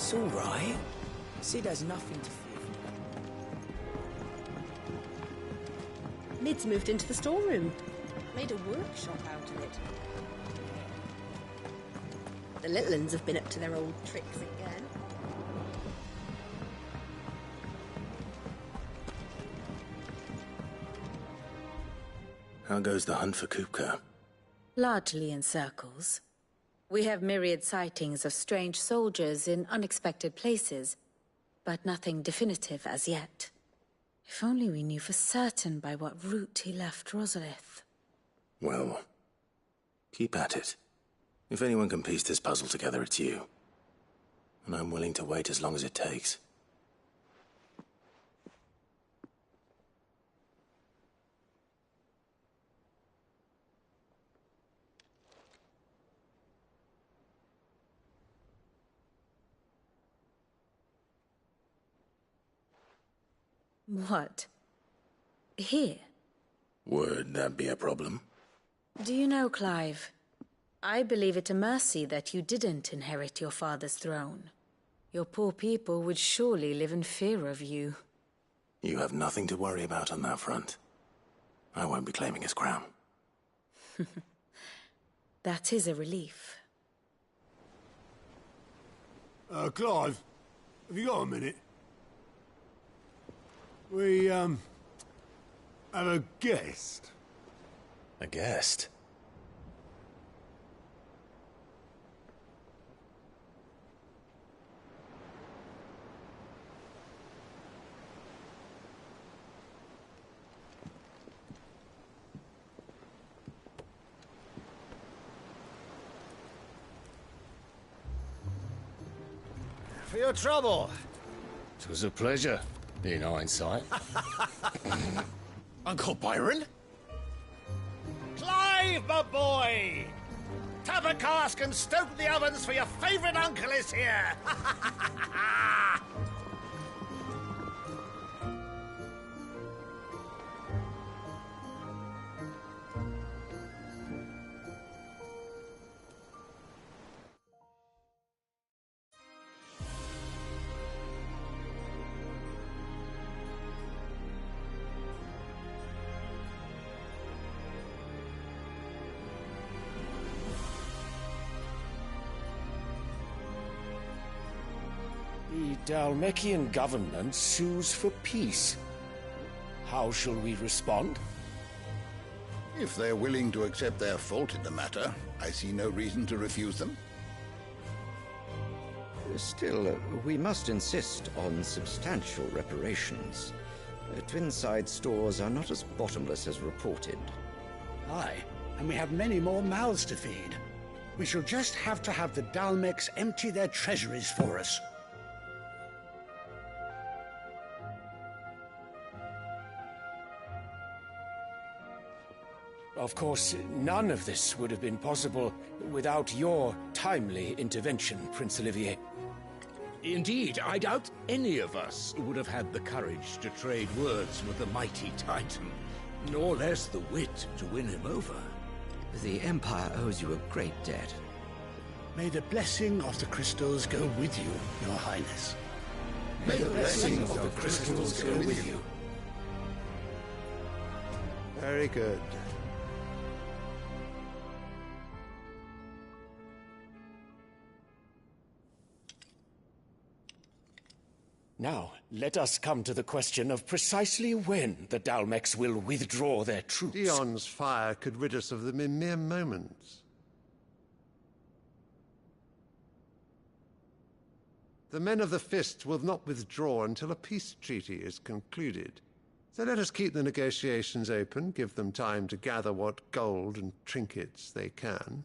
It's all right. Sid has nothing to fear. Mid's moved into the storeroom. Made a workshop out of it. The little uns have been up to their old tricks again. How goes the hunt for Kupka? Largely in circles. We have myriad sightings of strange soldiers in unexpected places, but nothing definitive as yet. If only we knew for certain by what route he left Rosalith. Well, keep at it. If anyone can piece this puzzle together, it's you. And I'm willing to wait as long as it takes. What? Here? Would that be a problem? Do you know, Clive? I believe it a mercy that you didn't inherit your father's throne. Your poor people would surely live in fear of you. You have nothing to worry about on that front. I won't be claiming his crown. That is a relief. Clive, have you got a minute? We, have a guest. A guest? For your trouble. It was a pleasure, in hindsight. Uncle Byron? Clive, my boy! Tap a cask and stoke the ovens for your favourite uncle is here! The Dalmekian government sues for peace. How shall we respond? If they're willing to accept their fault in the matter, I see no reason to refuse them. Still, we must insist on substantial reparations. Twinside stores are not as bottomless as reported. Aye, and we have many more mouths to feed. We shall just have to have the Dalmeks empty their treasuries for us. Of course, none of this would have been possible without your timely intervention, Prince Olivier. Indeed, I doubt any of us would have had the courage to trade words with the mighty Titan, nor less the wit to win him over. The Empire owes you a great debt. May the blessing of the crystals go with you, Your Highness. May the blessing of the crystals go with you. Very good. Now, let us come to the question of precisely when the Dalmeks will withdraw their troops. Dion's fire could rid us of them in mere moments. The men of the Fist will not withdraw until a peace treaty is concluded. So let us keep the negotiations open, give them time to gather what gold and trinkets they can,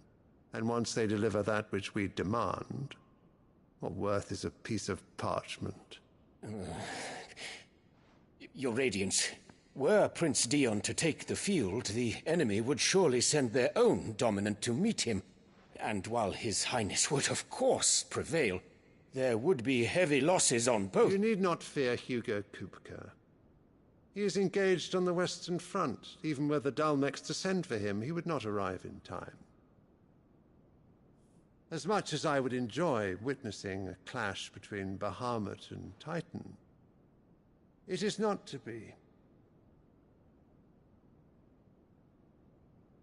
and once they deliver that which we demand, what worth is a piece of parchment? Your Radiance, were Prince Dion to take the field, the enemy would surely send their own dominant to meet him. And while His Highness would of course prevail, there would be heavy losses on both. You need not fear Hugo Kupka. He is engaged on the Western Front. Even were the Dalmeks to send for him, he would not arrive in time. As much as I would enjoy witnessing a clash between Bahamut and Titan, it is not to be.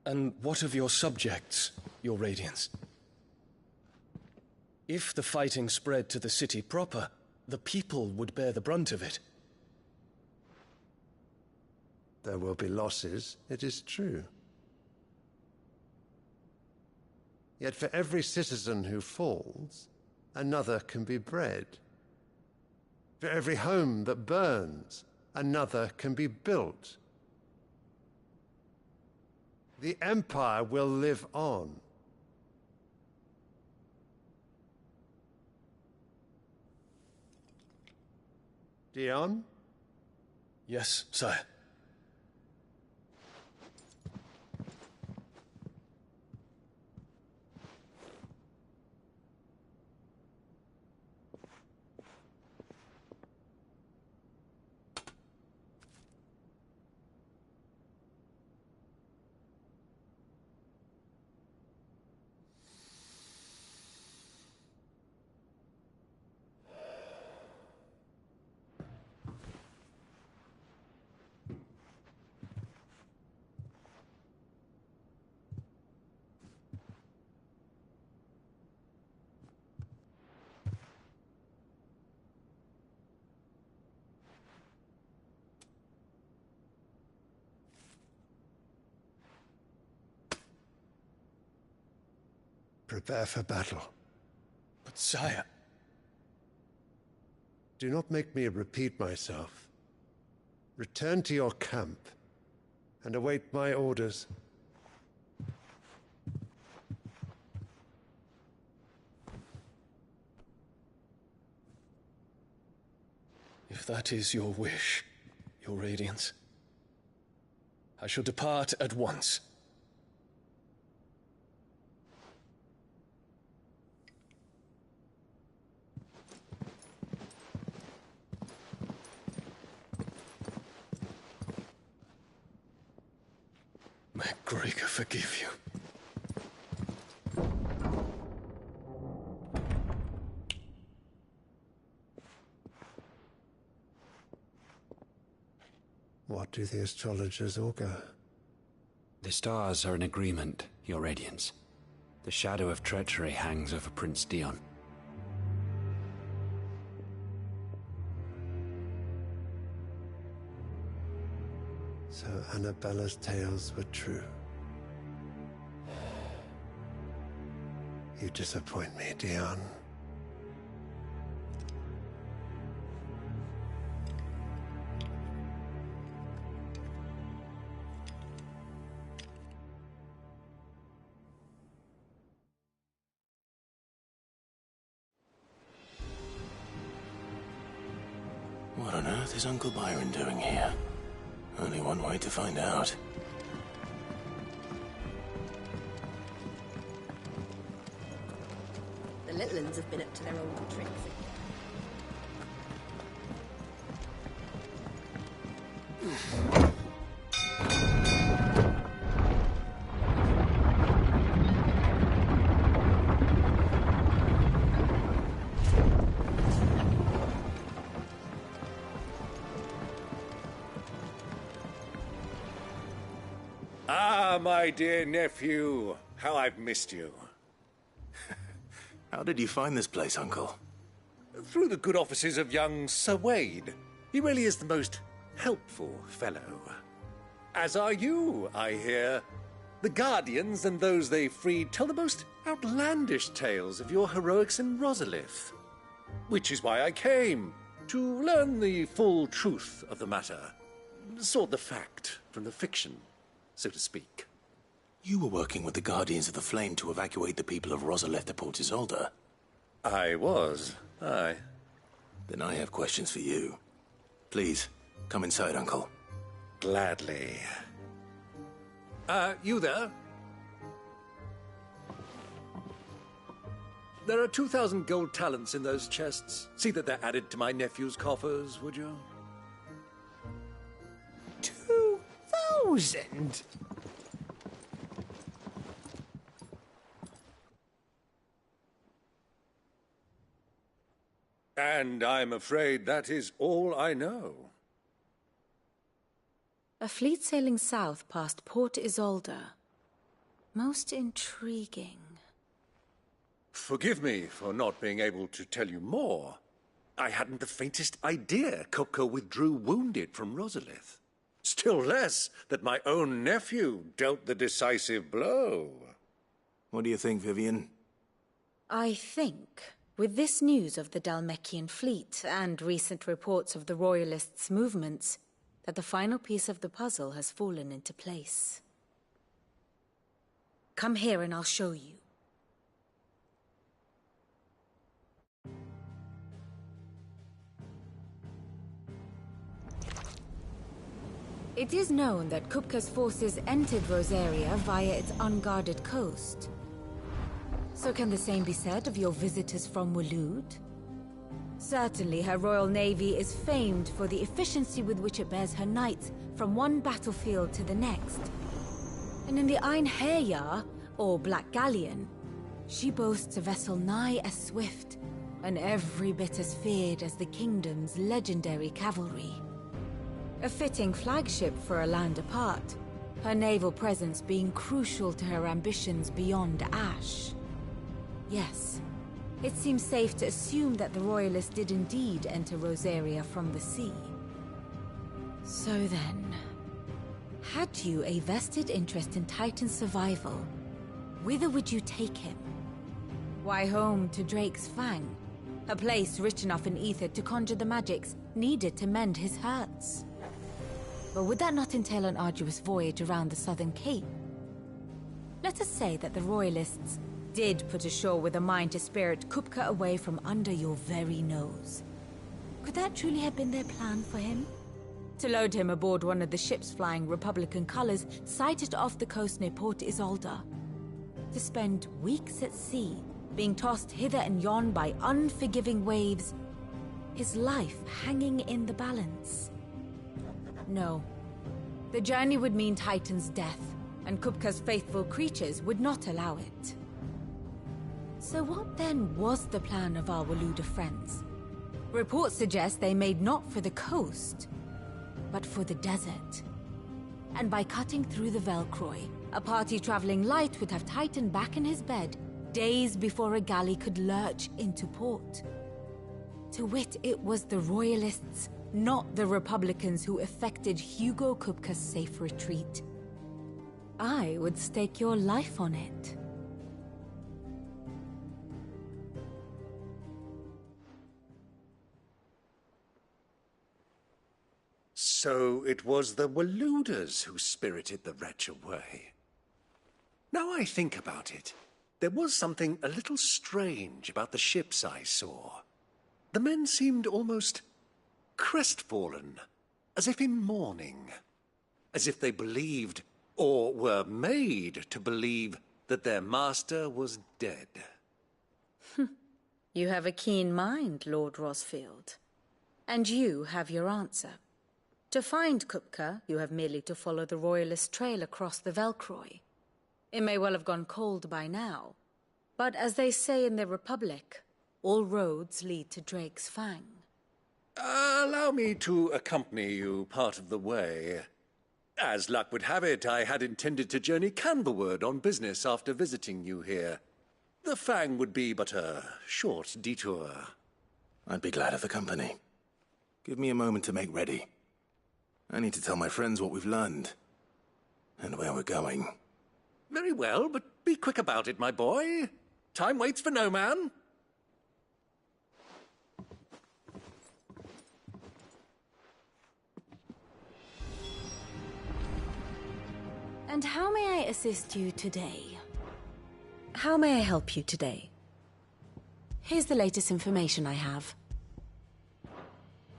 And what of your subjects, your Radiance? If the fighting spread to the city proper, the people would bear the brunt of it. There will be losses, it is true. Yet for every citizen who falls, another can be bred. For every home that burns, another can be built. The Empire will live on. Dion? Yes, sire. Prepare for battle. But sire... Do not make me repeat myself. Return to your camp and await my orders. If that is your wish, your Radiance, I shall depart at once. May Gregor forgive you. What do the astrologers augur? The stars are in agreement, your Radiance. The shadow of treachery hangs over Prince Dion. So Annabella's tales were true. You disappoint me, Dion. What on earth is Uncle Byron doing here? Only one way to find out. The little ones have been up to their old tricks. Ah, my dear nephew, how I've missed you. How did you find this place, Uncle? Through the good offices of young Sir Wade. He really is the most helpful fellow. As are you, I hear. The Guardians and those they freed tell the most outlandish tales of your heroics in Rosalith. Which is why I came, to learn the full truth of the matter. Sort the fact from the fiction, so to speak. You were working with the Guardians of the Flame to evacuate the people of Rosalith to Port Isolde. I was, aye. Then I have questions for you. Please, come inside, Uncle. Gladly. You there? There are 2,000 gold talents in those chests. See that they're added to my nephew's coffers, would you? 2,000? And I'm afraid that is all I know. A fleet sailing south past Port Isolde. Most intriguing. Forgive me for not being able to tell you more. I hadn't the faintest idea Kupka withdrew wounded from Rosalith. Still less that my own nephew dealt the decisive blow. What do you think, Vivian? I think, with this news of the Dalmekian fleet and recent reports of the Royalists' movements, that the final piece of the puzzle has fallen into place. Come here and I'll show you. It is known that Kupka's forces entered Rosaria via its unguarded coast. So can the same be said of your visitors from Waloed? Certainly her Royal Navy is famed for the efficiency with which it bears her knights from one battlefield to the next. And in the Einherjar, or Black Galleon, she boasts a vessel nigh as swift and every bit as feared as the kingdom's legendary cavalry. A fitting flagship for a land apart, her naval presence being crucial to her ambitions beyond Ash. Yes, it seems safe to assume that the Royalists did indeed enter Rosaria from the sea. So then, had you a vested interest in Titan's survival, whither would you take him? Why, home to Drake's Fang, a place rich enough in ether to conjure the magics needed to mend his hurts. But would that not entail an arduous voyage around the southern cape? Let us say that the Royalists did put ashore with a mind to spirit Kupka away from under your very nose. Could that truly have been their plan for him? To load him aboard one of the ships flying Republican colors sighted off the coast near Port Isolde? To spend weeks at sea, being tossed hither and yon by unforgiving waves, his life hanging in the balance? No. The journey would mean Titan's death, and Kupka's faithful creatures would not allow it. So what then was the plan of our Waluda friends? Reports suggest they made not for the coast, but for the desert. And by cutting through the Velcroy, a party traveling light would have Titan back in his bed days before a galley could lurch into port. To wit, it was the Royalists, not the Republicans, who effected Hugo Kupka's safe retreat. I would stake your life on it. So it was the Waludas who spirited the wretch away. Now I think about it, there was something a little strange about the ships I saw. The men seemed almost crestfallen, as if in mourning, as if they believed, or were made to believe, that their master was dead. You have a keen mind, Lord Rosfield. And you have your answer. To find Kupka, you have merely to follow the Royalist trail across the Velcroy. It may well have gone cold by now, but as they say in the Republic, all roads lead to Drake's Fang. Allow me to accompany you part of the way. As luck would have it, I had intended to journey Canberward on business after visiting you here. The Fang would be but a short detour. I'd be glad of the company. Give me a moment to make ready. I need to tell my friends what we've learned, and where we're going. Very well, but be quick about it, my boy. Time waits for no man. And how may I assist you today? How may I help you today? Here's the latest information I have.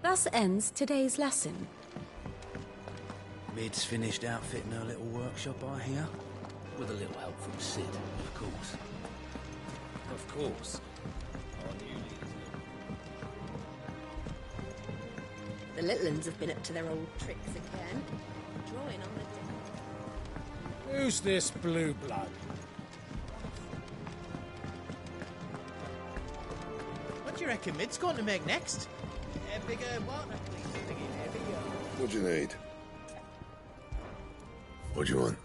Thus ends today's lesson. Mid's finished outfitting her little workshop, I hear. With a little help from Sid, of course. Of course. The little uns have been up to their old tricks again. Drawing on the deck. Who's this blue blood? What do you reckon Mid's going to make next? A bigger water, please. What do you need? What do you want?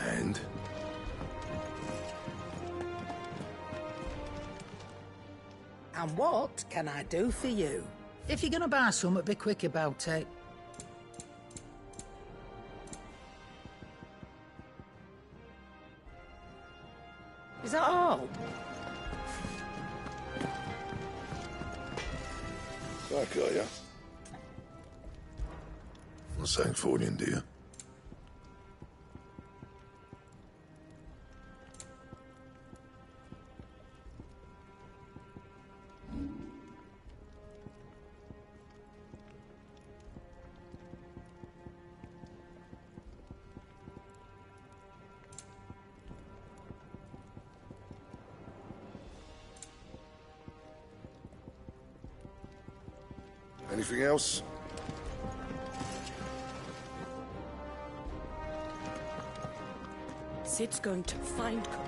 And? And what can I do for you? If you're going to buy something, be quick about it. Is that all? Back, are you? Not saying Fordian, do you? Anything else? Sid's going to find Coca.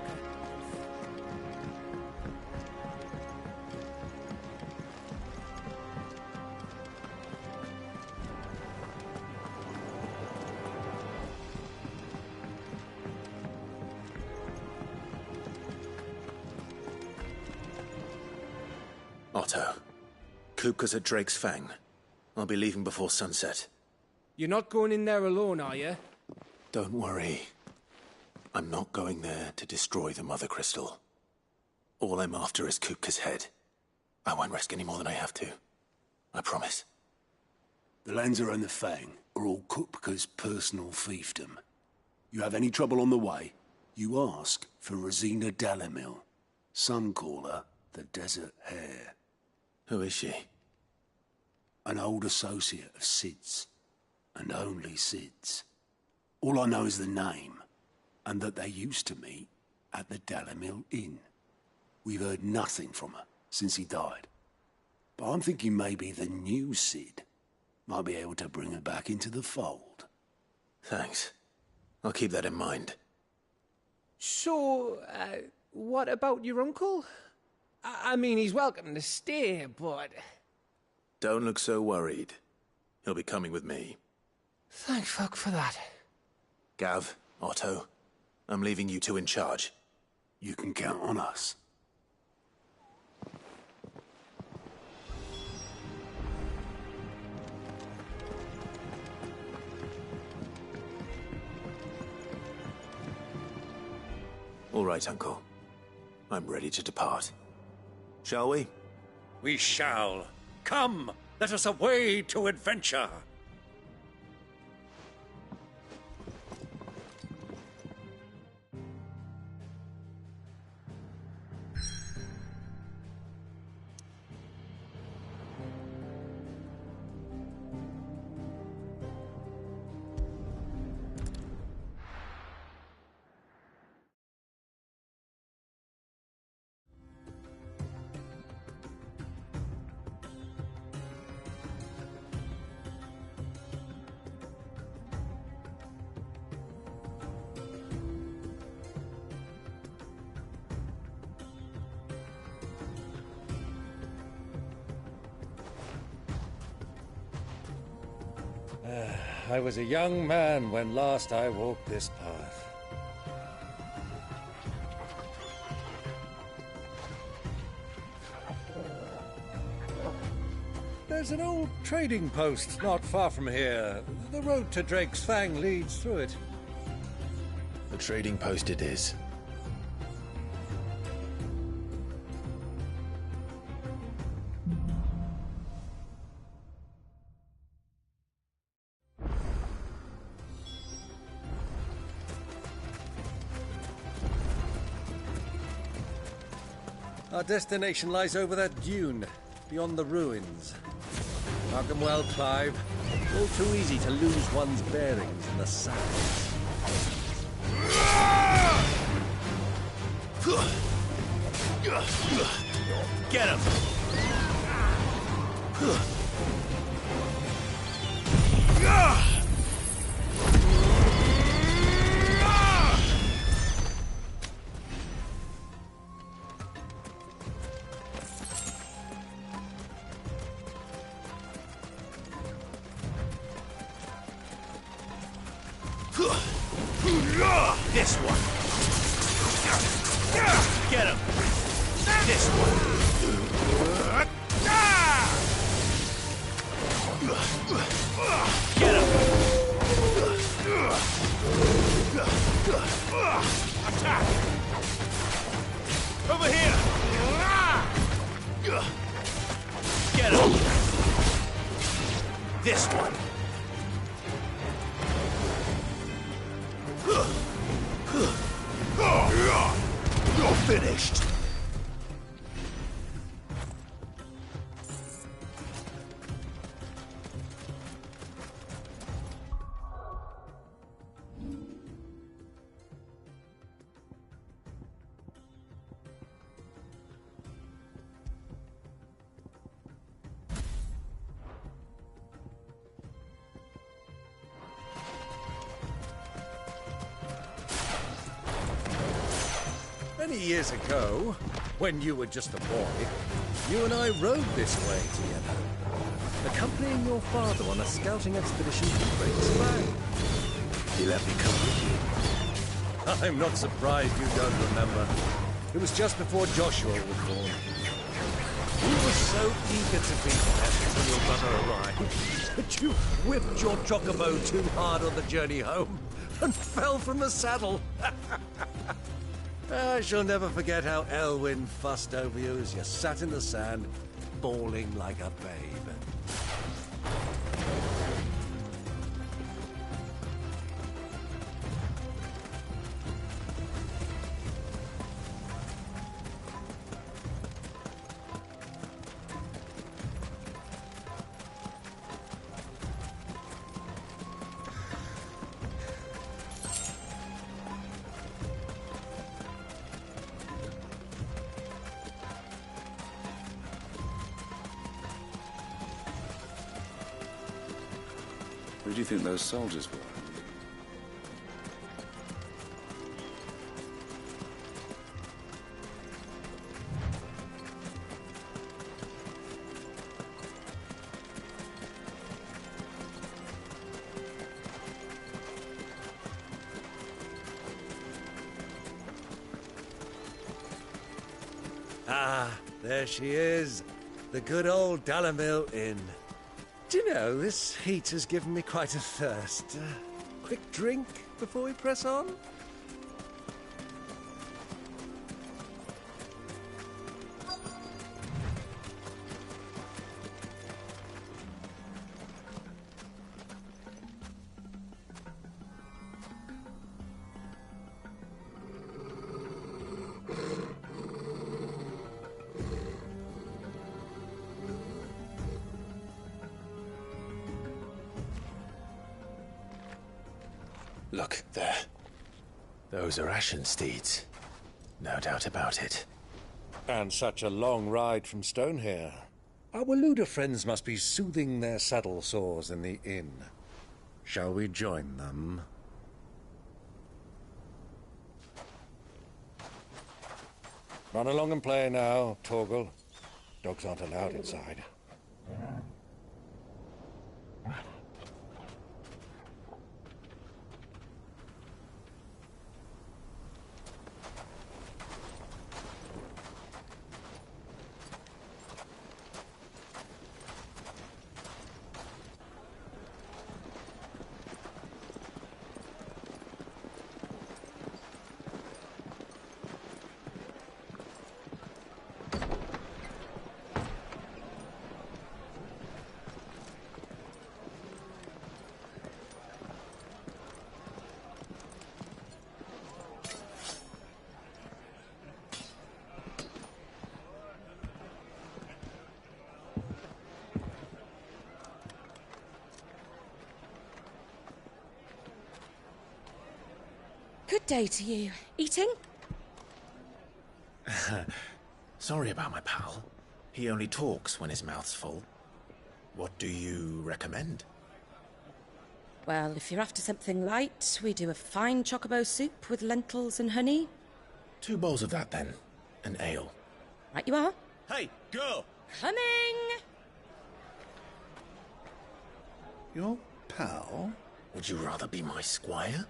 Otto. Kupka's at Drake's Fang. I'll be leaving before sunset. You're not going in there alone, are you? Don't worry. I'm not going there to destroy the Mother Crystal. All I'm after is Kupka's head. I won't risk any more than I have to. I promise. The lands around the Fang are all Kupka's personal fiefdom. You have any trouble on the way, you ask for Rosina Dalamil. Some call her the Desert Hare. Who is she? An old associate of Sid's, and only Sid's. All I know is the name, and that they used to meet at the Dalamil Inn. We've heard nothing from her since he died. But I'm thinking maybe the new Sid might be able to bring her back into the fold. Thanks. I'll keep that in mind. So, what about your uncle? I mean, he's welcome to stay, but... Don't look so worried. He'll be coming with me. Thank fuck for that. Gav, Otto, I'm leaving you two in charge. You can count on us. All right, Uncle. I'm ready to depart. Shall we? We shall. Come, let us away to adventure. I was a young man when last I walked this path. There's an old trading post not far from here. The road to Drake's Fang leads through it. The trading post it is. Our destination lies over that dune, beyond the ruins. Mark 'em well, Clive. All too easy to lose one's bearings in the sands. Get him! This one. Get him. This one. Get him. Attack. Over here. Get him. This one. You're finished. Many years ago, when you were just a boy, you and I rode this way together, accompanying your father on a scouting expedition to the Great Spine. He let me come with you. I'm not surprised you don't remember. It was just before Joshua was born. You were so eager to be there until your brother arrived that you whipped your chocobo too hard on the journey home and fell from the saddle. I shall never forget how Elwyn fussed over you as you sat in the sand, bawling like a babe. Who do you think those soldiers were? Ah, there she is. The good old Dalamil Inn. Do you know, this heat has given me quite a thirst. Quick drink before we press on? Look, there. Those are Ashen steeds. No doubt about it. And such a long ride from Stonehair. Our Waluda friends must be soothing their saddle sores in the inn. Shall we join them? Run along and play now, Torgal. Dogs aren't allowed inside. Good day to you. Eating? Sorry about my pal. He only talks when his mouth's full. What do you recommend? Well, if you're after something light, we do a fine chocobo soup with lentils and honey. 2 bowls of that, then. An ale. Right you are. Hey, girl! Coming! Your pal? Would you rather be my squire?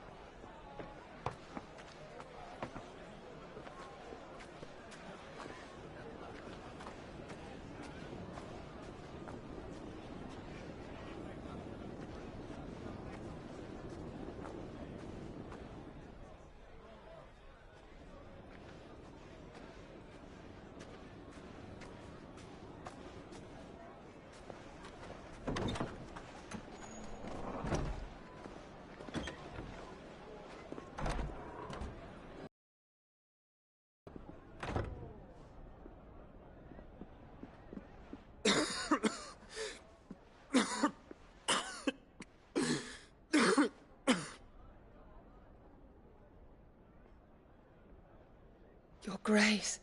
Your Grace,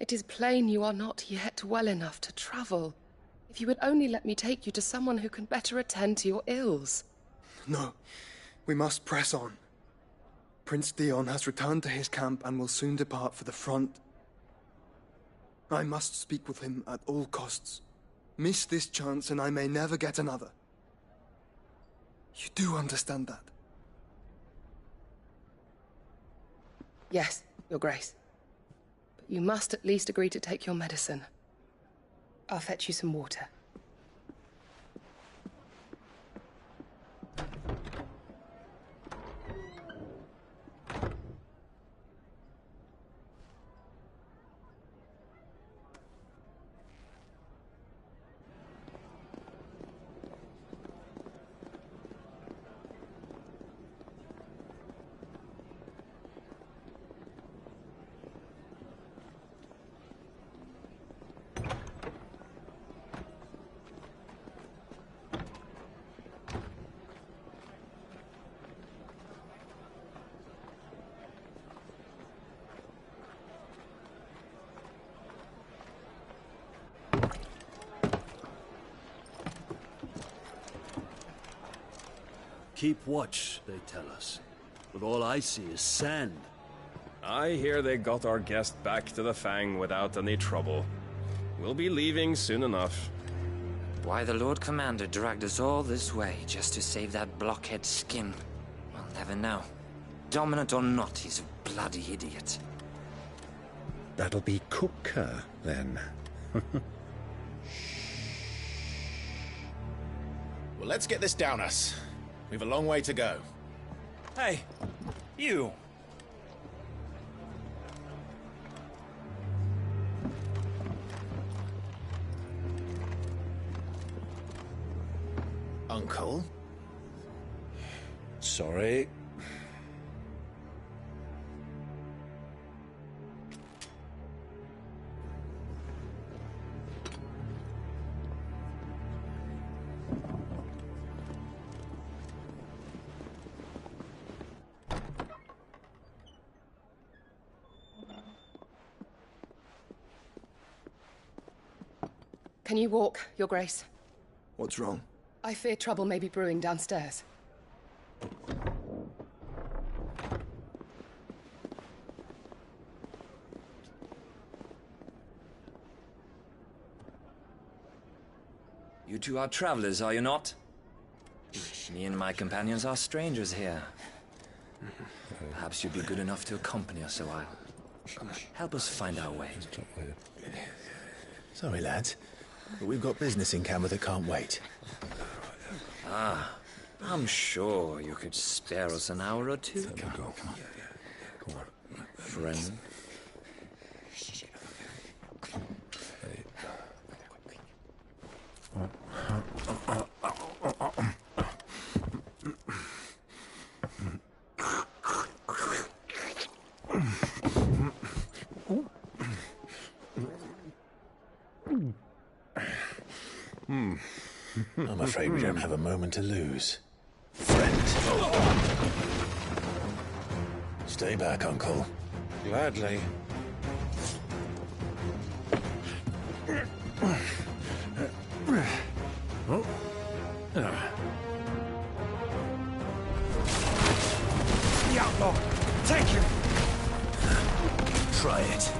it is plain you are not yet well enough to travel. If you would only let me take you to someone who can better attend to your ills. No, we must press on. Prince Dion has returned to his camp and will soon depart for the front. I must speak with him at all costs. Miss this chance and I may never get another. You do understand that? Yes, Your Grace. But you must at least agree to take your medicine. I'll fetch you some water. Keep watch, they tell us. But all I see is sand. I hear they got our guest back to the Fang without any trouble. We'll be leaving soon enough. Why the Lord Commander dragged us all this way just to save that blockhead skin, we'll never know. Dominant or not, he's a bloody idiot. That'll be Cooker, then. Well, let's get this down us. We've a long way to go. Hey, you! Uncle? Sorry. Can you walk, Your Grace? What's wrong? I fear trouble may be brewing downstairs. You two are travelers, are you not? Me and my companions are strangers here. Perhaps you'd be good enough to accompany us a while. Help us find our way. Sorry, lads, but we've got business in camera that can't wait. Ah, I'm sure you could spare us an hour or two. Come on. Friend. I'm afraid we don't have a moment to lose. Friend. Stay back, Uncle. Gladly. The outlaw! Take him! Try it.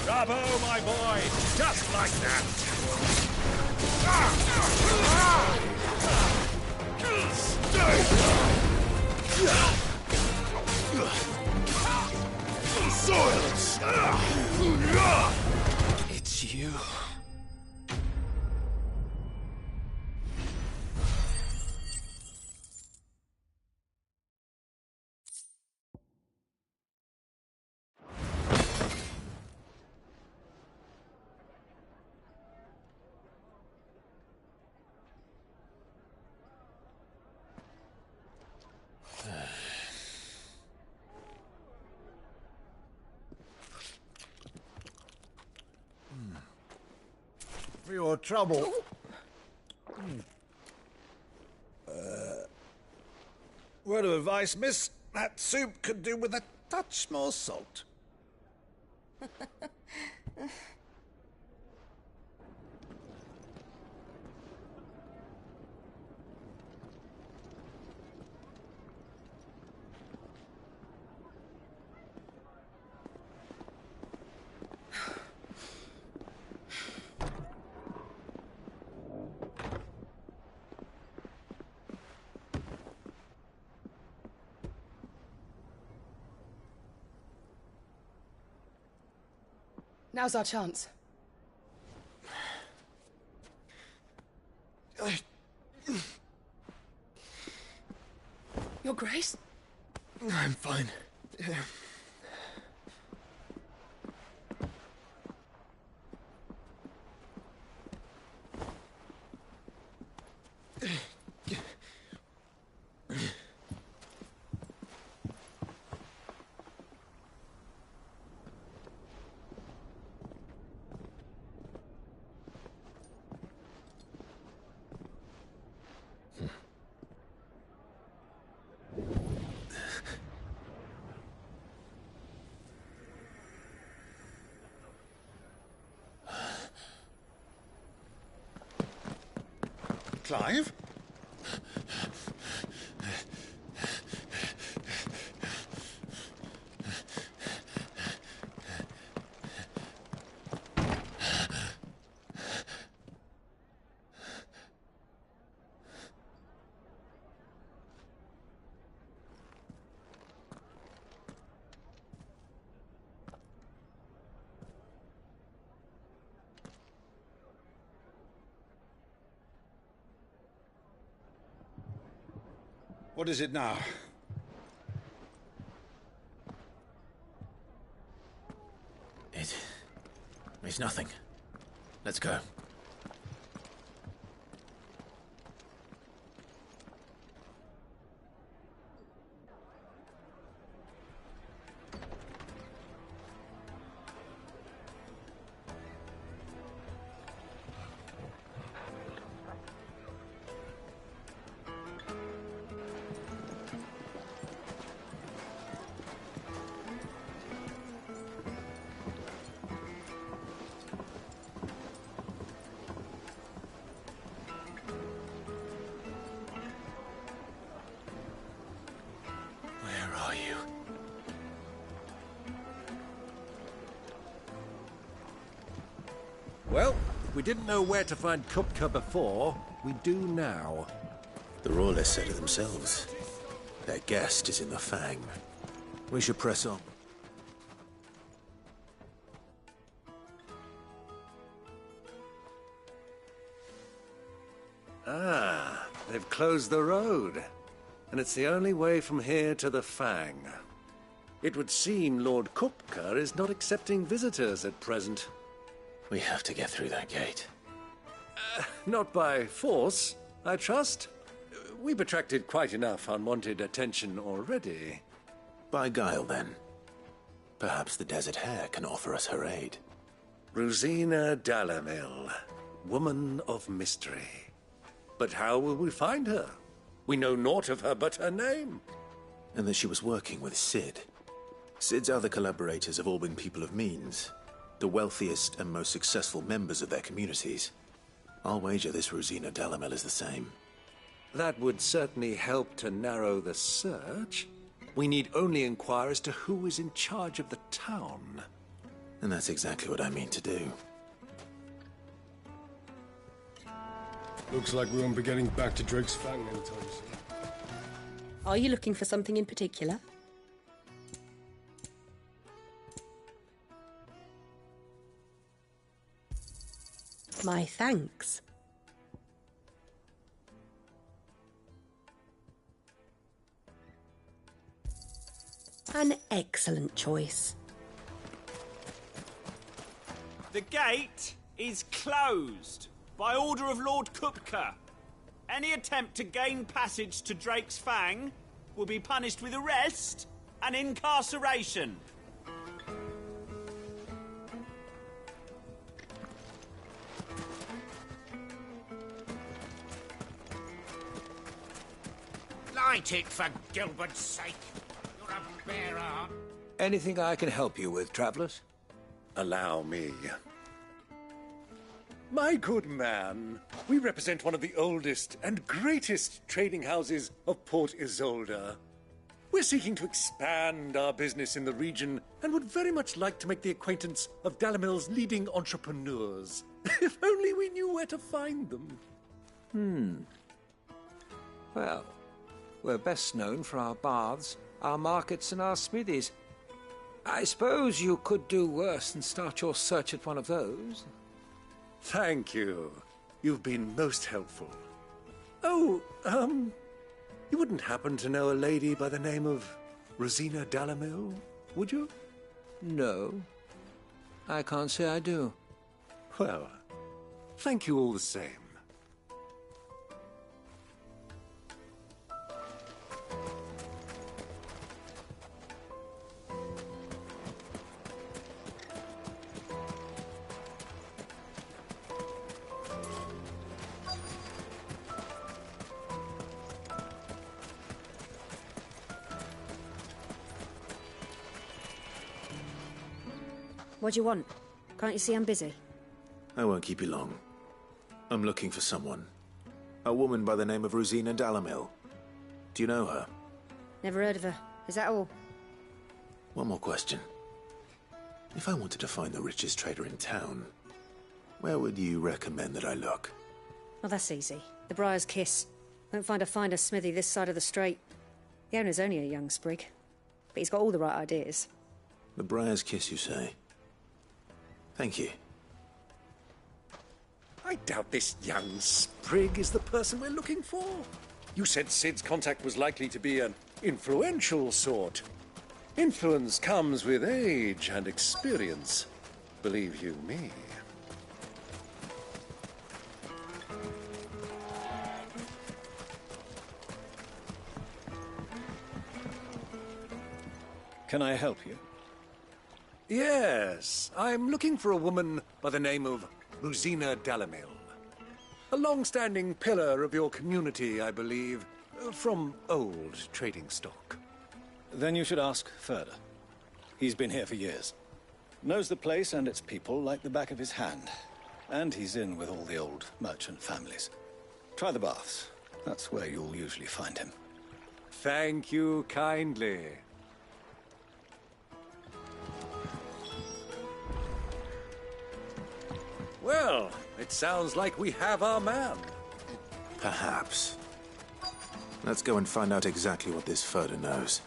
Bravo, my boy! Just like that! Silence! It's you. For your trouble. Word of advice, miss. That soup could do with a touch more salt. Now's our chance. Your Grace? I'm fine. Clive? What is it now? It's nothing. Let's go. Well, if we didn't know where to find Kupka before, we do now. The Royalists said it themselves. Their guest is in the Fang. We should press on. Ah, they've closed the road. And it's the only way from here to the Fang. It would seem Lord Kupka is not accepting visitors at present. We have to get through that gate. Not by force, I trust. We've attracted quite enough unwanted attention already. By guile, then. Perhaps the Desert Hare can offer us her aid. Rosina Dalamil, woman of mystery. But how will we find her? We know naught of her but her name. And that she was working with Cid. Cid's other collaborators have all been people of means. The wealthiest and most successful members of their communities. I'll wager this Rosina Dalamel is the same. That would certainly help to narrow the search. We need only inquire as to who is in charge of the town. And that's exactly what I mean to do. Looks like we won't be getting back to Drake's Fang anytime soon. Are you looking for something in particular? My thanks. An excellent choice. The gate is closed by order of Lord Kupka. Any attempt to gain passage to Drake's Fang will be punished with arrest and incarceration. Fight it, for Gilbert's sake. You're a bearer. Anything I can help you with, travelers? Allow me. My good man, we represent one of the oldest and greatest trading houses of Port Isolde. We're seeking to expand our business in the region and would very much like to make the acquaintance of Dalamil's leading entrepreneurs. If only we knew where to find them. Well, we're best known for our baths, our markets, and our smithies. I suppose you could do worse than start your search at one of those. Thank you. You've been most helpful. Oh, you wouldn't happen to know a lady by the name of Rosina Dalamil, would you? No. I can't say I do. Well, thank you all the same. What do you want? Can't you see I'm busy? I won't keep you long. I'm looking for someone. A woman by the name of Rosina Dalamil. Do you know her? Never heard of her. Is that all? One more question. If I wanted to find the richest trader in town, where would you recommend that I look? Oh, that's easy. The Briar's Kiss. Won't find a finer smithy this side of the strait. The owner's only a young sprig, but he's got all the right ideas. The Briar's Kiss, you say? Thank you. I doubt this young sprig is the person we're looking for. You said Sid's contact was likely to be an influential sort. Influence comes with age and experience, believe you me. Can I help you? Yes, I'm looking for a woman by the name of Rosina Dalamil. A long-standing pillar of your community, I believe, from old trading stock. Then you should ask further. He's been here for years. Knows the place and its people like the back of his hand. And he's in with all the old merchant families. Try the baths. That's where you'll usually find him. Thank you kindly. Well, it sounds like we have our man. Perhaps. Let's go and find out exactly what this Furder knows.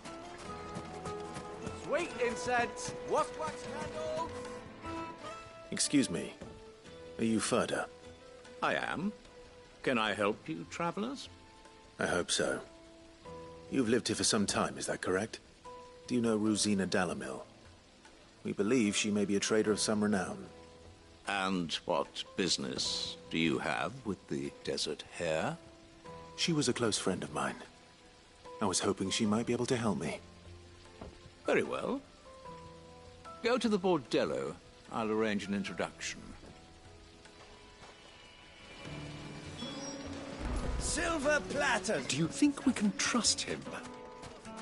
Sweet incense, wax candles. Excuse me. Are you Furder? I am. Can I help you, travelers? I hope so. You've lived here for some time, is that correct? Do you know Rosina Dalamil? We believe she may be a trader of some renown. And what business do you have with the Desert Hare? She was a close friend of mine. I was hoping she might be able to help me. Very well. Go to the bordello. I'll arrange an introduction. Silver platter! Do you think we can trust him?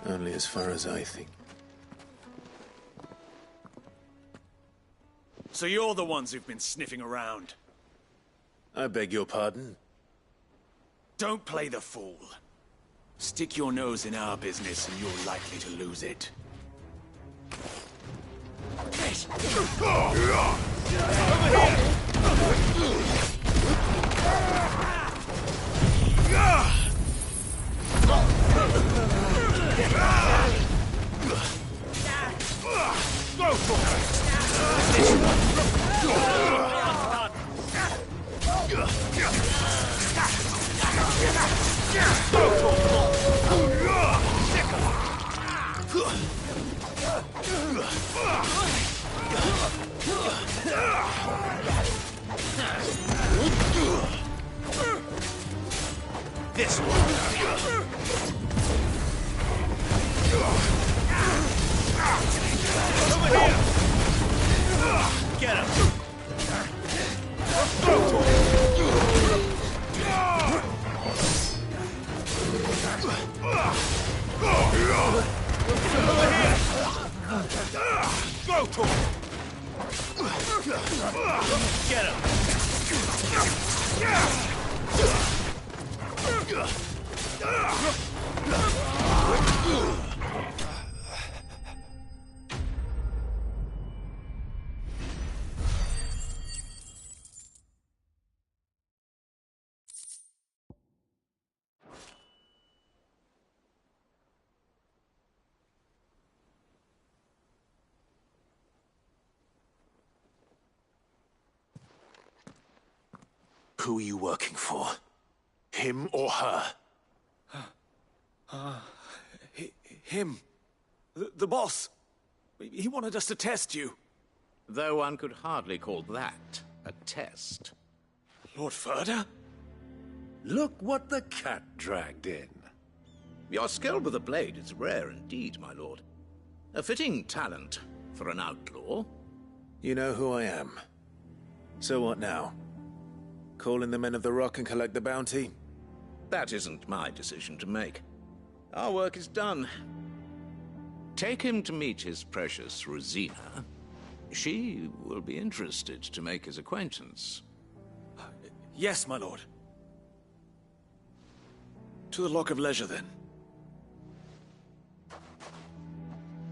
Only as far as I think. So you're the ones who've been sniffing around. I beg your pardon? Don't play the fool. Stick your nose in our business and you're likely to lose it. Go for it! This one. Over here. Get him. Go for it. Who are you working for? Him or her? Him. The boss. He wanted us to test you. Though one could hardly call that a test. Lord Ferda? Look what the cat dragged in. Your skill with the blade is rare indeed, my lord. A fitting talent for an outlaw. You know who I am. So what now? Call in the Men of the Rock and collect the bounty? That isn't my decision to make. Our work is done. Take him to meet his precious Rosina. She will be interested to make his acquaintance. Yes, my lord. To the Lock of Leisure, then.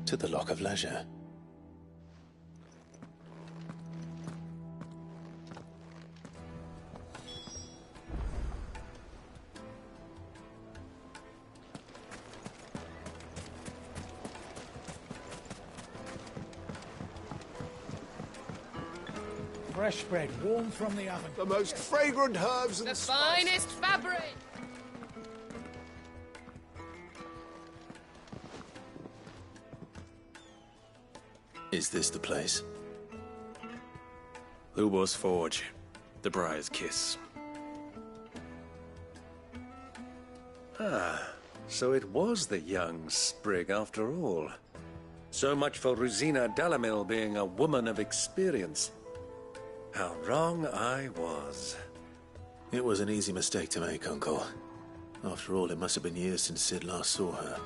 To the Lock of Leisure. Fresh bread, warm from the oven. The most fragrant herbs and The finest fabric! Is this the place? Lubor's Forge. The Briar's Kiss. Ah, so it was the young sprig after all. So much for Rosina Dalamil being a woman of experience. How wrong I was. It was an easy mistake to make, Uncle. After all, it must have been years since Sid last saw her.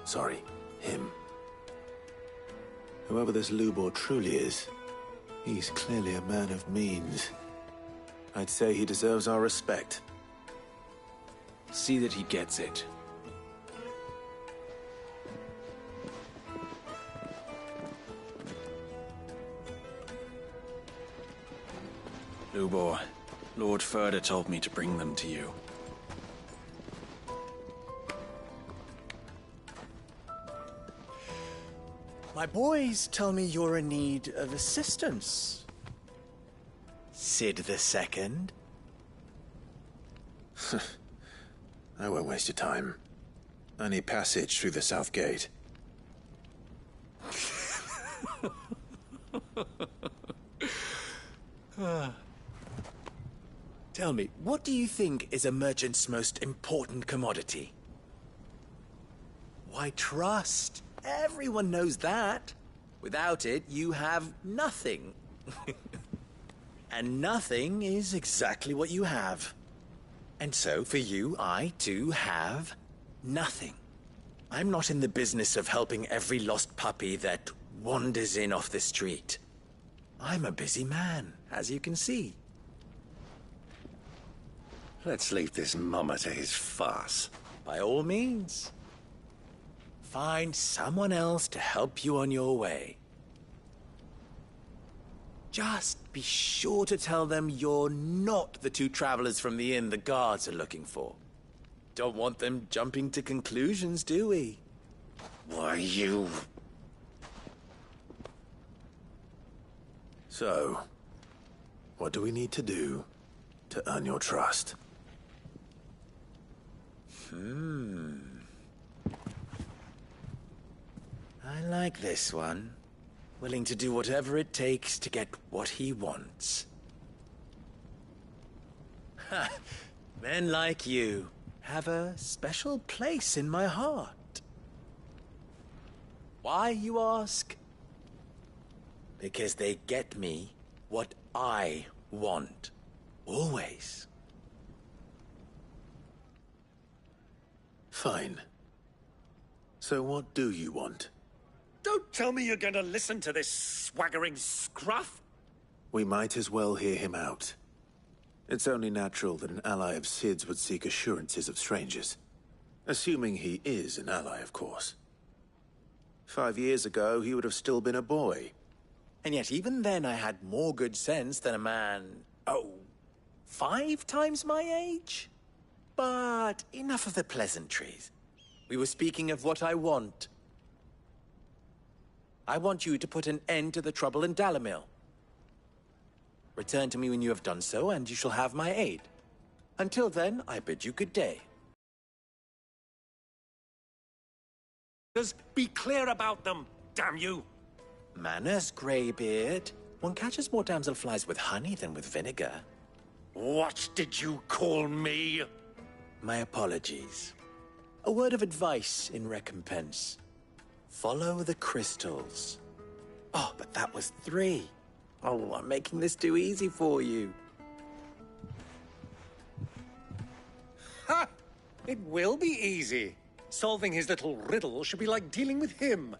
Sorry, him. Whoever this Lubor truly is, he's clearly a man of means. I'd say he deserves our respect. See that he gets it. Lubor, Lord Ferda told me to bring them to you. My boys tell me you're in need of assistance. Sid the Second? I won't waste your time. I need passage through the south gate. Tell me, what do you think is a merchant's most important commodity? Why, trust. Everyone knows that. Without it, you have nothing. And nothing is exactly what you have. And so, for you, I, too, have nothing. I'm not in the business of helping every lost puppy that wanders in off the street. I'm a busy man, as you can see. Let's leave this mummer to his farce. By all means. Find someone else to help you on your way. Just be sure to tell them you're not the two travelers from the inn the guards are looking for. Don't want them jumping to conclusions, do we? Why, you... So, what do we need to do to earn your trust? I like this one. Willing to do whatever it takes to get what he wants. Ha! Men like you have a special place in my heart. Why, you ask? Because they get me what I want. Always. Fine. So what do you want? Don't tell me you're going to listen to this swaggering scruff! We might as well hear him out. It's only natural that an ally of Sid's would seek assurances of strangers. Assuming he is an ally, of course. 5 years ago, he would have still been a boy. And yet even then I had more good sense than a man, 5 times my age? But enough of the pleasantries. We were speaking of what I want. I want you to put an end to the trouble in Dalamil. Return to me when you have done so, and you shall have my aid. Until then, I bid you good day. Just be clear about them, damn you! Manners, Greybeard. One catches more damselflies with honey than with vinegar. What did you call me? My apologies. A word of advice in recompense. Follow the crystals. Oh, but that was 3. Oh, I'm making this too easy for you. Ha! It will be easy. Solving his little riddle should be like dealing with him.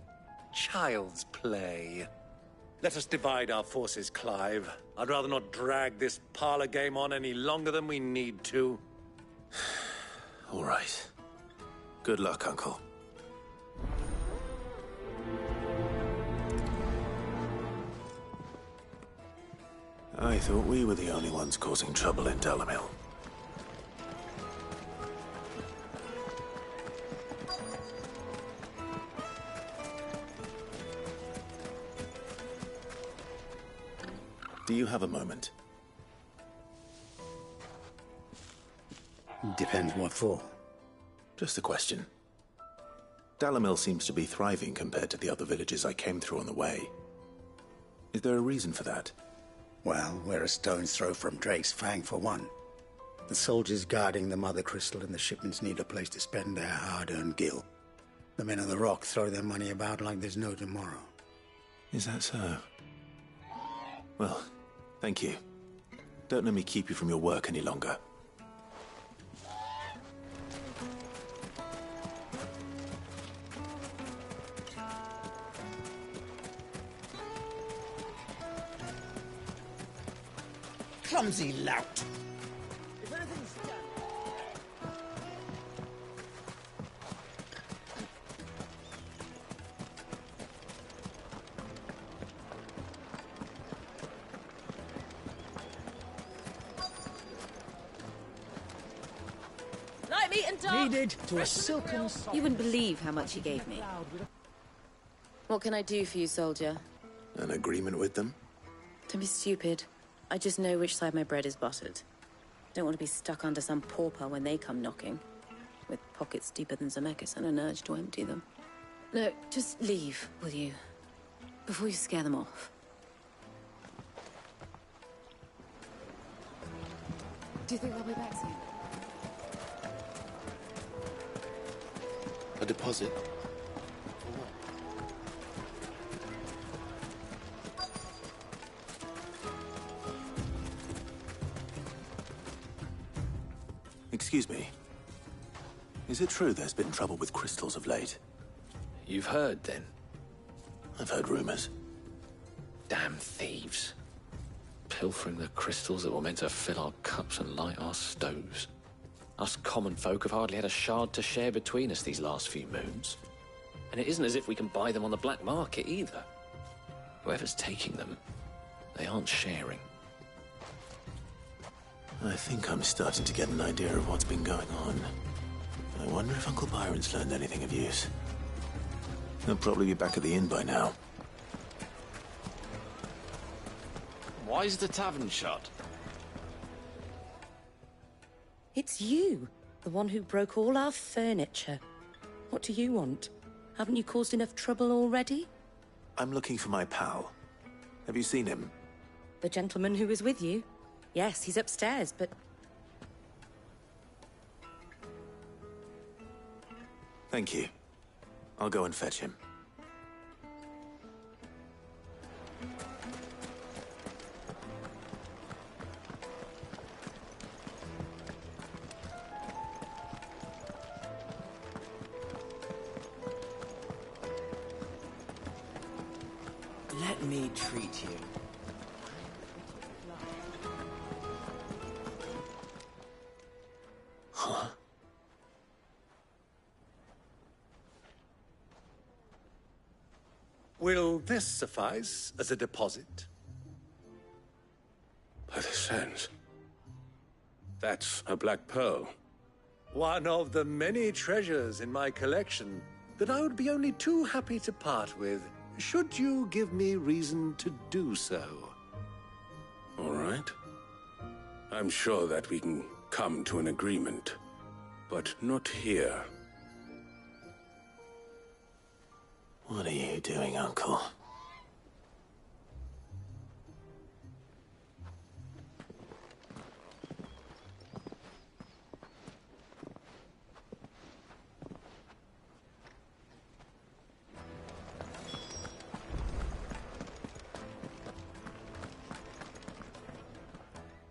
Child's play. Let us divide our forces, Clive. I'd rather not drag this parlor game on any longer than we need to. All right. Good luck, Uncle. I thought we were the only ones causing trouble in Dalamil. Do you have a moment? Depends what for. Just a question. Dalamil seems to be thriving compared to the other villages I came through on the way. Is there a reason for that? Well, we're a stone's throw from Drake's Fang, for one. The soldiers guarding the Mother Crystal and the shipments need a place to spend their hard-earned gil. The men of the Rock throw their money about like there's no tomorrow. Is that so? Well, thank you. Don't let me keep you from your work any longer. Clumsy lout! Light meat and dark! Needed to a silken... You wouldn't believe how much he gave me. What can I do for you, soldier? An agreement with them? Don't be stupid. I just know which side my bread is buttered. Don't want to be stuck under some pauper when they come knocking. With pockets deeper than Zemeckis and an urge to empty them. No, just leave, will you? Before you scare them off. Do you think they'll be back soon? A deposit? Excuse me. Is it true there's been trouble with crystals of late? You've heard, then? I've heard rumors. Damn thieves. Pilfering the crystals that were meant to fill our cups and light our stoves. Us common folk have hardly had a shard to share between us these last few moons. And it isn't as if we can buy them on the black market either. Whoever's taking them, they aren't sharing. I think I'm starting to get an idea of what's been going on. I wonder if Uncle Byron's learned anything of use. He'll probably be back at the inn by now. Why is the tavern shut? It's you, the one who broke all our furniture. What do you want? Haven't you caused enough trouble already? I'm looking for my pal. Have you seen him? The gentleman who was with you? Yes, he's upstairs, but... Thank you. I'll go and fetch him. Let me treat you. Huh? Will this suffice as a deposit? By the sands. That's a black pearl. One of the many treasures in my collection that I would be only too happy to part with, should you give me reason to do so. All right. I'm sure that we can come to an agreement, but not here. What are you doing, Uncle?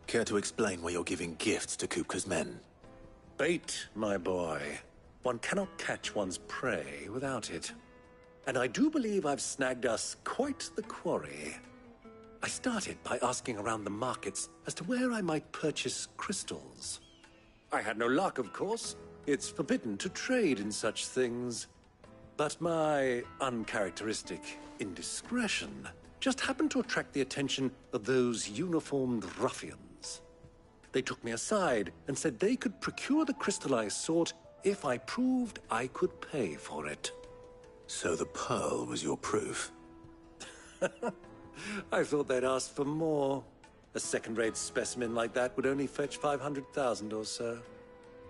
Care to explain why you're giving gifts to Kupka's men? Bait, my boy. One cannot catch one's prey without it. And I do believe I've snagged us quite the quarry. I started by asking around the markets as to where I might purchase crystals. I had no luck, of course. It's forbidden to trade in such things. But my uncharacteristic indiscretion just happened to attract the attention of those uniformed ruffians. They took me aside and said they could procure the crystal I sought if I proved I could pay for it. So the pearl was your proof? I thought they'd ask for more. A second-rate specimen like that would only fetch 500,000 or so.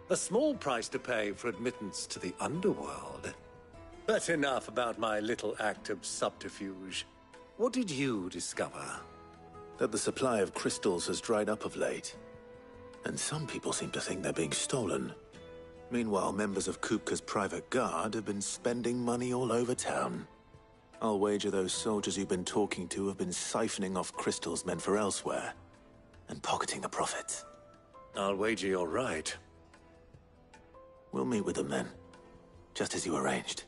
A small price to pay for admittance to the underworld. But enough about my little act of subterfuge. What did you discover? That the supply of crystals has dried up of late. And some people seem to think they're being stolen. Meanwhile, members of Kupka's private guard have been spending money all over town. I'll wager those soldiers you've been talking to have been siphoning off crystals meant for elsewhere, and pocketing the profits. I'll wager you're right. We'll meet with them then, just as you arranged,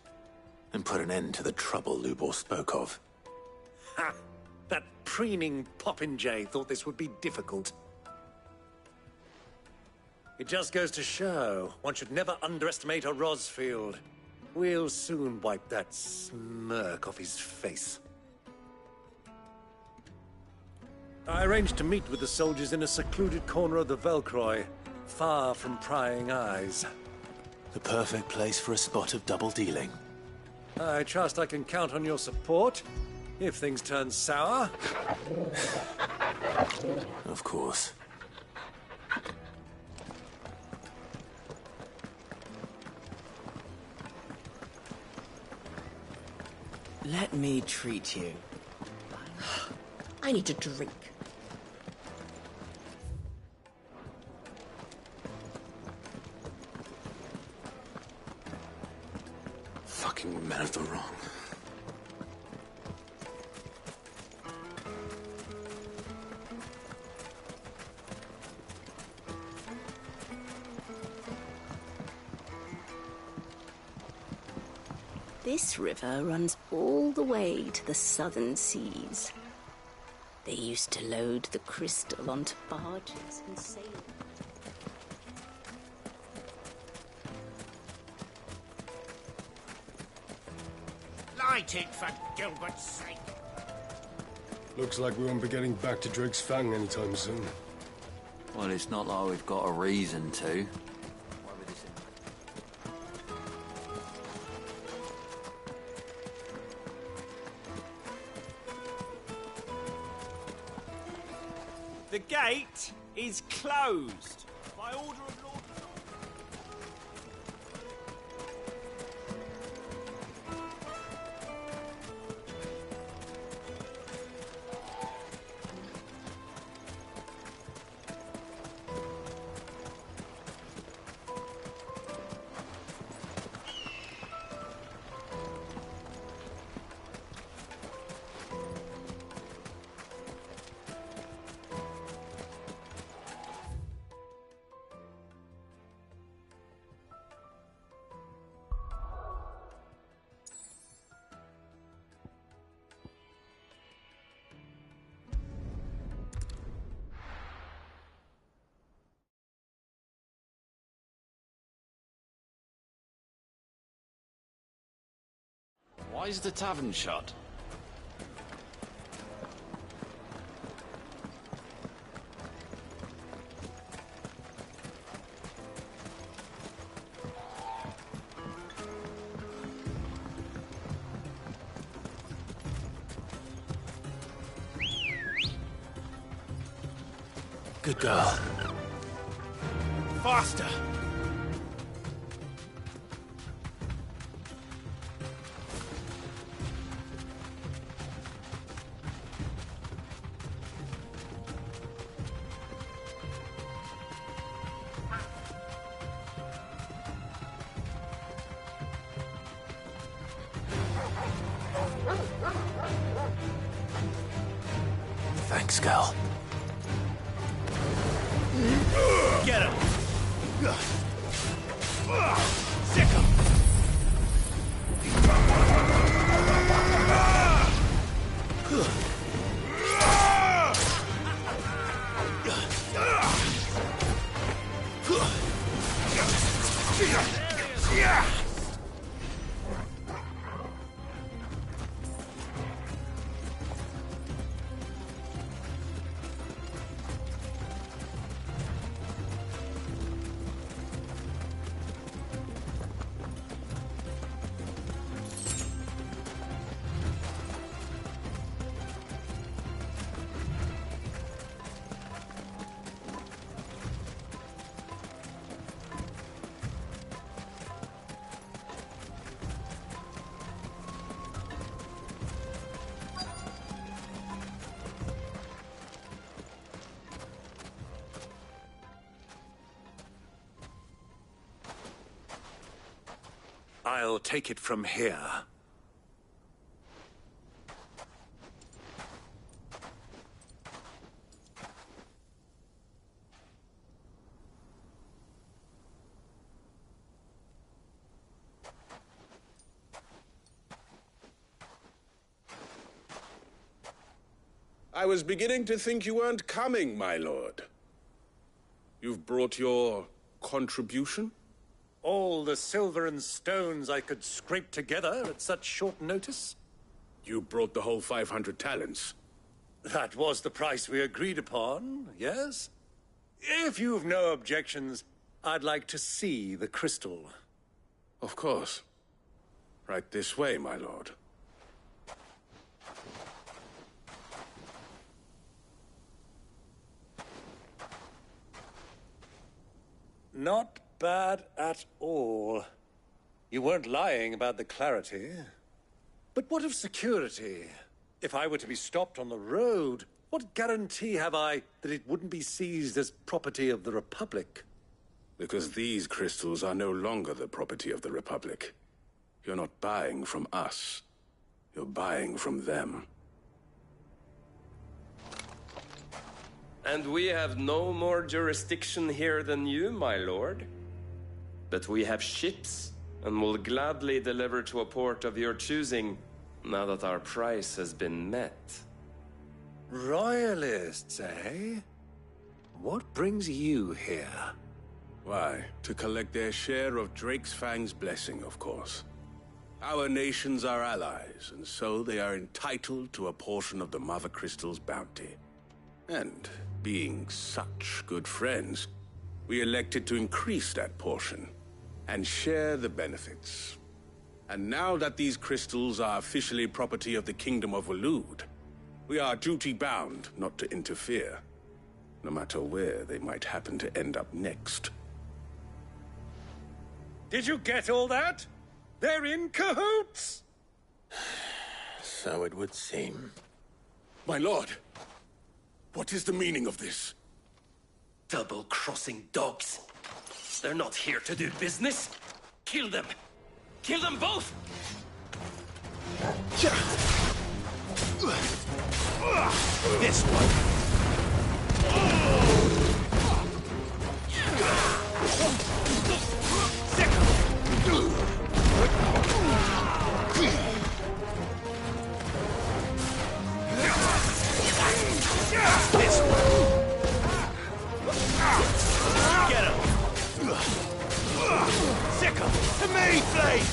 and put an end to the trouble Lubor spoke of. Ha! That preening popinjay thought this would be difficult. It just goes to show, one should never underestimate a Rosfield. We'll soon wipe that smirk off his face. I arranged to meet with the soldiers in a secluded corner of the Velcroy, far from prying eyes. The perfect place for a spot of double dealing. I trust I can count on your support, if things turn sour. Of course. Let me treat you. I need a drink. Fucking men of the wrong. This river runs all the way to the southern seas. They used to load the crystal onto barges and sail. Light it, for Gilbert's sake. Looks like we won't be getting back to Drake's Fang anytime soon. Well, it's not like we've got a reason to. The gate is closed by order of Lord. Why is the tavern shut? Good girl. Faster! Thanks, girl. Get him! Sick him! I'll take it from here. I was beginning to think you weren't coming, my lord. You've brought your contribution? All the silver and stones I could scrape together at such short notice? You brought the whole 500 talents. That was the price we agreed upon, yes? If you've no objections, I'd like to see the crystal. Of course. Right this way, my lord. Not bad at all. You weren't lying about the clarity. But what of security? If I were to be stopped on the road, what guarantee have I that it wouldn't be seized as property of the Republic? Because these crystals are no longer the property of the Republic. You're not buying from us. You're buying from them. And we have no more jurisdiction here than you, my lord. But we have ships, and will gladly deliver to a port of your choosing, now that our price has been met. Royalists, eh? What brings you here? Why, to collect their share of Drake's Fang's blessing, of course. Our nations are allies, and so they are entitled to a portion of the Mother Crystal's bounty. And, being such good friends, we elected to increase that portion and share the benefits. And now that these crystals are officially property of the Kingdom of Waloed, we are duty-bound not to interfere, no matter where they might happen to end up next. Did you get all that? They're in cahoots! So it would seem. My lord, what is the meaning of this? Double-crossing dogs. They're not here to do business. Kill them! Kill them both! This one! This one! Get him! Sick him! To me, please!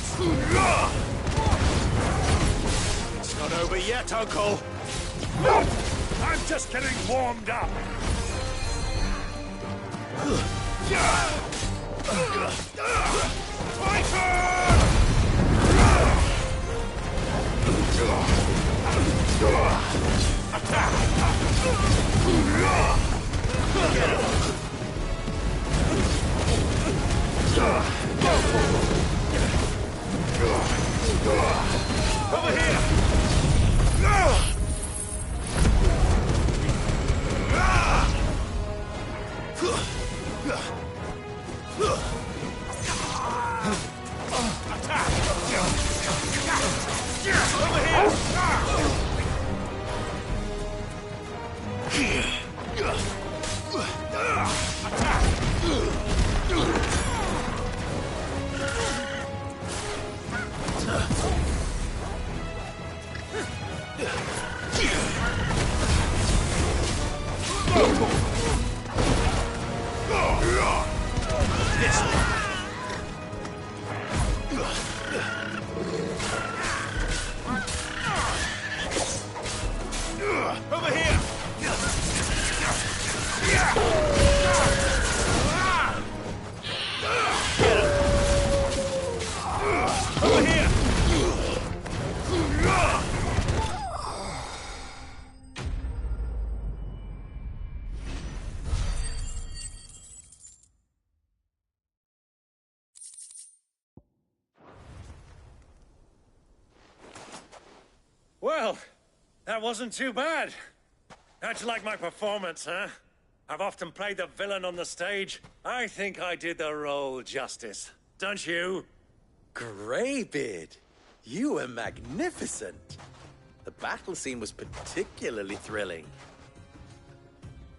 It's not over yet, Uncle! I'm just getting warmed up! Get him! Over here! Over here! Over here! Well, that wasn't too bad. How'd you like my performance, huh? I've often played the villain on the stage. I think I did the role justice. Don't you? Greybeard, you were magnificent. The battle scene was particularly thrilling.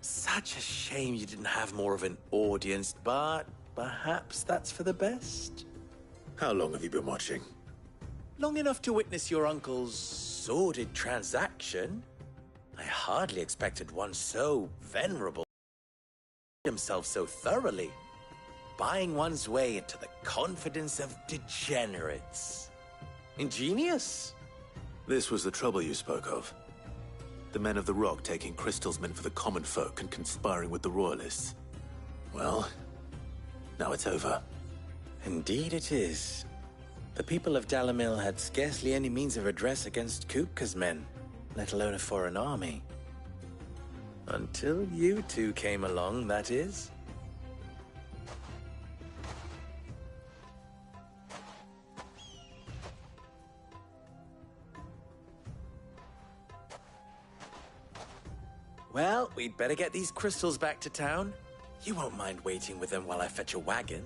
Such a shame you didn't have more of an audience, but perhaps that's for the best. How long have you been watching? Long enough to witness your uncle's sordid transaction. I hardly expected one so venerable himself so thoroughly, buying one's way into the confidence of degenerates. Ingenious. This was the trouble you spoke of. The men of the Rock taking crystals meant for the common folk and conspiring with the Royalists. Well, now it's over. Indeed it is. The people of Dalamil had scarcely any means of redress against Kupka's men, let alone a foreign army. Until you two came along, that is. Well, we'd better get these crystals back to town. You won't mind waiting with them while I fetch a wagon.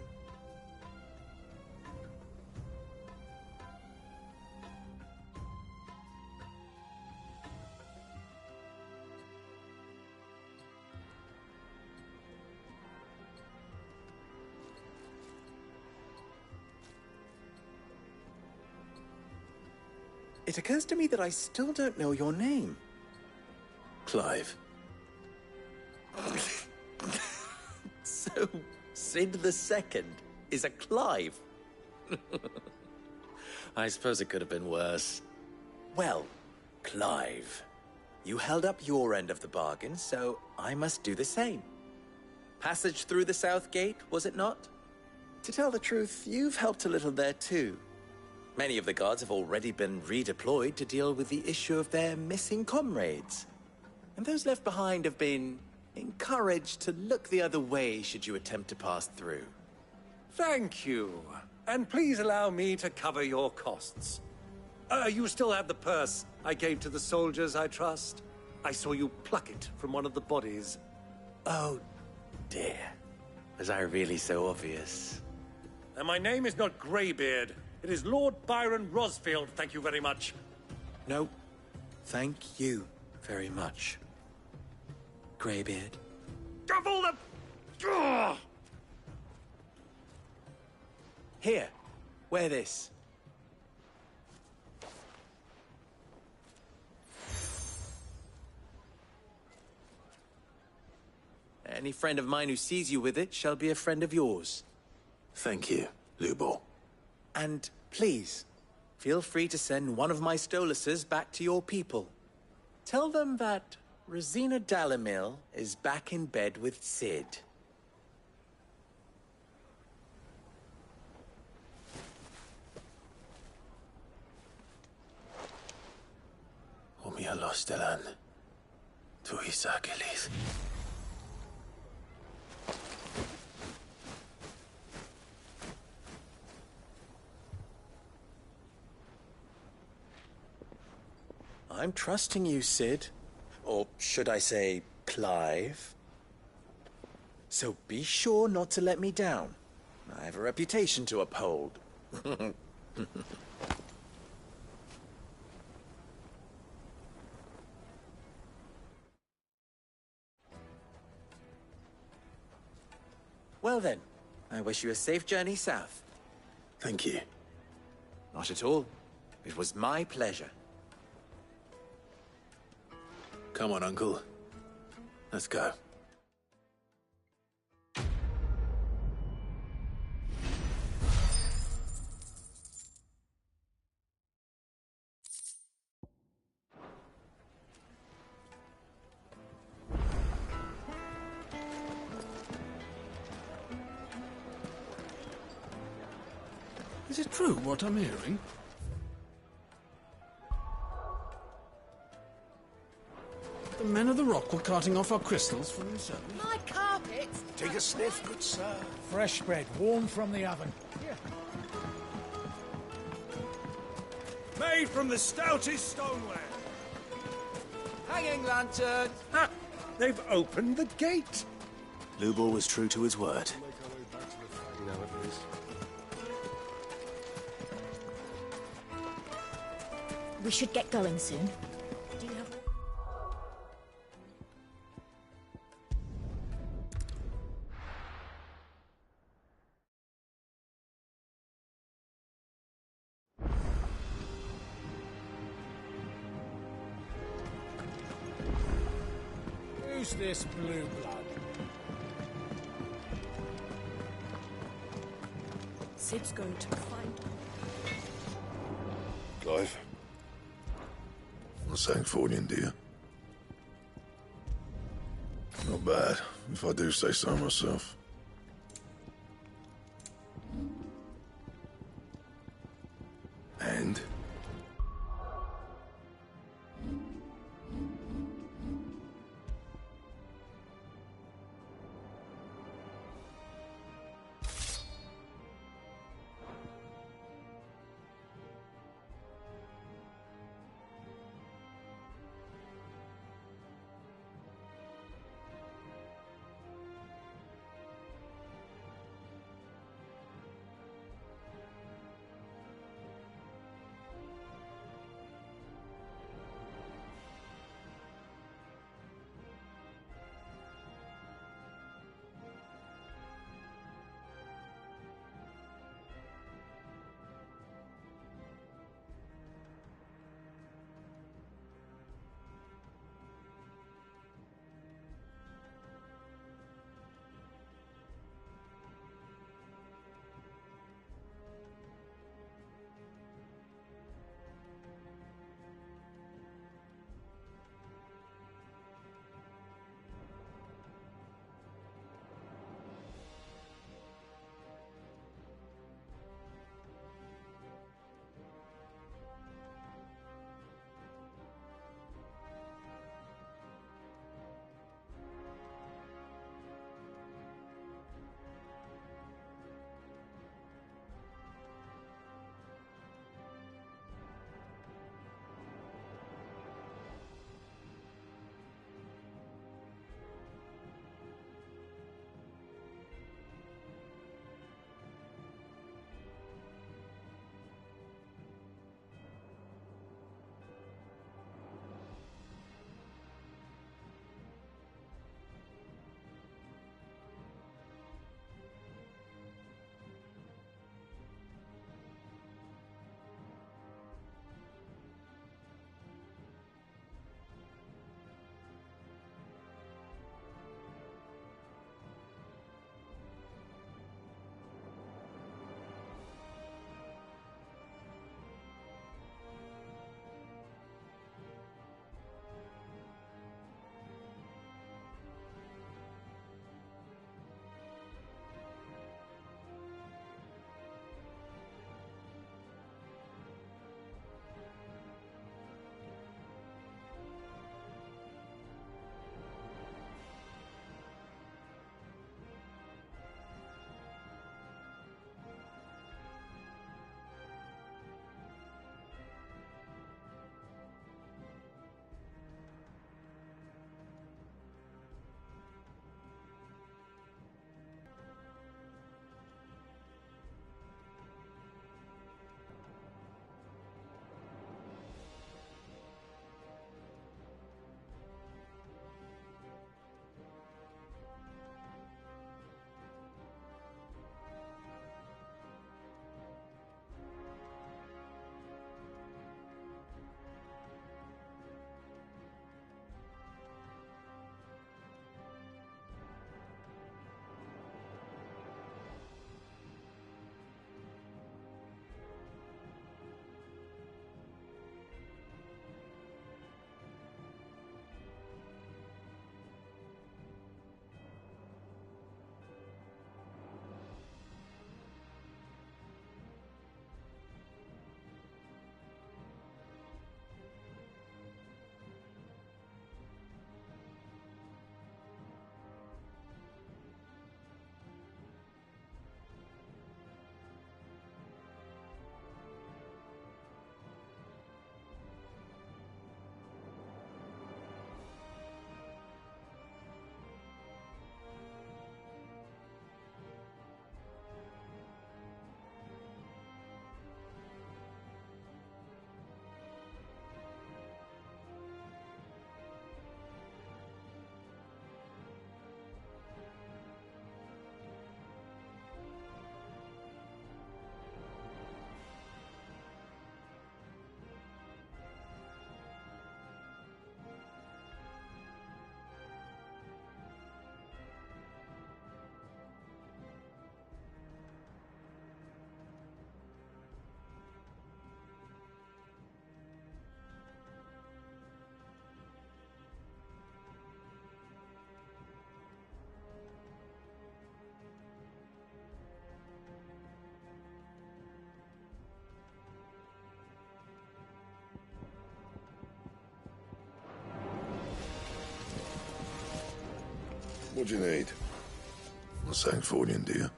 It occurs to me that I still don't know your name. Clive. So, Sid the Second is a Clive? I suppose it could have been worse. Well, Clive, you held up your end of the bargain, so I must do the same. Passage through the South Gate, was it not? To tell the truth, you've helped a little there too. Many of the guards have already been redeployed to deal with the issue of their missing comrades. And those left behind have been encouraged to look the other way should you attempt to pass through. Thank you. And please allow me to cover your costs. You still have the purse I gave to the soldiers, I trust? I saw you pluck it from one of the bodies. Oh, dear. Was I really so obvious? And my name is not Greybeard. It is Lord Byron Rosfield, thank you very much. No, thank you very much, Greybeard. Of all the... Ugh! Here, wear this. Any friend of mine who sees you with it shall be a friend of yours. Thank you, Lubor. And please, feel free to send one of my Stoluses back to your people. Tell them that Rosina Dalamil is back in bed with Sid. Omia Lostelan. Tu Isakelis. I'm trusting you, Sid. Or should I say, Clive? So be sure not to let me down. I have a reputation to uphold. Well then, I wish you a safe journey south. Thank you. Not at all. It was my pleasure. Come on, Uncle. Let's go. Is it true what I'm hearing? The men of the rock were carting off our crystals for themselves. My carpet! Take a sniff, good sir. Fresh bread, warm from the oven. Made from the stoutest stoneware. Hanging lantern! Ha! They've opened the gate! Lubor was true to his word. Now at least. We should get going soon. Do you have... Who's this blue blood? Sid's going to find... Clive. A Sancfordian, dear. Not bad, if I do say so myself. And? What do you need? Not Sancfordian, do you?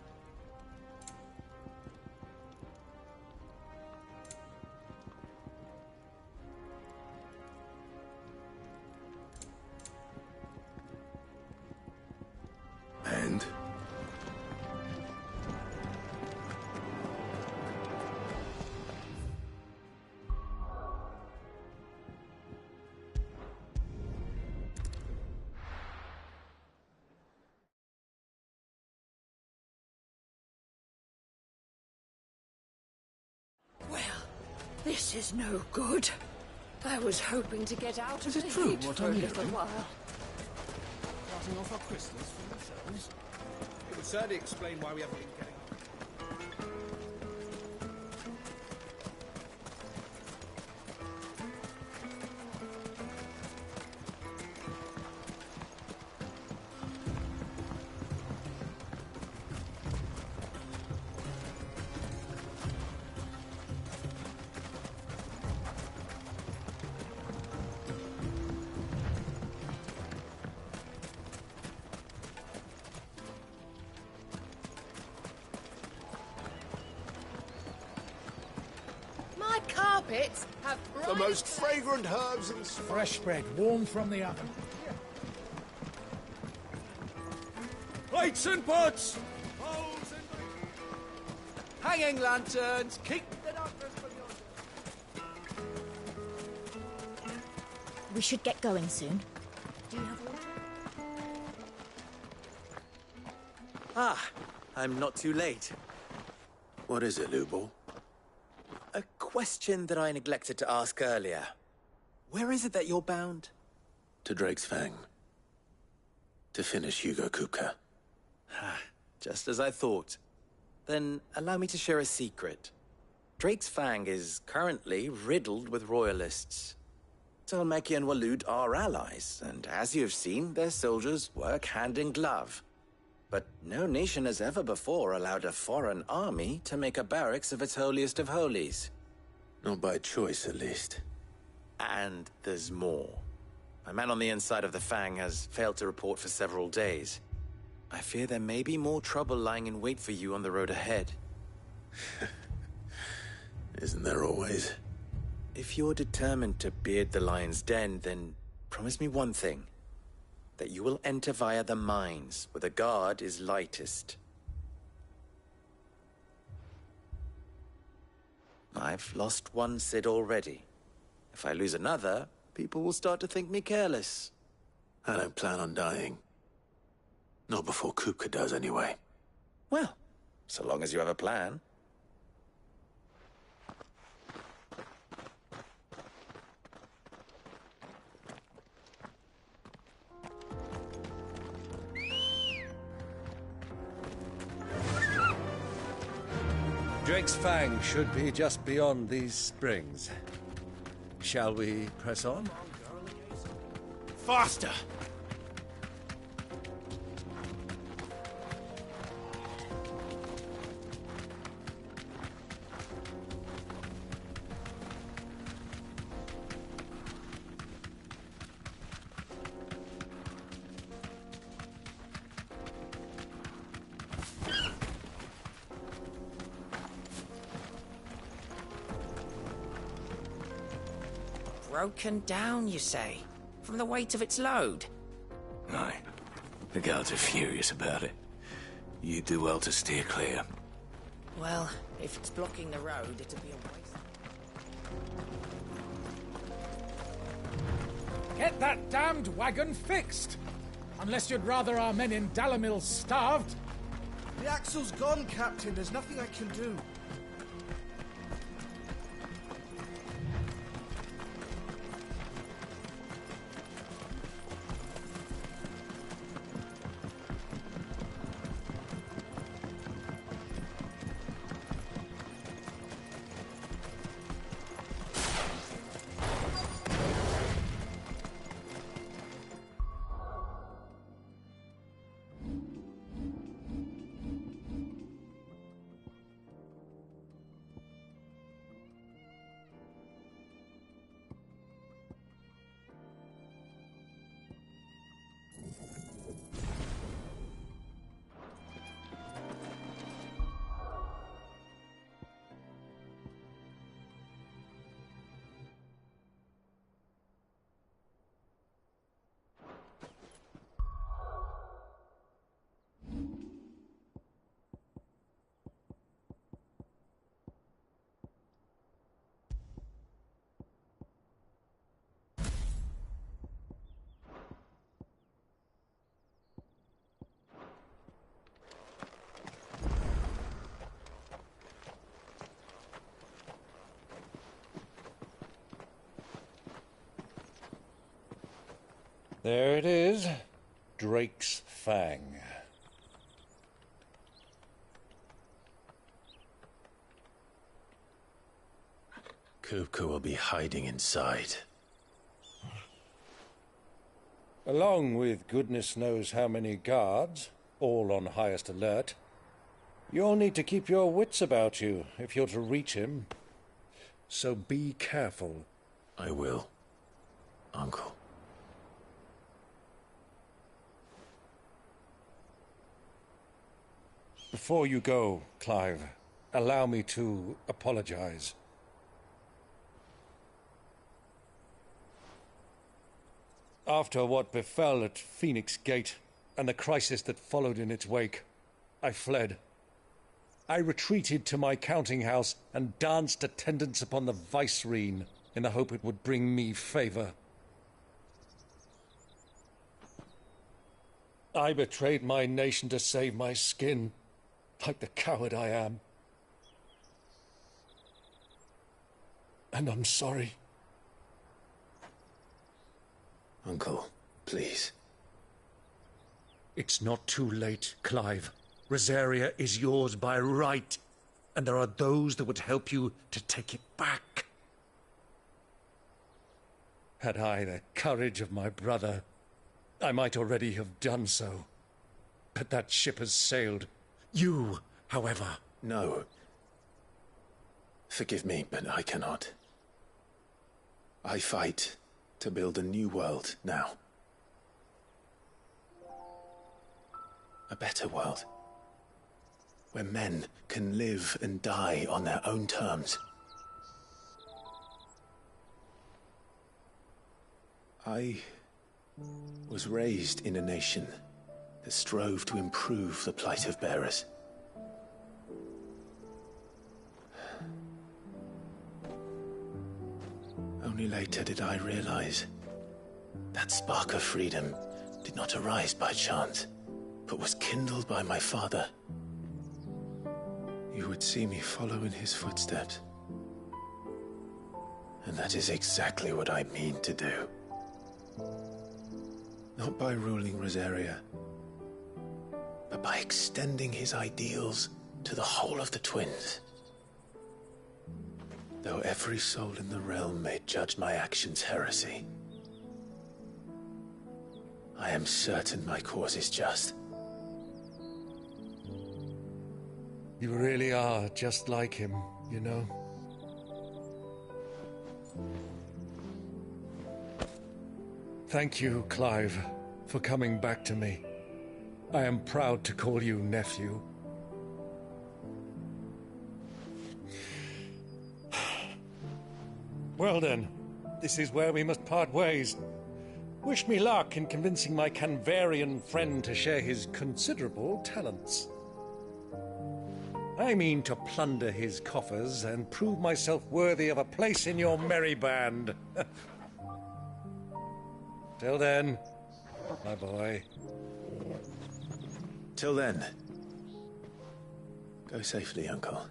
And? Well, this is no good. I was hoping to get out of the true, heat what for a I'm little hearing? while. Starting off our crystals from themselves. It would certainly explain why we haven't been getting... My carpets have The most fragrant herbs and Fresh bread, warm from the oven. Plates and pots! Bowls and... Hanging lanterns! Keep the doctors from your... We should get going soon. Do you have water? Ah, I'm not too late. What is it, Lubor? A question that I neglected to ask earlier. Where is it that you're bound? To Drake's Fang. To finish Hugo Kupka. Just as I thought. Then allow me to share a secret. Drake's Fang is currently riddled with royalists. Talmeki and Waloed are allies, and as you have seen, their soldiers work hand in glove. But no nation has ever before allowed a foreign army to make a barracks of its holiest of holies. Not by choice, at least. And there's more. My man on the inside of the Fang has failed to report for several days. I fear there may be more trouble lying in wait for you on the road ahead. Isn't there always? If you're determined to beard the lion's den, then promise me one thing. That you will enter via the mines, where the guard is lightest. I've lost one Cid already. If I lose another, people will start to think me careless. I don't plan on dying. Not before Kupka does, anyway. Well, so long as you have a plan. Drake's Fang should be just beyond these springs. Shall we press on? Faster! Broken down, you say? From the weight of its load? Aye. The guards are furious about it. You do well to steer clear. Well, if it's blocking the road, it'll be a waste. Get that damned wagon fixed! Unless you'd rather our men in Dalamil starved. The axle's gone, Captain. There's nothing I can do. There it is. Drake's Fang. Kupka will be hiding inside. Along with goodness knows how many guards, all on highest alert. You'll need to keep your wits about you if you're to reach him. So be careful. I will, Uncle. Before you go, Clive, allow me to apologize. After what befell at Phoenix Gate and the crisis that followed in its wake, I fled. I retreated to my counting house and danced attendance upon the vicereine in the hope it would bring me favor. I betrayed my nation to save my skin, like the coward I am. And I'm sorry. Uncle, please. It's not too late, Clive. Rosaria is yours by right, and there are those that would help you to take it back. Had I the courage of my brother, I might already have done so. But that ship has sailed. You, however... No. Forgive me, but I cannot. I fight to build a new world now. A better world. Where men can live and die on their own terms. I was raised in a nation that strove to improve the plight of bearers. Only later did I realize that spark of freedom did not arise by chance, but was kindled by my father. You would see me follow in his footsteps. And that is exactly what I mean to do. Not by ruling Rosaria, but by extending his ideals to the whole of the twins. Though every soul in the realm may judge my actions heresy, I am certain my cause is just. You really are just like him, you know? Thank you, Clive, for coming back to me. I am proud to call you nephew. Well then, this is where we must part ways. Wish me luck in convincing my Canvarian friend to share his considerable talents. I mean to plunder his coffers and prove myself worthy of a place in your merry band. Till then, my boy. Till then. Go safely, Uncle.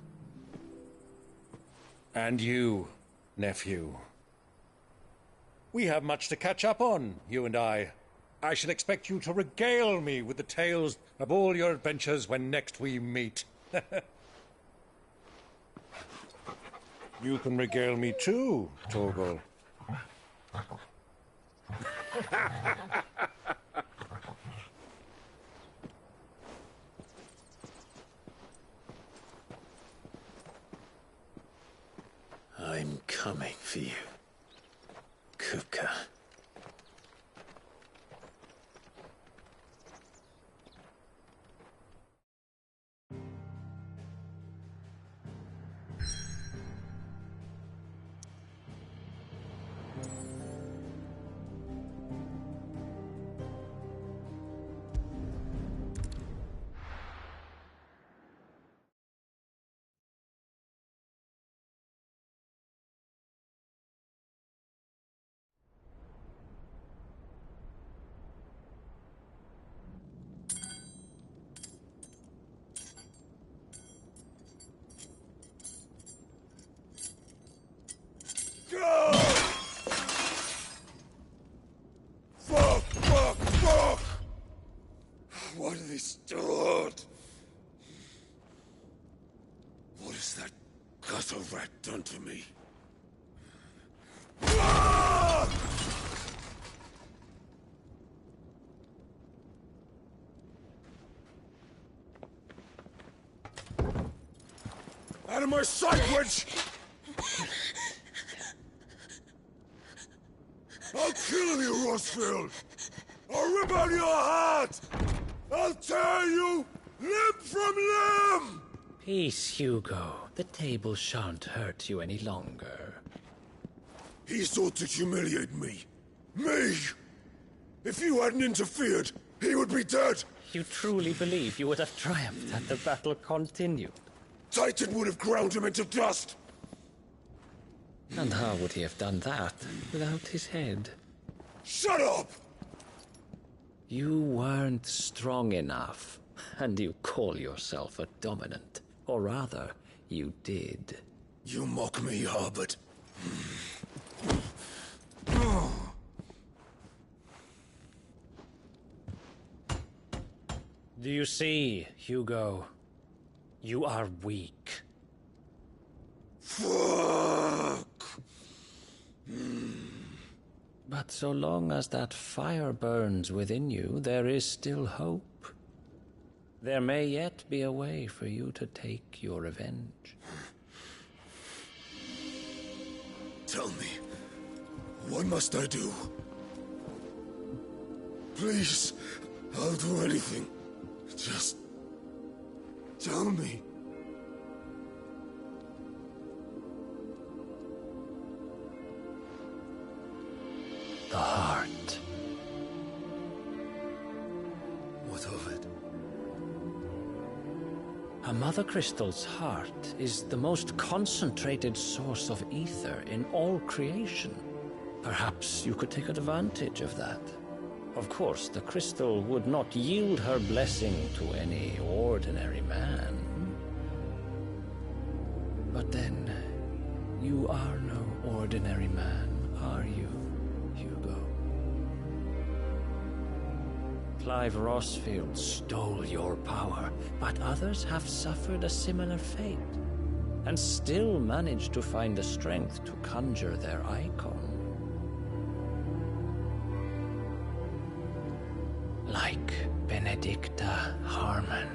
And you, nephew. We have much to catch up on, you and I. I shall expect you to regale me with the tales of all your adventures when next we meet. You can regale me too, Torgal. I'm coming for you, Kupka. has a rat done to me? Out of my sight, witch! I'll kill you, Rossfield! I'll rip out your heart! I'll tear you limb from limb! Peace, Hugo. The table shan't hurt you any longer. He sought to humiliate me. Me! If you hadn't interfered, he would be dead! You truly believe you would have triumphed had the battle continued? Titan would have ground him into dust! And how would he have done that without his head? Shut up! You weren't strong enough, and you call yourself a dominant. Or rather, you did. You mock me, Harbert. Do you see, Hugo? You are weak. Fuck! But so long as that fire burns within you, there is still hope. There may yet be a way for you to take your revenge. Tell me, what must I do? Please, I'll do anything. Just tell me. The heart. What of it? A mother crystal's heart is the most concentrated source of ether in all creation. Perhaps you could take advantage of that. Of course, the crystal would not yield her blessing to any ordinary man. But then, you are no ordinary man, are you, Hugo? Clive Rossfield stole your power, but others have suffered a similar fate, and still managed to find the strength to conjure their icon. Like Benedicta Harmon.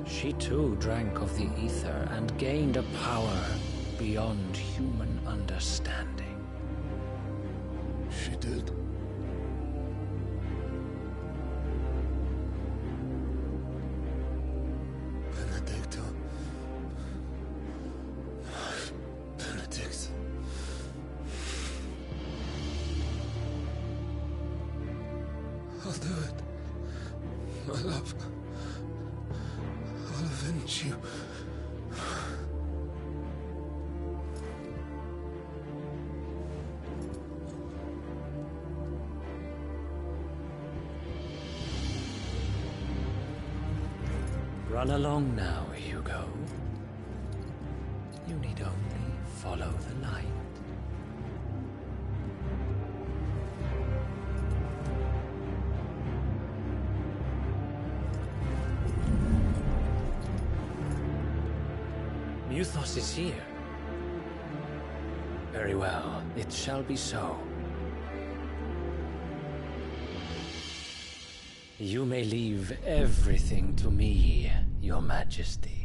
She too drank of the ether and gained a power beyond human understanding. She did. Benedicta. Benedict. I'll do it. My love. I'll avenge you. Run along now, Hugo. You need only follow the light. Muthos is here. Very well, it shall be so. You may leave everything to me, Your Majesty.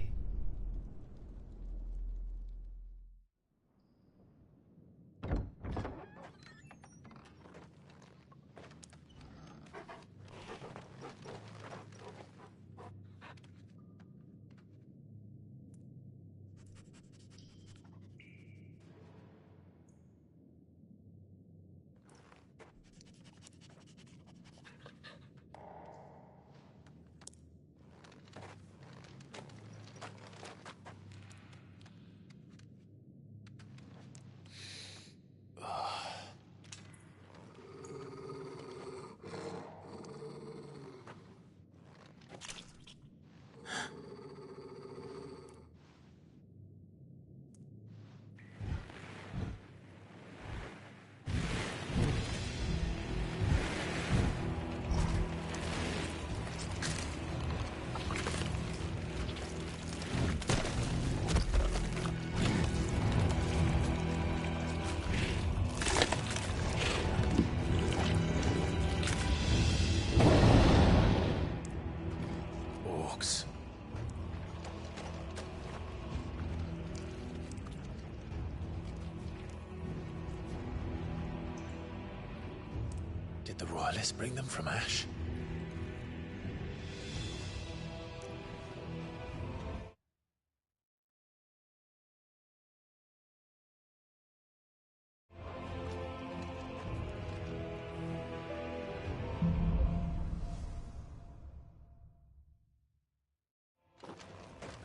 Did the Royalists bring them from Ash?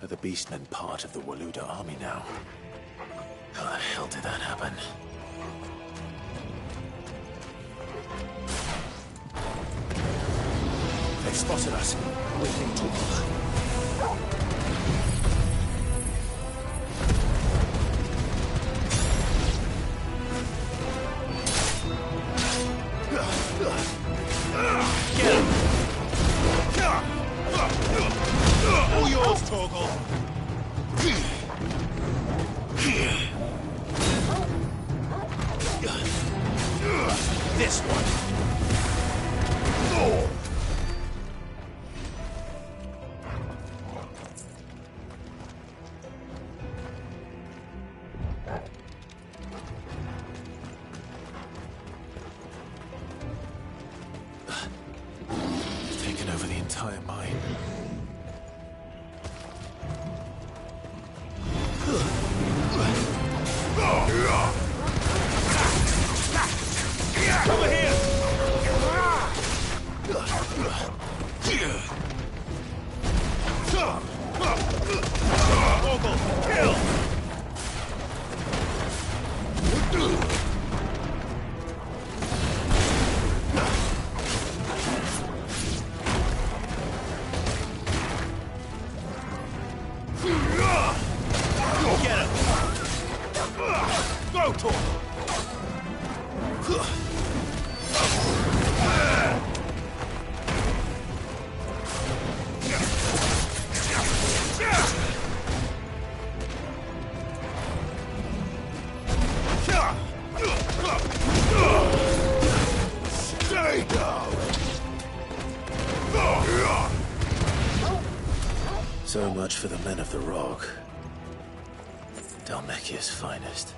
Are the Beastmen part of the Waluda army now? How the hell did that happen? They've spotted us. Waiting to... Get him! All yours, Torgal! This one! Taken over the entire mine. Over here! Torgal, kill! Get him! Go, Torgal! Stay down! So much for the men of the Rock. Dhalmekia's finest.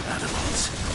Animals.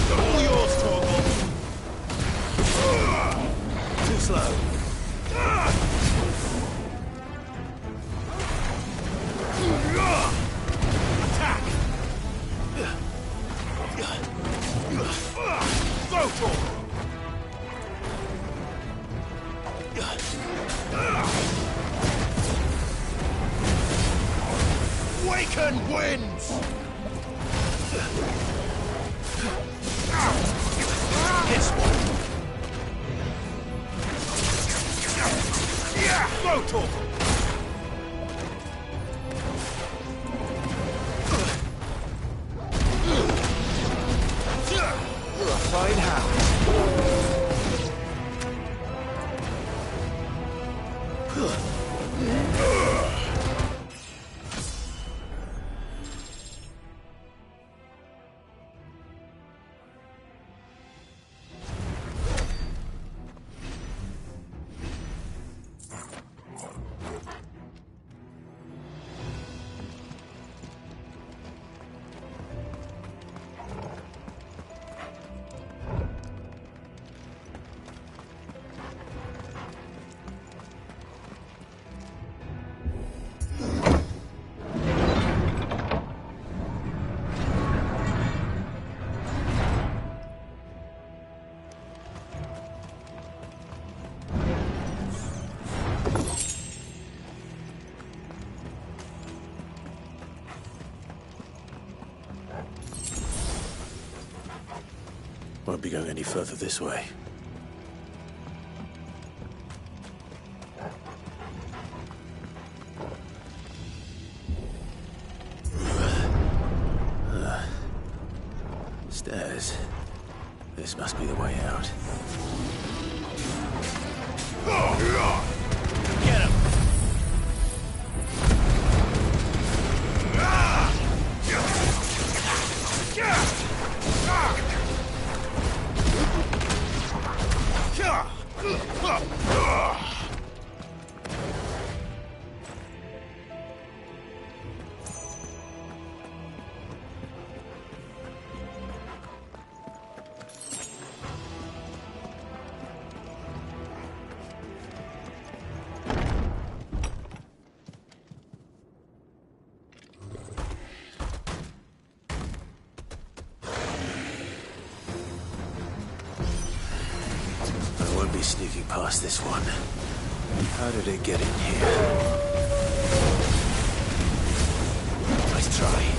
All yours, Torgal. Too slow. Attack! Go, Torgal! Waken wins! This one. Yeah, go, Torgal! Find how. Won't be going any further this way. Stairs. This must be the way out. Get him! I won't be sneaking past this one. How did it get in here? Nice try.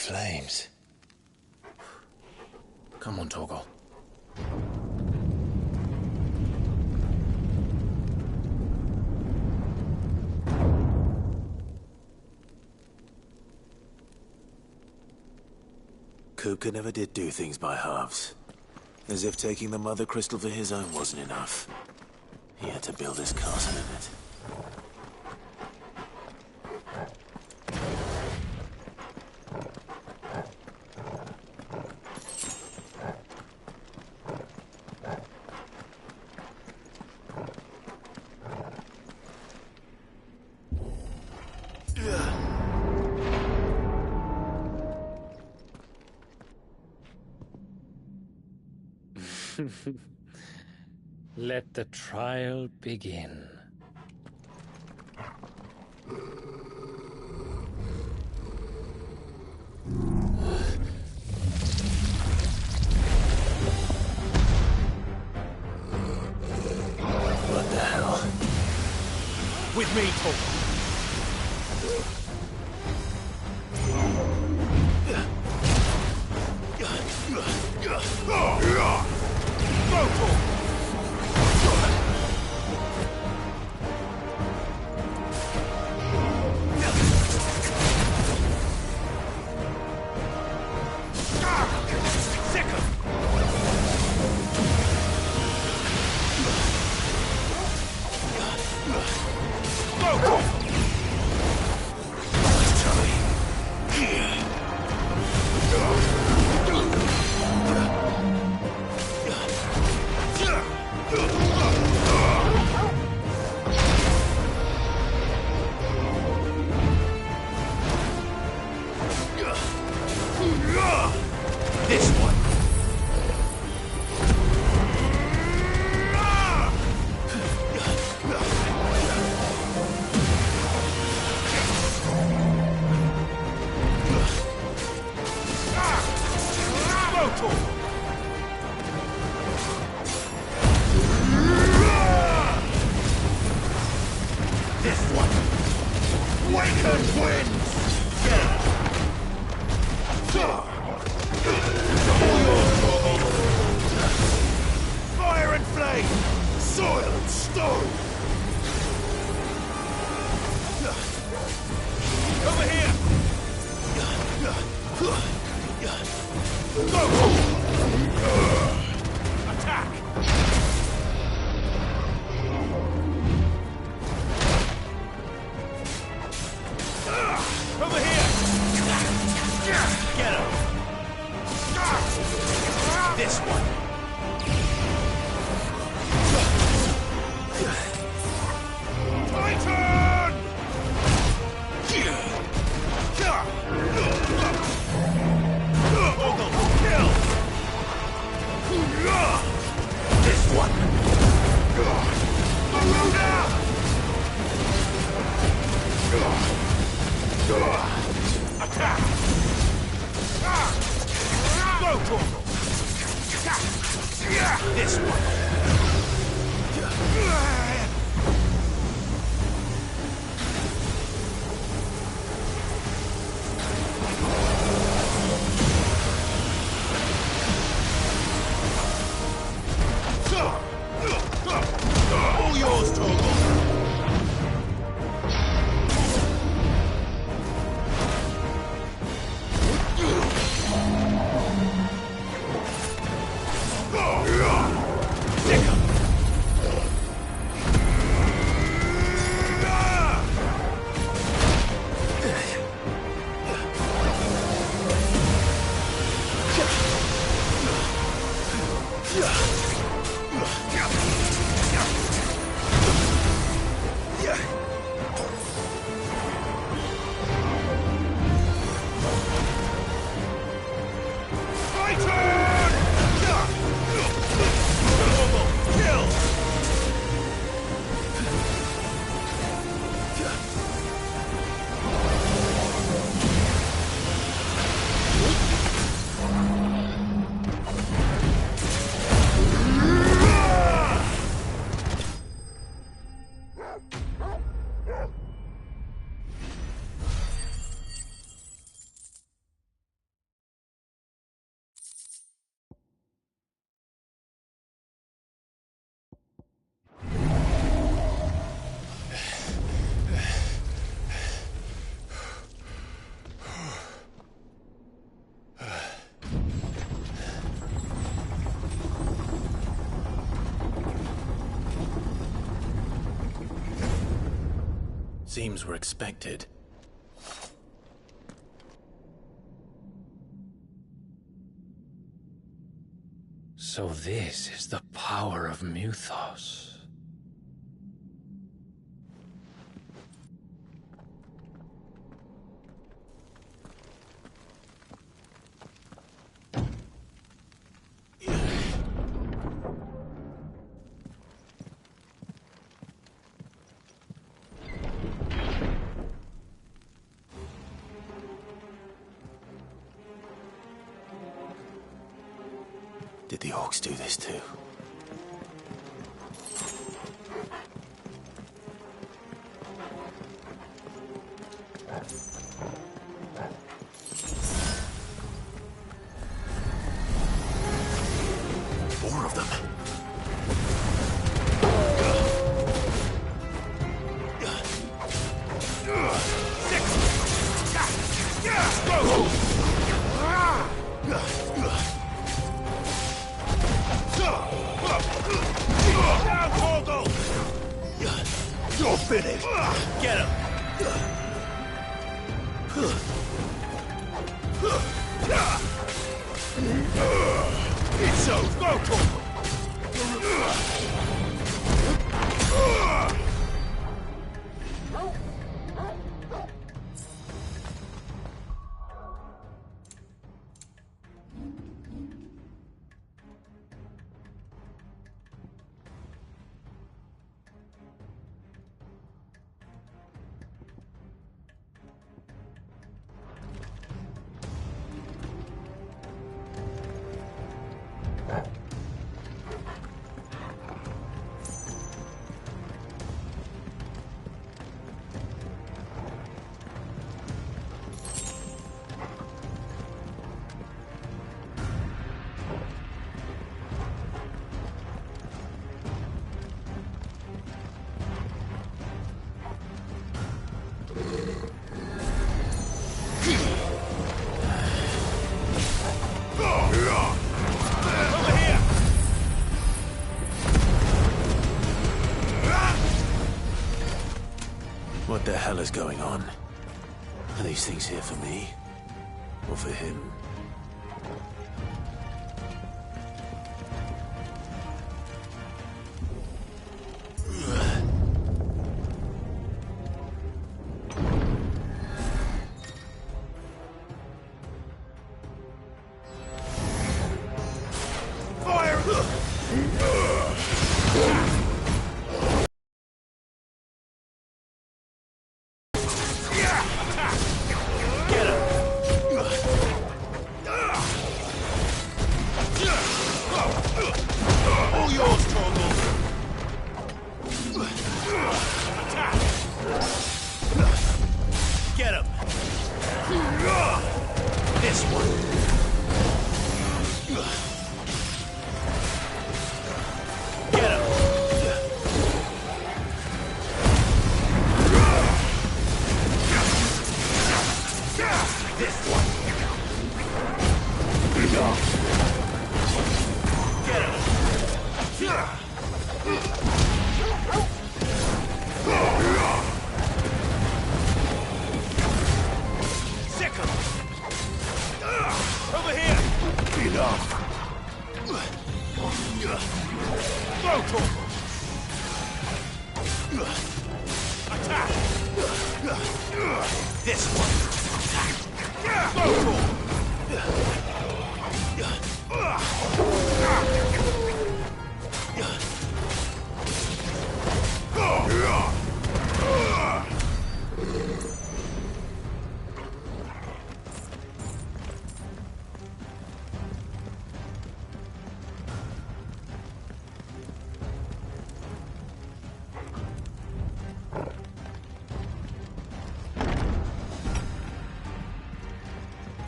flames. Come on, Torgal. Kupka never did do things by halves. As if taking the Mother Crystal for his own wasn't enough. He had to build his castle in it. Let the trial begin. What the hell? With me, Torgal. Fire and flame! Soil and stone! Over here! Attack! Over here! Get him! This one! Titan! Kill! This one! Maruna! Attack! Go, Torgal! This one! All yours, Torgal! Seems we're expected. So this is the power of Muthos. Did the orcs do this too? More of them. You're finished! Get him! It's over! Go, Torgal! What the hell is going on? Are these things here for me? Or for him?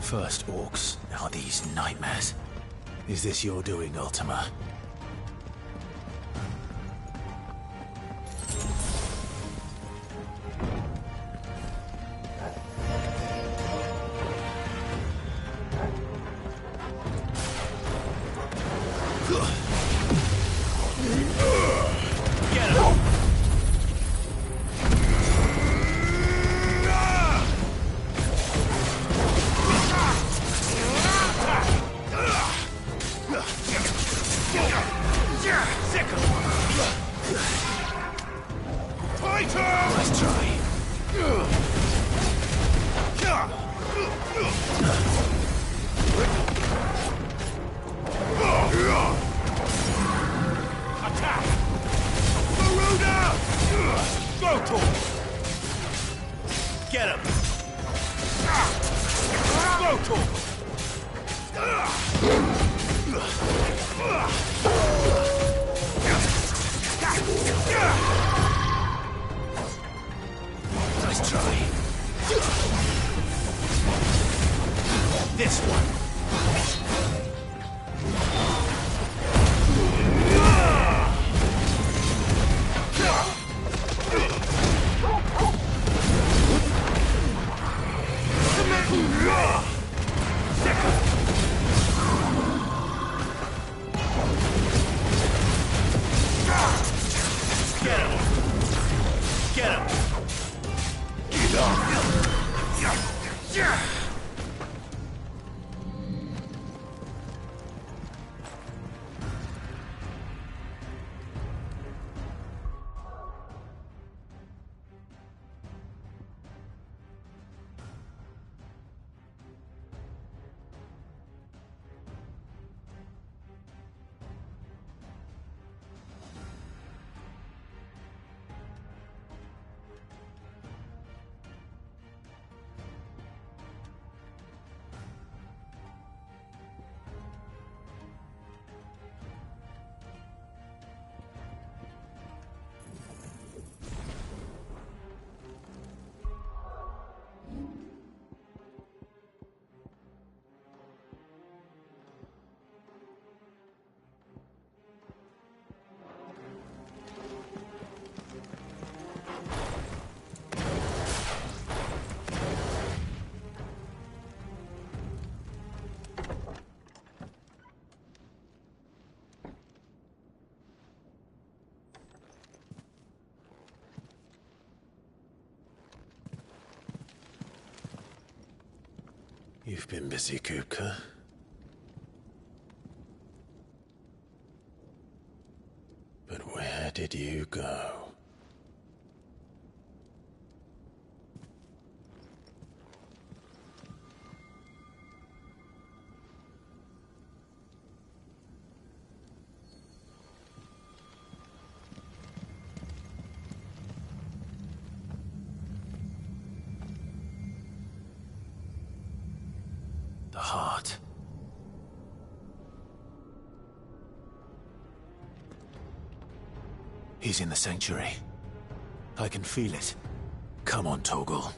First orcs, now these nightmares. Is this your doing, Ultima? Nice try. This one. You've been busy, Kupka. But where did you go? The heart. He's in the sanctuary. I can feel it. Come on, Torgal.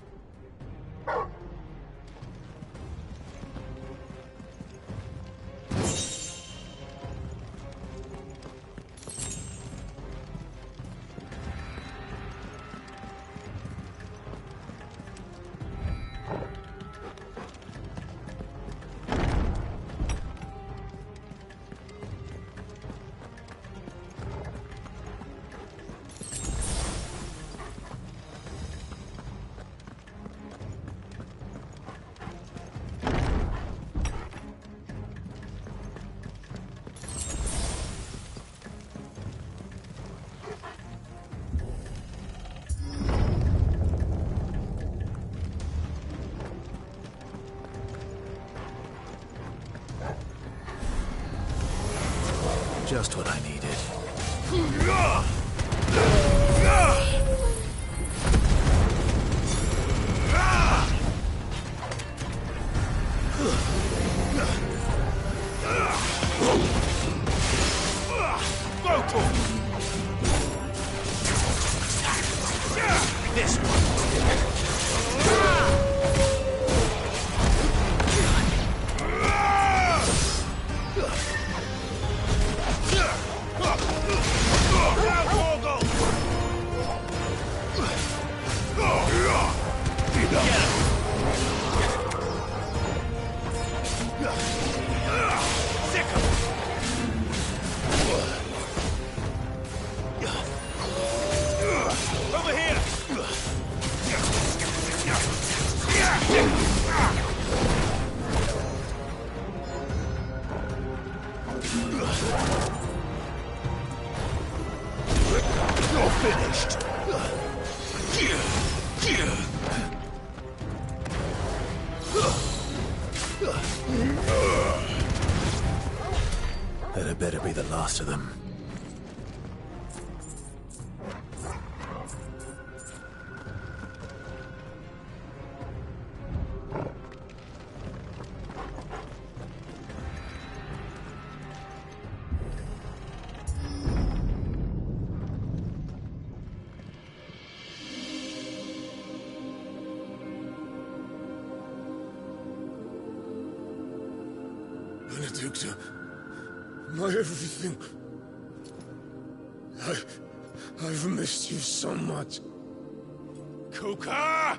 Just what I needed. This one. You're finished. That had better be the last of them. Benedicta, my everything. I've missed you so much. Kuka!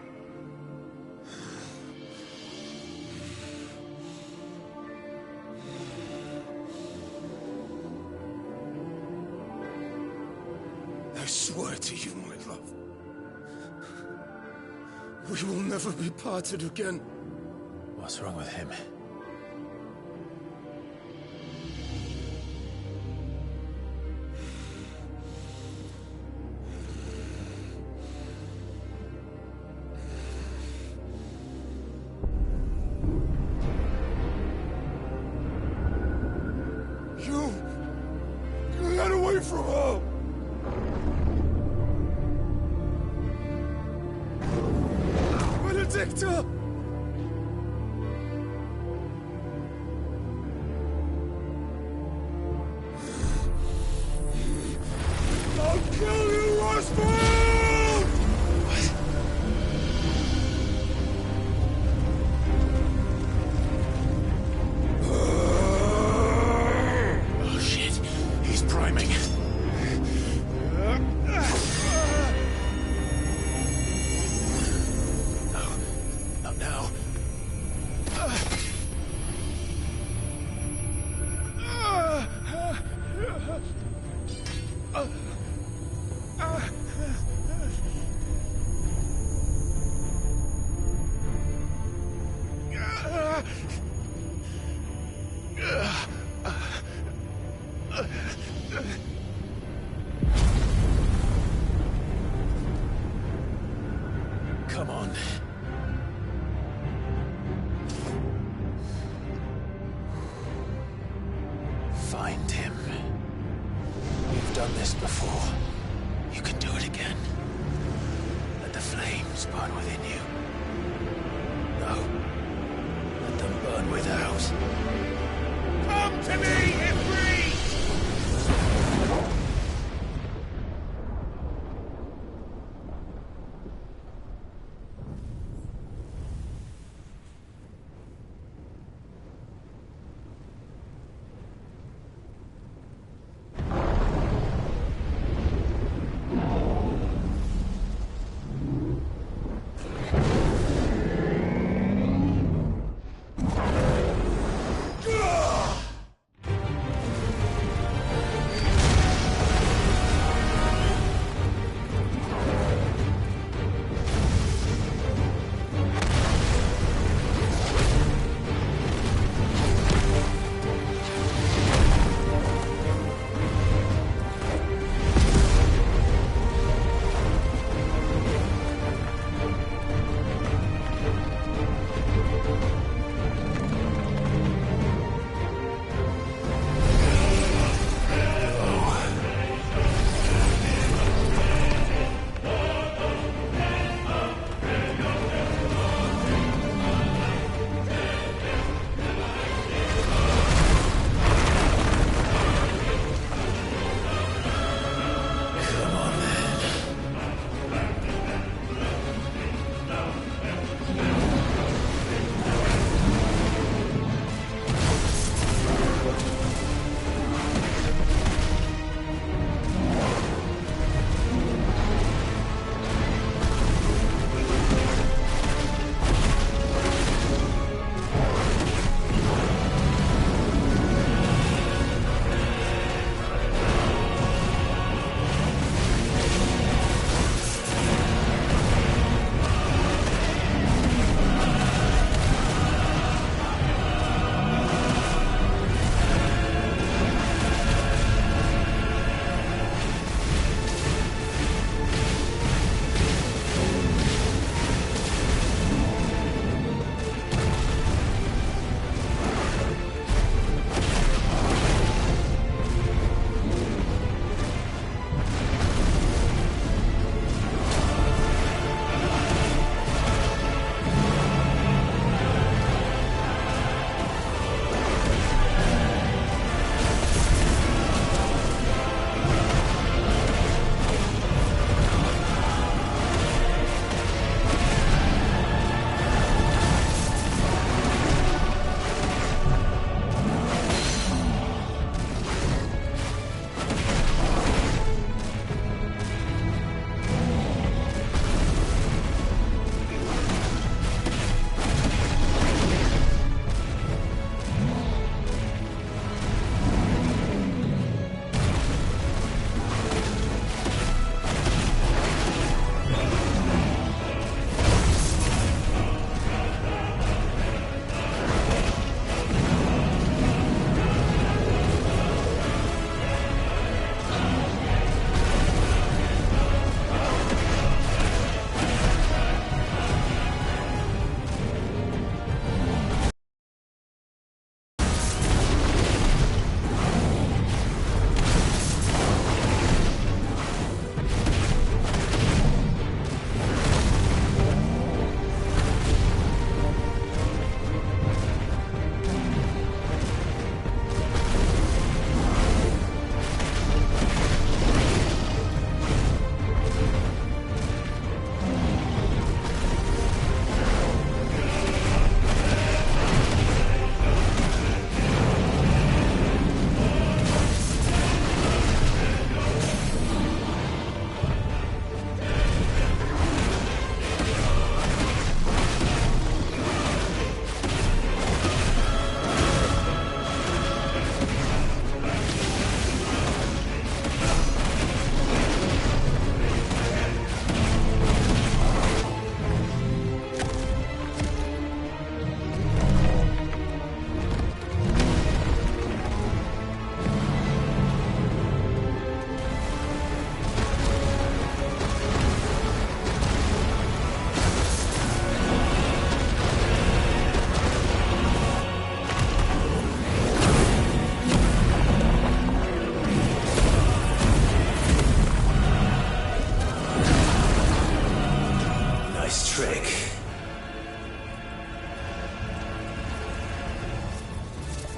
I swear to you, my love, we will never be parted again. What's wrong with him? You got away from her! Benedicta! I'll kill you, Roswell! Oh shit, he's priming. Not now. Come on. Find him. You've done this before. You can do it again. Let the flames burn within you. No. Let them burn without. Come to me, Ifrit!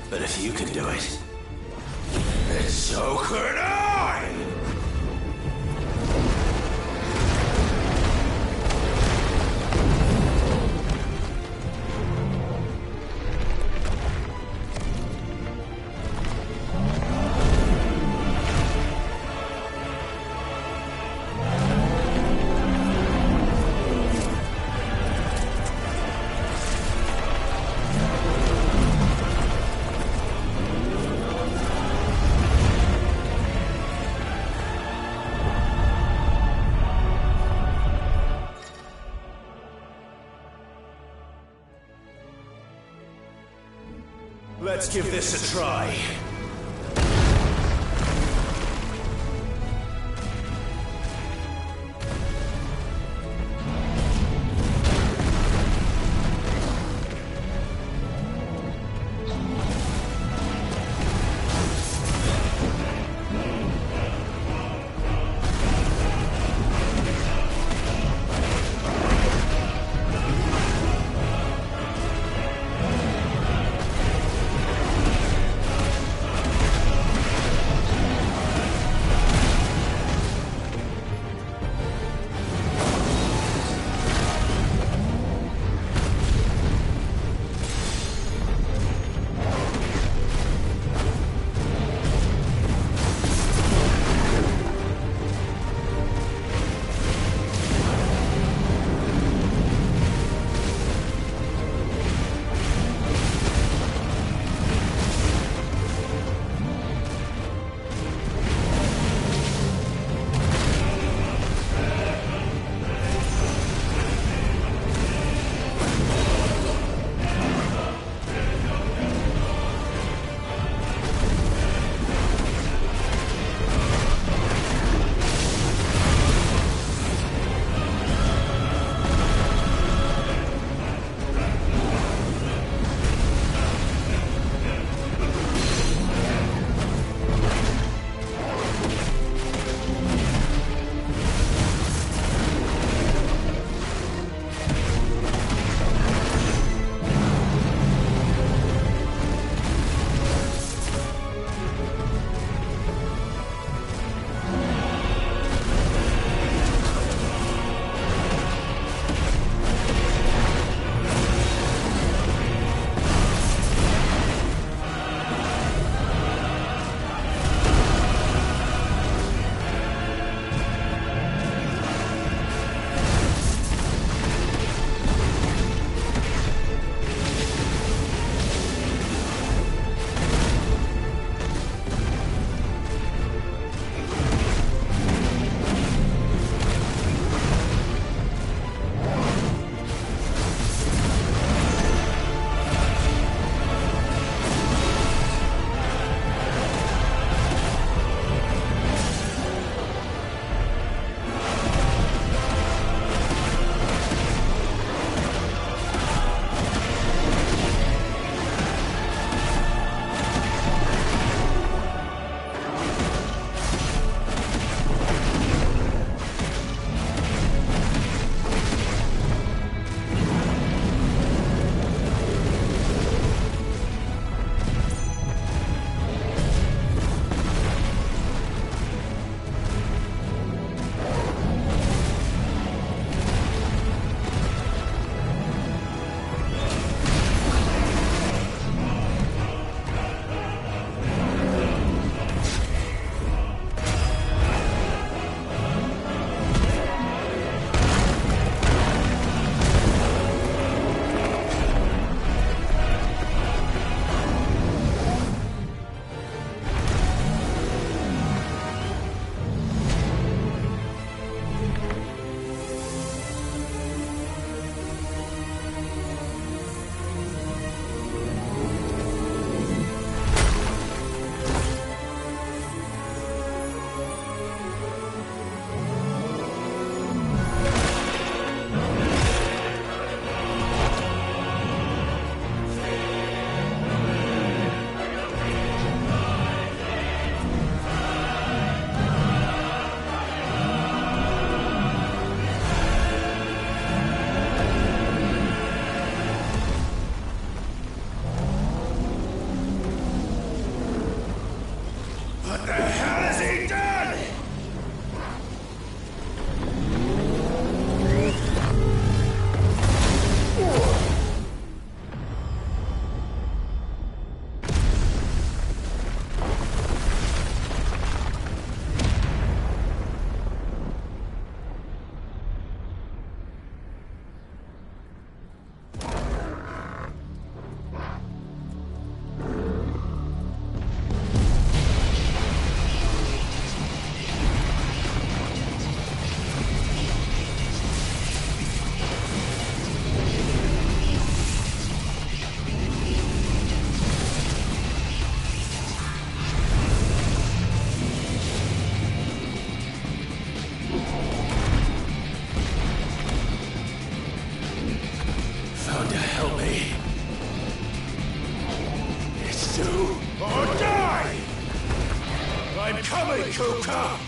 But if you can do it, then so could I! Let's give this a try. Do or die! I'm coming, Kuka!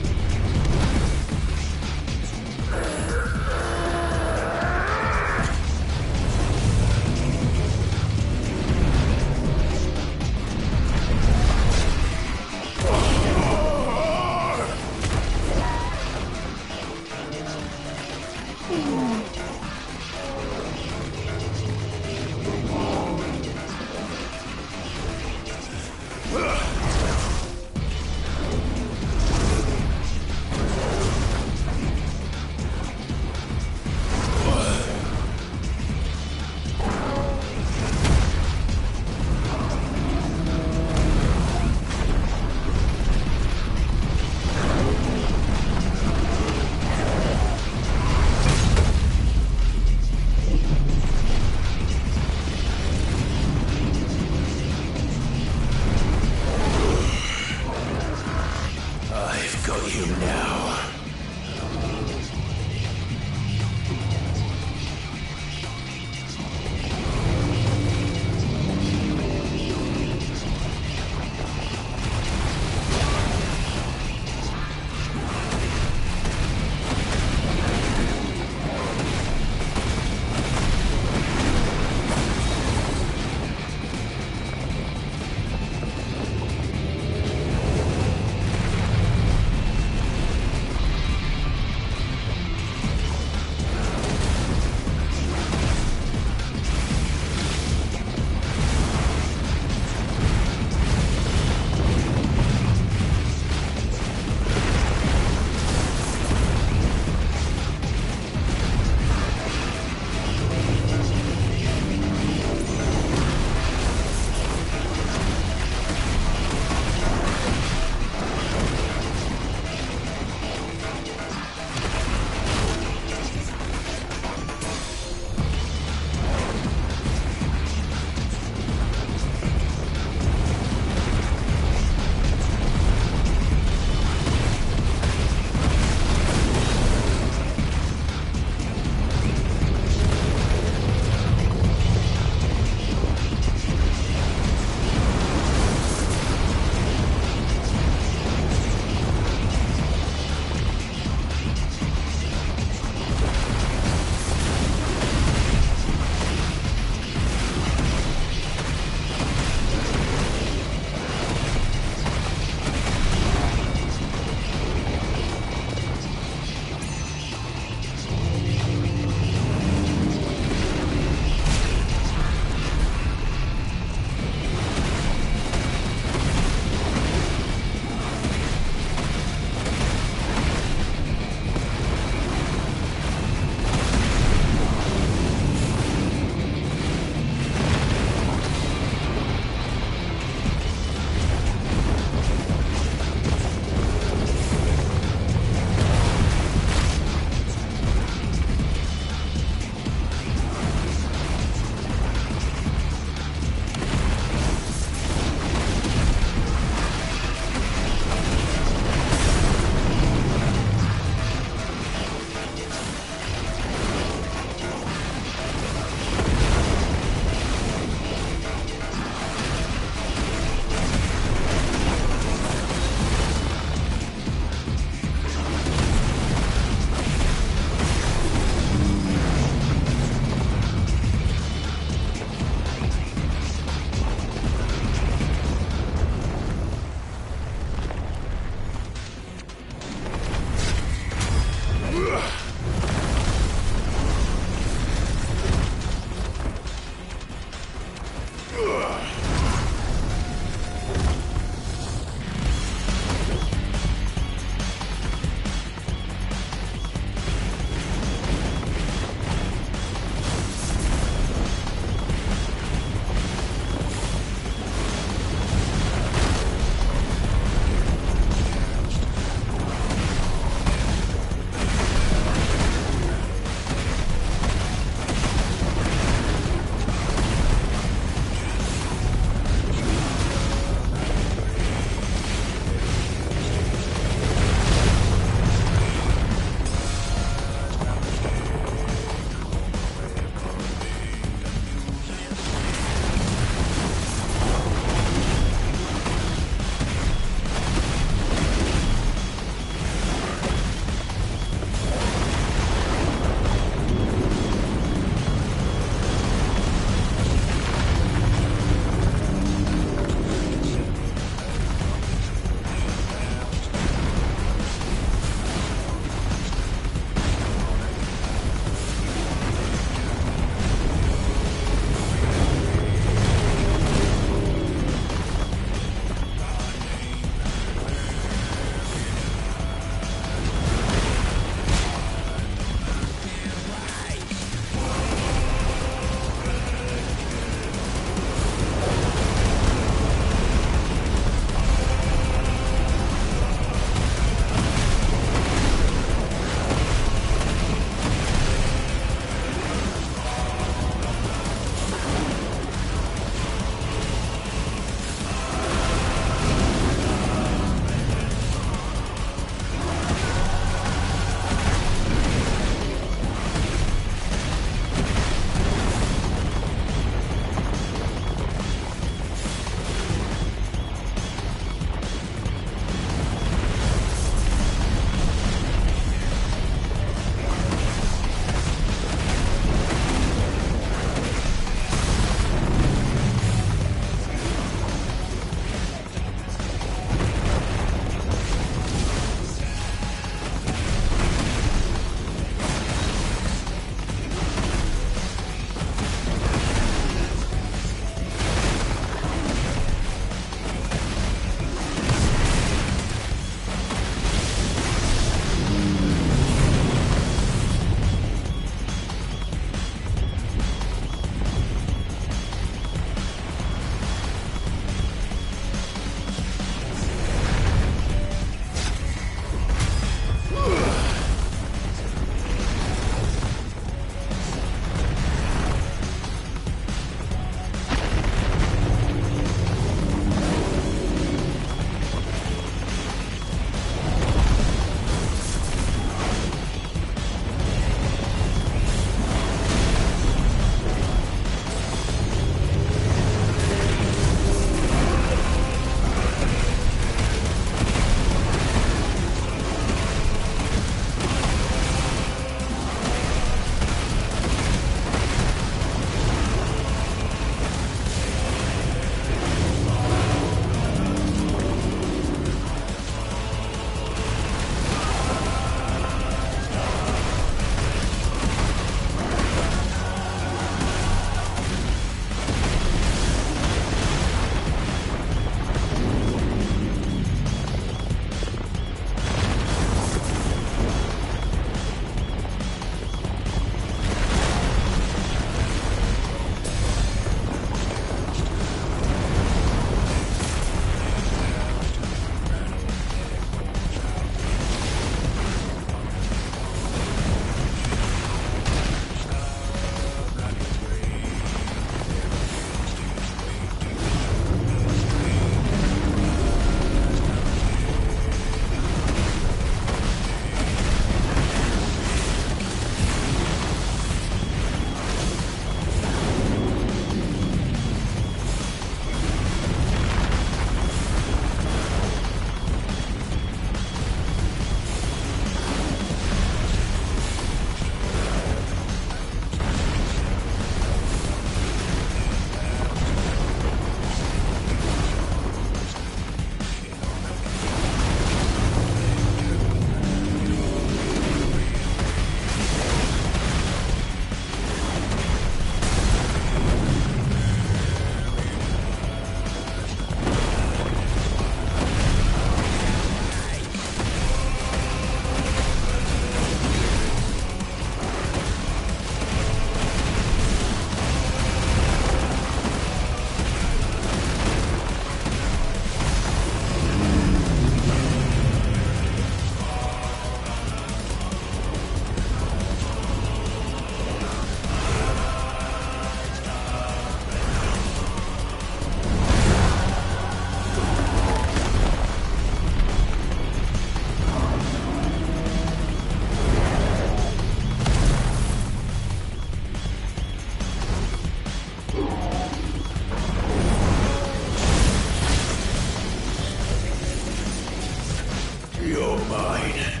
You're mine.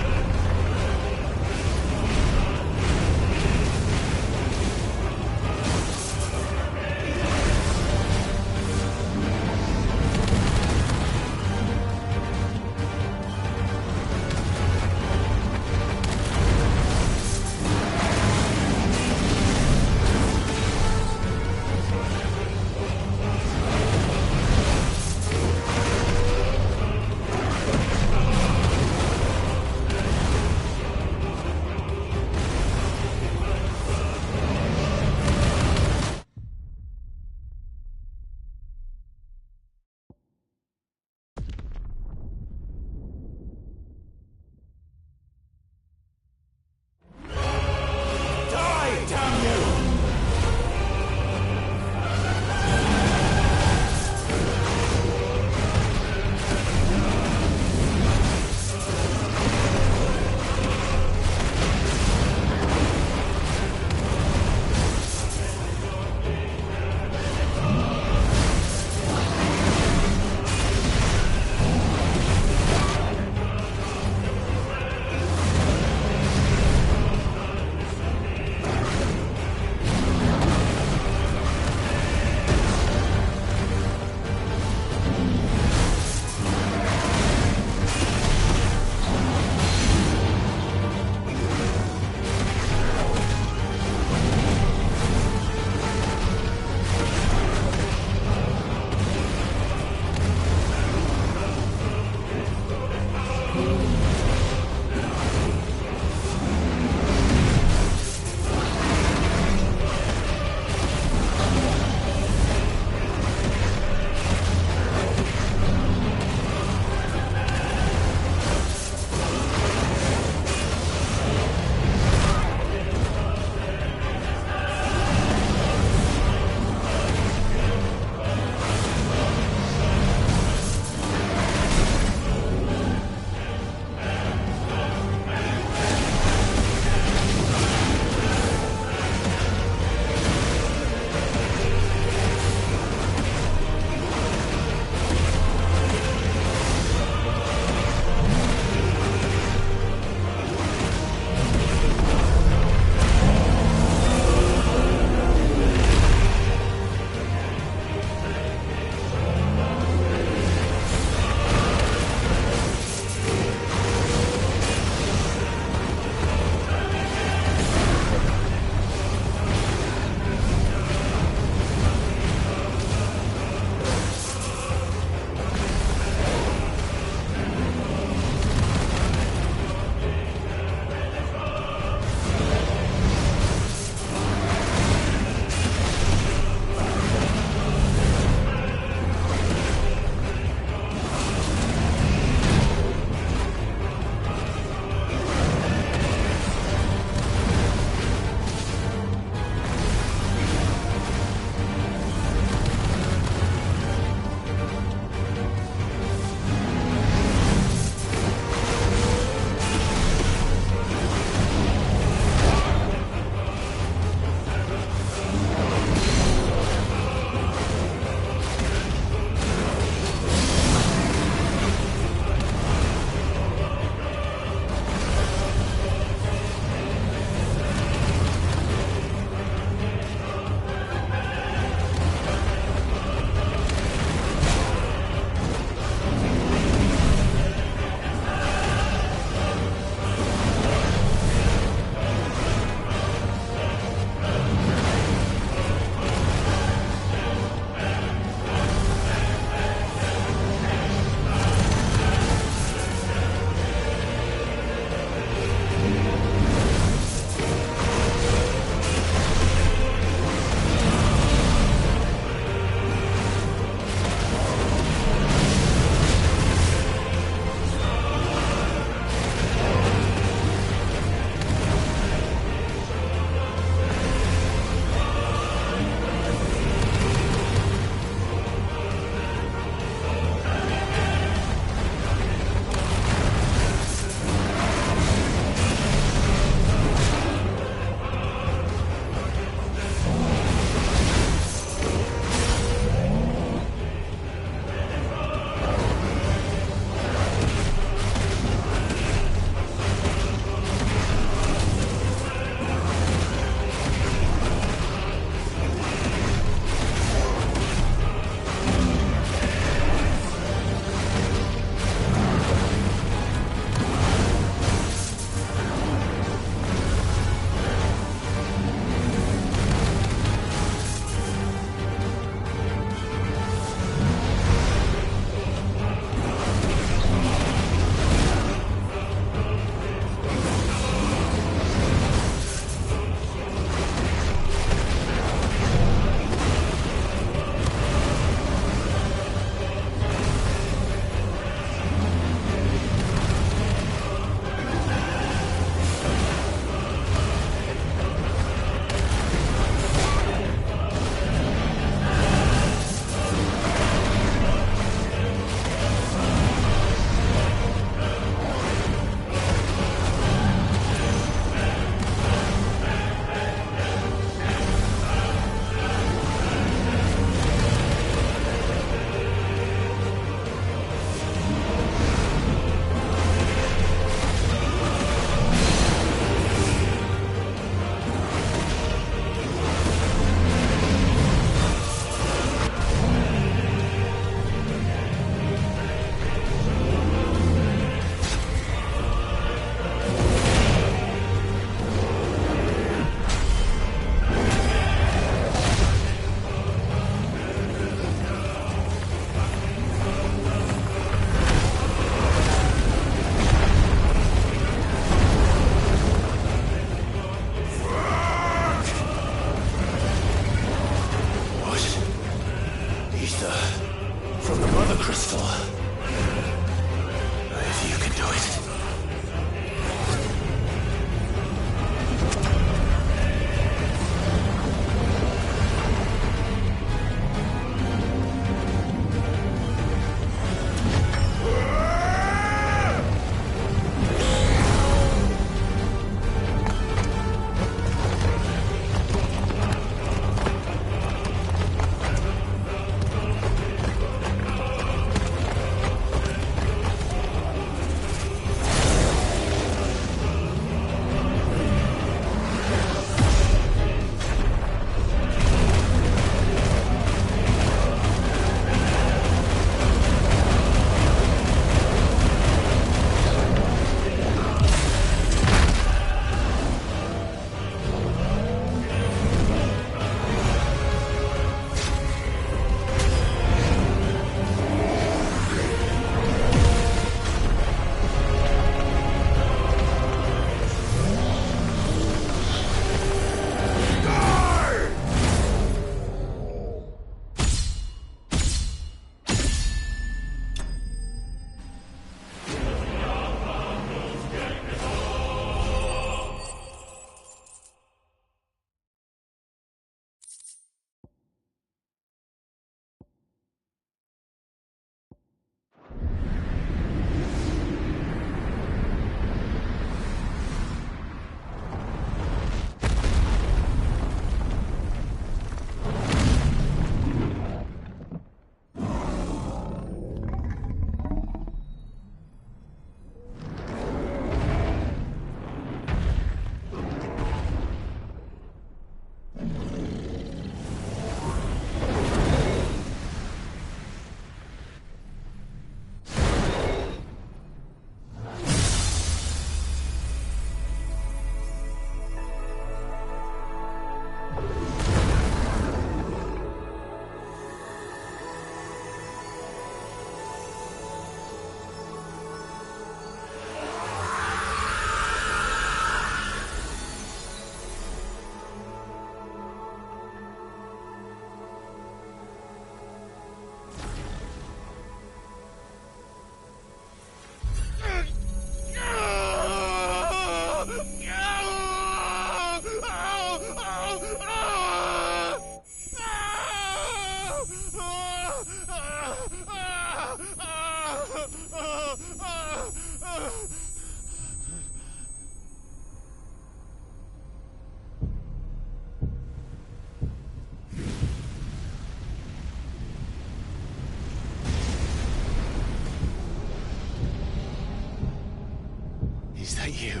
that you,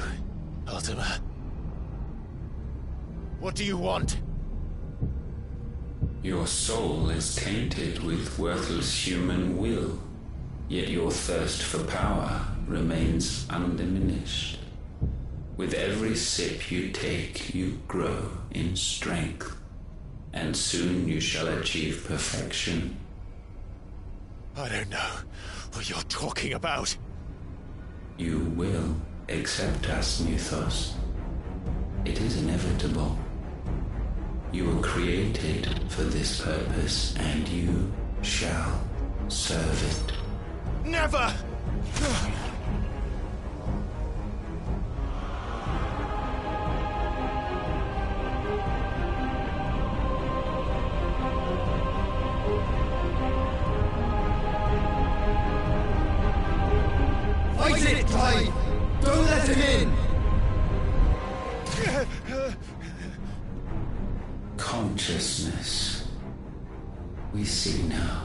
Ultima? What do you want? Your soul is tainted with worthless human will, yet your thirst for power remains undiminished. With every sip you take, you grow in strength, and soon you shall achieve perfection. I don't know what you're talking about. You will accept us, Mythos. It is inevitable. You were created for this purpose, and you shall serve it. Never! Fight it, Clive! Don't let him in! Consciousness. We see now.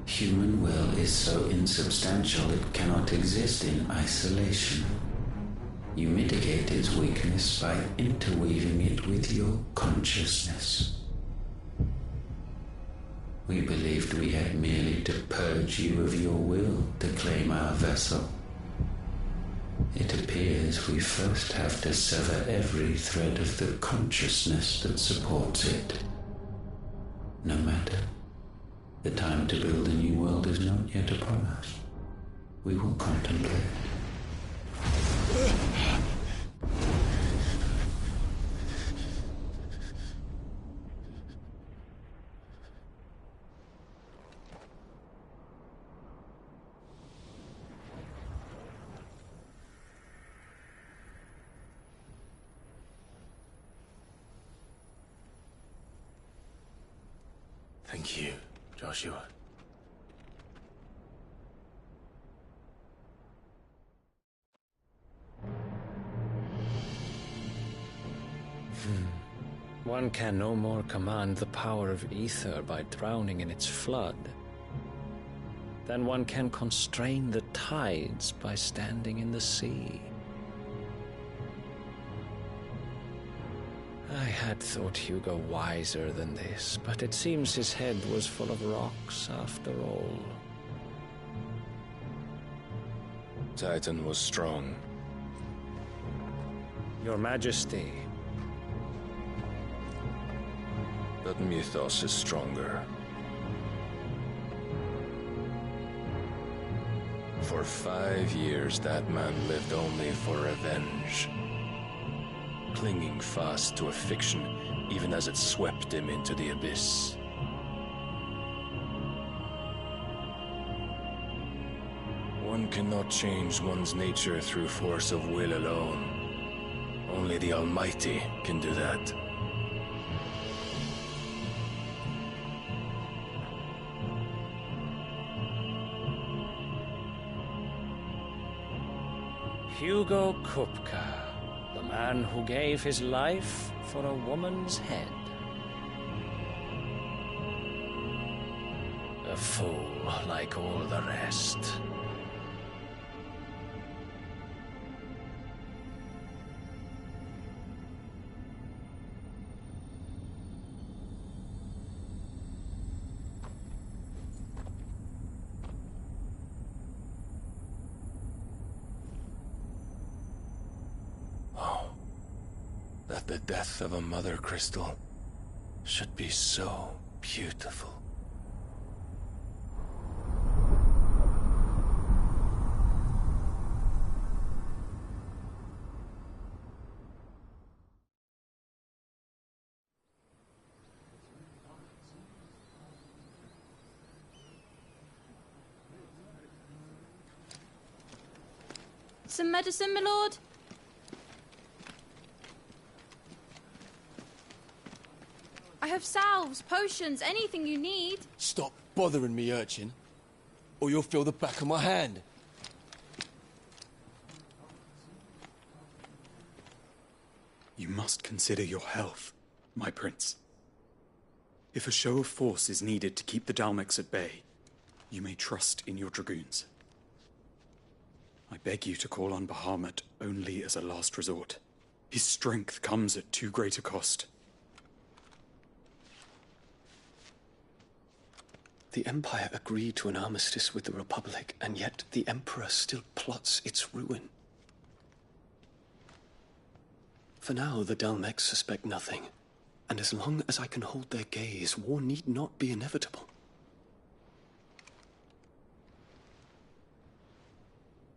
Human will is so insubstantial it cannot exist in isolation. You mitigate its weakness by interweaving it with your consciousness. We believed we had merely to purge you of your will to claim our vessel. It appears we first have to sever every thread of the consciousness that supports it. No matter. The time to build a new world is not yet upon us. We will contemplate. Thank you, Joshua. One can no more command the power of ether by drowning in its flood than one can constrain the tides by standing in the sea. I had thought Hugo wiser than this, but it seems his head was full of rocks after all. Titan was strong. Your Majesty. But Mythos is stronger. For 5 years, that man lived only for revenge. Clinging fast to a fiction, even as it swept him into the abyss. One cannot change one's nature through force of will alone. Only the Almighty can do that. Hugo Kupka, the man who gave his life for a woman's head. A fool like all the rest. That the death of a mother crystal should be so beautiful. Some medicine, my lord? I have salves, potions, anything you need. Stop bothering me, urchin, or you'll feel the back of my hand. You must consider your health, my prince. If a show of force is needed to keep the Dalmex at bay, you may trust in your dragoons. I beg you to call on Bahamut only as a last resort. His strength comes at too great a cost. The Empire agreed to an armistice with the Republic, and yet the Emperor still plots its ruin. For now, the Dalmex suspect nothing, and as long as I can hold their gaze, war need not be inevitable.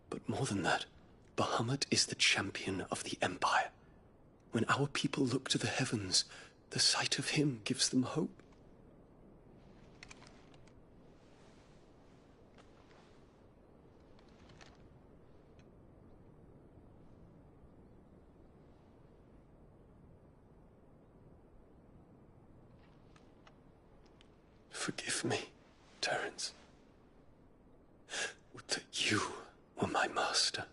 But more than that, Bahamut is the champion of the Empire. When our people look to the heavens, the sight of him gives them hope. Forgive me, Terence. Would that you were my master.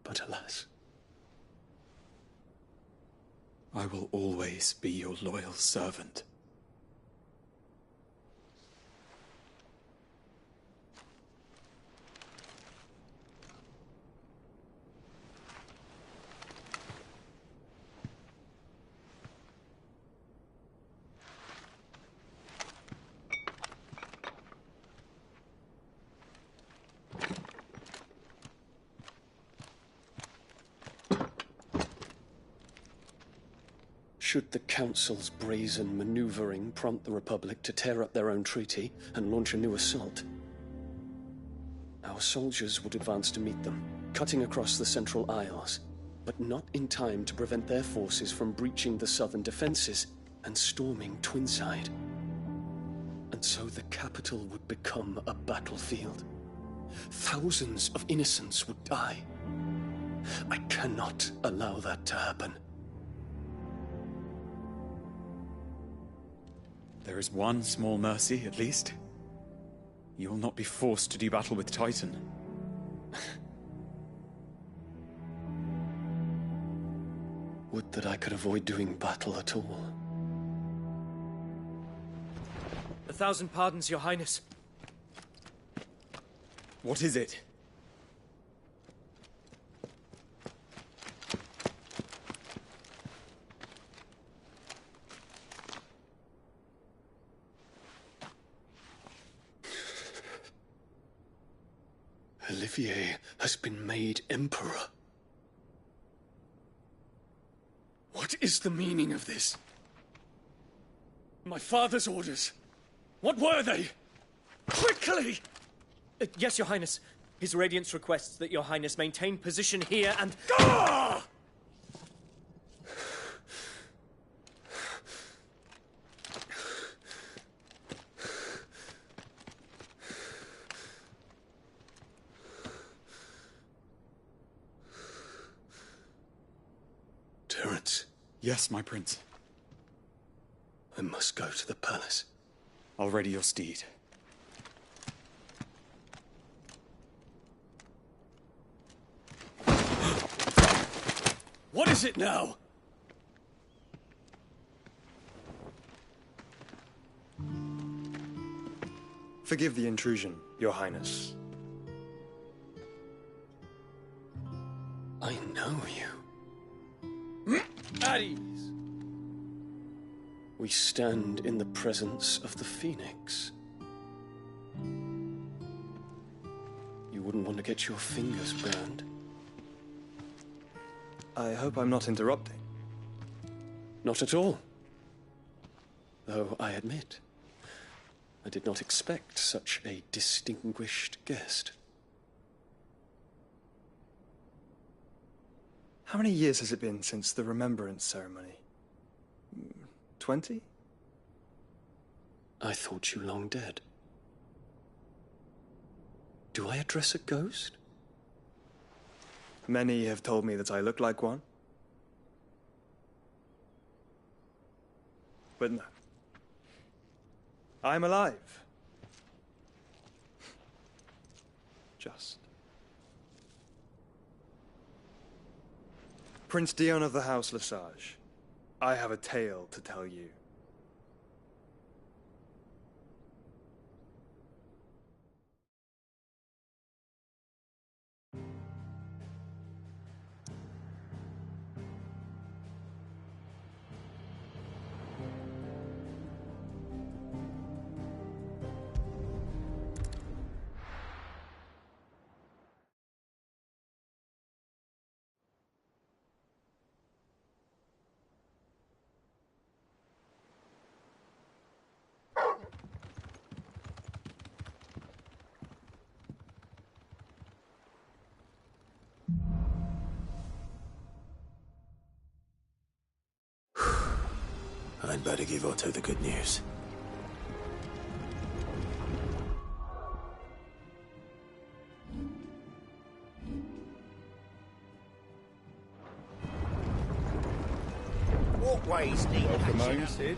But alas. I will always be your loyal servant. Should the Council's brazen maneuvering prompt the Republic to tear up their own treaty and launch a new assault, our soldiers would advance to meet them, cutting across the Central Isles, but not in time to prevent their forces from breaching the southern defenses and storming Twinside. And so the capital would become a battlefield. Thousands of innocents would die. I cannot allow that to happen. There is one small mercy, at least. You will not be forced to do battle with Titan. Would that I could avoid doing battle at all. 1,000 pardons, Your Highness. What is it? Olivier has been made Emperor. What is the meaning of this? My father's orders. What were they? Quickly! Yes, Your Highness. His Radiance requests that Your Highness maintain position here and... Ah! Terence. Yes, my prince. I must go to the palace. I'll ready your steed. What is it now? Forgive the intrusion, Your Highness. I know you. At ease. We stand in the presence of the Phoenix. You wouldn't want to get your fingers burned. I hope I'm not interrupting. Not at all. Though I admit, I did not expect such a distinguished guest. How many years has it been since the Remembrance ceremony? 20? I thought you long dead. Do I address a ghost? Many have told me that I look like one. But no. I'm alive. Just. Prince Dion of the House Lesage, I have a tale to tell you. I'd better give Otto the good news. Walkways need Welcome patching home, up. Sid.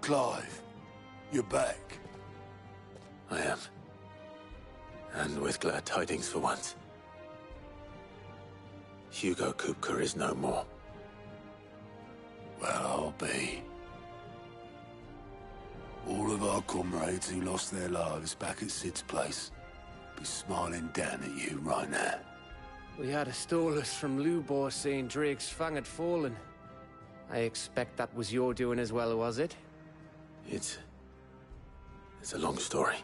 Clive, you're back. I am. And with glad tidings for once. Hugo Kupka is no more. Well, I'll be. All of our comrades who lost their lives back at Sid's place be smiling down at you right now. We had a stolus from Lubor saying Drake's fang had fallen. I expect that was your doing as well, was it? It's a long story.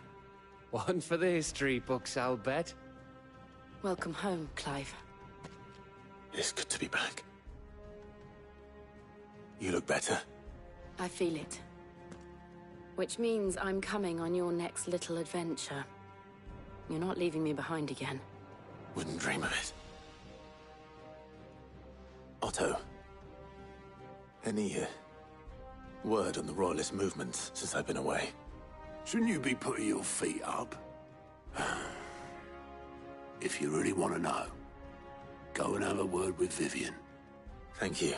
One for the history books, I'll bet. Welcome home, Clive. It's good to be back. You look better. I feel it. Which means I'm coming on your next little adventure. You're not leaving me behind again. Wouldn't dream of it. Otto. Any word on the Royalist movements since I've been away? Shouldn't you be putting your feet up? If you really want to know, go and have a word with Vivian. Thank you.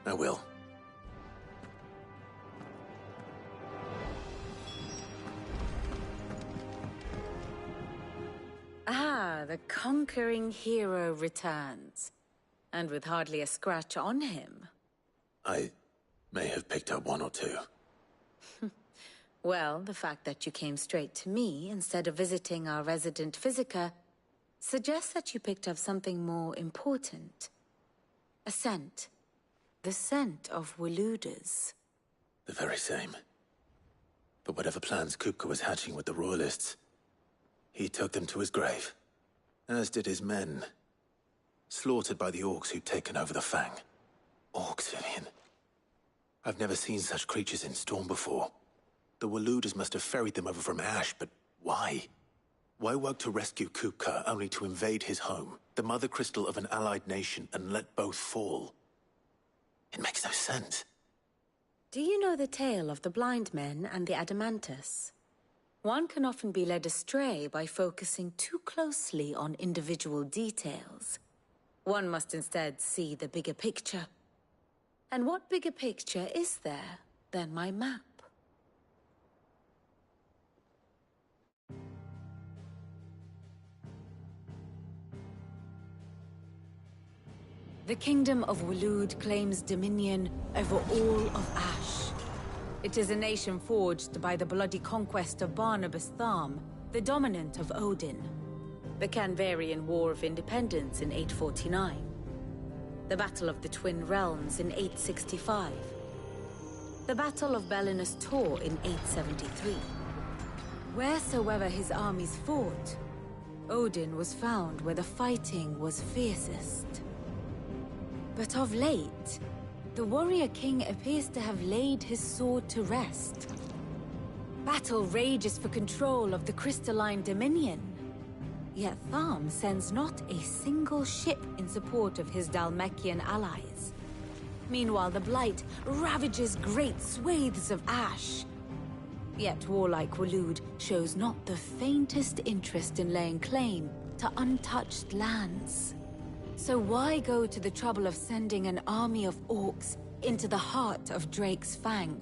I will. Ah, the conquering hero returns. And with hardly a scratch on him. I may have picked up one or two. Well, the fact that you came straight to me instead of visiting our resident physiker suggests that you picked up something more important. A scent. The scent of Waludas. The very same. But whatever plans Kupka was hatching with the Royalists, he took them to his grave. As did his men. Slaughtered by the orcs who'd taken over the Fang. Orcs, Vivian. I've never seen such creatures in Storm before. The Waludas must have ferried them over from Ash, but why? Why work to rescue Kupka only to invade his home, the mother crystal of an allied nation, and let both fall? It makes no sense. Do you know the tale of the blind men and the Adamantus? One can often be led astray by focusing too closely on individual details. One must instead see the bigger picture. And what bigger picture is there than my map? The Kingdom of Waloed claims dominion over all of Ash. It is a nation forged by the bloody conquest of Barnabas Tharm, the dominant of Odin. The Canvarian War of Independence in 849. The Battle of the Twin Realms in 865. The Battle of Belinus Tor in 873. Wheresoever his armies fought, Odin was found where the fighting was fiercest. But of late, the warrior king appears to have laid his sword to rest. Battle rages for control of the crystalline dominion. Yet Tharm sends not a single ship in support of his Dhalmekian allies. Meanwhile, the Blight ravages great swathes of Ash. Yet warlike Waloed shows not the faintest interest in laying claim to untouched lands. So why go to the trouble of sending an army of orcs into the heart of Drake's Fang,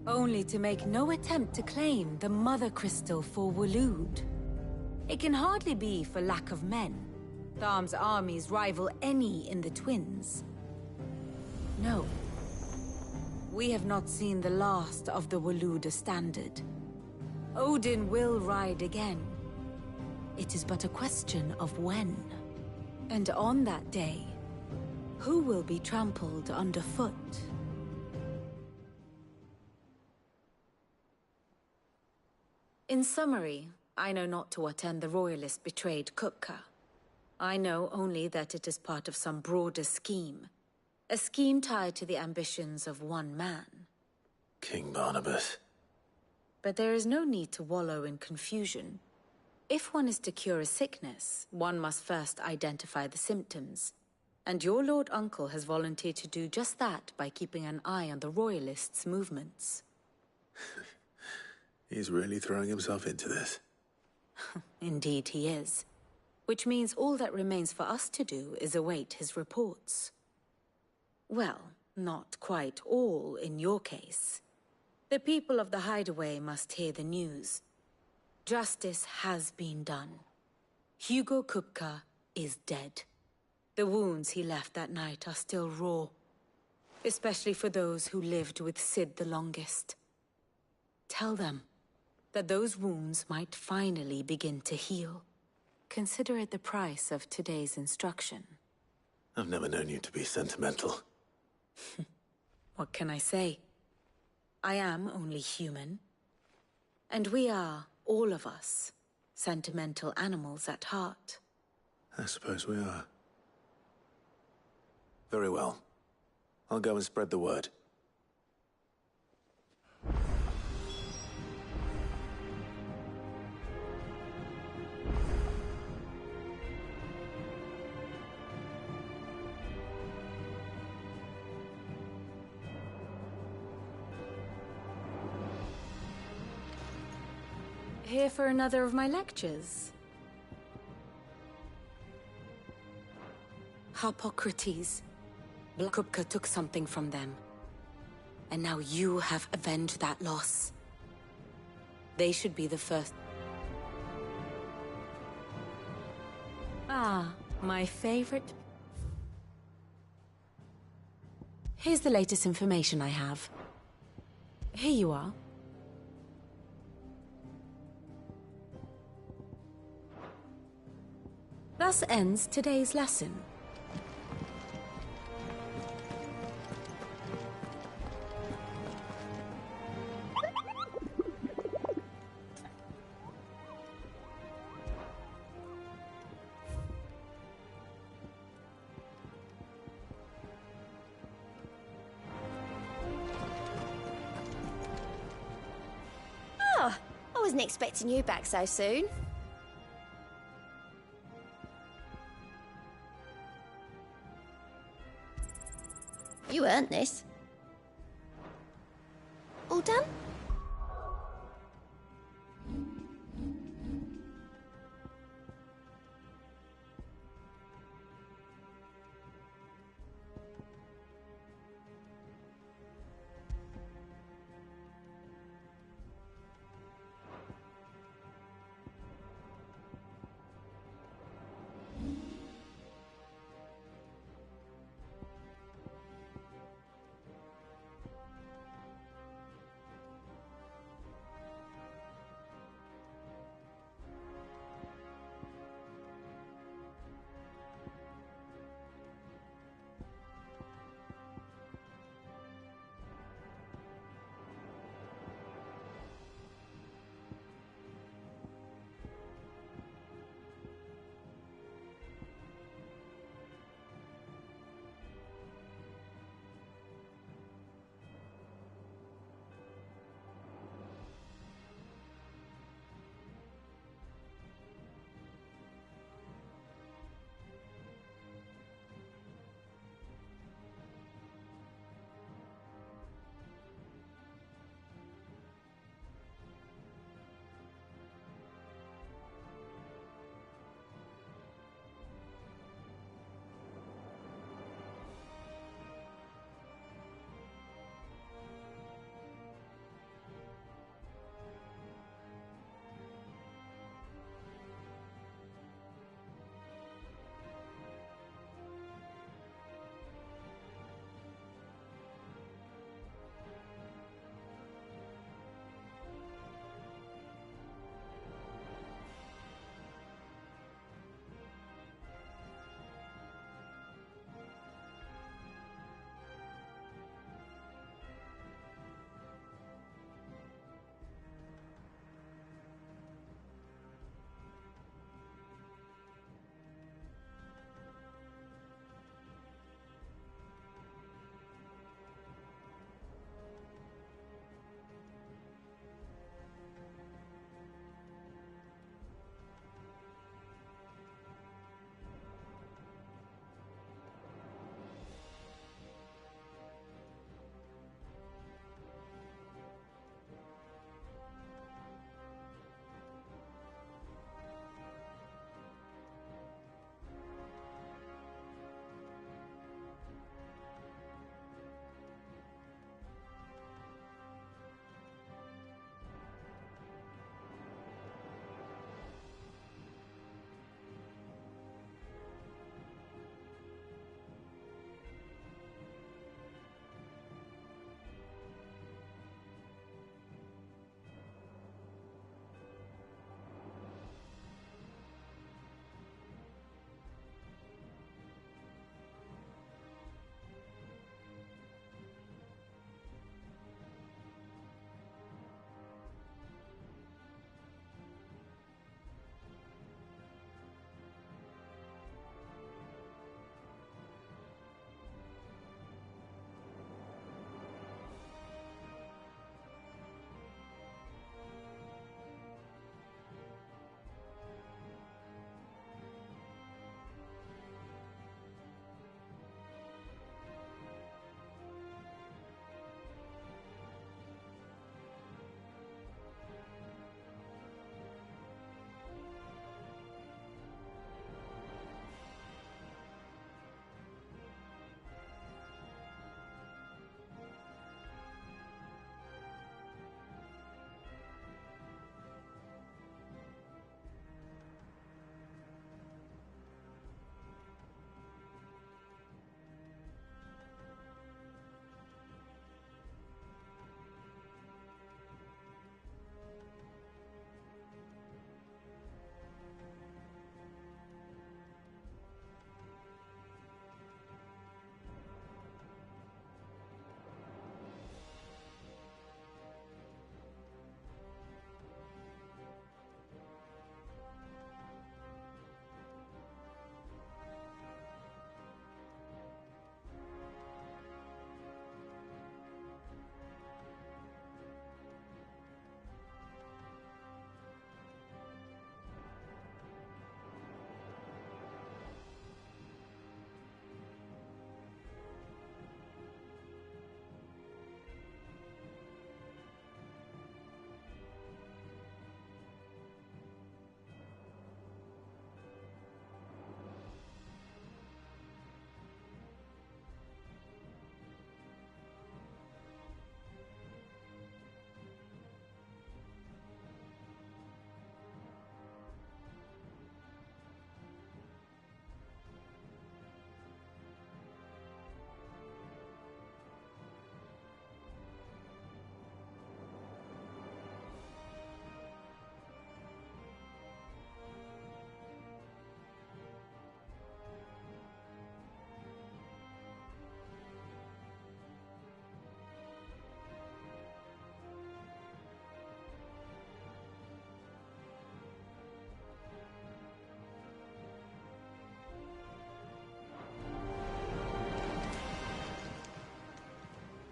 only to make no attempt to claim the Mother Crystal for Waloed? It can hardly be for lack of men. Tharm's armies rival any in the Twins. No. We have not seen the last of the Waluda standard. Odin will ride again. It is but a question of when. And on that day, who will be trampled underfoot? In summary, I know not to what end the Royalists betrayed Kupka. I know only that it is part of some broader scheme. A scheme tied to the ambitions of one man. King Barnabas. But there is no need to wallow in confusion. If one is to cure a sickness, one must first identify the symptoms. And your Lord Uncle has volunteered to do just that by keeping an eye on the Royalists' movements. He's really throwing himself into this. Indeed he is. Which means all that remains for us to do is await his reports. Well, not quite all in your case. The people of the Hideaway must hear the news. Justice has been done. Hugo Kupka is dead. The wounds he left that night are still raw, especially for those who lived with Sid the longest. Tell them that those wounds might finally begin to heal. Consider it the price of today's instruction. I've never known you to be sentimental. What can I say? I am only human. And we are, all of us, sentimental animals at heart. I suppose we are. Very well. I'll go and spread the word. Here for another of my lectures? Harpocrates. Kupka took something from them. And now you have avenged that loss. They should be the first. Ah, my favorite. Here's the latest information I have. Here you are. Thus ends today's lesson. Oh, I wasn't expecting you back so soon. You earned this. All done?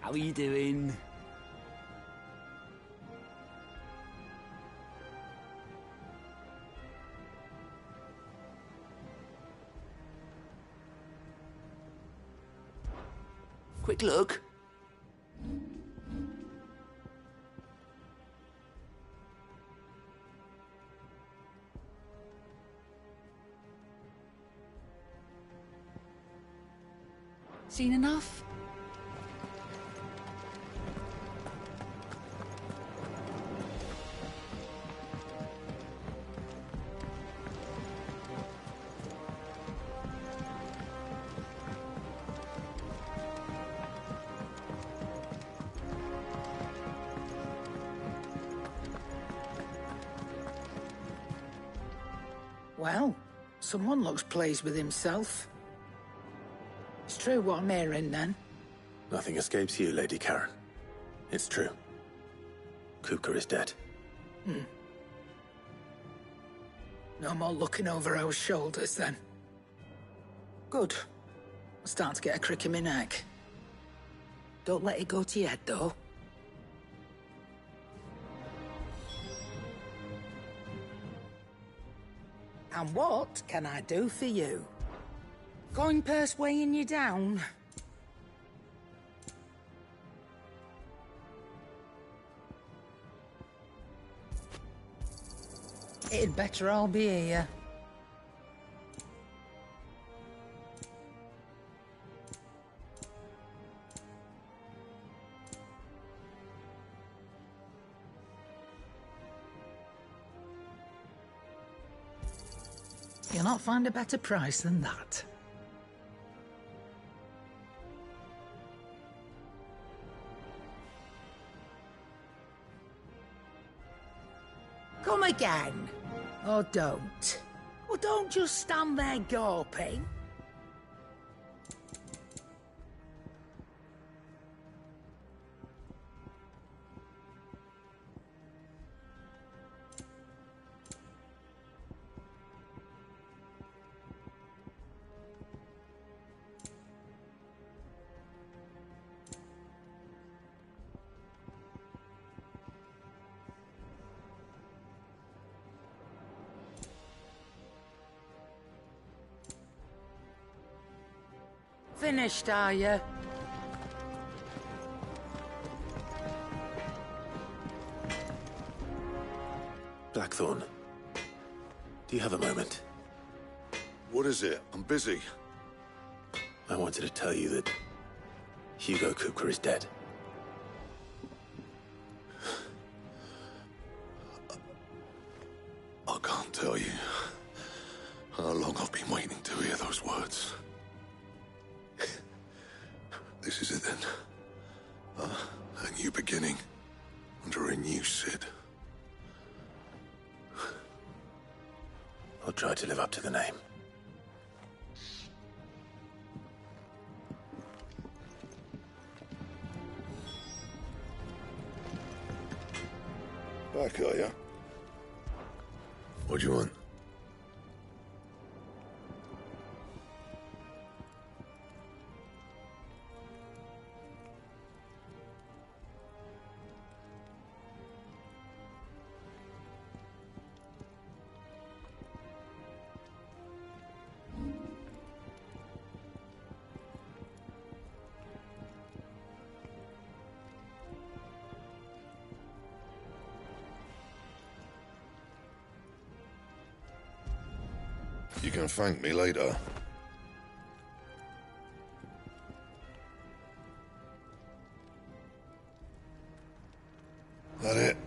How are you doing? Quick look. Seen enough? Well, someone looks pleased with himself. It's true what I'm hearing, then. Nothing escapes you, Lady Karen. It's true. Kupka is dead. No more looking over our shoulders, then. Good. I'm starting to get a crick in my neck. Don't let it go to your head, though. And what can I do for you? Coin purse weighing you down? It'd better all be here. You'll not find a better price than that. Come again. Or don't. Or don't just stand there gawping. Finished, are you? Blackthorn, do you have a moment? What is it? I'm busy. I wanted to tell you that Hugo Kupka is dead. I can't tell you how long I've been waiting to hear those words. This is it then. A new beginning under a new Cid. I'll try to live up to the name. Back, are ya? What do you want? You can thank me later. That it?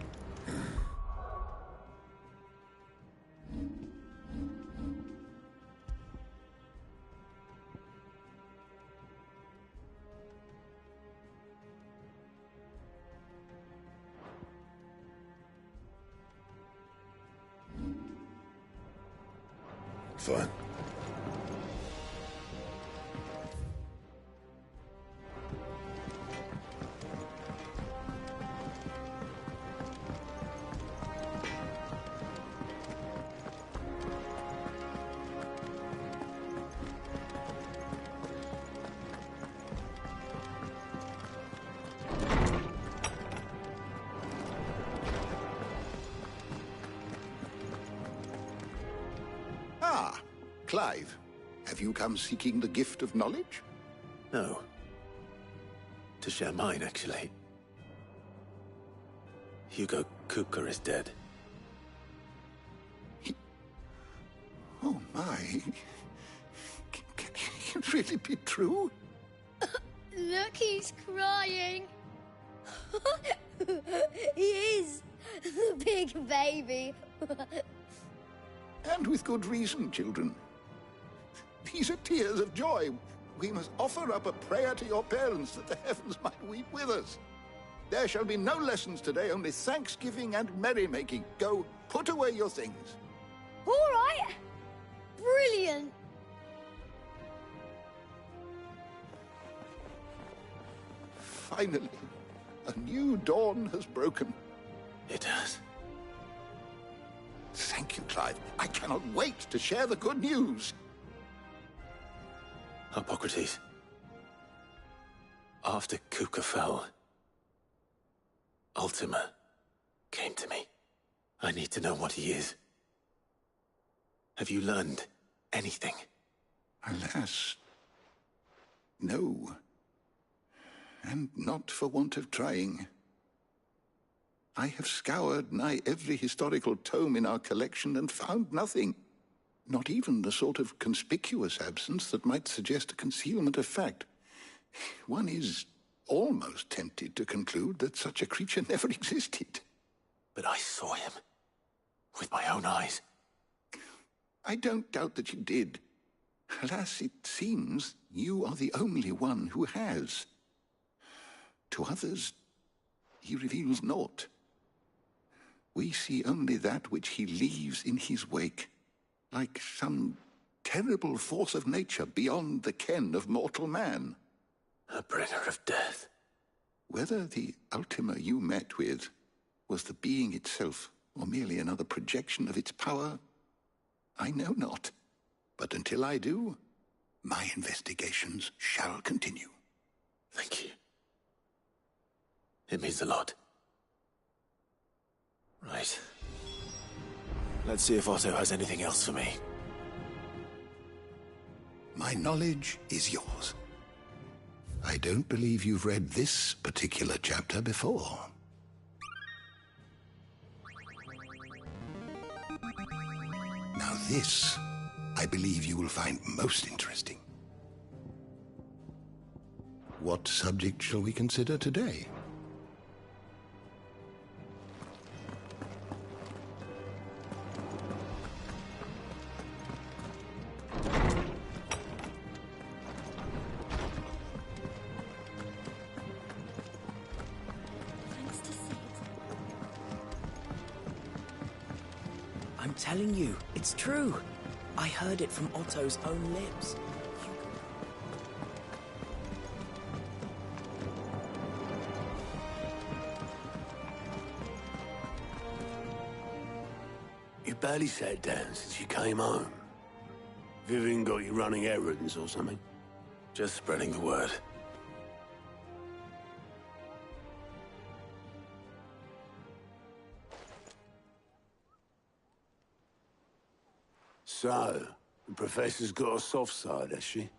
Fine. Clive, have you come seeking the gift of knowledge? No. To share mine, actually. Hugo Kupka is dead. Oh my. Can it really be true? Look, he's crying. He is. The big baby. And with good reason, children. These are tears of joy. We must offer up a prayer to your parents that the heavens might weep with us. There shall be no lessons today, only thanksgiving and merrymaking. Go, put away your things. All right. Brilliant. Finally, a new dawn has broken. It has. Thank you, Clive. I cannot wait to share the good news. Hippocrates. After Kupka fell, Ultima came to me. I need to know what he is. Have you learned anything? Alas, no. And not for want of trying. I have scoured nigh every historical tome in our collection and found nothing. Not even the sort of conspicuous absence that might suggest a concealment of fact. One is almost tempted to conclude that such a creature never existed. But I saw him. With my own eyes. I don't doubt that you did. Alas, it seems you are the only one who has. To others, he reveals naught. We see only that which he leaves in his wake, like some terrible force of nature beyond the ken of mortal man. A bringer of death. Whether the Ultima you met with was the being itself, or merely another projection of its power, I know not. But until I do, my investigations shall continue. Thank you. It means a lot. Right. Let's see if Otto has anything else for me. My knowledge is yours. I don't believe you've read this particular chapter before. Now this, I believe you will find most interesting. What subject shall we consider today? I'm telling you, it's true. I heard it from Otto's own lips. You barely sat down since you came home. Vivian got you running errands or something? Just spreading the word. So, the Professor's got a soft side, has she?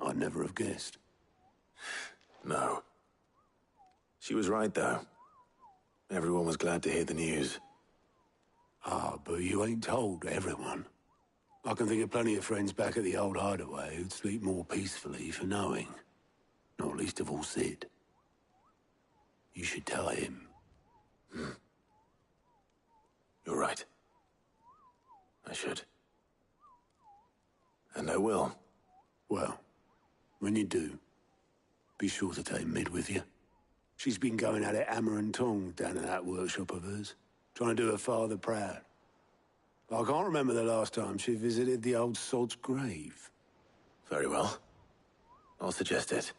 I'd never have guessed. No. She was right, though. Everyone was glad to hear the news. Ah, but you ain't told everyone. I can think of plenty of friends back at the old hideaway who'd sleep more peacefully for knowing. Not least of all Sid. You should tell him. You're right. I should. And I will. Well, when you do, be sure to take Mid with you. She's been going at it hammer and tong down in that workshop of hers, trying to do her father proud. I can't remember the last time she visited the old sod's grave. Very well. I'll suggest it.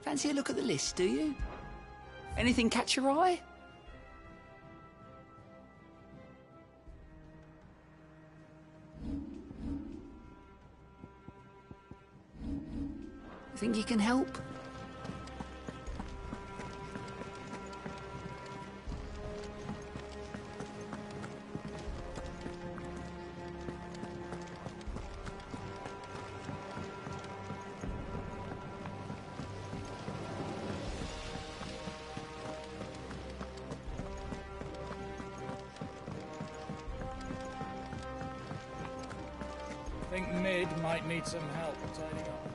Fancy a look at the list, do you? Anything catch your eye? Think you can help? Think Mid might need some help tidying up.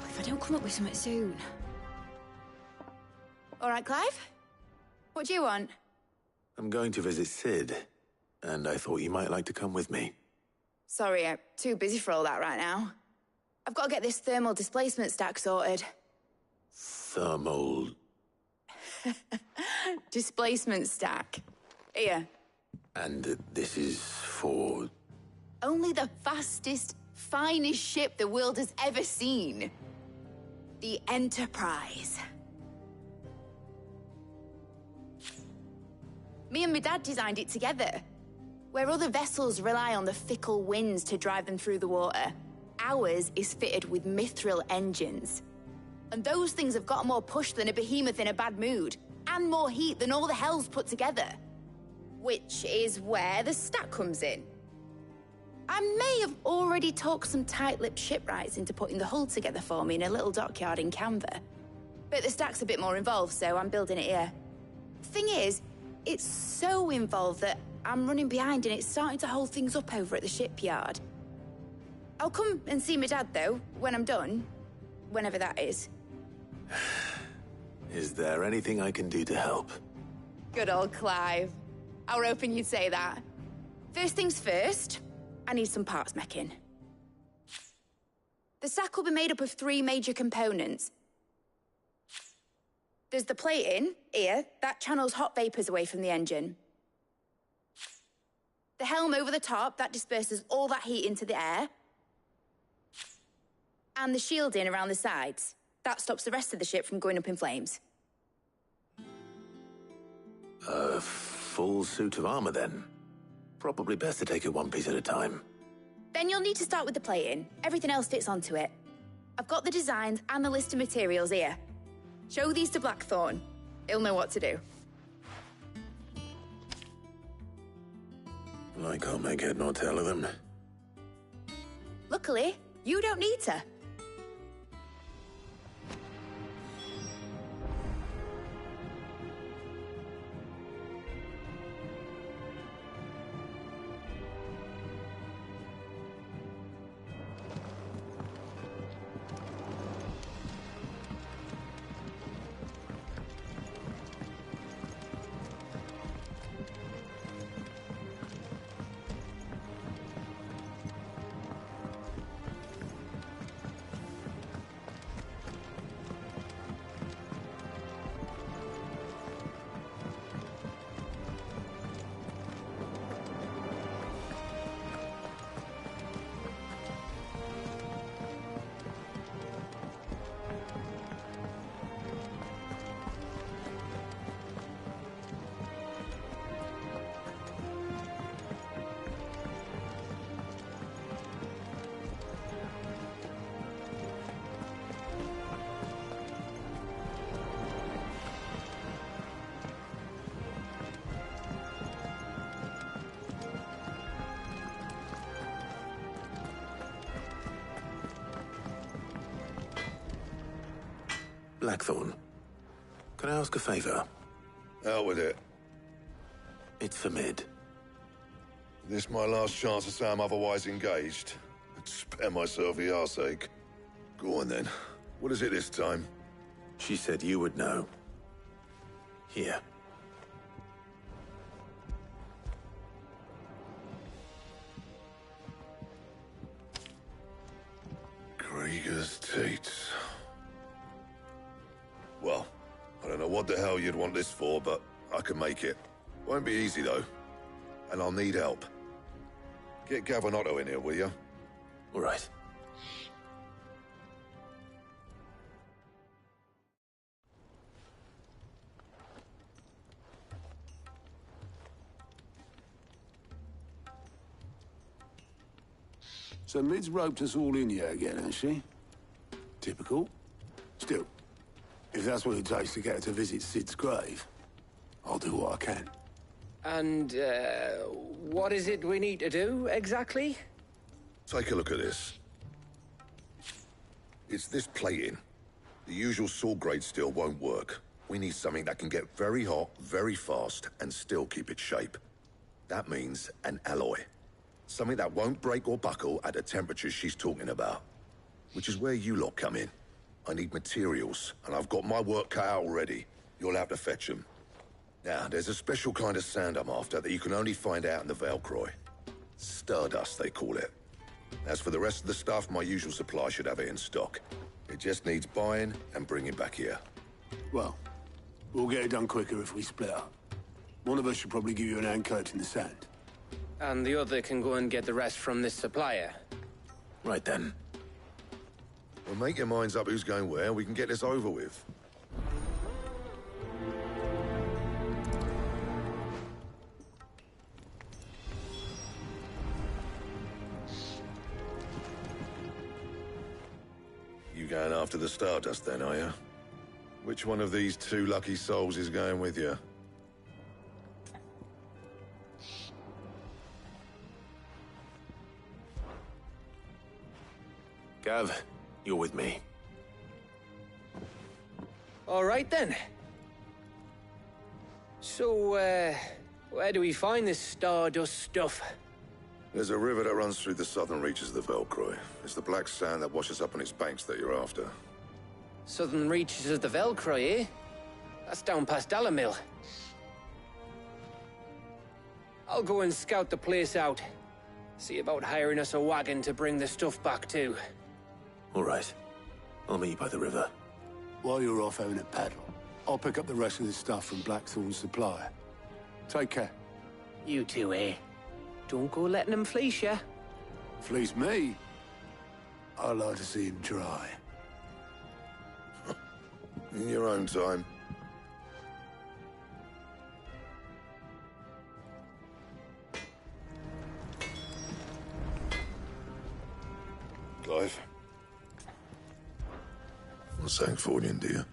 If I don't come up with something soon. All right, Clive? What do you want? I'm going to visit Sid, and I thought you might like to come with me. Sorry, I'm too busy for all that right now. I've got to get this thermal displacement stack sorted. Thermal... Displacement stack. Here. And this is for... Only the fastest, finest ship the world has ever seen. The Enterprise. Me and my dad designed it together. Where other vessels rely on the fickle winds to drive them through the water, ours is fitted with mithril engines. And those things have got more push than a behemoth in a bad mood, and more heat than all the hells put together. Which is where the stack comes in. I may have already talked some tight-lipped shipwrights into putting the hull together for me in a little dockyard in Canva. But the stack's a bit more involved, so I'm building it here. Thing is, it's so involved that I'm running behind and it's starting to hold things up over at the shipyard. I'll come and see my dad, though, when I'm done. Whenever that is. Is there anything I can do to help? Good old Clive. I were hoping you'd say that. First things first, I need some parts meching. The stack will be made up of 3 major components. There's the plating, here, that channels hot vapors away from the engine. The helm over the top, that disperses all that heat into the air. And the shielding around the sides. That stops the rest of the ship from going up in flames. Full suit of armor, then. Probably best to take it one piece at a time. Then you'll need to start with the plating. Everything else fits onto it. I've got the designs and the list of materials here. Show these to Blackthorn. He'll know what to do. I can't make head nor tail of them. Luckily, you don't need to. Blackthorn, can I ask a favor? Out with it. It's for Mid. This my last chance to say I'm otherwise engaged. I'd spare myself the arseache. Go on then. What is it this time? She said you would know. Here. Krieger's Tates. Well, I don't know what the hell you'd want this for, but I can make it. Won't be easy, though. And I'll need help. Get Gavinotto in here, will you? All right. So Mid's roped us all in here again, has she? Typical. Still, if that's what it takes to get her to visit Sid's grave, I'll do what I can. And, what is it we need to do, exactly? Take a look at this. It's this plating. The usual sword grade steel won't work. We need something that can get very hot, very fast, and still keep its shape. That means an alloy. Something that won't break or buckle at the temperatures she's talking about. Which is where you lot come in. I need materials, and I've got my work cut out already. You'll have to fetch them. Now, there's a special kind of sand I'm after that you can only find out in the Velcroy. Stardust, they call it. As for the rest of the stuff, my usual supply should have it in stock. It just needs buying and bringing back here. Well, we'll get it done quicker if we split up. One of us should probably give you an hand coat in the sand. And the other can go and get the rest from this supplier. Right then. Well, make your minds up who's going where, we can get this over with. You going after the Stardust then, are you? Which one of these two lucky souls is going with you? Gav, you're with me. All right, then. So, where do we find this Stardust stuff? There's a river that runs through the southern reaches of the Velcroy. It's the black sand that washes up on its banks that you're after. Southern reaches of the Velcroy, eh? That's down past Dalamil. I'll go and scout the place out. See about hiring us a wagon to bring the stuff back to. All right. I'll meet you by the river. While you're off having a paddle, I'll pick up the rest of the stuff from Blackthorn's supplier. Take care. You too, eh? Don't go letting him fleece ya. Fleece me? I'd like to see him try. In your own time. Clive. What's saying for you, dear?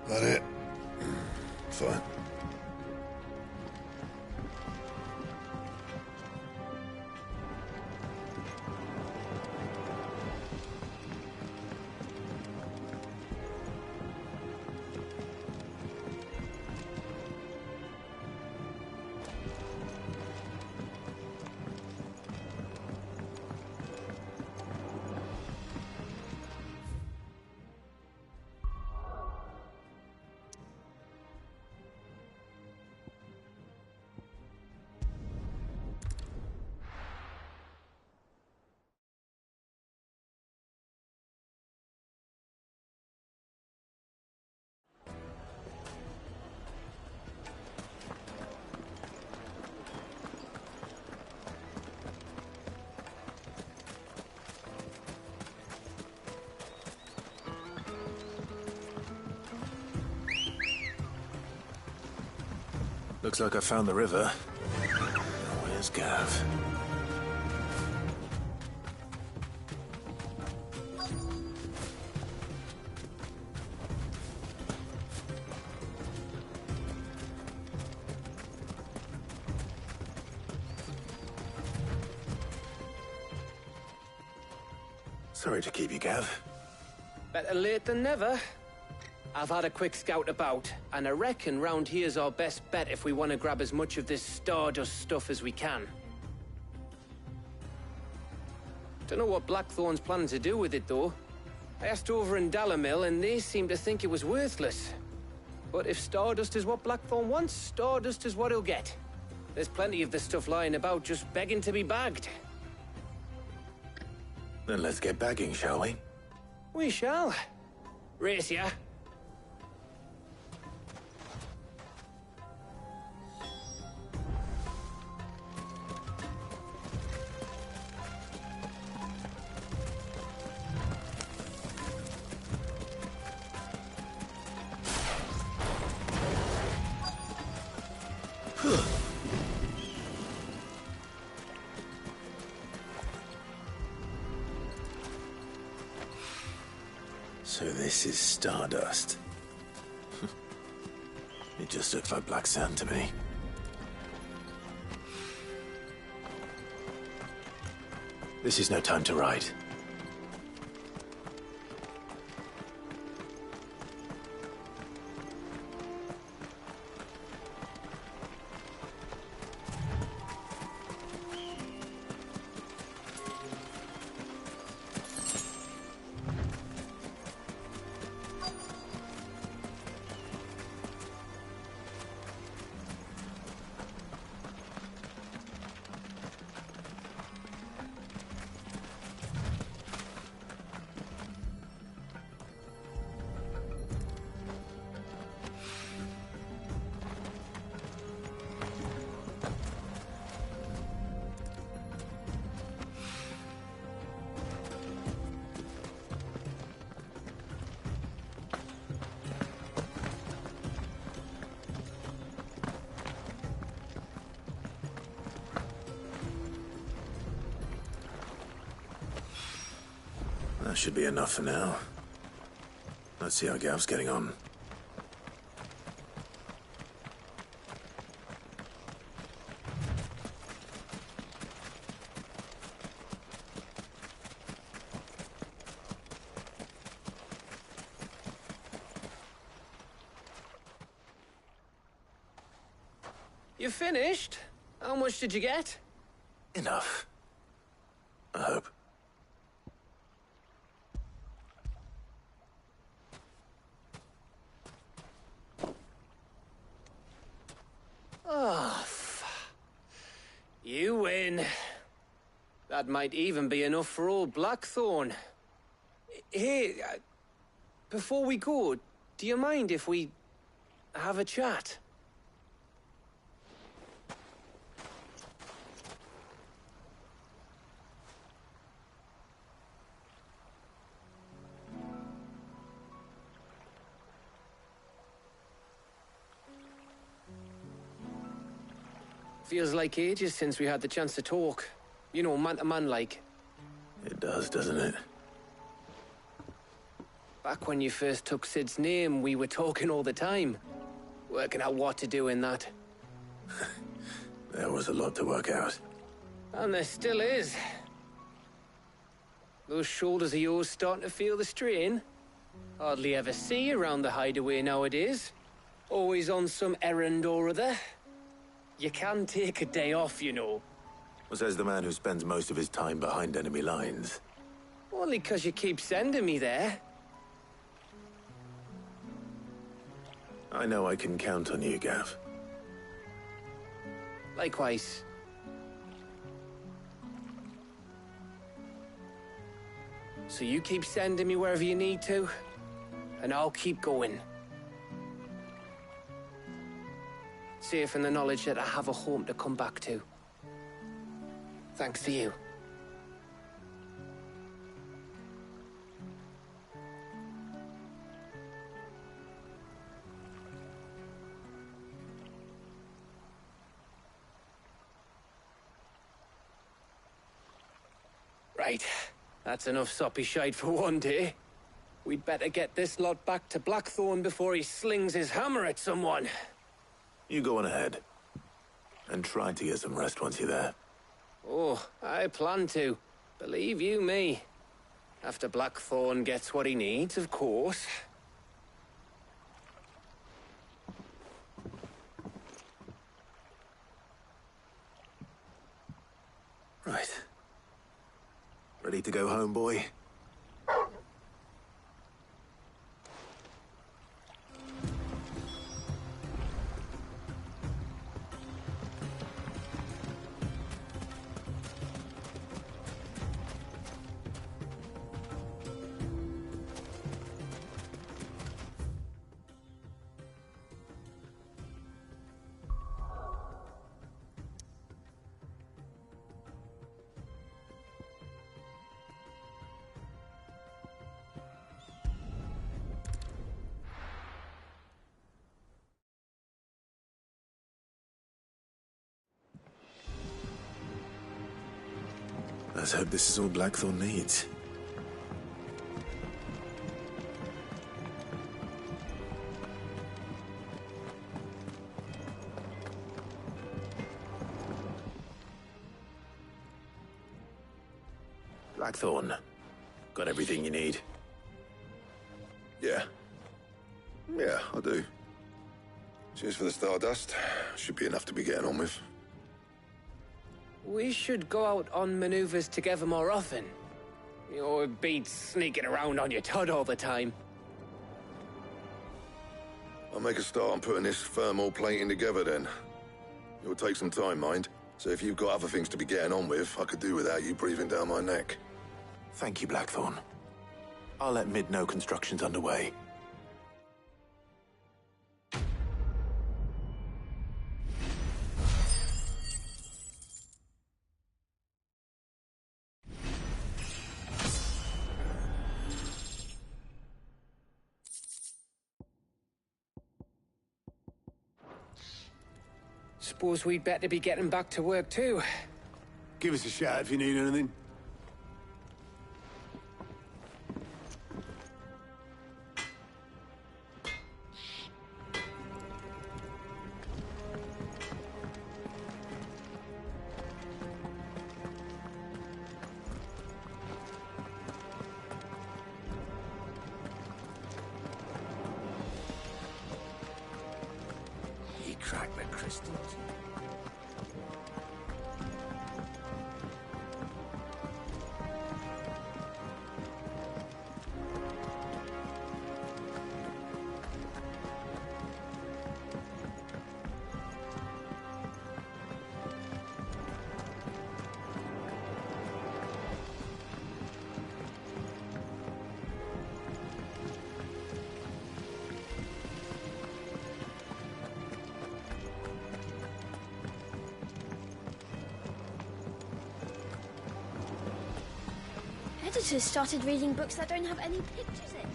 That it? Fine. Looks like I found the river. Where's Gav? Sorry to keep you, Gav. Better late than never. I've had a quick scout about, and I reckon round here's our best bet if we want to grab as much of this Stardust stuff as we can. Don't know what Blackthorn's planning to do with it, though. I asked over in Dalamil, and they seem to think it was worthless. But if Stardust is what Blackthorn wants, Stardust is what he'll get. There's plenty of this stuff lying about, just begging to be bagged. Then let's get bagging, shall we? We shall. Race ya. So this is stardust. It just looks like black sand to me. This is no time to ride. That should be enough for now. Let's see how Gav's getting on. You finished? How much did you get? Enough. I hope. Oh, you win. That might even be enough for old Blackthorn. Hey, before we go, do you mind if we have a chat? Feels like ages since we had the chance to talk. You know, man to man like. It does, doesn't it? Back when you first took Sid's name, we were talking all the time. Working out what to do in that. There was a lot to work out. And there still is. Those shoulders of yours starting to feel the strain. Hardly ever see you around the hideaway nowadays. Always on some errand or other. You can take a day off, you know. Well, says the man who spends most of his time behind enemy lines. Only 'cause you keep sending me there. I know I can count on you, Gav. Likewise. So you keep sending me wherever you need to, and I'll keep going. Safe in the knowledge that I have a home to come back to. Thanks to you. Right. That's enough soppy shite for one day. We'd better get this lot back to Blackthorn before he slings his hammer at someone. You go on ahead. And try to get some rest once you're there. Oh, I plan to. Believe you me. After Blackthorn gets what he needs, of course. Right. Ready to go home, boy? Let's hope this is all Blackthorn needs. Blackthorn, got everything you need? Yeah. Yeah, I do. Cheers for the Stardust. Should be enough to be getting on with. We should go out on maneuvers together more often. You know, it beats sneaking around on your Todd all the time. I'll make a start on putting this thermal plating together then. It'll take some time, mind. So if you've got other things to be getting on with, I could do without you breathing down my neck. Thank you, Blackthorn. I'll let Mid know construction's underway. Suppose we'd better be getting back to work too. Give us a shout if you need anything. He cracked the crystals. Editors started reading books that don't have any pictures in.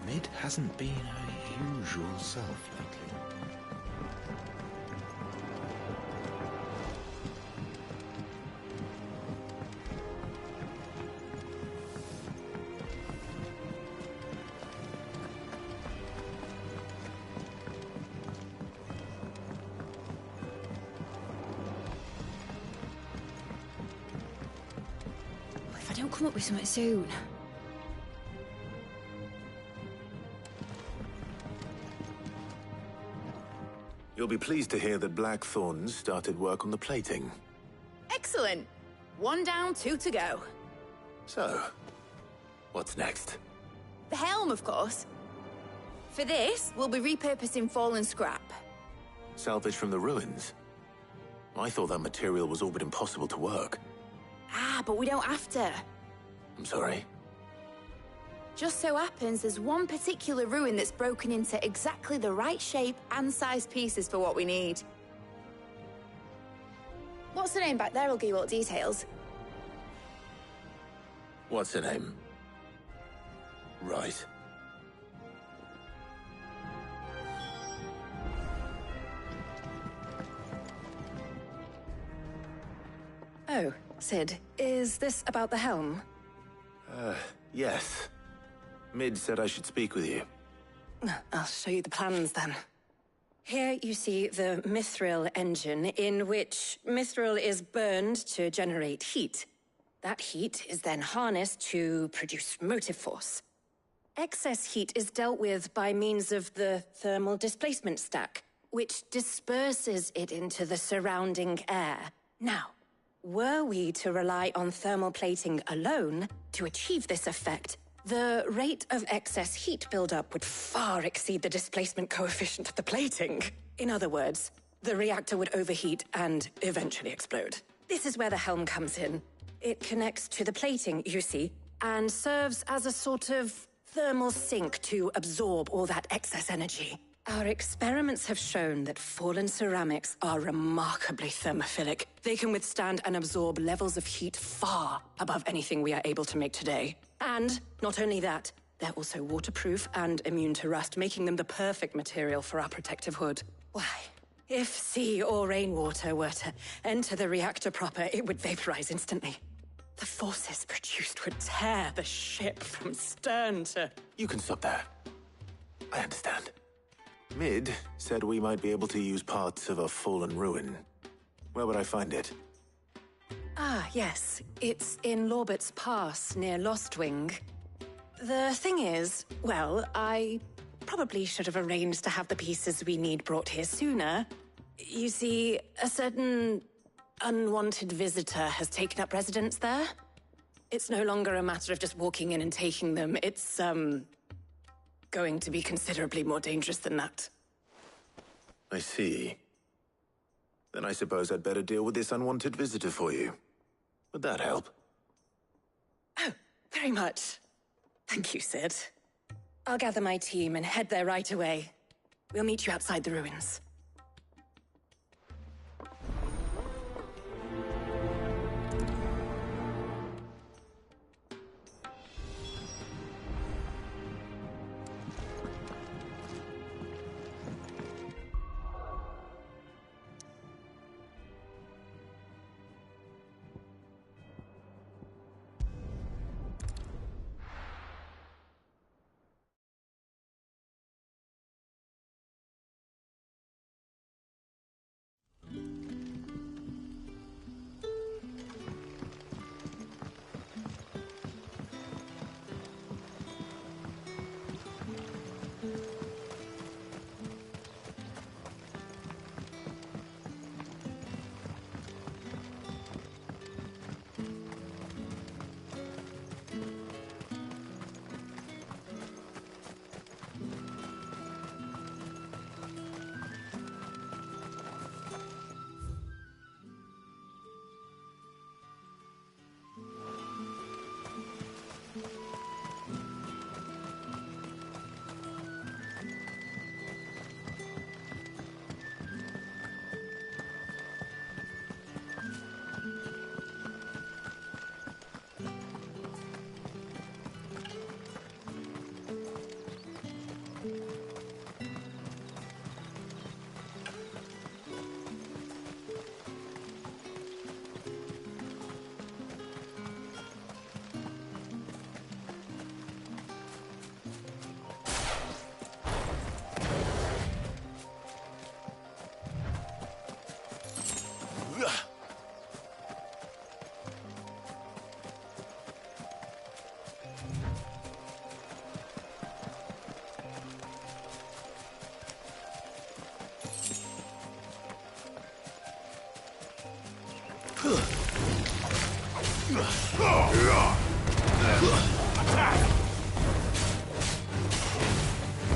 Mid hasn't been her usual self lately. If I don't come up with something soon. You'll be pleased to hear that Blackthorn's started work on the plating. Excellent. 1 down, 2 to go. So, what's next? The helm, of course. For this, we'll be repurposing fallen scrap. Salvage from the ruins? I thought that material was all but impossible to work. Ah, but we don't have to. I'm sorry. Just so happens there's one particular ruin that's broken into exactly the right shape and size pieces for what we need. What's the name back there? I'll give you all the details. What's her name? Right. Oh, Sid, is this about the helm? Yes. Mid said I should speak with you. I'll show you the plans then. Here you see the mithril engine, in which mithril is burned to generate heat. That heat is then harnessed to produce motive force. Excess heat is dealt with by means of the thermal displacement stack, which disperses it into the surrounding air. Now, were we to rely on thermal plating alone to achieve this effect, the rate of excess heat buildup would far exceed the displacement coefficient of the plating. In other words, the reactor would overheat and eventually explode. This is where the helm comes in. It connects to the plating, you see, and serves as a sort of thermal sink to absorb all that excess energy. Our experiments have shown that fallen ceramics are remarkably thermophilic. They can withstand and absorb levels of heat far above anything we are able to make today. And not only that, they're also waterproof and immune to rust, making them the perfect material for our protective hood. Why, if sea or rainwater were to enter the reactor proper, it would vaporize instantly. The forces produced would tear the ship from stern to... You can stop there. I understand. Mid said we might be able to use parts of a fallen ruin. Where would I find it? Ah, yes. It's in Lorbert's Pass, near Lostwing. The thing is, well, I probably should have arranged to have the pieces we need brought here sooner. You see, a certain unwanted visitor has taken up residence there. It's no longer a matter of just walking in and taking them. It's, going to be considerably more dangerous than that. I see. Then I suppose I'd better deal with this unwanted visitor for you. Would that help? Oh, very much. Thank you, Sid. I'll gather my team and head there right away. We'll meet you outside the ruins.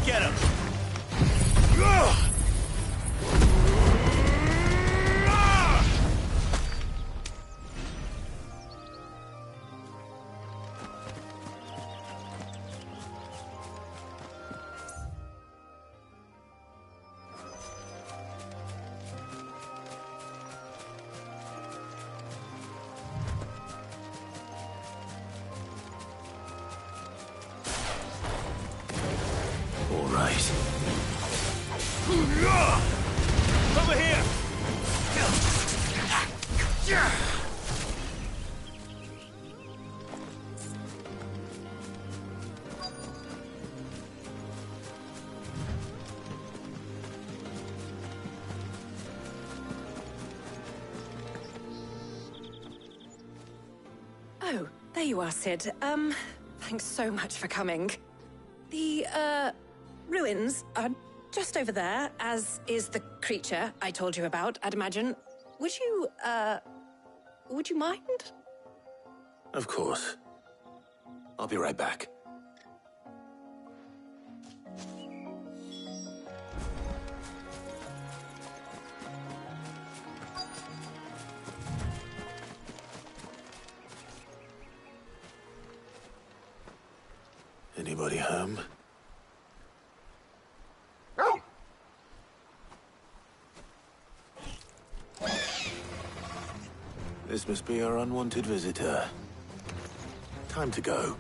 Get him! All right. Over here! Oh, there you are, Sid. Thanks so much for coming. The, ruins are just over there, as is the creature I told you about, I'd imagine. Would you mind? Of course. I'll be right back. Anybody home? This must be our unwanted visitor. Time to go.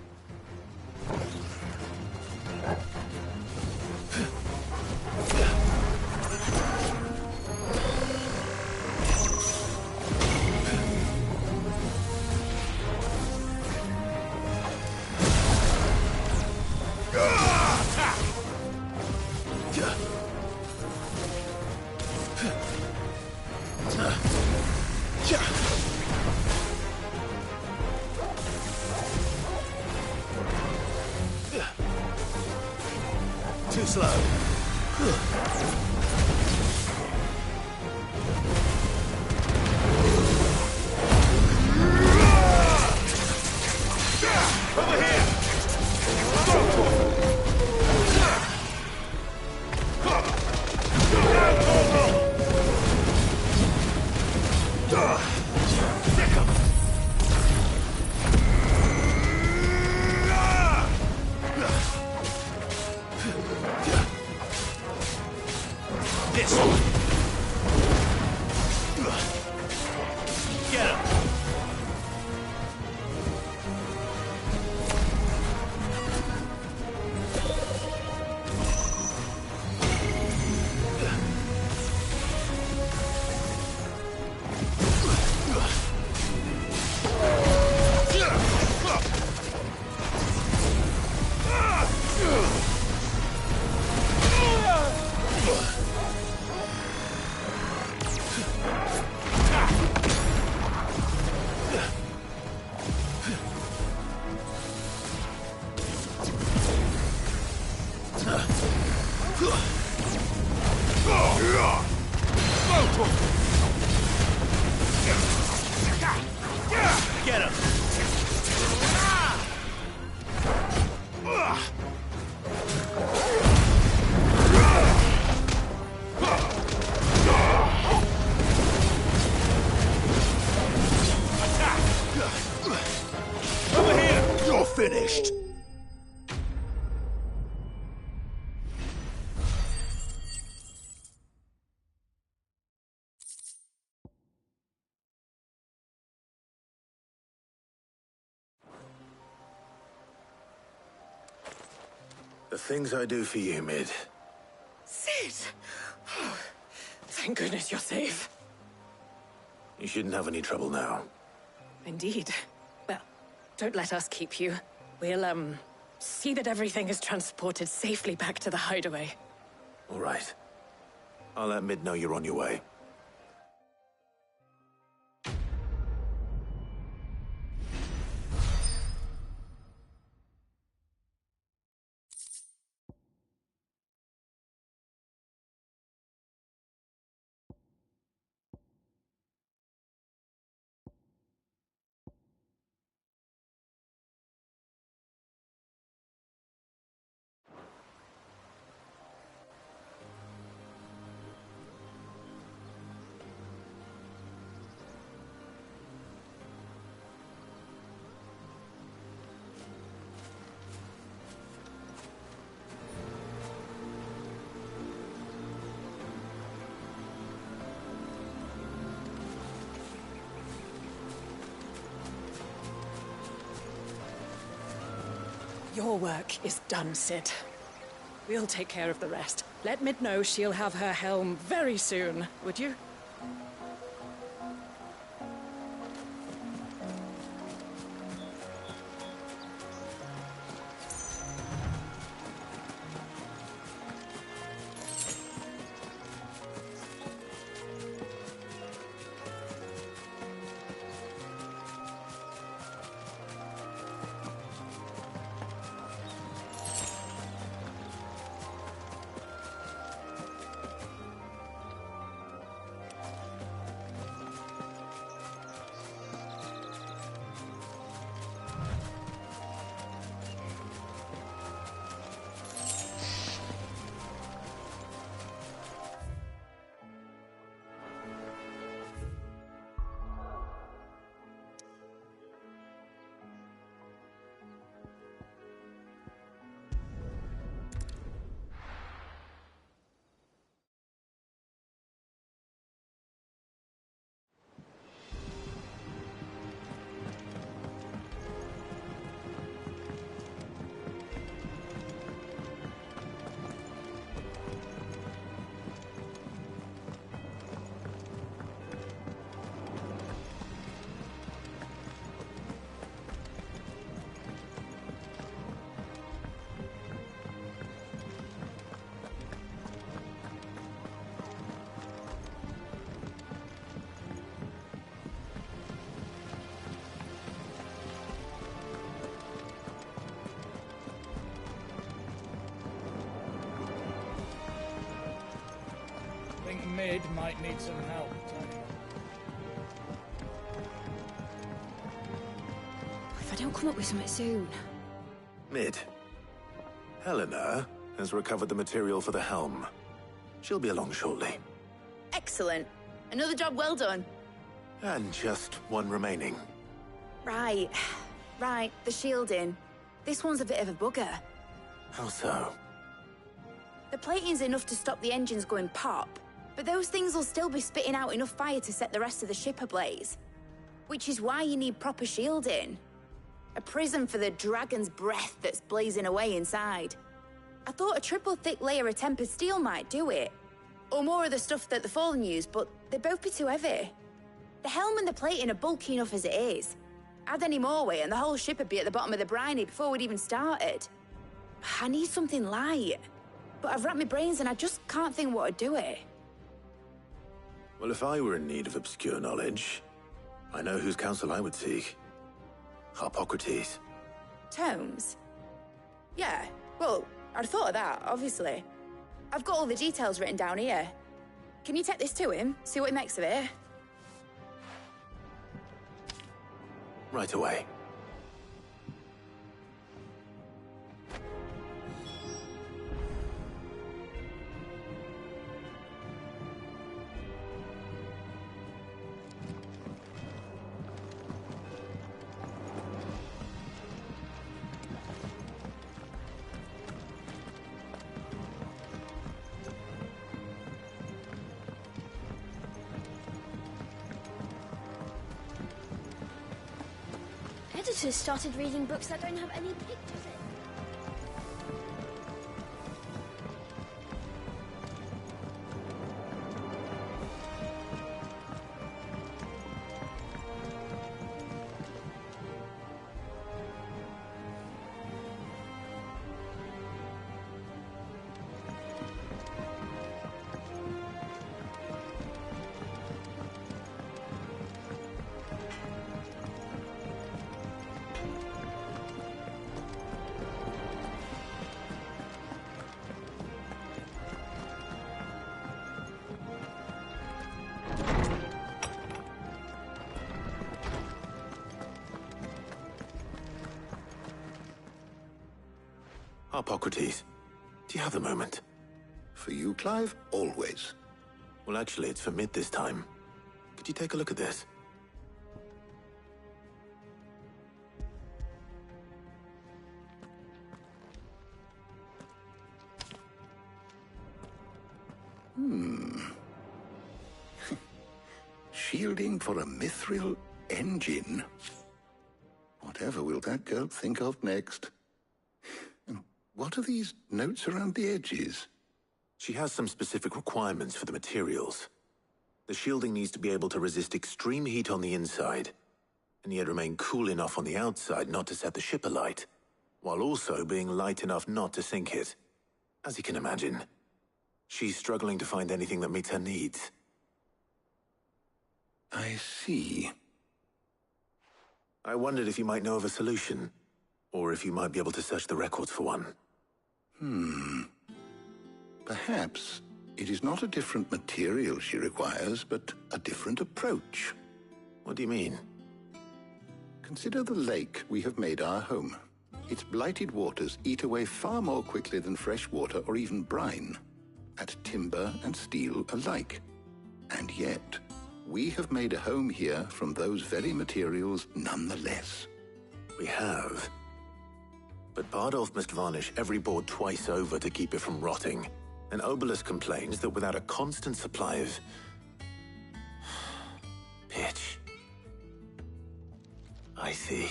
Too slow. Over here! This one. Get him. Get him! Over here! You're finished! The things I do for you, Mid. Sid! Oh, thank goodness you're safe. You shouldn't have any trouble now. Indeed. Well, don't let us keep you. We'll, see that everything is transported safely back to the hideaway. All right. I'll let Mid know you're on your way. Your work is done, Sid. We'll take care of the rest. Let Mid know she'll have her helm very soon, would you? Mid might need some help, Tony. If I don't come up with something soon. Mid. Helena has recovered the material for the helm. She'll be along shortly. Excellent. Another job well done. And just one remaining. Right. Right, the shielding. This one's a bit of a bugger. How so? The plating's enough to stop the engines going pop, but those things will still be spitting out enough fire to set the rest of the ship ablaze. Which is why you need proper shielding. A prism for the dragon's breath that's blazing away inside. I thought a triple thick layer of tempered steel might do it. Or more of the stuff that the Fallen use, but they'd both be too heavy. The helm and the plating are bulky enough as it is. Add any more weight and the whole ship would be at the bottom of the briny before we'd even started. I need something light. But I've racked my brains and I just can't think what would do it. Well, if I were in need of obscure knowledge, I know whose counsel I would seek. Harpocrates. Tomes? Yeah, well, I'd thought of that, obviously. I've got all the details written down here. Can you take this to him, see what he makes of it? Right away. Editors started reading books that don't have any pictures in. Harpocrates, do you have a moment? For you, Clive? Always. Well, actually, it's for Mid this time. Could you take a look at this? Shielding for a mithril engine. Whatever will that girl think of next? What are these notes around the edges? She has some specific requirements for the materials. The shielding needs to be able to resist extreme heat on the inside, and yet remain cool enough on the outside not to set the ship alight, while also being light enough not to sink it. As you can imagine, she's struggling to find anything that meets her needs. I see. I wondered if you might know of a solution, or if you might be able to search the records for one. Perhaps it is not a different material she requires, but a different approach. What do you mean? Consider the lake we have made our home. Its blighted waters eat away far more quickly than fresh water or even brine, at timber and steel alike. And yet, we have made a home here from those very materials nonetheless. We have. But Bardolph must varnish every board twice over to keep it from rotting. And Obelus complains that without a constant supply of pitch. I see.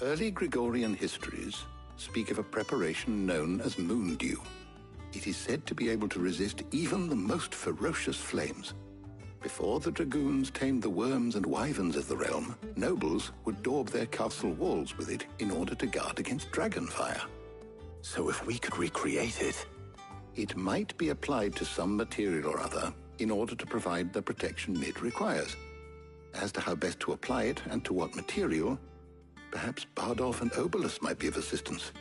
Early Gregorian histories speak of a preparation known as moon dew. It is said to be able to resist even the most ferocious flames. Before the dragoons tamed the worms and wyverns of the realm, nobles would daub their castle walls with it in order to guard against dragon fire. So if we could recreate it... It might be applied to some material or other in order to provide the protection Mid requires. As to how best to apply it and to what material, perhaps Bardolph and Obelus might be of assistance.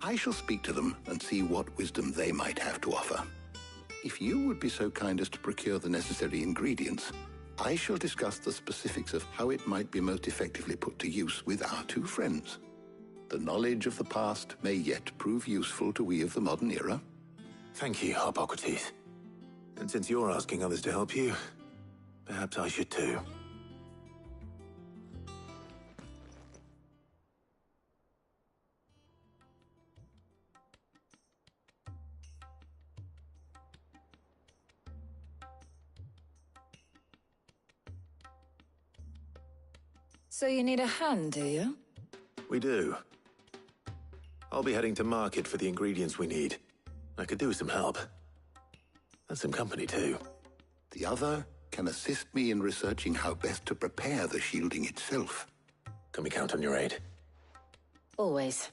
I shall speak to them and see what wisdom they might have to offer. If you would be so kind as to procure the necessary ingredients, I shall discuss the specifics of how it might be most effectively put to use with our two friends. The knowledge of the past may yet prove useful to we of the modern era. Thank you, Hippocrates. And since you're asking others to help you, perhaps I should too. So you need a hand, do you? We do. I'll be heading to market for the ingredients we need. I could do with some help. And some company, too. The other can assist me in researching how best to prepare the shielding itself. Can we count on your aid? Always.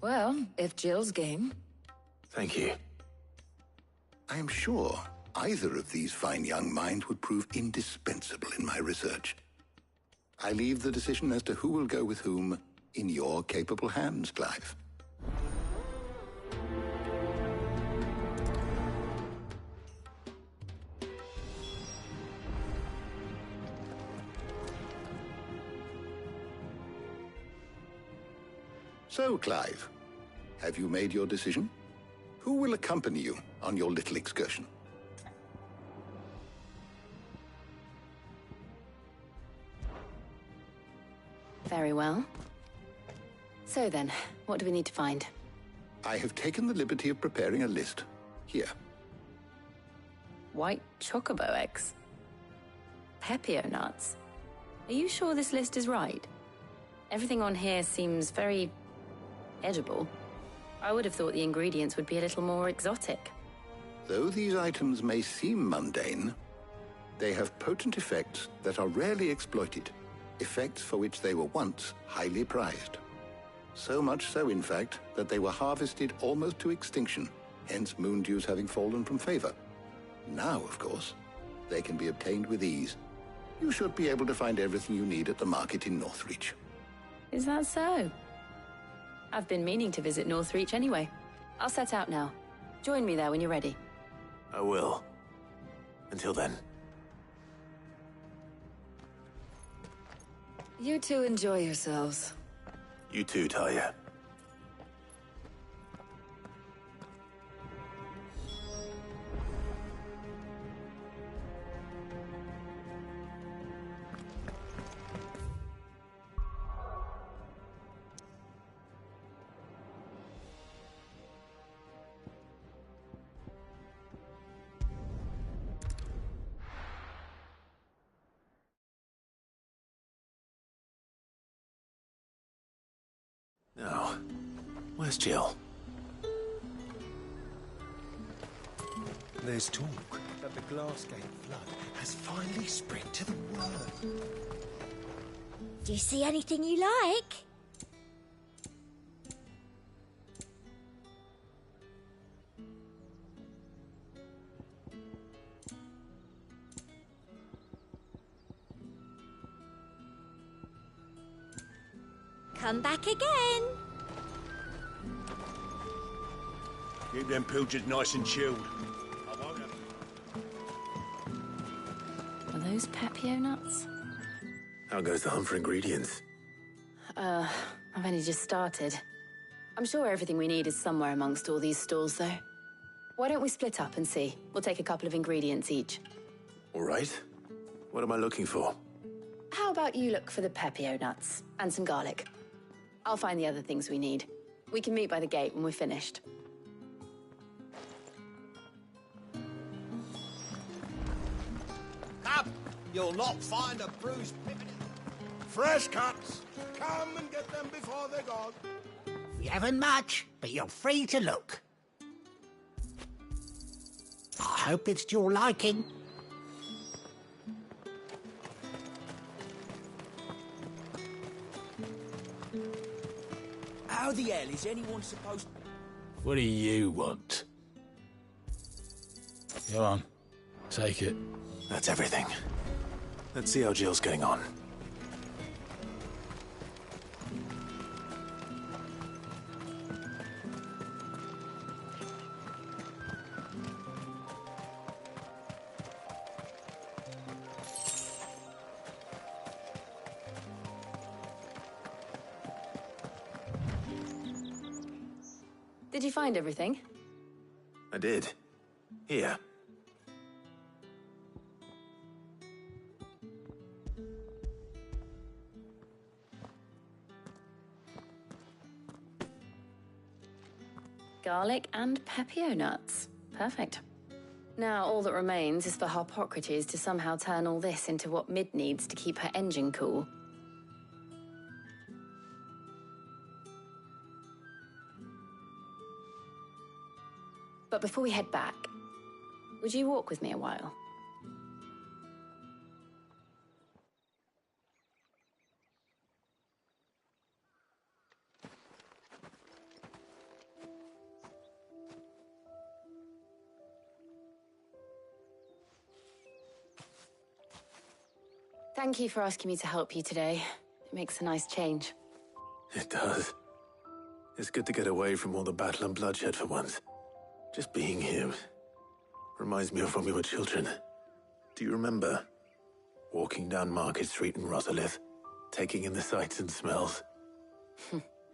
Well, if Jill's game. Thank you. I am sure either of these fine young minds would prove indispensable in my research. I leave the decision as to who will go with whom in your capable hands, Clive. So, Clive, have you made your decision? Who will accompany you on your little excursion? Very well. So then, what do we need to find? I have taken the liberty of preparing a list. Here. White chocobo eggs. Pepio nuts. Are you sure this list is right? Everything on here seems very edible. I would have thought the ingredients would be a little more exotic. Though these items may seem mundane, they have potent effects that are rarely exploited, effects for which they were once highly prized. So much so, in fact, that they were harvested almost to extinction, hence moon dews having fallen from favor. Now, of course, they can be obtained with ease. You should be able to find everything you need at the market in Northreach. Is that so? I've been meaning to visit Northreach anyway. I'll set out now. Join me there when you're ready. I will. Until then. You two enjoy yourselves. You too, Talia. Now, where's Jill? There's talk that the Glassgate flood has finally spread to the world. Do you see anything you like? Come back again. Keep them pilchards nice and chilled. I won't have... Are those Pepio nuts? How goes the hunt for ingredients? I've only just started. I'm sure everything we need is somewhere amongst all these stalls, though. Why don't we split up and see? We'll take a couple of ingredients each. All right. What am I looking for? How about you look for the Pepio nuts and some garlic? I'll find the other things we need. We can meet by the gate when we're finished. Up! You'll not find a bruised pippin. Fresh cuts. Come and get them before they're gone. We haven't much, but you're free to look. I hope it's to your liking. How the hell is anyone supposed... What do you want? Go on. Take it. That's everything. Let's see how Jill's getting on. Did you find everything? I did. Here. Garlic and Pepio nuts. Perfect. Now all that remains is for Harpocrates to somehow turn all this into what Mid needs to keep her engine cool. But before we head back, would you walk with me a while? Thank you for asking me to help you today. It makes a nice change. It does. It's good to get away from all the battle and bloodshed for once. Just being here reminds me of when we were children. Do you remember? Walking down Market Street in Rosalith, taking in the sights and smells.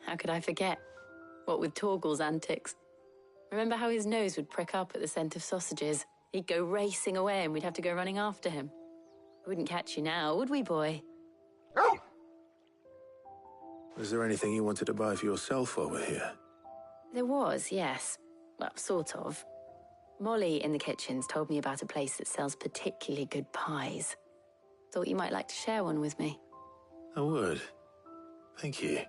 How could I forget? What with Torgal's antics. Remember how his nose would prick up at the scent of sausages? He'd go racing away and we'd have to go running after him. We wouldn't catch you now, would we, boy? Was there anything you wanted to buy for yourself while we're here? There was, yes. Well, sort of. Molly in the kitchens told me about a place that sells particularly good pies. Thought you might like to share one with me. I would. Thank you.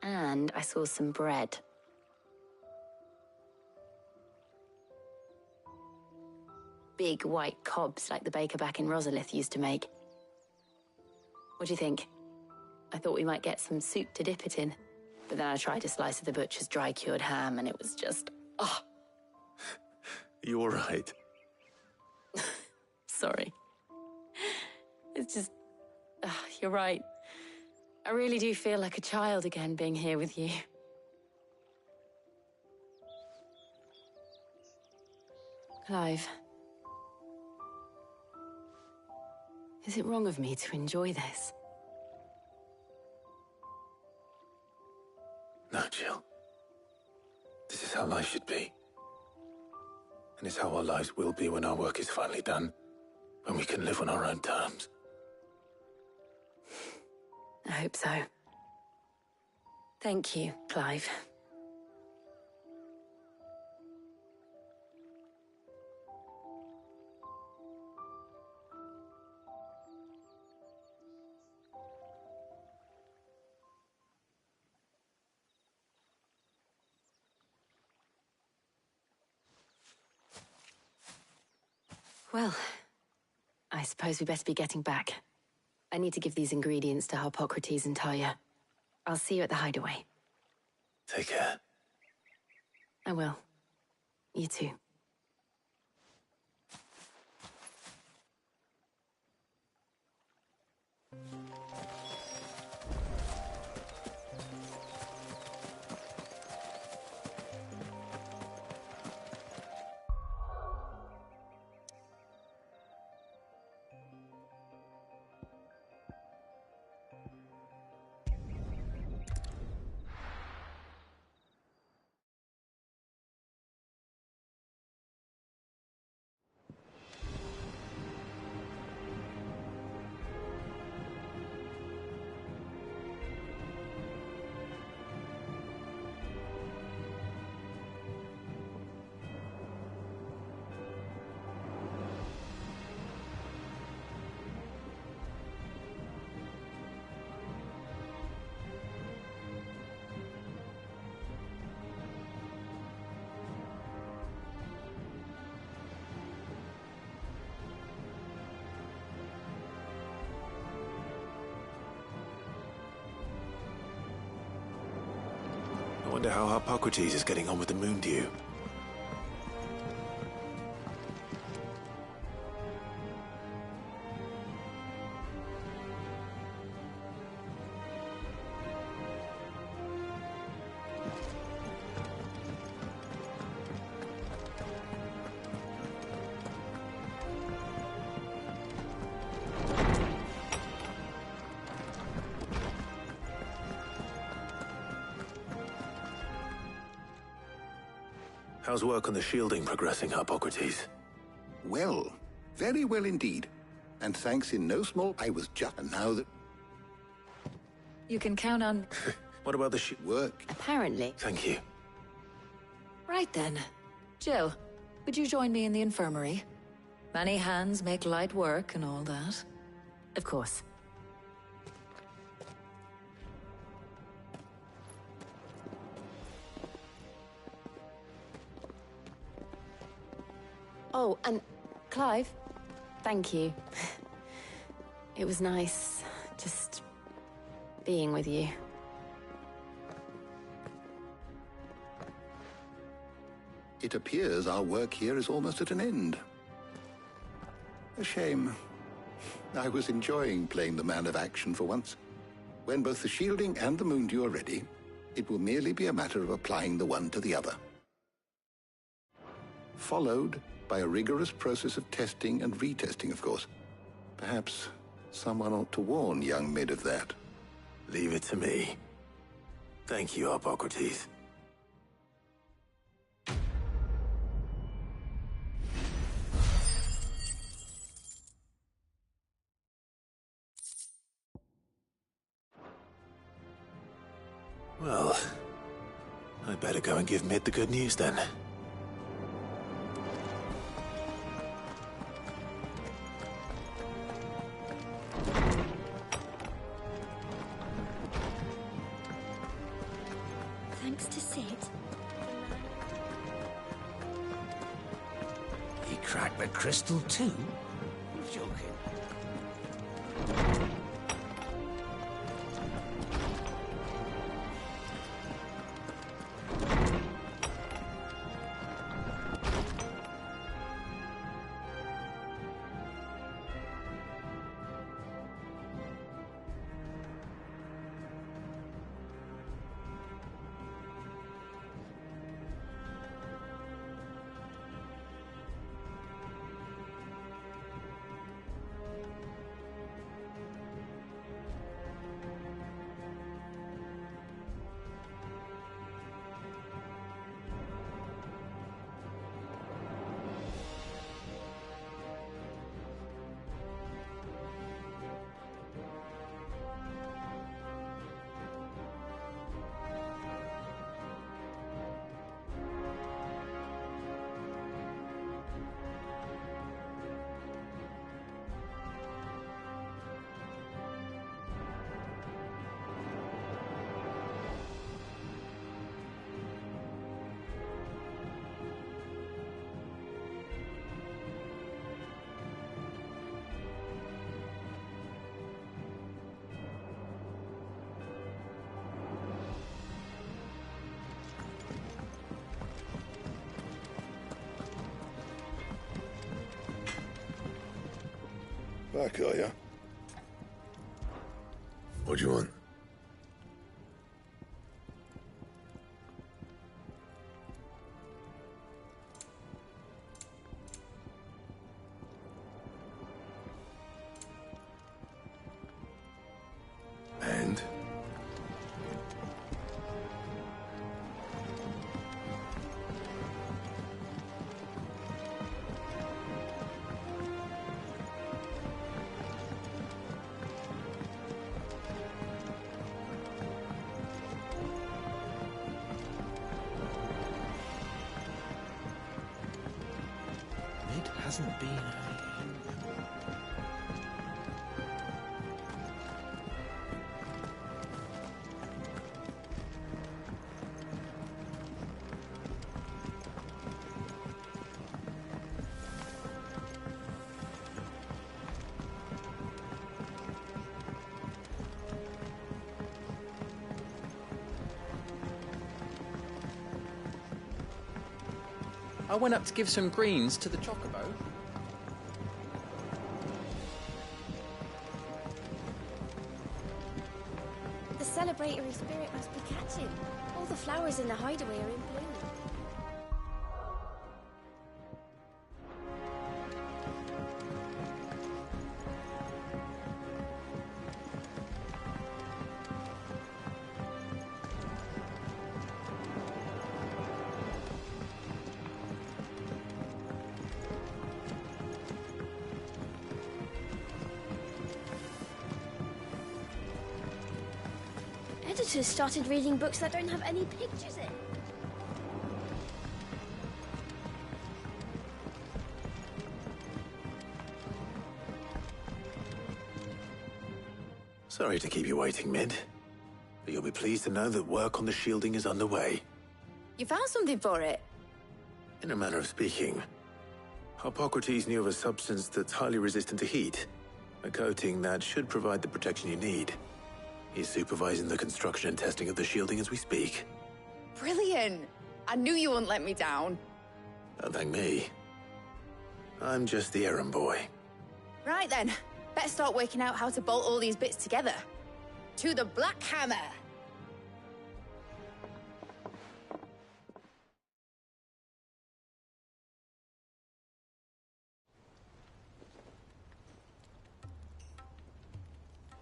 And I saw some bread. Big white cobs like the baker back in Rosalith used to make. What do you think? I thought we might get some soup to dip it in. But then I tried a slice of the butcher's dry-cured ham and it was just... oh. You all right? Sorry. It's just... you're right. I really do feel like a child again being here with you. Clive. Is it wrong of me to enjoy this? No, Jill. This is how life should be. And it's how our lives will be when our work is finally done. When we can live on our own terms. I hope so. Thank you, Clive. Well, I suppose we better be getting back. I need to give these ingredients to Harpocrates and Talia. I'll see you at the hideaway. Take care. I will. You too. I wonder how Harpocrates is getting on with the moon dew. How's work on the shielding progressing, Harpocrates? Well, very well indeed. And thanks in no small... I was just... And now that... You can count on... What about the work? Apparently. Thank you. Right then. Jill, would you join me in the infirmary? Many hands make light work and all that. Of course. Oh, and Clive, thank you. It was nice just being with you. It appears our work here is almost at an end. A shame. I was enjoying playing the man of action for once. When both the shielding and the moondew are ready, it will merely be a matter of applying the one to the other. Followed by a rigorous process of testing and retesting, of course. Perhaps someone ought to warn young Mid of that. Leave it to me. Thank you, Hippocrates. Well, I'd better go and give Mid the good news then. Thanks to Sid. He cracked the crystal too? You're joking. Back, are ya? What do you want? And? It hasn't been I went up to give some greens to the chocobo. The celebratory spirit must be catching. All the flowers in the hideaway are in bloom. Editors started reading books that don't have any pictures in. Sorry to keep you waiting, Mid. But you'll be pleased to know that work on the shielding is underway. You found something for it? In a manner of speaking, Hippocrates knew of a substance that's highly resistant to heat. A coating that should provide the protection you need. He's supervising the construction and testing of the shielding as we speak. Brilliant! I knew you wouldn't let me down. Don't thank me. I'm just the errand boy. Right then, better start working out how to bolt all these bits together. To the Black Hammer!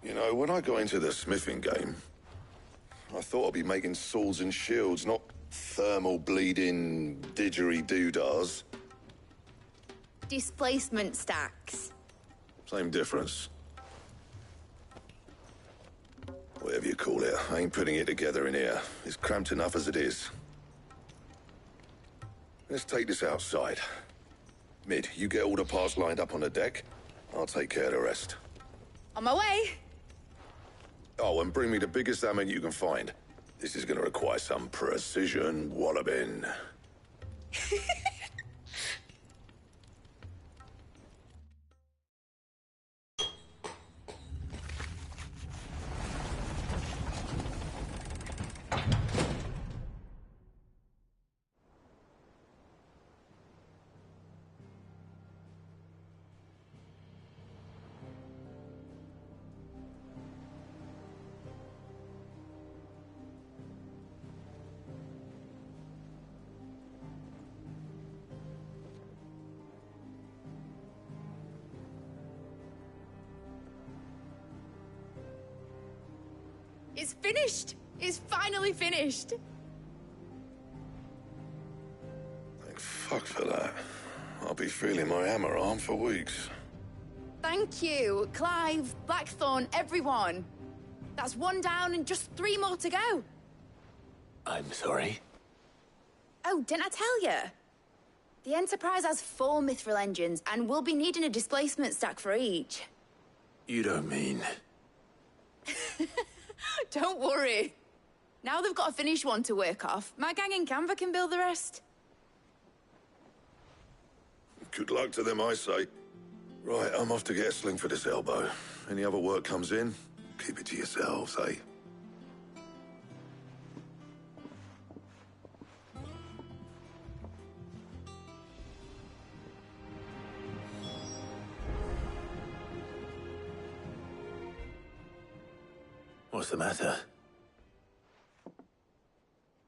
You know, when I got into the smithing game, I thought I'd be making swords and shields, not thermal bleeding didgeridoo-dahs. Displacement stacks. Same difference. Whatever you call it, I ain't putting it together in here. It's cramped enough as it is. Let's take this outside. Mid, you get all the parts lined up on the deck. I'll take care of the rest. On my way! Oh, and bring me the biggest hammer you can find. This is gonna require some precision walloping. It's finished! It's finally finished! Thank fuck for that. I'll be feeling my hammer arm for weeks. Thank you, Clive, Blackthorn, everyone. That's one down and just 3 more to go. I'm sorry. Oh, didn't I tell you? The Enterprise has 4 mithril engines, and we'll be needing a displacement stack for each. You don't mean... Don't worry. Now they've got a finished one to work off, my gang in Canva can build the rest. Good luck to them, I say. Right, I'm off to get a sling for this elbow. Any other work comes in, keep it to yourselves, eh? What's the matter?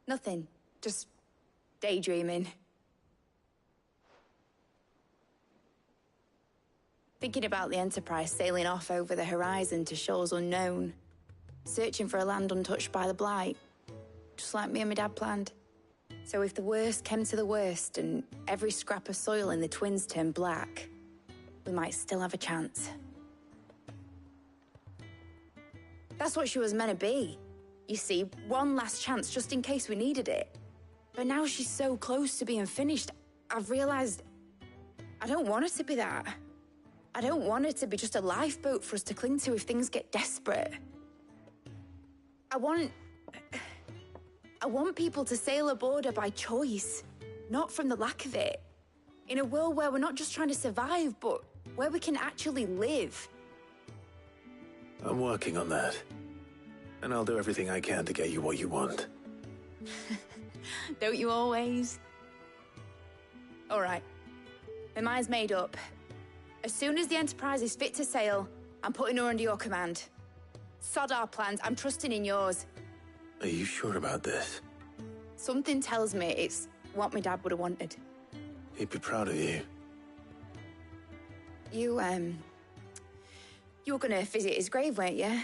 Nothing. Just daydreaming. Thinking about the Enterprise sailing off over the horizon to shores unknown. Searching for a land untouched by the Blight. Just like me and my dad planned. So if the worst came to the worst and every scrap of soil in the Twins turned black, we might still have a chance. That's what she was meant to be. You see, one last chance just in case we needed it. But now she's so close to being finished, I've realized I don't want it to be that. I don't want it to be just a lifeboat for us to cling to if things get desperate. I want people to sail aboard her by choice, not from the lack of it. In a world where we're not just trying to survive, but where we can actually live. I'm working on that. And I'll do everything I can to get you what you want. Don't you always? All right. My mind's made up. As soon as the Enterprise is fit to sail, I'm putting her under your command. Sod our plans, I'm trusting in yours. Are you sure about this? Something tells me it's what my dad would have wanted. He'd be proud of you. You were gonna visit his grave, weren't you?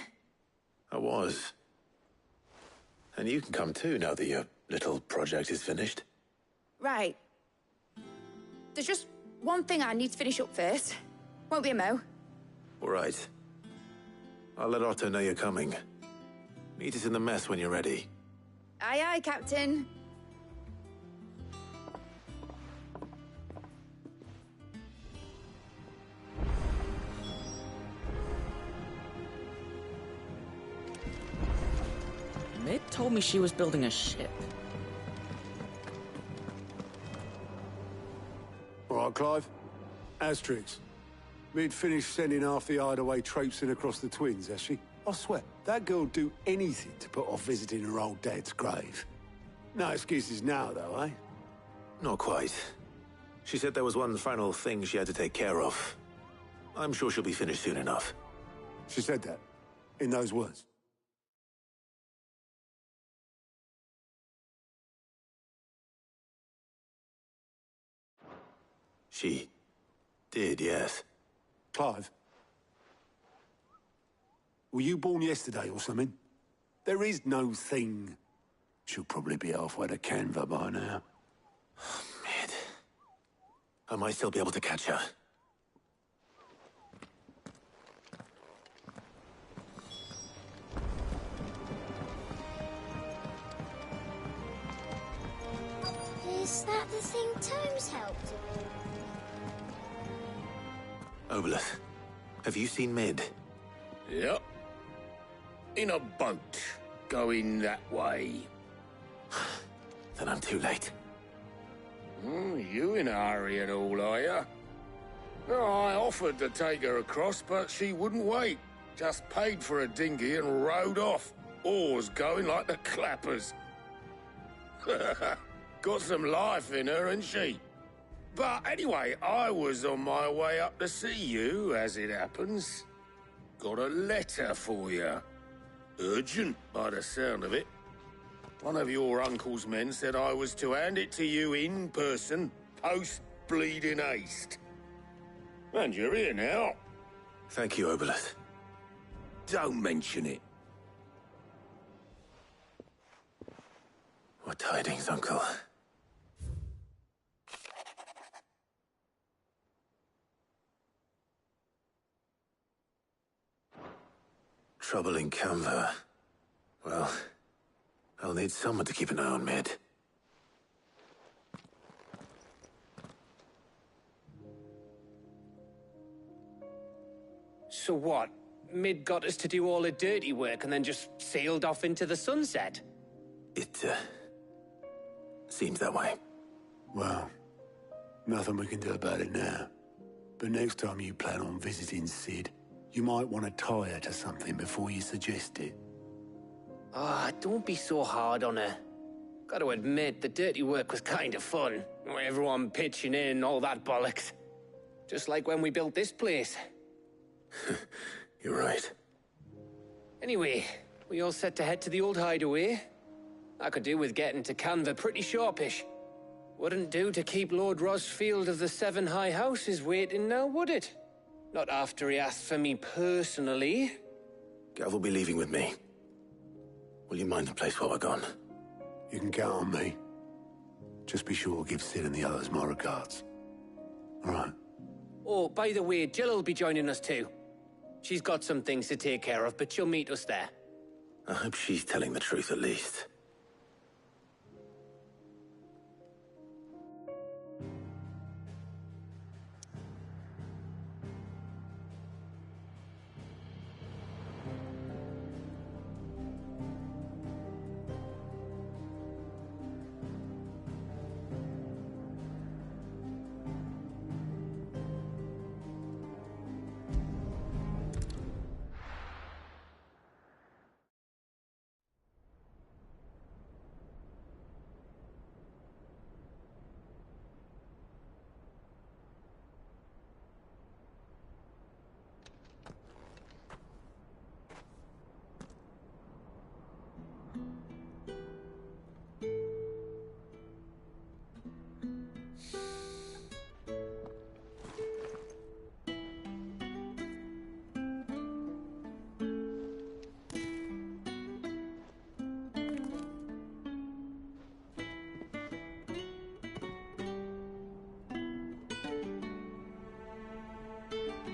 I was. And you can come too now that your little project is finished. Right. There's just one thing I need to finish up first. Won't be a mo. All right. I'll let Otto know you're coming. Meet us in the mess when you're ready. Aye, aye, Captain. Mid told me she was building a ship. All right, Clive. Asterix. Mid finished sending half the hideaway traipsing across the Twins, has she? I swear, that girl'd do anything to put off visiting her old dad's grave. No excuses now, though, eh? Not quite. She said there was one final thing she had to take care of. I'm sure she'll be finished soon enough. She said that, in those words. She did, yes. Clive? Were you born yesterday or something? There is no thing. She'll probably be halfway to Canva by now. Mid. I might still be able to catch her. Is that the thing Tomes helped? Obelith, have you seen Mid? Yep. In a boat, going that way. Then I'm too late. You in a hurry at all, are you? Oh, I offered to take her across, but she wouldn't wait. Just paid for a dinghy and rowed off. Oars going like the clappers. Got some life in her, ain't she? But anyway, I was on my way up to see you, as it happens. Got a letter for you. Urgent, by the sound of it. One of your uncle's men said I was to hand it to you in person, post-bleeding haste. And you're here now. Thank you, Obelith. Don't mention it. What tidings, Uncle? Trouble in Canva. Well, I'll need someone to keep an eye on Mid. So what? Mid got us to do all the dirty work and then just sailed off into the sunset? It, seems that way. Well, nothing we can do about it now. But next time you plan on visiting Sid, you might want to tie her to something before you suggest it. Ah, don't be so hard on her. Gotta admit, the dirty work was kind of fun. Everyone pitching in and all that bollocks. Just like when we built this place. You're right. Anyway, we all set to head to the old hideaway. I could do with getting to Canva pretty sharpish. Wouldn't do to keep Lord Rosfield of the Seven High Houses waiting now, would it? Not after he asked for me personally. Gav will be leaving with me. Will you mind the place while we're gone? You can count on me. Just be sure to give Sid and the others my regards. All right. Oh, by the way, Jill will be joining us too. She's got some things to take care of, but she'll meet us there. I hope she's telling the truth at least.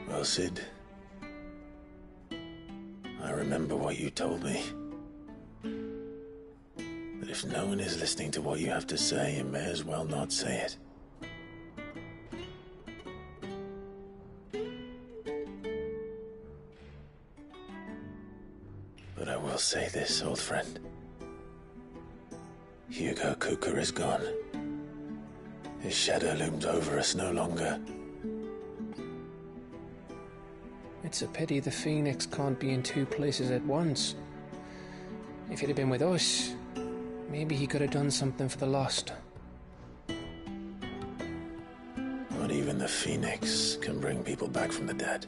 Well, Sid, I remember what you told me. That if no one is listening to what you have to say, you may as well not say it. But I will say this, old friend. Hugo Cooker is gone. His shadow looms over us no longer. It's a pity the Phoenix can't be in two places at once. If he'd have been with us, maybe he could have done something for the lost. Not even the phoenix can bring people back from the dead.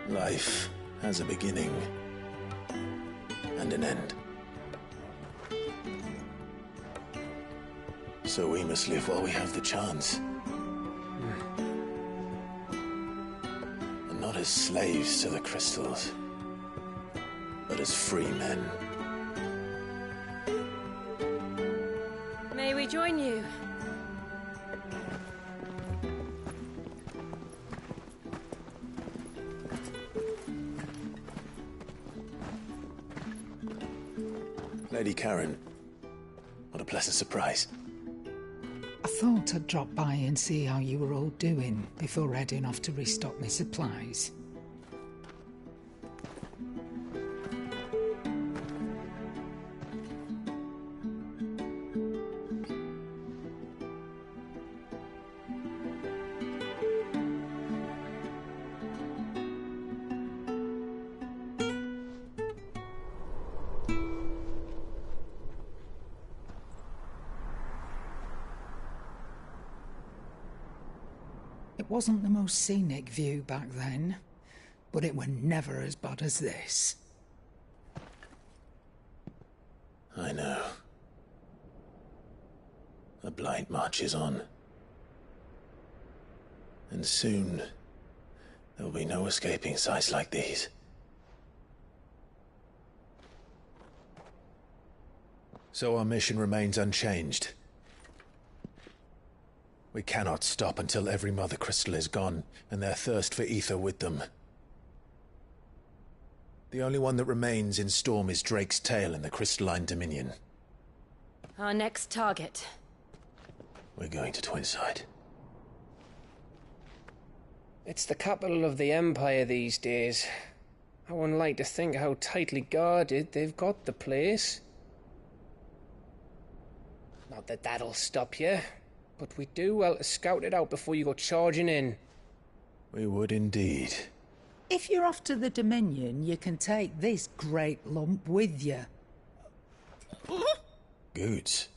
Life has a beginning and an end. So we must live while we have the chance. And not as slaves to the crystals, but as free men. May we join you? Lady Karen, what a pleasant surprise. I thought I'd drop by and see how you were all doing before heading off to restock my supplies. It wasn't the most scenic view back then, but it were never as bad as this. I know. The Blight marches on. And soon, there'll be no escaping sights like these. So our mission remains unchanged. We cannot stop until every Mother Crystal is gone, and their thirst for ether with them. The only one that remains in Storm is Drake's tail in the Crystalline Dominion. Our next target. We're going to Twinside. It's the capital of the Empire these days. I wouldn't like to think how tightly guarded they've got the place. Not that that'll stop you, but we do well to scout it out before you go charging in. We would indeed. If you're off to the Dominion, you can take this great lump with you. Goods.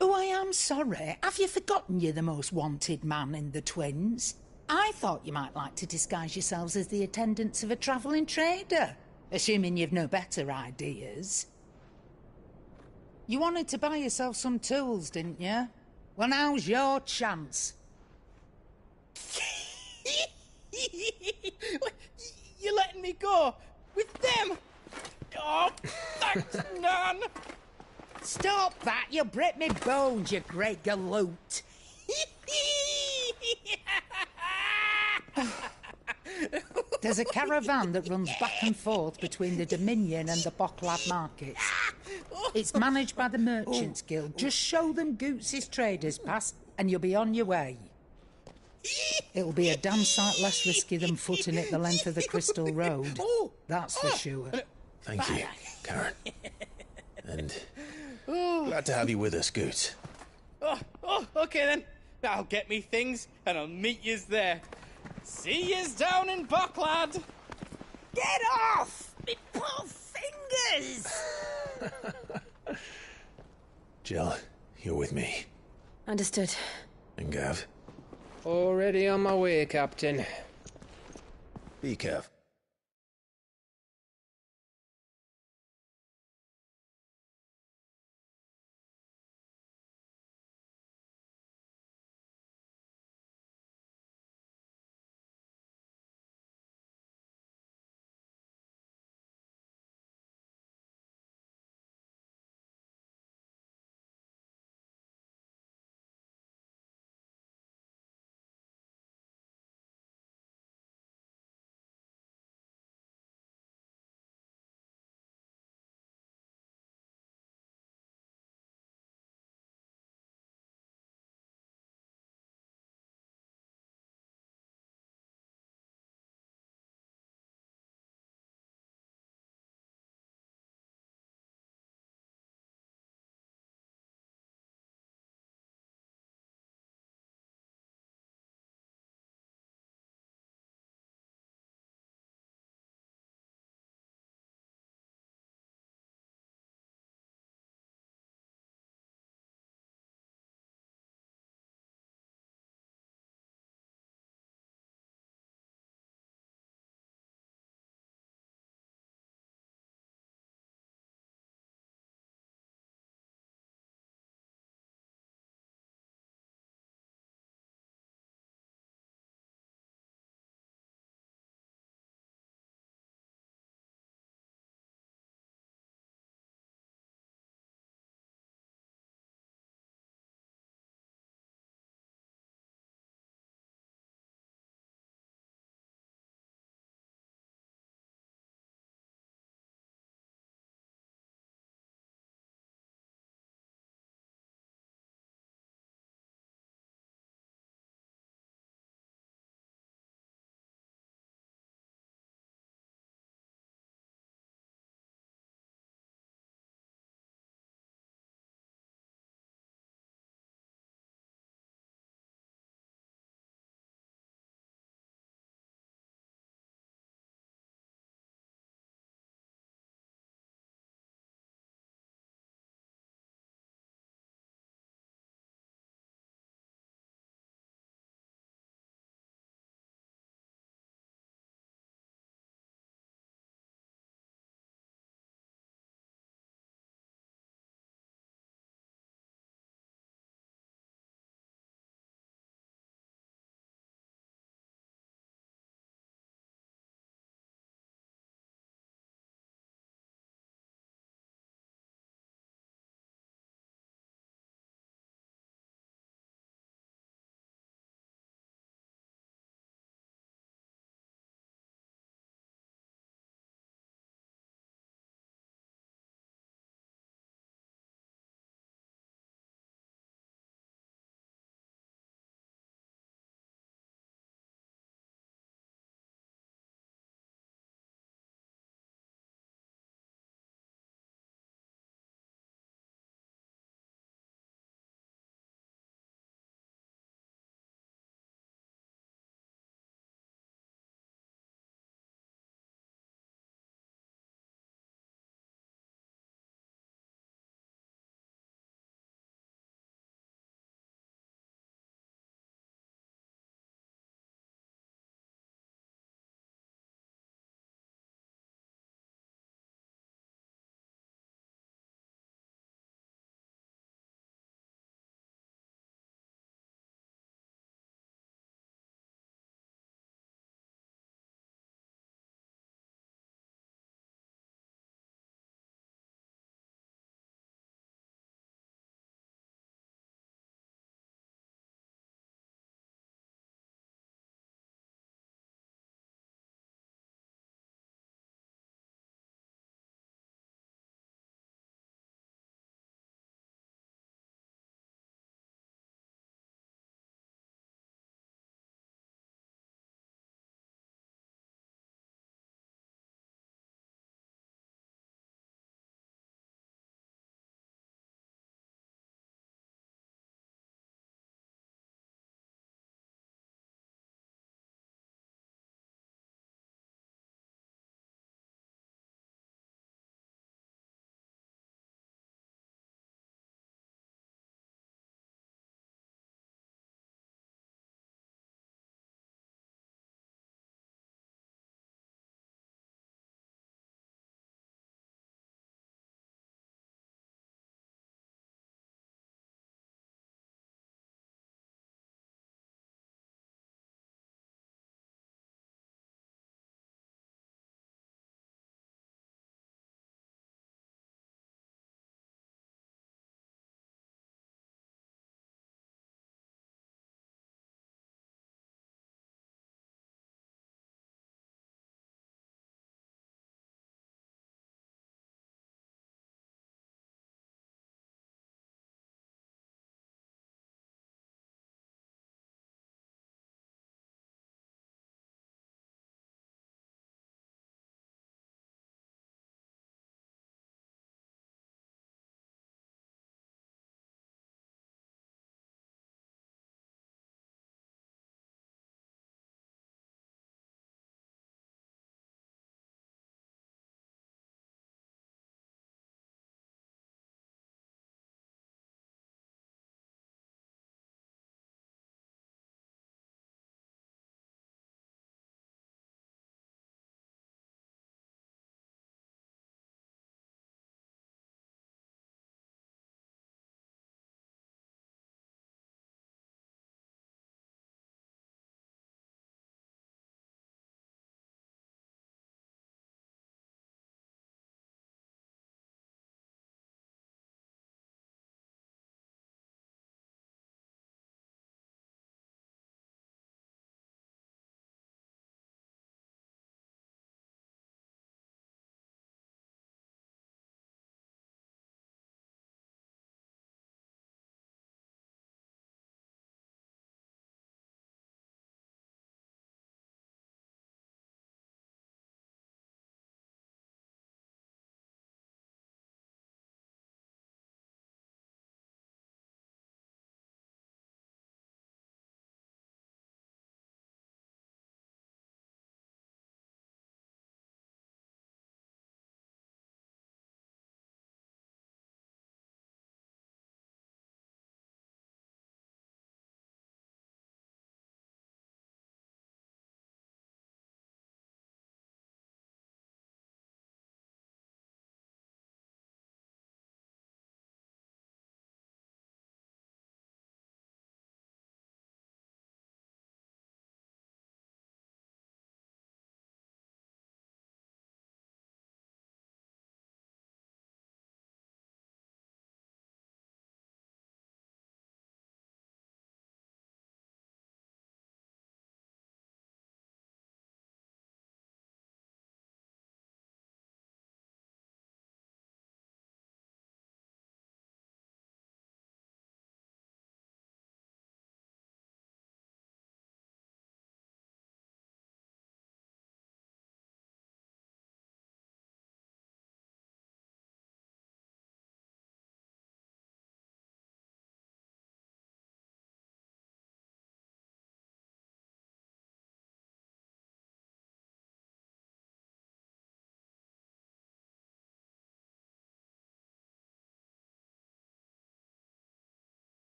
Oh, I am sorry. Have you forgotten you're the most wanted man in the Twins? I thought you might like to disguise yourselves as the attendants of a travelling trader, assuming you've no better ideas. You wanted to buy yourself some tools, didn't you? Well, now's your chance. You're letting me go with them? Oh, thanks, Nan. Stop that! You'll break me bones, you great galoot. There's a caravan that runs back and forth between the Dominion and the Bocklad markets. It's managed by the Merchants Guild. Just show them Goots' traders pass and you'll be on your way. It'll be a damn sight less risky than footing it the length of the Crystal Road. That's for sure. Thank you, Karen. And glad to have you with us, Goots. Okay then. I'll get me things and I'll meet yous there. See yous down in Bocklad. Get off! Me poor fingers! Jill, you're with me. Understood. And Gav? Already on my way, Captain. Be careful.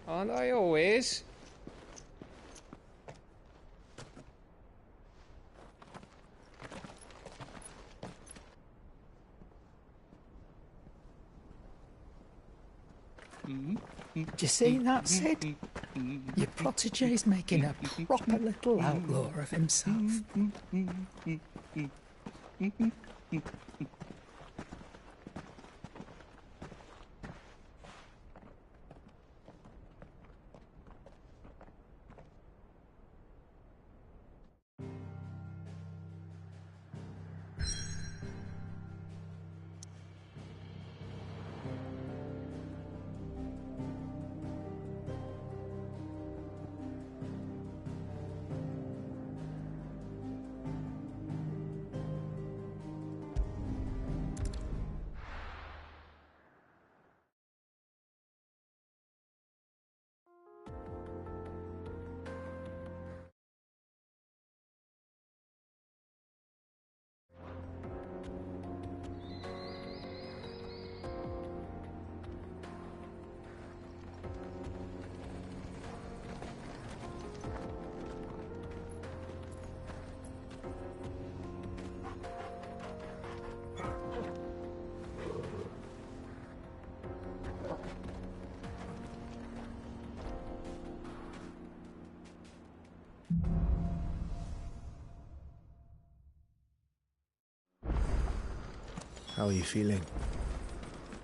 Aren't I always? Do you see that, Sid? Your protege's making a proper little outlaw of himself. How are you feeling?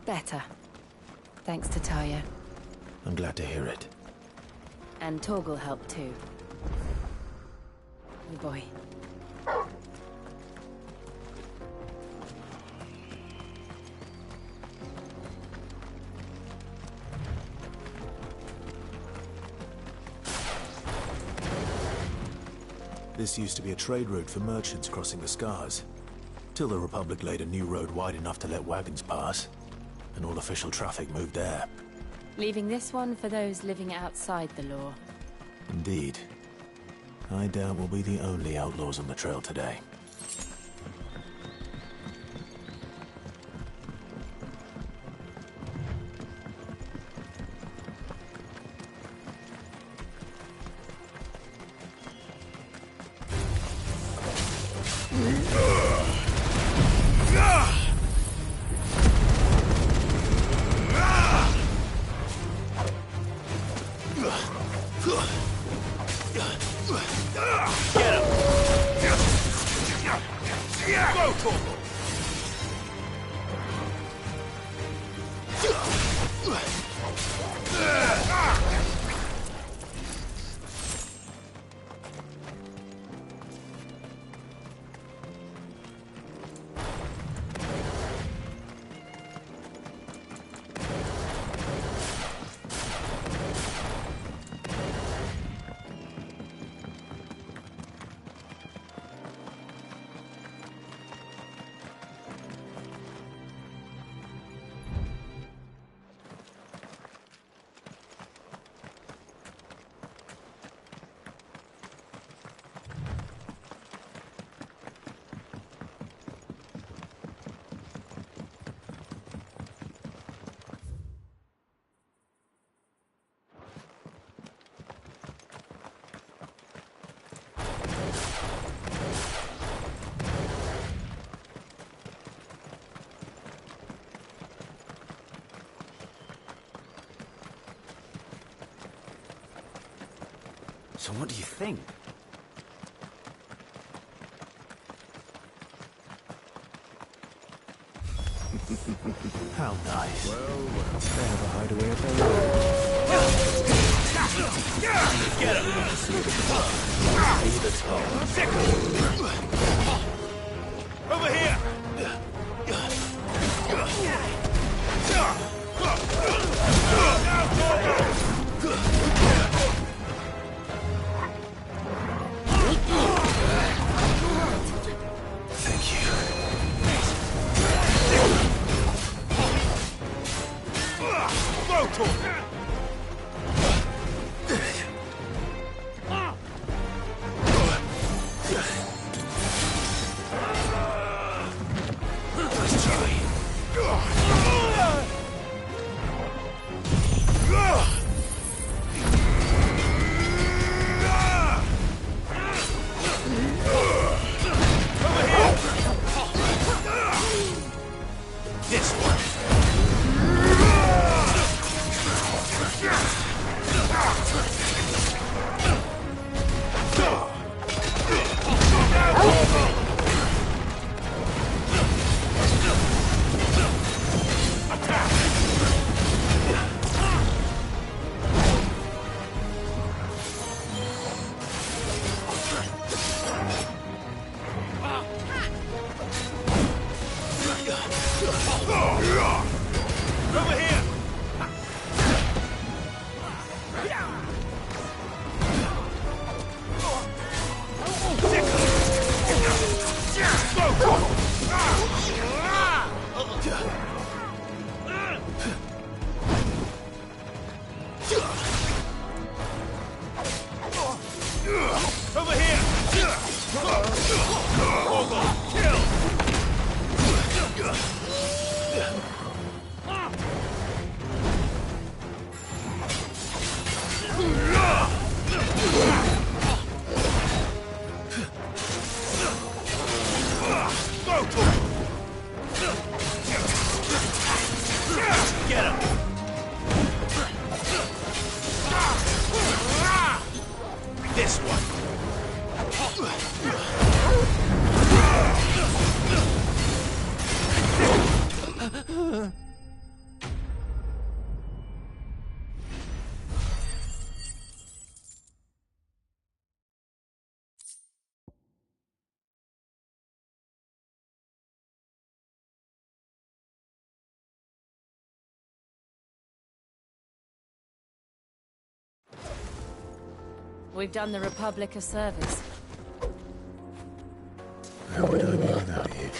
Better. Thanks to Taya. I'm glad to hear it. And Torgal helped too. Oh boy. This used to be a trade route for merchants crossing the Scars. Till the Republic laid a new road wide enough to let wagons pass, and all official traffic moved there. Leaving this one for those living outside the law. Indeed. I doubt we'll be the only outlaws on the trail today. So what do you think? How nice. Well, they have a hideaway of their own. Get him! Over here! We've done the Republic a service. How would I be without you?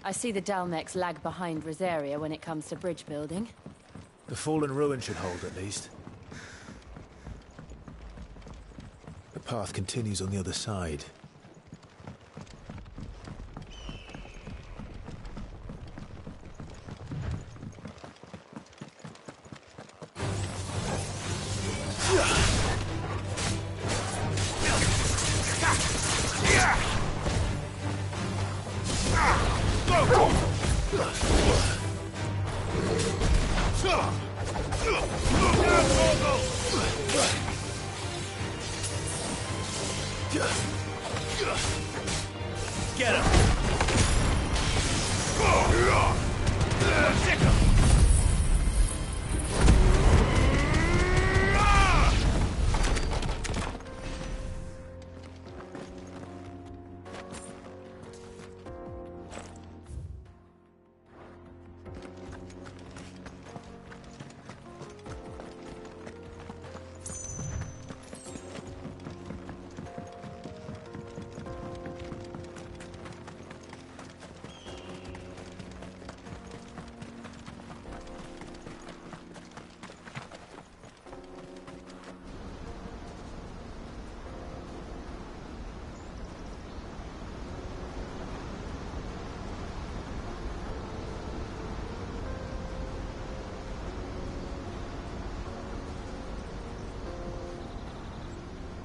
I see the Dalmex lag behind Rosaria when it comes to bridge building. The fallen ruin should hold, at least. The path continues on the other side. Get him!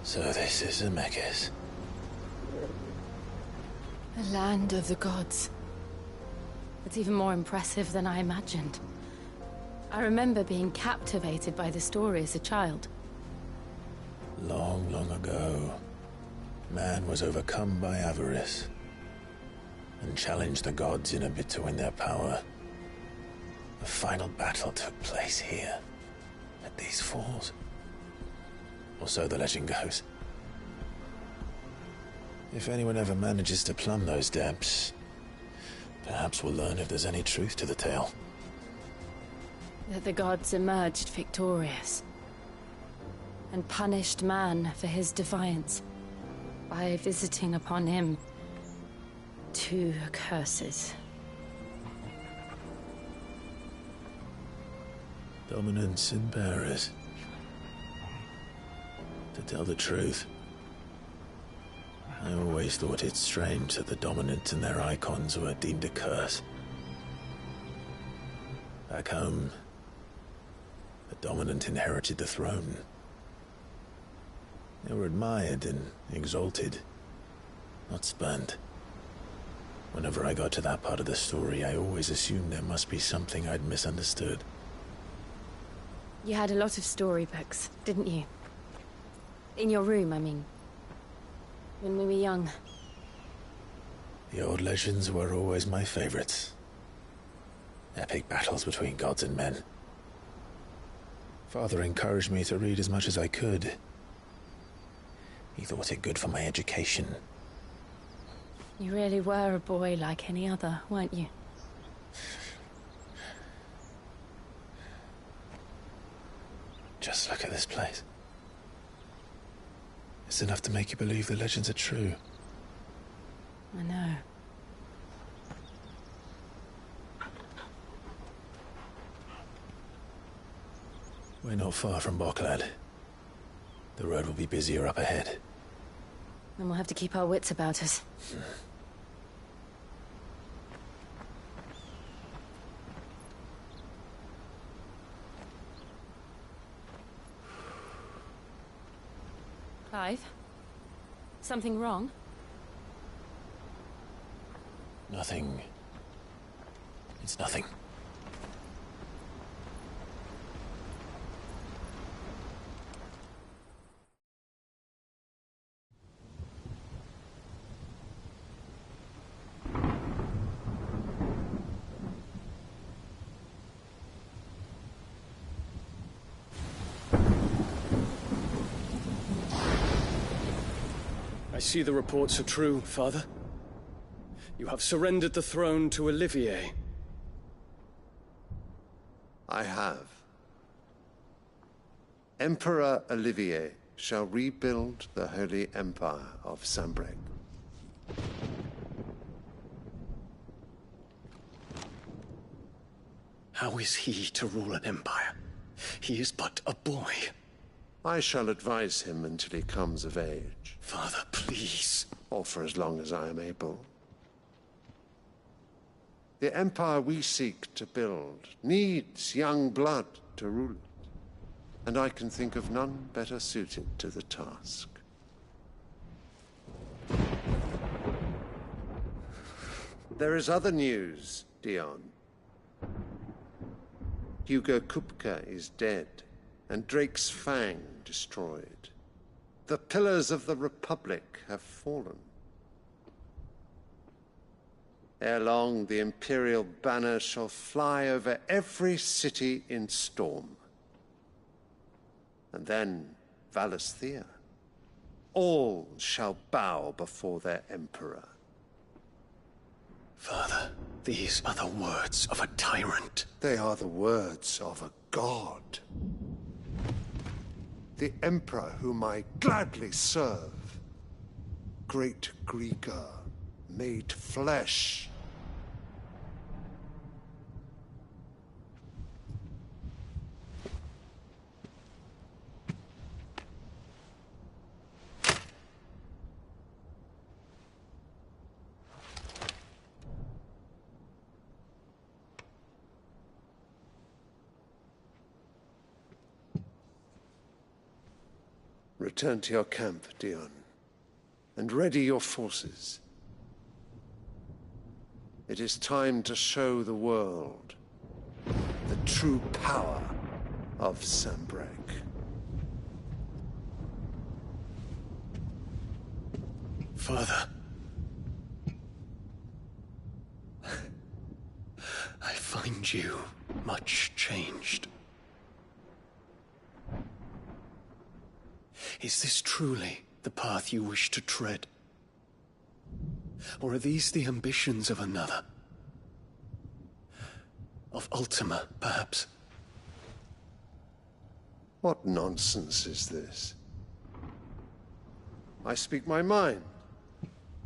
So this is Zemeckis. The land of the gods. It's even more impressive than I imagined. I remember being captivated by the story as a child. Long, long ago, man was overcome by avarice and challenged the gods in a bid to win their power. The final battle took place here, at these falls. Or so the legend goes. If anyone ever manages to plumb those depths, perhaps we'll learn if there's any truth to the tale. That the gods emerged victorious and punished man for his defiance by visiting upon him 2 curses. Dominance and bearers. To tell the truth, I always thought it strange that the dominant and their icons were deemed a curse. Back home, the dominant inherited the throne. They were admired and exalted, not spurned. Whenever I got to that part of the story, I always assumed there must be something I'd misunderstood. You had a lot of storybooks, didn't you? In your room, I mean. When we were young. The old legends were always my favorites. Epic battles between gods and men. Father encouraged me to read as much as I could. He thought it good for my education. You really were a boy like any other, weren't you? Just look at this place. It's enough to make you believe the legends are true. I know. We're not far from Boklad. The road will be busier up ahead. Then we'll have to keep our wits about us. Clive? Something wrong? Nothing. It's nothing. I see the reports are true, Father. You have surrendered the throne to Olivier. I have. Emperor Olivier shall rebuild the Holy Empire of Sanbreque. How is he to rule an empire? He is but a boy. I shall advise him until he comes of age. Father, please. Or for as long as I am able. The empire we seek to build needs young blood to rule it, and I can think of none better suited to the task. There is other news, Dion. Hugo Kupka is dead, and Drake's Fang destroyed. The pillars of the Republic have fallen. Ere long, the Imperial banner shall fly over every city in Storm. And then Valisthea. All shall bow before their Emperor. Father, these are the words of a tyrant. They are the words of a god. The Emperor whom I gladly serve. Great Greeker, made flesh. Return to your camp, Dion, and ready your forces. It is time to show the world the true power of Sanbreque. Father. I find you much changed. Is this truly the path you wish to tread? Or are these the ambitions of another? Of Ultima, perhaps? What nonsense is this? I speak my mind,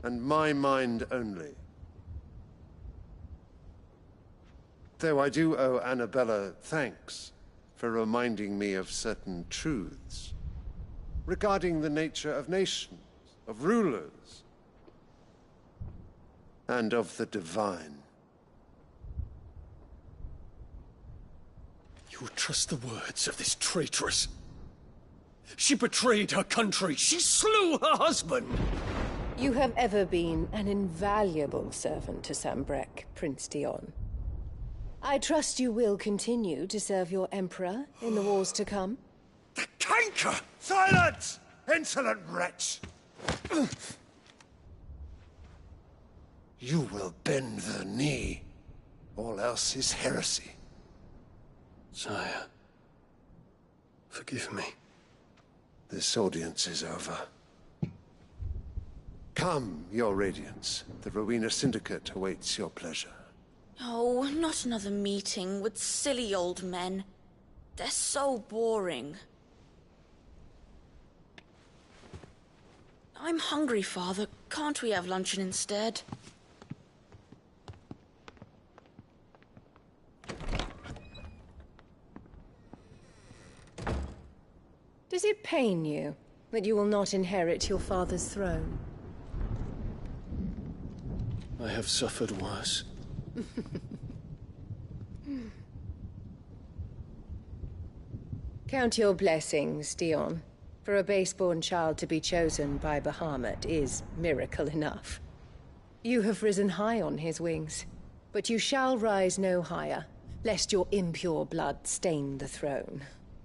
and my mind only. Though I do owe Annabella thanks for reminding me of certain truths. regarding the nature of nations, of rulers, and of the divine. You would trust the words of this traitress? She betrayed her country. She slew her husband. You have ever been an invaluable servant to Sambrek, Prince Dion. I trust you will continue to serve your Emperor in the wars to come. The canker! Silence! Insolent wretch! You will bend the knee. All else is heresy. Sire, forgive me. This audience is over. Come, your radiance. The Rowena Syndicate awaits your pleasure. Oh, not another meeting with silly old men. They're so boring. I'm hungry, Father. Can't we have luncheon instead? Does it pain you that you will not inherit your father's throne? I have suffered worse. Count your blessings, Dion. For a base-born child to be chosen by Bahamut is miracle enough. You have risen high on his wings, but you shall rise no higher, lest your impure blood stain the throne.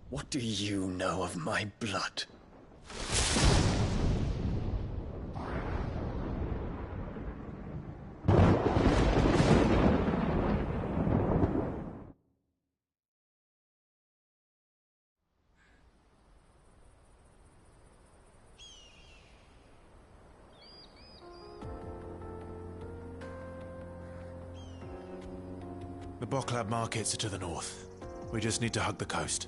What do you know of my blood? The Boklab markets are to the north. We just need to hug the coast.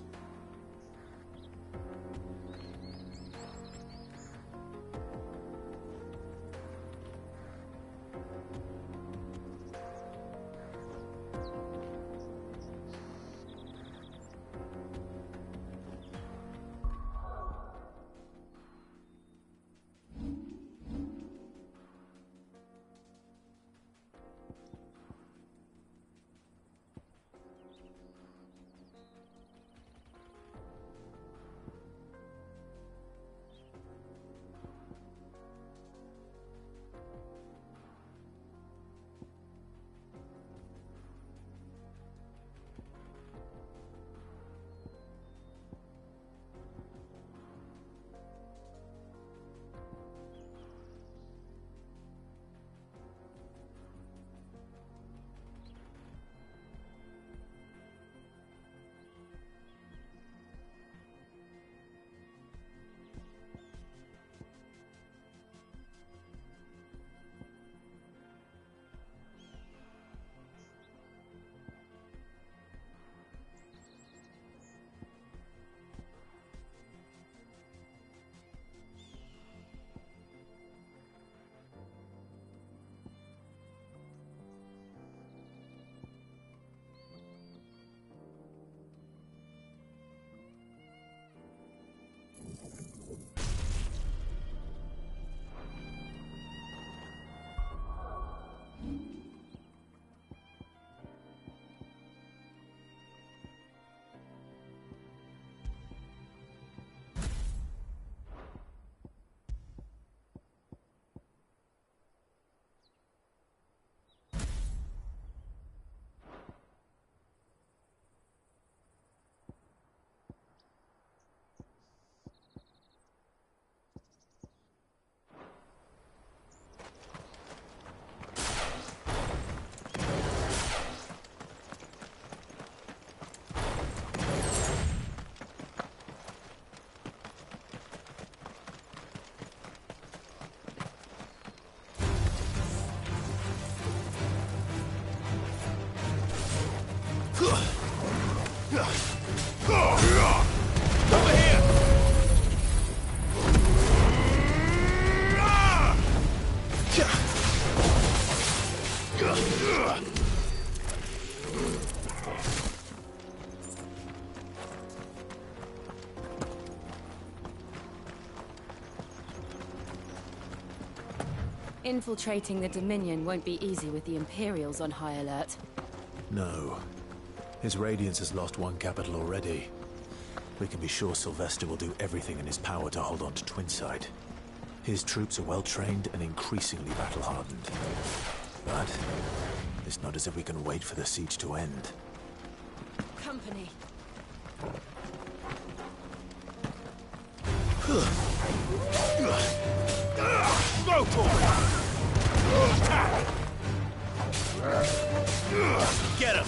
Infiltrating the Dominion won't be easy with the Imperials on high alert. No. His Radiance has lost one capital already. We can be sure Sylvester will do everything in his power to hold on to Twinside. His troops are well-trained and increasingly battle-hardened. But it's not as if we can wait for the siege to end. Company. Go for it! Attack! Get him!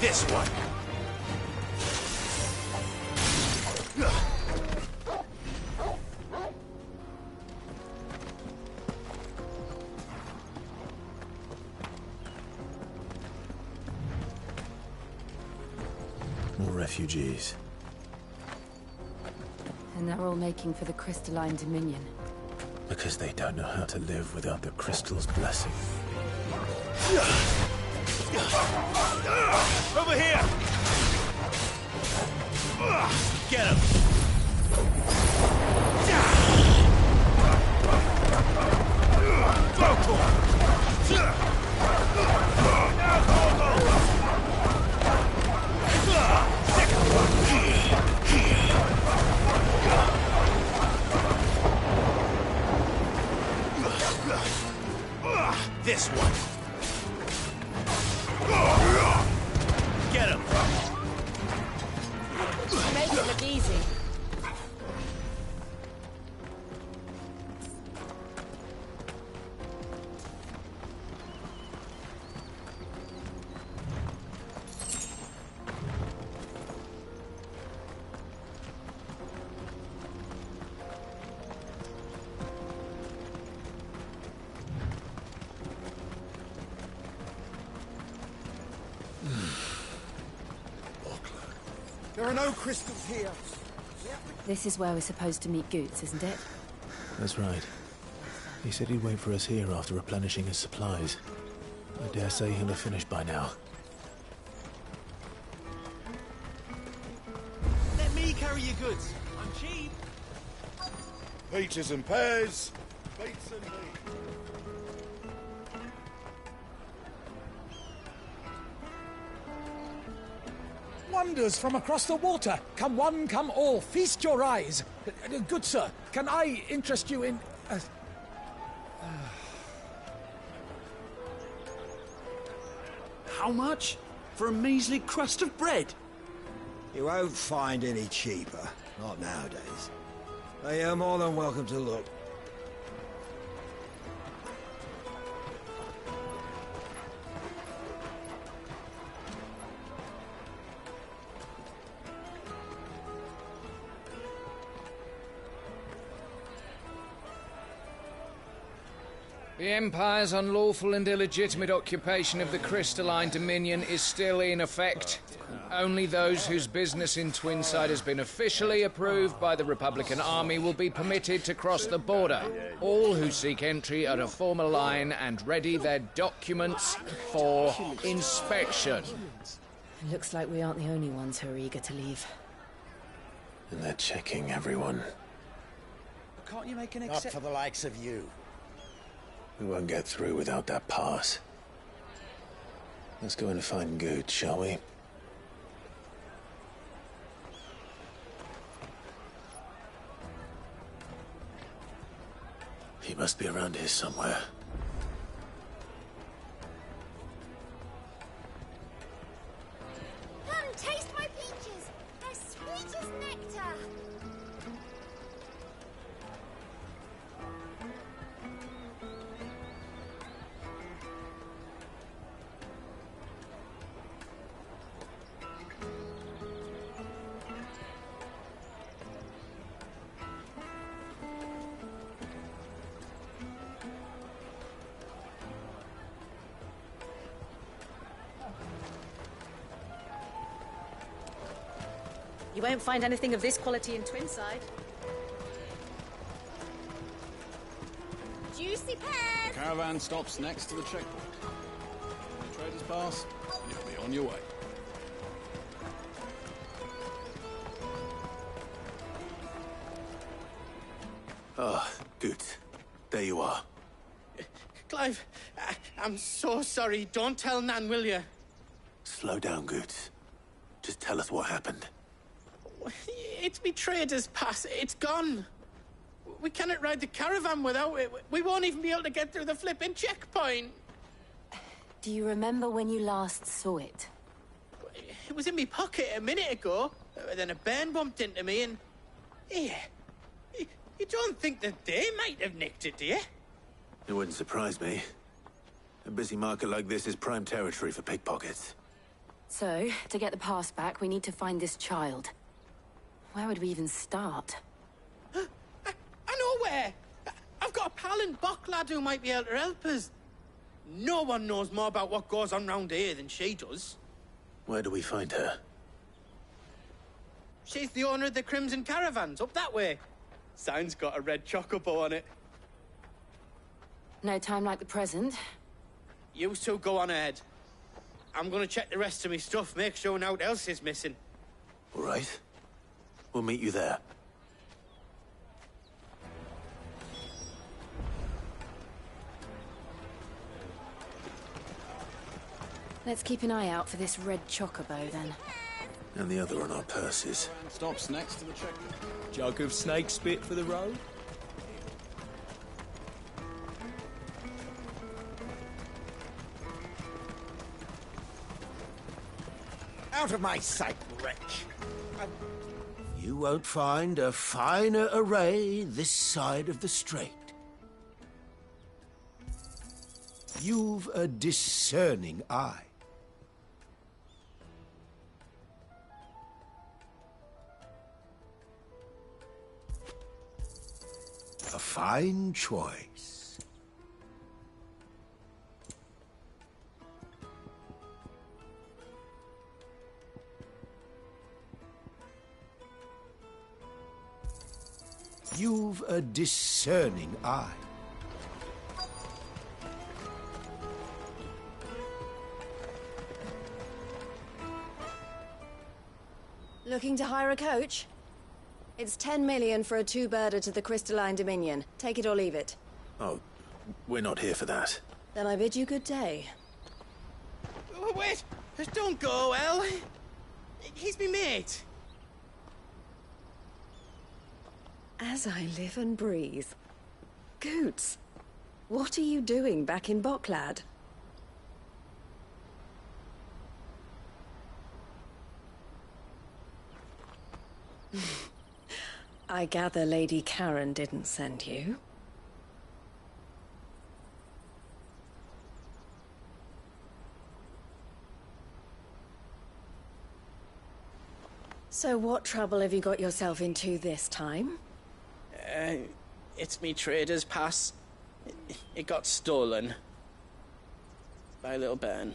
This one. More refugees. And they're all making for the Crystalline Dominion. Because they don't know how to live without the crystal's blessing. Over here! Get him! Go for it! Now go! This one. Get him. Make it look easy. There are no crystals here. This is where we're supposed to meet Goots, isn't it? That's right. He said he'd wait for us here after replenishing his supplies. I dare say he'll have finished by now. Let me carry your goods. I'm cheap. Peaches and pears. Beets and meat. Wonders from across the water. Come one, come all. Feast your eyes. Good sir, can I interest you in... How much? For a measly crust of bread? You won't find any cheaper. Not nowadays. But you're more than welcome to look. The Empire's unlawful and illegitimate occupation of the Crystalline Dominion is still in effect. Only those whose business in Twinside has been officially approved by the Republican Army will be permitted to cross the border. All who seek entry are to form a line and ready their documents for inspection. It looks like we aren't the only ones who are eager to leave. And they're checking everyone. Can't you make an Not for the likes of you. We won't get through without that pass. Let's go and find Good, shall we? He must be around here somewhere. Come, taste my peaches. They're sweet as nectar. You won't find anything of this quality in Twinside. Juicy pears. Caravan stops next to the checkpoint. Traders Trader's pass, you'll be on your way. Ah, good. There you are. Clive, I'm so sorry. Don't tell Nan, will you? Slow down, Goots. Just tell us what happened. It's me trader's pass. It's gone. We cannot ride the caravan without it. We won't even be able to get through the flipping checkpoint. Do you remember when you last saw it? It was in my pocket a minute ago. Then a bairn bumped into me and... Here. You don't think that they might have nicked it, do you? It wouldn't surprise me. A busy market like this is prime territory for pickpockets. So, to get the pass back, we need to find this child. Where would we even start? I know where! I've got a pal in Bocklad who might be able to help us. No one knows more about what goes on round here than she does. Where do we find her? She's the owner of the Crimson Caravans, up that way. Sign's got a red chocobo on it. No time like the present. You two go on ahead. I'm gonna check the rest of my stuff, make sure naught else is missing. All right. We'll meet you there. Let's keep an eye out for this red chocobo, then. And the other on our purses. Stops next to the checkpoint. Jug of snake spit for the road? Out of my sight, wretch! You won't find a finer array this side of the strait. You've a discerning eye. A fine choice. You've a discerning eye. Looking to hire a coach? It's 10 million for a two-birder to the Crystalline Dominion. Take it or leave it. Oh, we're not here for that. Then I bid you good day. Wait! Don't go, El! He's me mate. As I live and breathe. Goots, what are you doing back in Bocklad? I gather Lady Karen didn't send you. So what trouble have you got yourself into this time? It's me trader's pass. It got stolen. By a little bairn.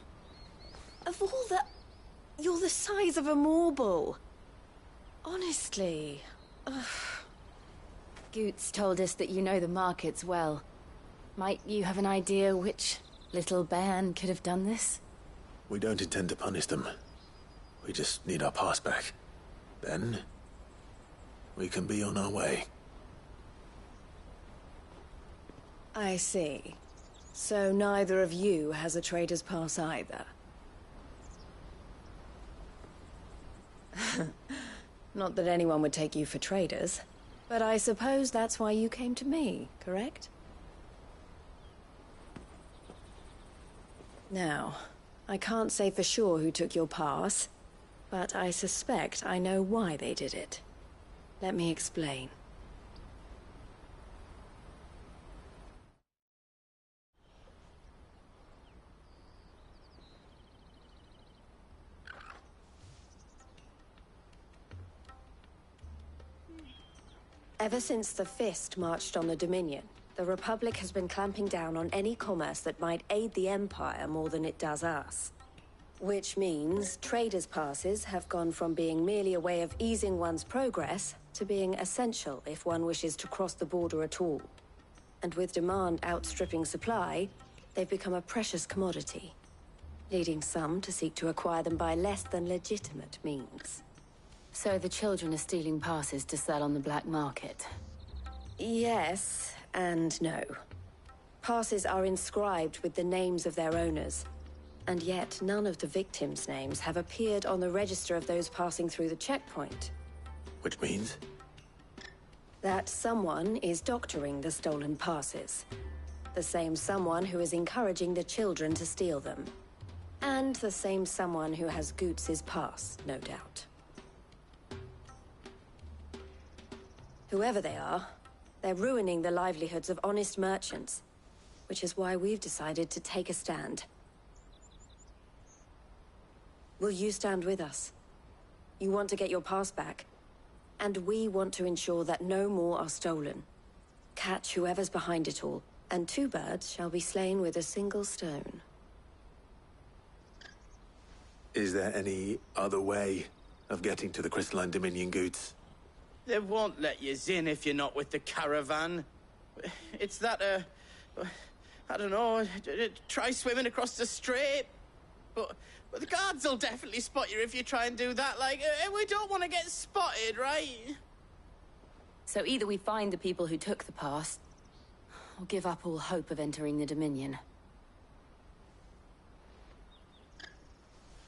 Of all the... You're the size of a marble. Honestly. Ugh. Goots told us that you know the markets well. Might you have an idea which little bairn could have done this? We don't intend to punish them. We just need our pass back. Then, we can be on our way. I see. So neither of you has a trader's pass either. Not that anyone would take you for traders, but I suppose that's why you came to me, correct? Now, I can't say for sure who took your pass, but I suspect I know why they did it. Let me explain. Ever since the Fist marched on the Dominion, the Republic has been clamping down on any commerce that might aid the Empire more than it does us. Which means traders' passes have gone from being merely a way of easing one's progress to being essential if one wishes to cross the border at all. And with demand outstripping supply, they've become a precious commodity. leading some to seek to acquire them by less than legitimate means. So the children are stealing passes to sell on the black market? Yes, and no. Passes are inscribed with the names of their owners, and yet none of the victims' names have appeared on the register of those passing through the checkpoint. Which means? That someone is doctoring the stolen passes. The same someone who is encouraging the children to steal them. And the same someone who has Goots's pass, no doubt. Whoever they are, they're ruining the livelihoods of honest merchants, which is why we've decided to take a stand. Will you stand with us? You want to get your pass back, and we want to ensure that no more are stolen. Catch whoever's behind it all, and 2 birds shall be slain with a single stone. Is there any other way of getting to the Crystalline Dominion, Goots? They won't let you in if you're not with the caravan. It's that, I don't know, try swimming across the strait. But the guards will definitely spot you if you try and do that. Like, we don't want to get spotted, right? So either we find the people who took the pass, or give up all hope of entering the Dominion.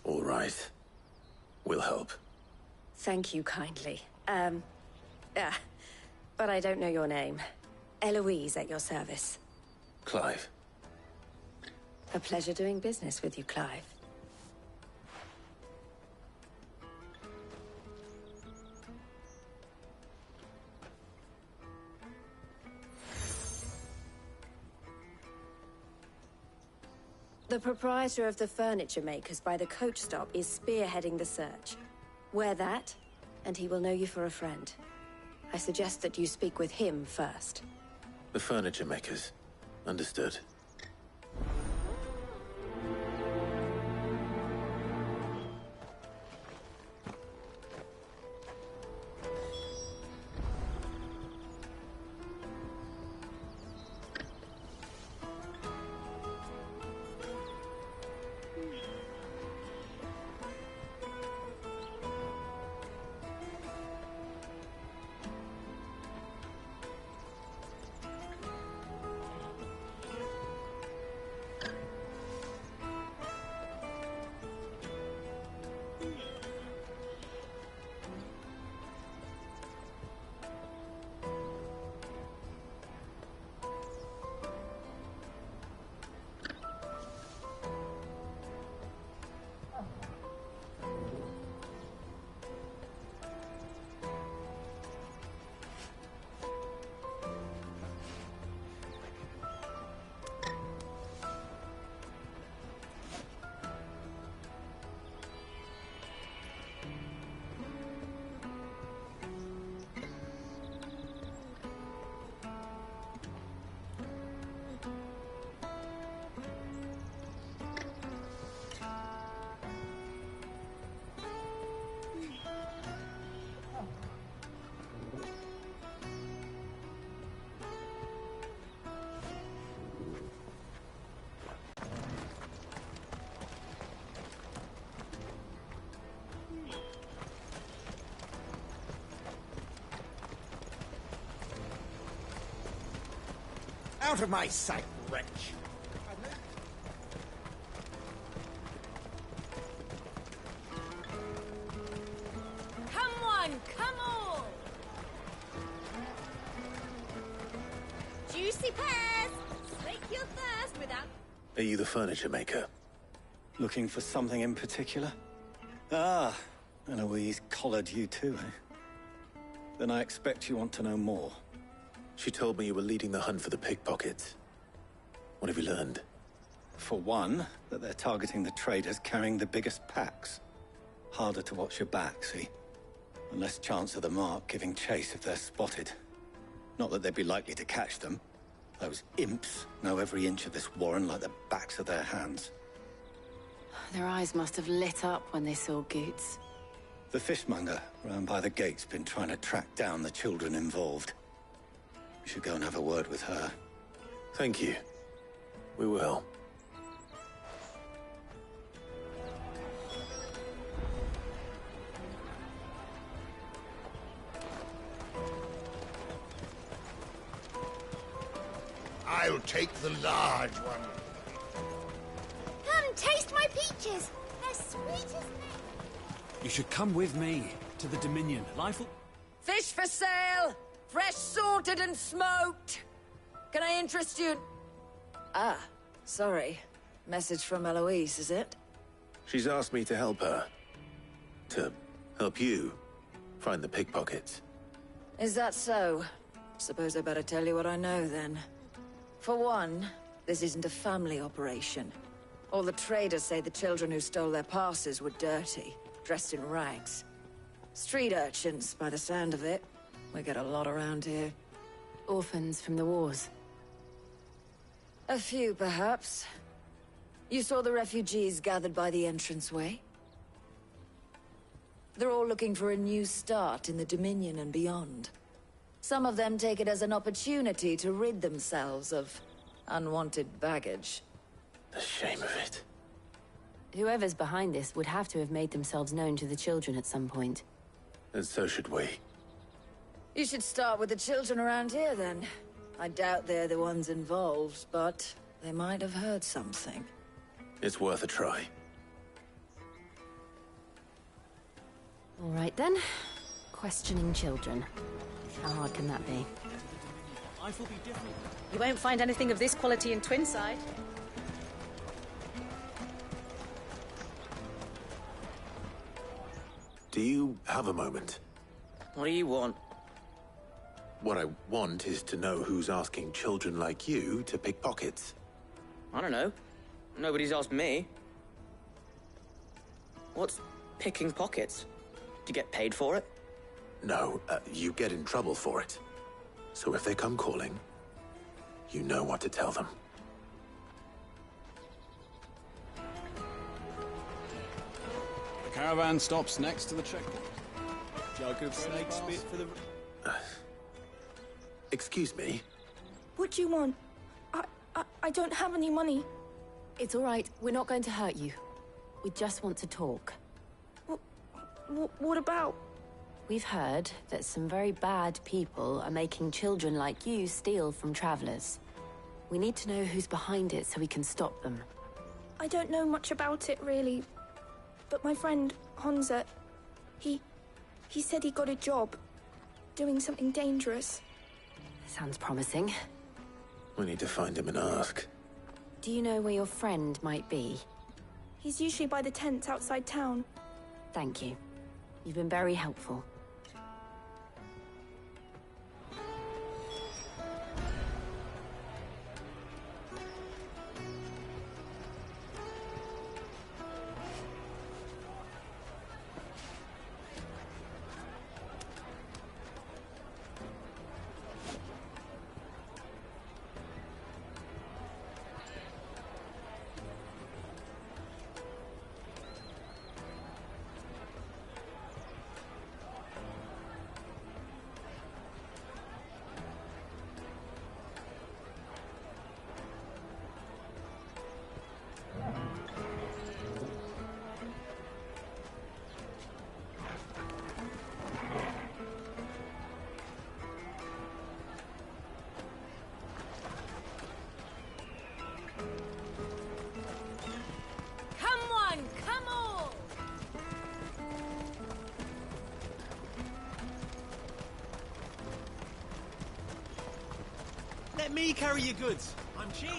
All right. We'll help. Thank you kindly. But I don't know your name. Eloise at your service. Clive. A pleasure doing business with you, Clive. The proprietor of the furniture makers by the coach stop is spearheading the search. Wear that, and he will know you for a friend. I suggest that you speak with him first. The furniture makers. Understood. Out of my sight, wretch! Come on, come on! Juicy pears! Slake your thirst without... Are you the furniture maker? Looking for something in particular? Ah, Eloise collared you too, eh? Then I expect you want to know more. She told me you were leading the hunt for the pickpockets. What have you learned? For one, that they're targeting the traders carrying the biggest packs. Harder to watch your back, see? And less chance of the mark giving chase if they're spotted. Not that they'd be likely to catch them. Those imps know every inch of this warren like the backs of their hands. Their eyes must have lit up when they saw Goots. The fishmonger round by the gate's been trying to track down the children involved. You should go and have a word with her. Thank you. We will. I'll take the large one. Come, taste my peaches. They're sweet as milk. You should come with me to the Dominion. Life will... Fish for sale! Fresh sorted and smoked! Can I interest you? Ah, sorry. Message from Eloise, is it? She's asked me to help her. To help you find the pickpockets. Is that so? Suppose I better tell you what I know, then. For one, this isn't a family operation. All the traders say the children who stole their passes were dirty, dressed in rags. Street urchins, by the sound of it. We get a lot around here. Orphans from the wars. A few, perhaps. You saw the refugees gathered by the entranceway? They're all looking for a new start in the Dominion and beyond. Some of them take it as an opportunity to rid themselves of unwanted baggage. The shame of it. Whoever's behind this would have to have made themselves known to the children at some point. And so should we. You should start with the children around here, then. I doubt they're the ones involved, but they might have heard something. It's worth a try. All right, then. Questioning children. How hard can that be? Life will be different. You won't find anything of this quality in Twinside. Do you have a moment? What do you want? What I want is to know who's asking children like you to pick pockets. I don't know. Nobody's asked me. What's picking pockets? Do you get paid for it? No, you get in trouble for it. So if they come calling, you know what to tell them. The caravan stops next to the checkpoint. Jug of snake spit for the... Excuse me? What do you want? I don't have any money. It's all right. We're not going to hurt you. We just want to talk. What about? We've heard that some very bad people are making children like you steal from travelers. We need to know who's behind it so we can stop them. I don't know much about it, really. But my friend, Honza, he said he got a job doing something dangerous. Sounds promising. We need to find him and ask. Do you know where your friend might be? He's usually by the tents outside town. Thank you. You've been very helpful. Let me carry your goods. I'm cheap.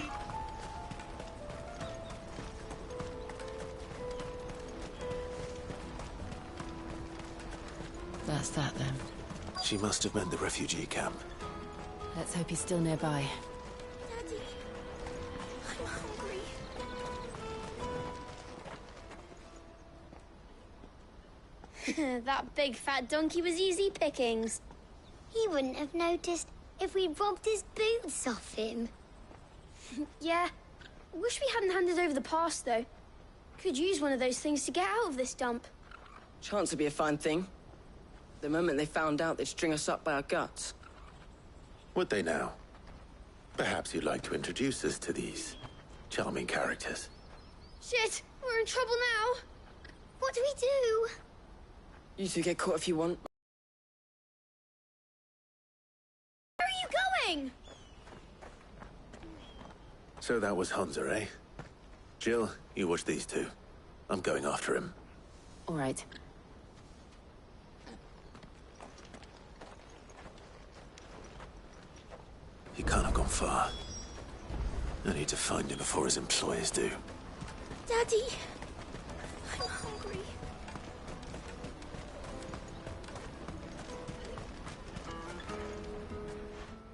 That's that, then. She must have meant the refugee camp. Let's hope he's still nearby. Daddy, I'm hungry. That big fat donkey was easy pickings. He wouldn't have noticed if we'd robbed his boots off him. Yeah. Wish we hadn't handed over the pass, though. Could use one of those things to get out of this dump. Chance would be a fine thing. The moment they found out, they'd string us up by our guts. Would they now? Perhaps you'd like to introduce us to these charming characters. Shit! We're in trouble now! What do we do? You two get caught if you want. Where are you going? So that was Hansa, eh? Jill, you watch these two. I'm going after him. All right. He can't have gone far. I need to find him before his employers do. Daddy! I'm hungry.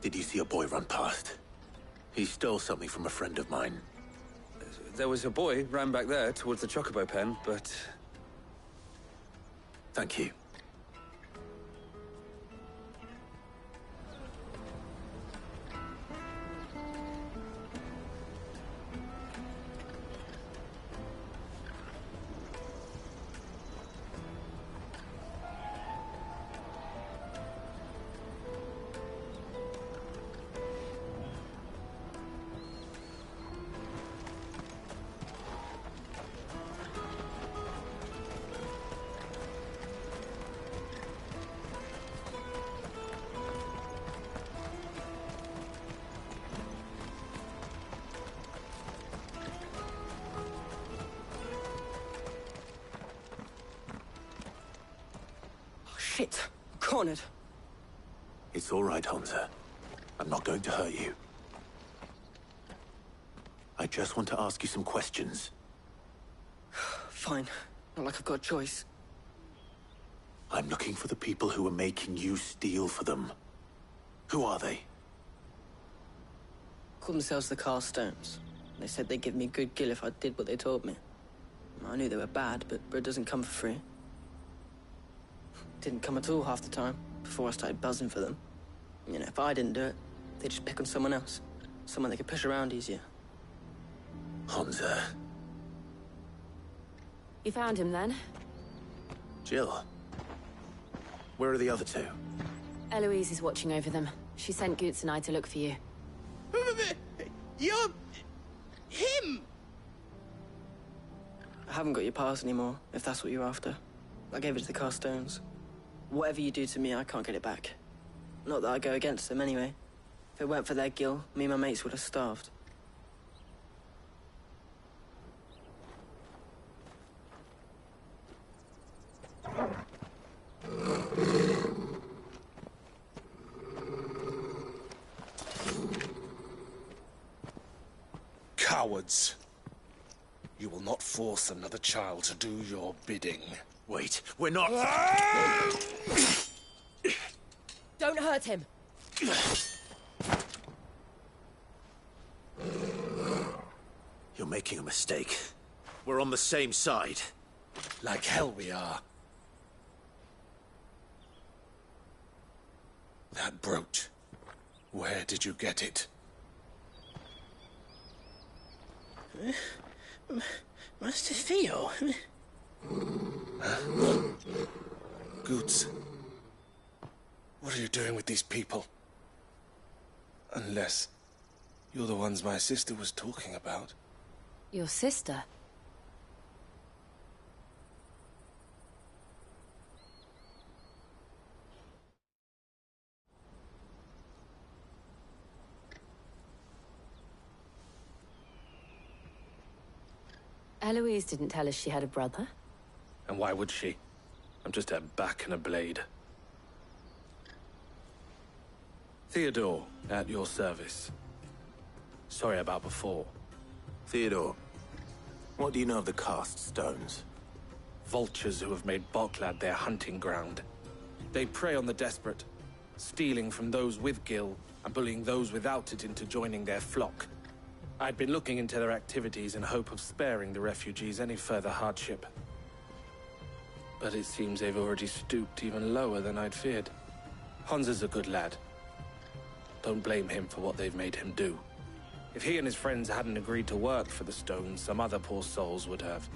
Did you see a boy run past? He stole something from a friend of mine. There was a boy round back there towards the chocobo pen, but... Thank you. Shit! Cornered. It's all right, Hansa. I'm not going to hurt you. I just want to ask you some questions. Fine. Not like I've got a choice. I'm looking for the people who are making you steal for them. Who are they? Called themselves the Carstones. They said they'd give me a good gill if I did what they told me. I knew they were bad, but bread doesn't come for free. Didn't come at all half the time, before I started buzzing for them. You know, if I didn't do it, they'd just pick on someone else. Someone they could push around easier. Hansa. You found him then? Jill. Where are the other two? Eloise is watching over them. She sent Goots and I to look for you. You're... him! I haven't got your pass anymore, if that's what you're after. I gave it to the Carstones. Whatever you do to me, I can't get it back. Not that I go against them, anyway. If it weren't for their gill, me and my mates would have starved. Cowards. You will not force another child to do your bidding. Wait, we're not... Don't hurt him. You're making a mistake. We're on the same side. Like hell we are. That brooch. Where did you get it? Master Theo? Goots. What are you doing with these people? Unless you're the ones my sister was talking about. Your sister? Eloise didn't tell us she had a brother. And why would she? I'm just her back and a blade. Theodore, at your service. Sorry about before. Theodore, what do you know of the Cast Stones? Vultures who have made Boklad their hunting ground. They prey on the desperate, stealing from those with Gil and bullying those without it into joining their flock. I'd been looking into their activities in hope of sparing the refugees any further hardship. But it seems they've already stooped even lower than I'd feared. Hansa's a good lad. Don't blame him for what they've made him do. If he and his friends hadn't agreed to work for the Stones, some other poor souls would have.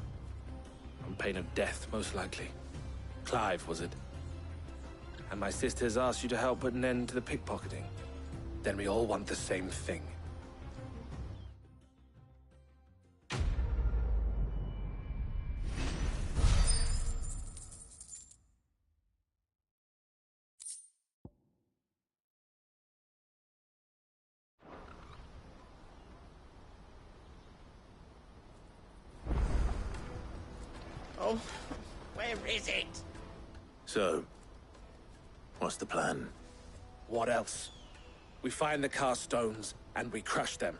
On pain of death, most likely. Clive, was it? And my sisters asked you to help put an end to the pickpocketing. Then we all want the same thing. Oh, where is it? So, what's the plan? What else? We find the cast stones, and we crush them.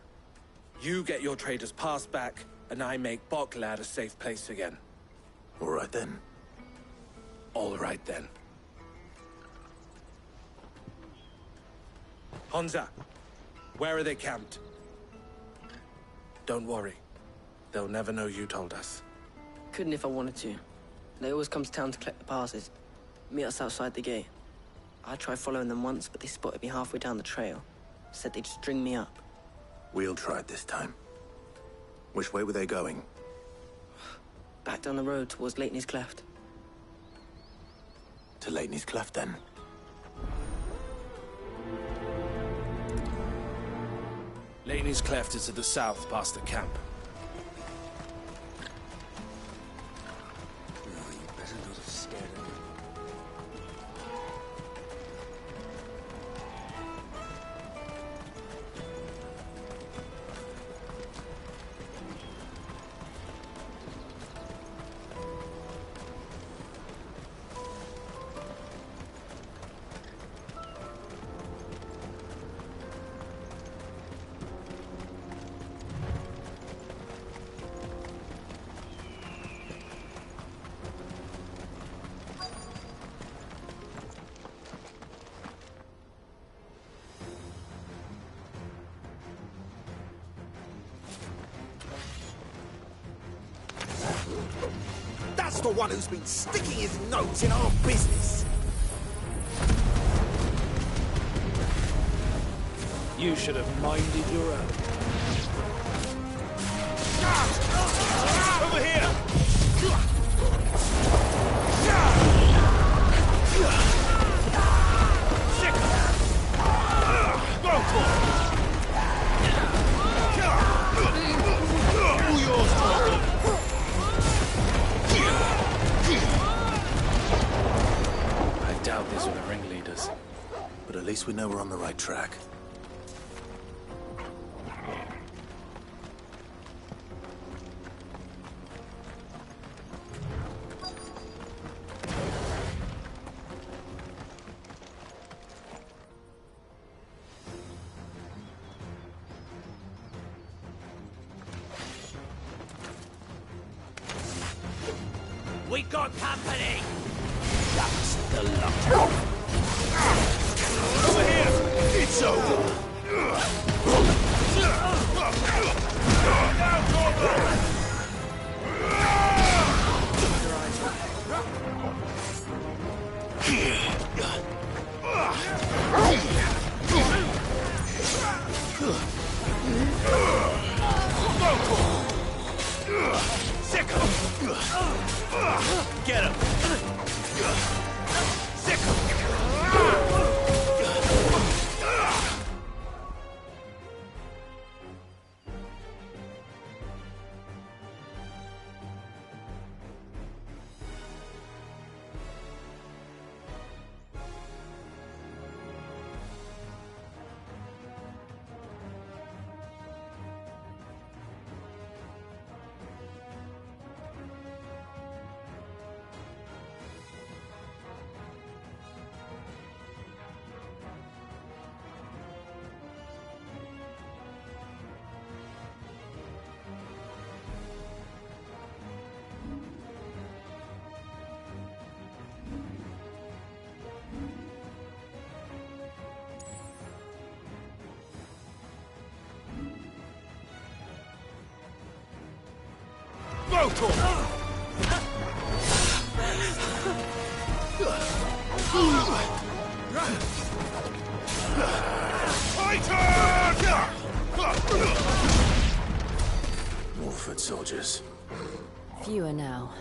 You get your trader's pass back, and I make Boklad a safe place again. All right then. All right then. Honza, where are they camped? Don't worry. They'll never know you told us. Couldn't if I wanted to. They always come to town to collect the passes. Meet us outside the gate. I tried following them once, but they spotted me halfway down the trail. Said they'd string me up. We'll try it this time. Which way were they going? Back down the road towards Leitney's Cleft. To Leitney's Cleft, then. Leitney's Cleft is to the south, past the camp. That's the one who's been sticking his nose in our business. You should have minded your own. Over here! Go for it! All yours, Torben. I doubt these were the ringleaders. But at least we know we're on the right track. We got company! That's the lot. Over here! It's over! Now, Torben! Sick him! Get him! Sick him! More foot soldiers. Fewer now.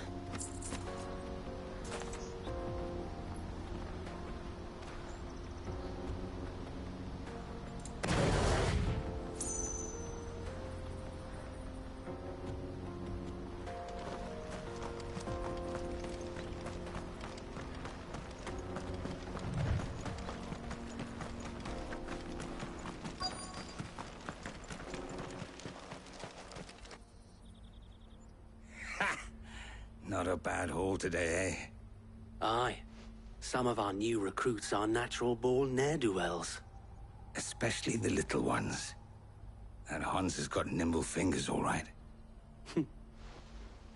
Not a bad haul today, eh? Aye. Some of our new recruits are natural-born ne'er-do-wells. Especially the little ones. That Hans has got nimble fingers, all right.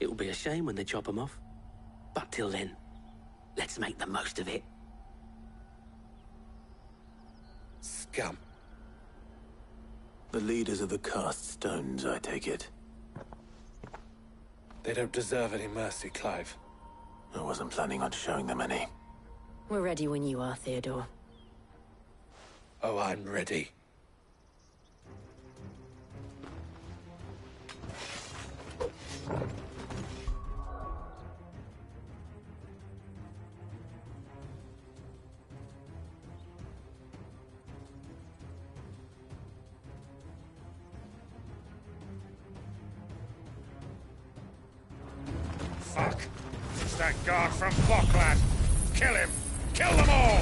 It'll be a shame when they chop them off. But till then, let's make the most of it. Scum. The leaders of the cast stones, I take it. They don't deserve any mercy, Clive. I wasn't planning on showing them any. We're ready when you are, Theodore. Oh, I'm ready. Fuck! It's that guard from Boklad! Kill him! Kill them all!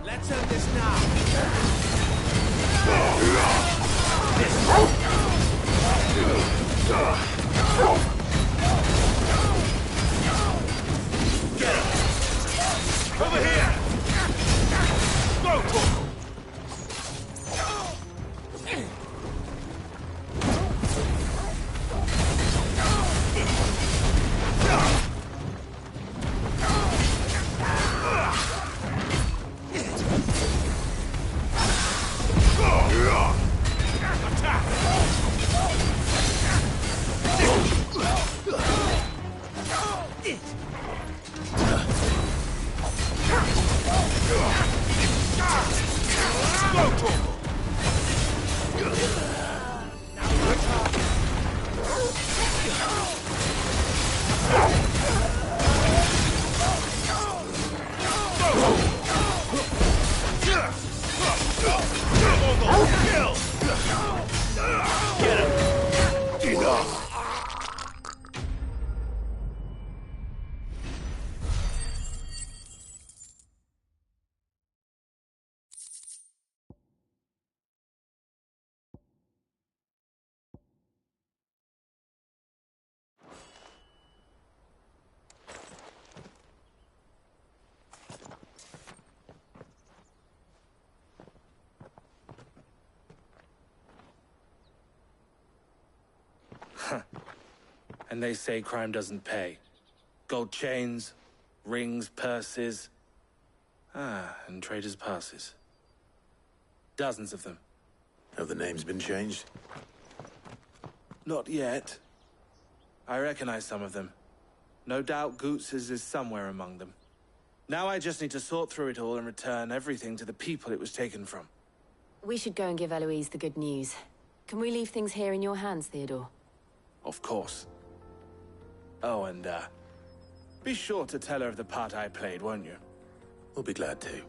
Let's end this now. Get him! Over here! Go, Torkel! And they say crime doesn't pay. Gold chains, rings, purses. And traders' passes. Dozens of them. Have the names been changed? Not yet. I recognize some of them. No doubt Goots's is somewhere among them. Now I just need to sort through it all and return everything to the people it was taken from. We should go and give Eloise the good news. Can we leave things here in your hands, Theodore? Of course. Oh, and, be sure to tell her of the part I played, won't you? We'll be glad to.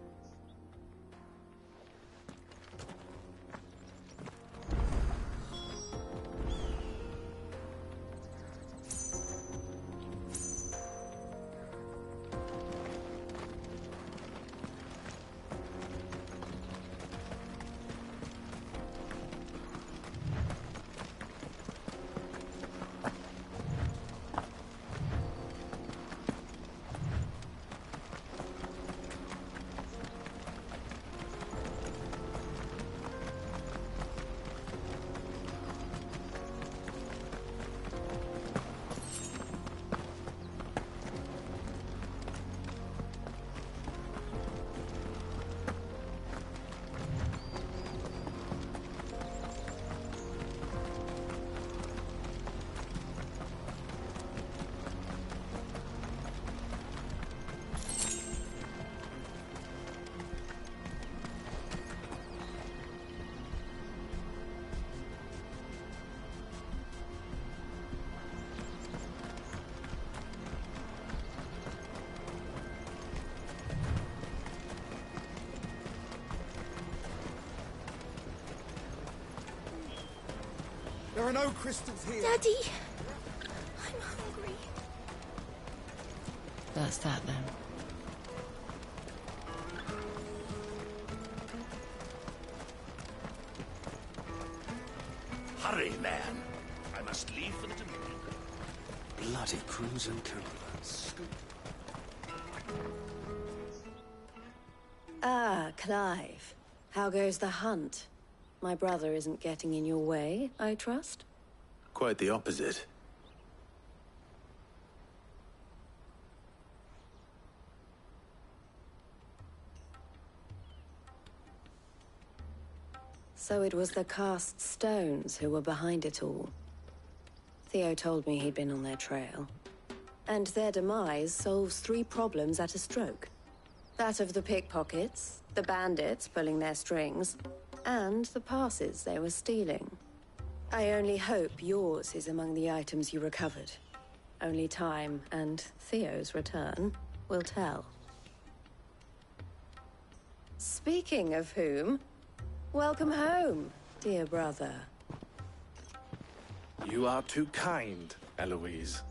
There are no crystals here. Daddy! I'm hungry. That's that then. Hurry, man. I must leave for the Dominion. Bloody crimson caravans. Ah, Clive. How goes the hunt? My brother isn't getting in your way, I trust? Quite the opposite. So it was the cast stones who were behind it all. Theo told me he'd been on their trail. And their demise solves 3 problems at a stroke. That of the pickpockets, the bandits pulling their strings, and the passes they were stealing. I only hope yours is among the items you recovered. Only time and Theo's return will tell. Speaking of whom, welcome home, dear brother. You are too kind, Eloise.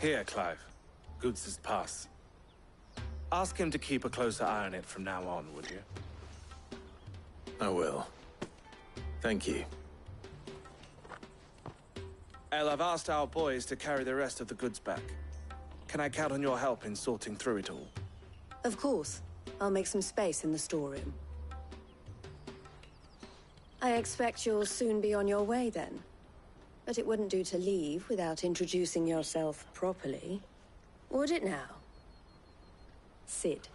Here, Clive. Goods' pass. Ask him to keep a closer eye on it from now on, would you? I will. Thank you. El, I've asked our boys to carry the rest of the goods back. Can I count on your help in sorting through it all? Of course. I'll make some space in the storeroom. I expect you'll soon be on your way then. But it wouldn't do to leave without introducing yourself properly. Would it now? Sid.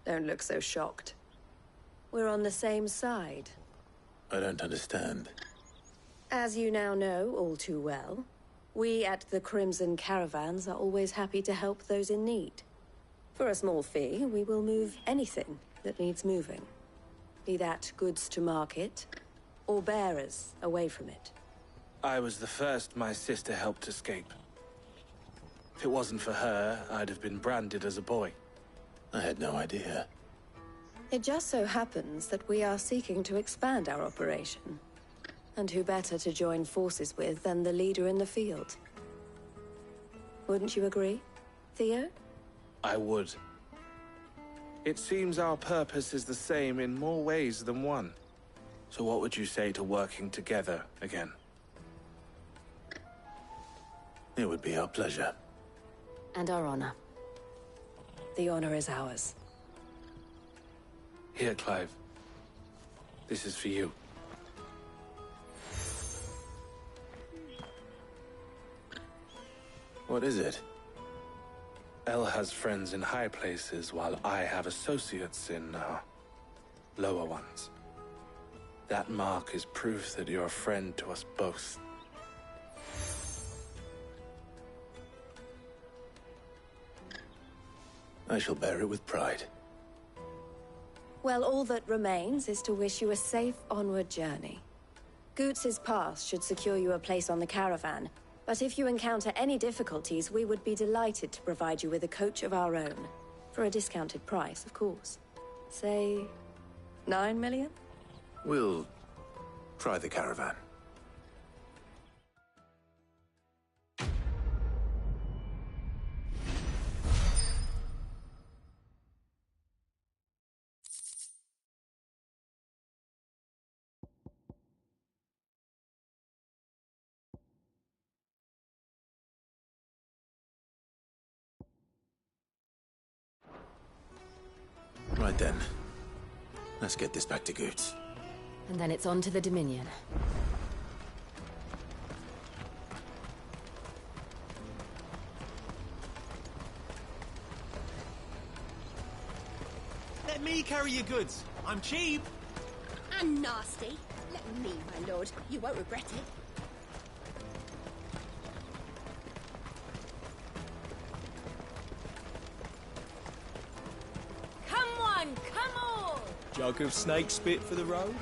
Don't look so shocked. We're on the same side. I don't understand. As you now know all too well, we at the Crimson Caravans are always happy to help those in need. For a small fee, we will move anything that needs moving. Be that goods to market, or bearers away from it. I was the first my sister helped escape. If it wasn't for her, I'd have been branded as a boy. I had no idea. It just so happens that we are seeking to expand our operation. And who better to join forces with than the leader in the field? Wouldn't you agree, Theo? I would. It seems our purpose is the same in more ways than one. So what would you say to working together again? It would be our pleasure. And our honor. The honor is ours. Here, Clive. This is for you. What is it? El has friends in high places, while I have associates in, lower ones. That mark is proof that you're a friend to us both. I shall bear it with pride. Well, all that remains is to wish you a safe onward journey. Goots' pass should secure you a place on the caravan, but if you encounter any difficulties, we would be delighted to provide you with a coach of our own. For a discounted price, of course. Say, 9 million? We'll try the caravan. Right then. Let's get this back to Goots. And then it's on to the Dominion. Let me carry your goods. I'm cheap. And nasty. Let me, my lord. You won't regret it. Jug of snake spit for the road?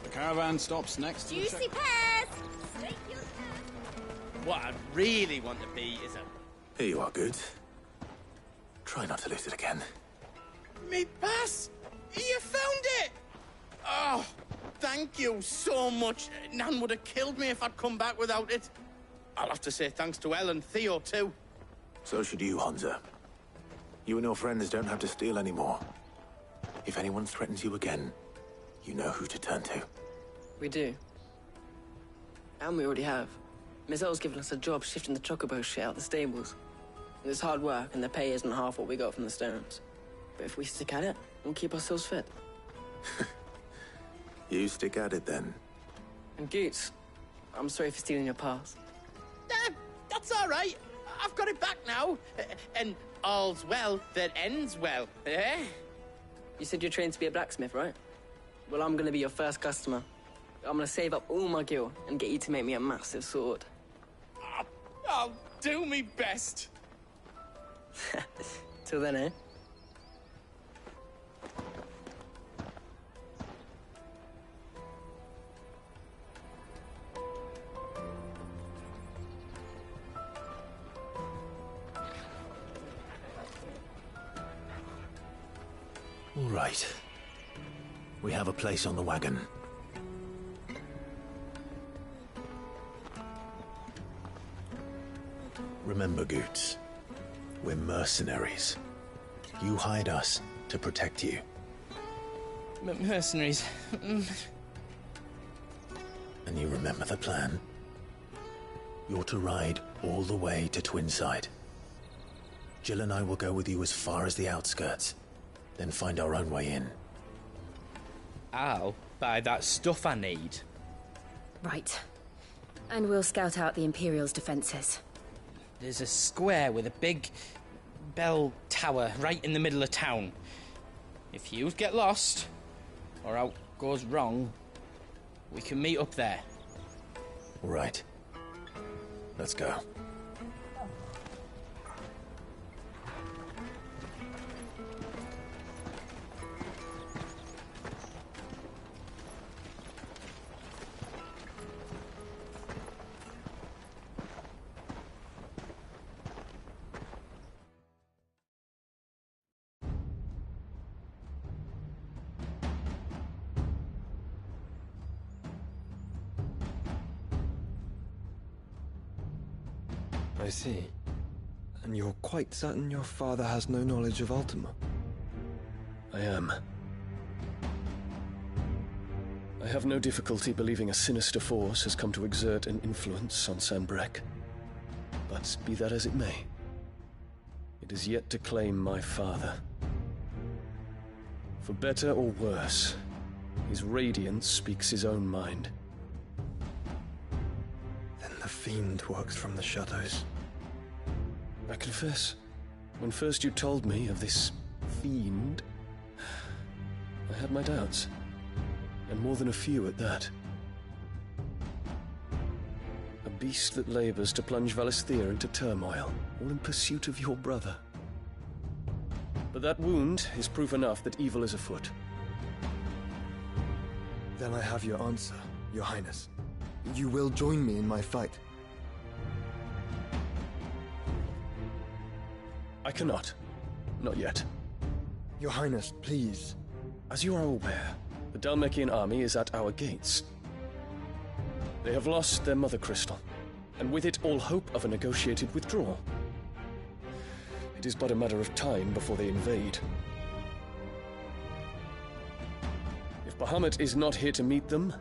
The caravan stops next to the Juicy pears! Snake your What I really want to be is a... Here you are, Goots. Try not to lose it again. Me pass! You found it! Oh, thank you so much. Nan would have killed me if I'd come back without it. I'll have to say thanks to Elle and Theo, too. So should you, Hansa. You and your friends don't have to steal anymore. If anyone threatens you again, you know who to turn to. We do. And we already have. Miss Elle's given us a job shifting the chocobo shit out the stables. It's hard work, and the pay isn't half what we got from the Stones. But if we stick at it, we'll keep ourselves fit. You stick at it, then. And Goots, I'm sorry for stealing your pass. That's all right. I've got it back now. And all's well that ends well, eh? You said you're trained to be a blacksmith, right? Well, I'm gonna be your first customer. I'm gonna save up all my gil and get you to make me a massive sword. I'll do me best. Till then, eh? All right. We have a place on the wagon. Remember, Goots, we're mercenaries. You hired us to protect you. Mercenaries. And you remember the plan? You're to ride all the way to Twinside. Jill and I will go with you as far as the outskirts, then find our own way in. I'll buy that stuff I need. Right. And we'll scout out the Imperial's defenses. There's a square with a big bell tower right in the middle of town. If you get lost, or out goes wrong, we can meet up there. All right. Let's go. I see. And you're quite certain your father has no knowledge of Ultima? I am. I have no difficulty believing a sinister force has come to exert an influence on Sanbreque. But be that as it may, it is yet to claim my father. For better or worse, his radiance speaks his own mind. Then the fiend works from the shadows. I confess, when first you told me of this fiend, I had my doubts, and more than a few at that. A beast that labors to plunge Valisthea into turmoil, all in pursuit of your brother. But that wound is proof enough that evil is afoot. Then I have your answer, Your Highness. You will join me in my fight. I cannot. Not yet. Your Highness, please. As you are aware, the Dhalmekian army is at our gates. They have lost their mother crystal, and with it all hope of a negotiated withdrawal. It is but a matter of time before they invade. If Bahamut is not here to meet them,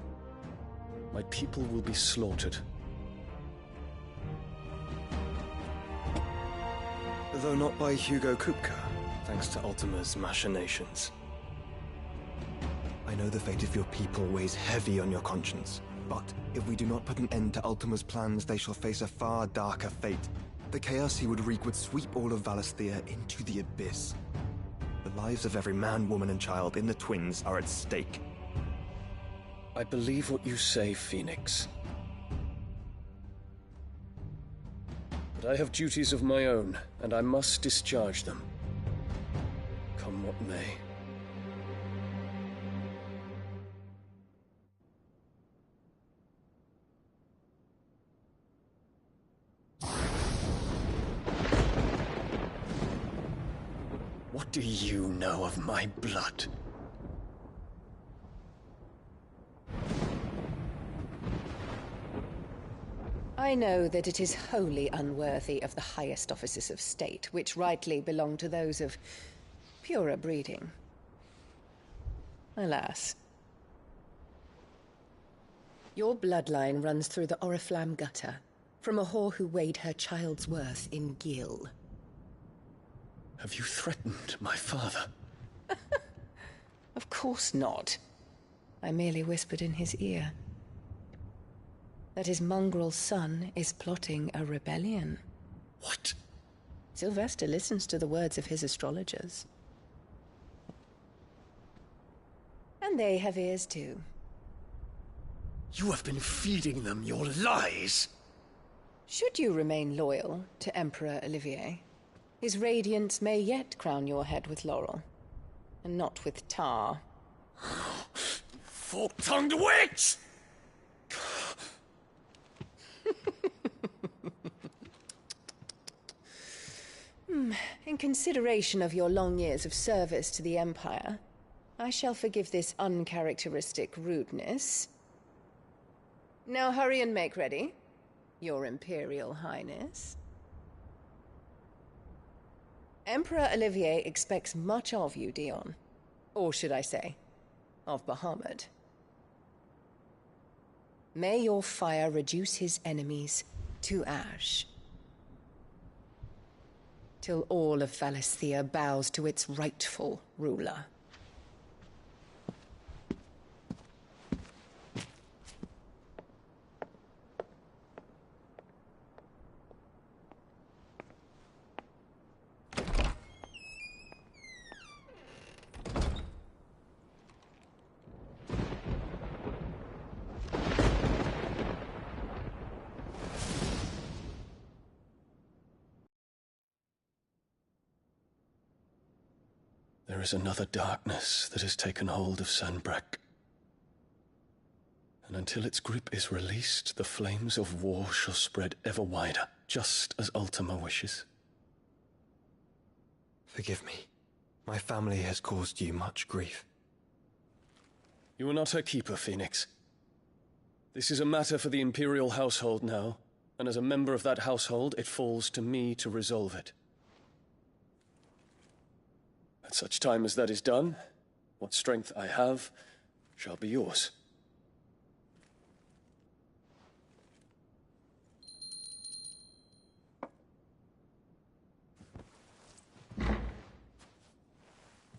my people will be slaughtered. Though not by Hugo Kupka, thanks to Ultima's machinations. I know the fate of your people weighs heavy on your conscience, but if we do not put an end to Ultima's plans, they shall face a far darker fate. The chaos he would wreak would sweep all of Valisthea into the abyss. The lives of every man, woman, and child in the Twins are at stake. I believe what you say, Phoenix. But I have duties of my own, and I must discharge them. Come what may. What do you know of my blood? I know that it is wholly unworthy of the highest offices of state, which rightly belong to those of purer breeding. Alas. Your bloodline runs through the Oriflamme gutter, from a whore who weighed her child's worth in gil. Have you threatened my father? Of course not. I merely whispered in his ear that his mongrel son is plotting a rebellion. What? Sylvester listens to the words of his astrologers. And they have ears too. You have been feeding them your lies! Should you remain loyal to Emperor Olivier, his radiance may yet crown your head with laurel, and not with tar. Fork-tongued witch! In consideration of your long years of service to the Empire, I shall forgive this uncharacteristic rudeness. Now hurry and make ready, Your Imperial Highness. Emperor Olivier expects much of you, Dion. Or should I say, of Bahamut. May your fire reduce his enemies to ash, till all of Valisthea bows to its rightful ruler. There is another darkness that has taken hold of Sanbreque. And until its grip is released, the flames of war shall spread ever wider, just as Ultima wishes. Forgive me. My family has caused you much grief. You are not her keeper, Phoenix. This is a matter for the Imperial household now, and as a member of that household, it falls to me to resolve it. At such time as that is done, what strength I have shall be yours.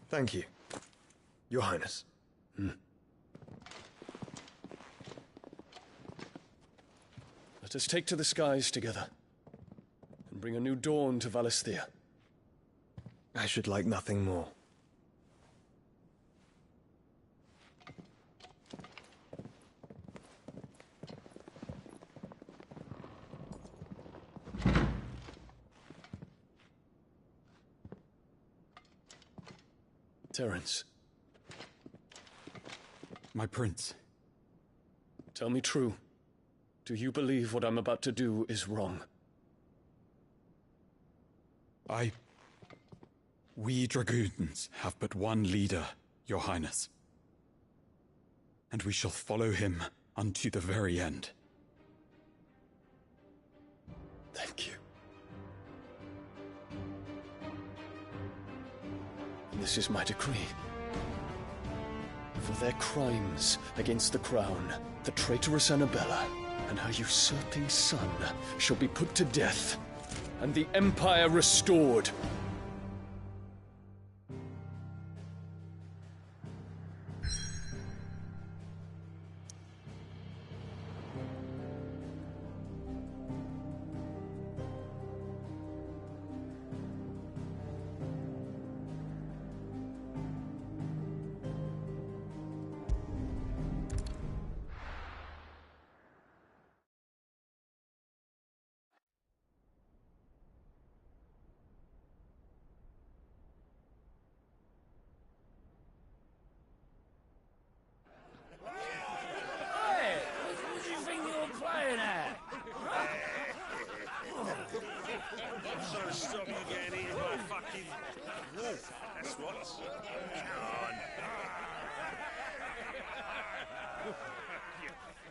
Thank you, Your Highness. Let us take to the skies together, and bring a new dawn to Valisthea. I should like nothing more. Terence. My prince. Tell me true. Do you believe what I'm about to do is wrong? We dragoons have but one leader, Your Highness. And we shall follow him unto the very end. Thank you. And this is my decree. For their crimes against the crown, the traitorous Annabella and her usurping son shall be put to death, and the Empire restored.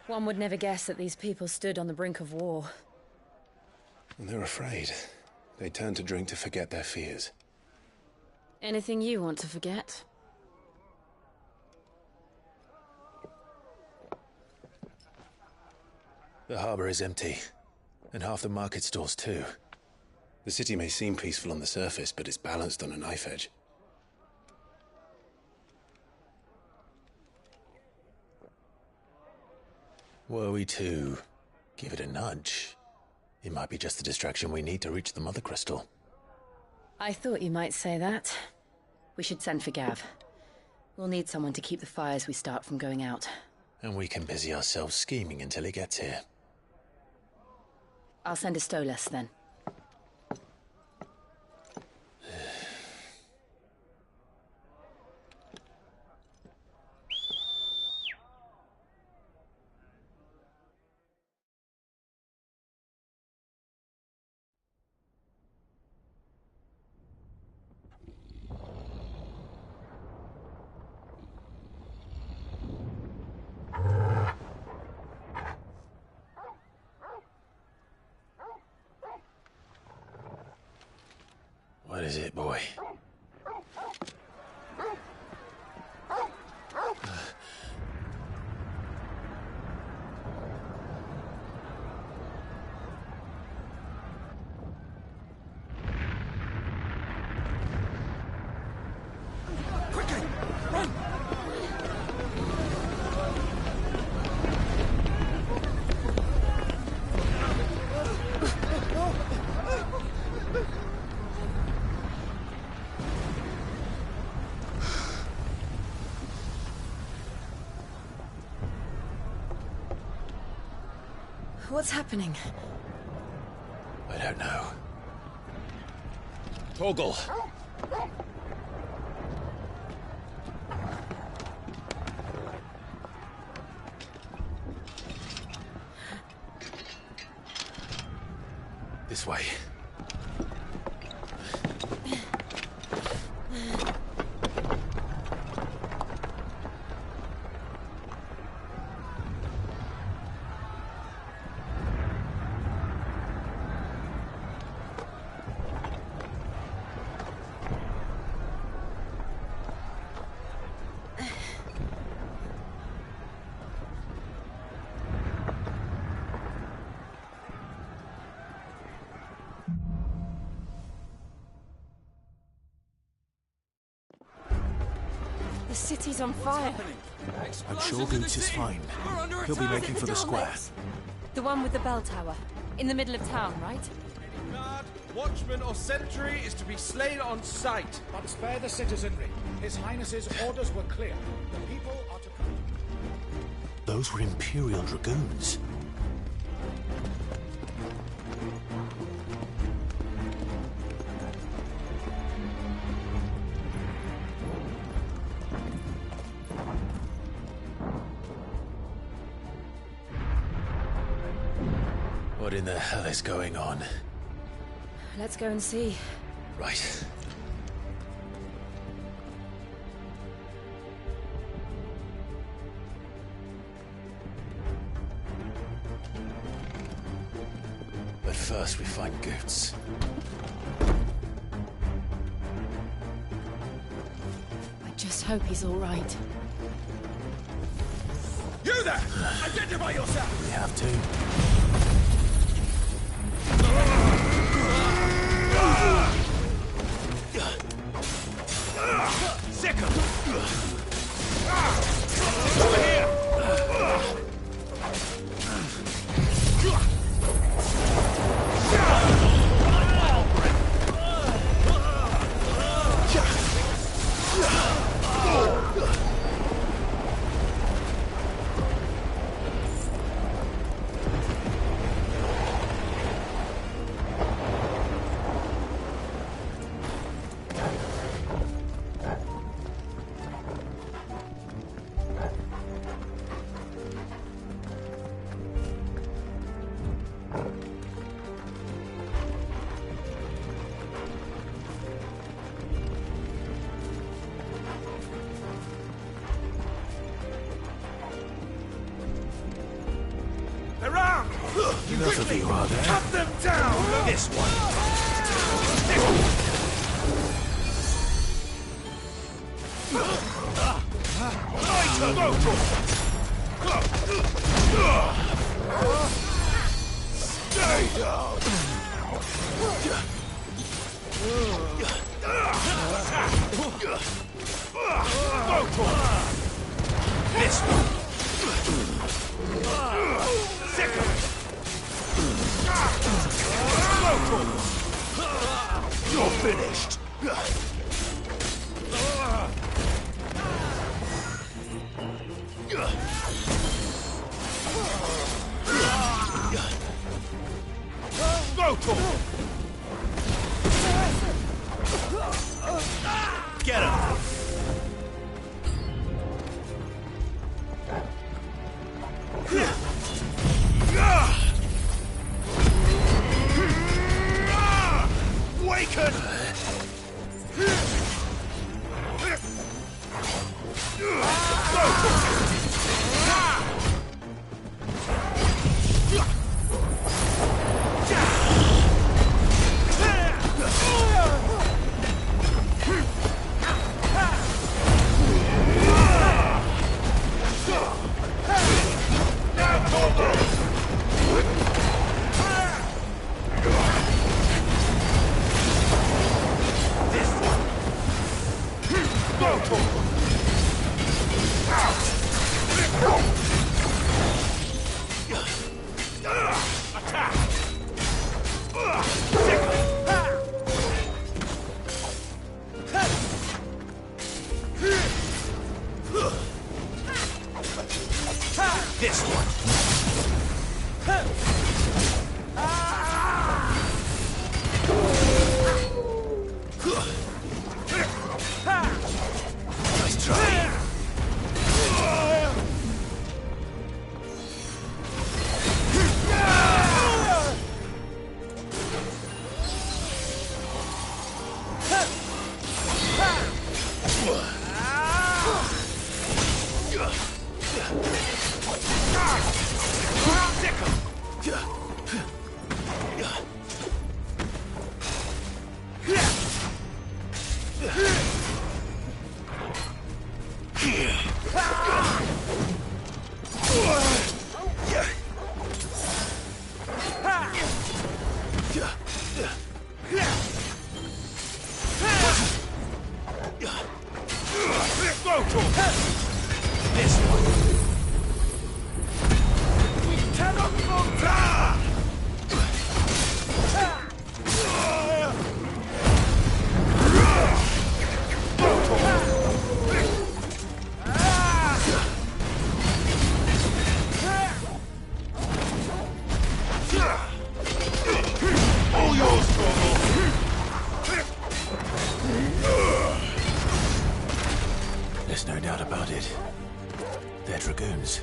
One would never guess that these people stood on the brink of war. And they're afraid. They turn to drink to forget their fears. Anything you want to forget? The harbor is empty, and half the market stalls too. The city may seem peaceful on the surface, but it's balanced on a knife edge. Were we to give it a nudge, it might be just the distraction we need to reach the Mother Crystal. I thought you might say that. We should send for Gav. We'll need someone to keep the fires we start from going out. And we can busy ourselves scheming until he gets here. I'll send a Stolas then. What is it, boy? Quickly! Run! What's happening? I don't know. Torgal! This way. The city's on fire. I'm sure Goots is fine. He'll be making for the square. The one with the bell tower. In the middle of town, right? Guard, watchman or sentry is to be slain on sight. But spare the citizenry. His Highness's orders were clear. The people are to come. Those were Imperial Dragoons. What in the hell is going on? Let's go and see. Right. But first we find Goots. I just hope he's all right. You there! Identify yourself! We have to. Sicker! Over here! Enough of you, are there? Cut them down! This one. Stay down! This one! Second! You're finished! Get him! Waken! This one. Nice try. This one. All yours, Gorgo. There's no doubt about it. They're dragoons.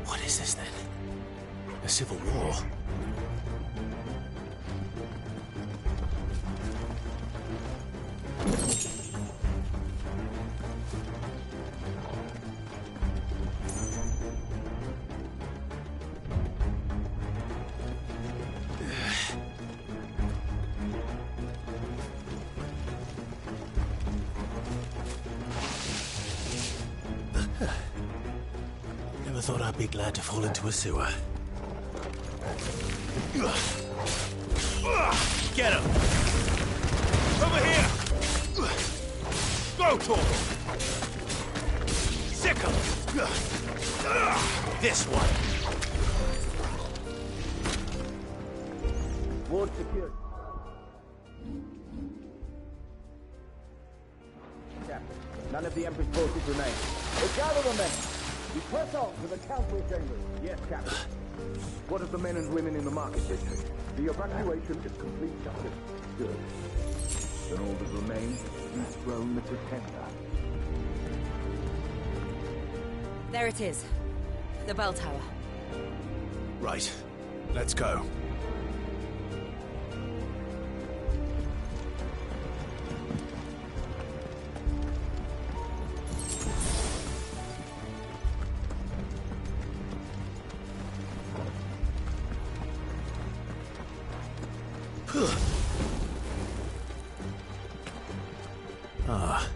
What is this then? A civil war? Never thought I'd be glad to fall into a sewer. Get him! Over here! Go, Tor! Sick him! This one! Ward secured. Captain, none of the Emperor's forces remain. But gather the men! We press on to the council chambers. Yes, Captain. What of the men and women in the market district? The evacuation is complete, Captain. Good. Then all that remains is to dethrone the Pretender. There it is. The bell tower. Right. Let's go. Ah,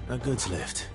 a goods lift.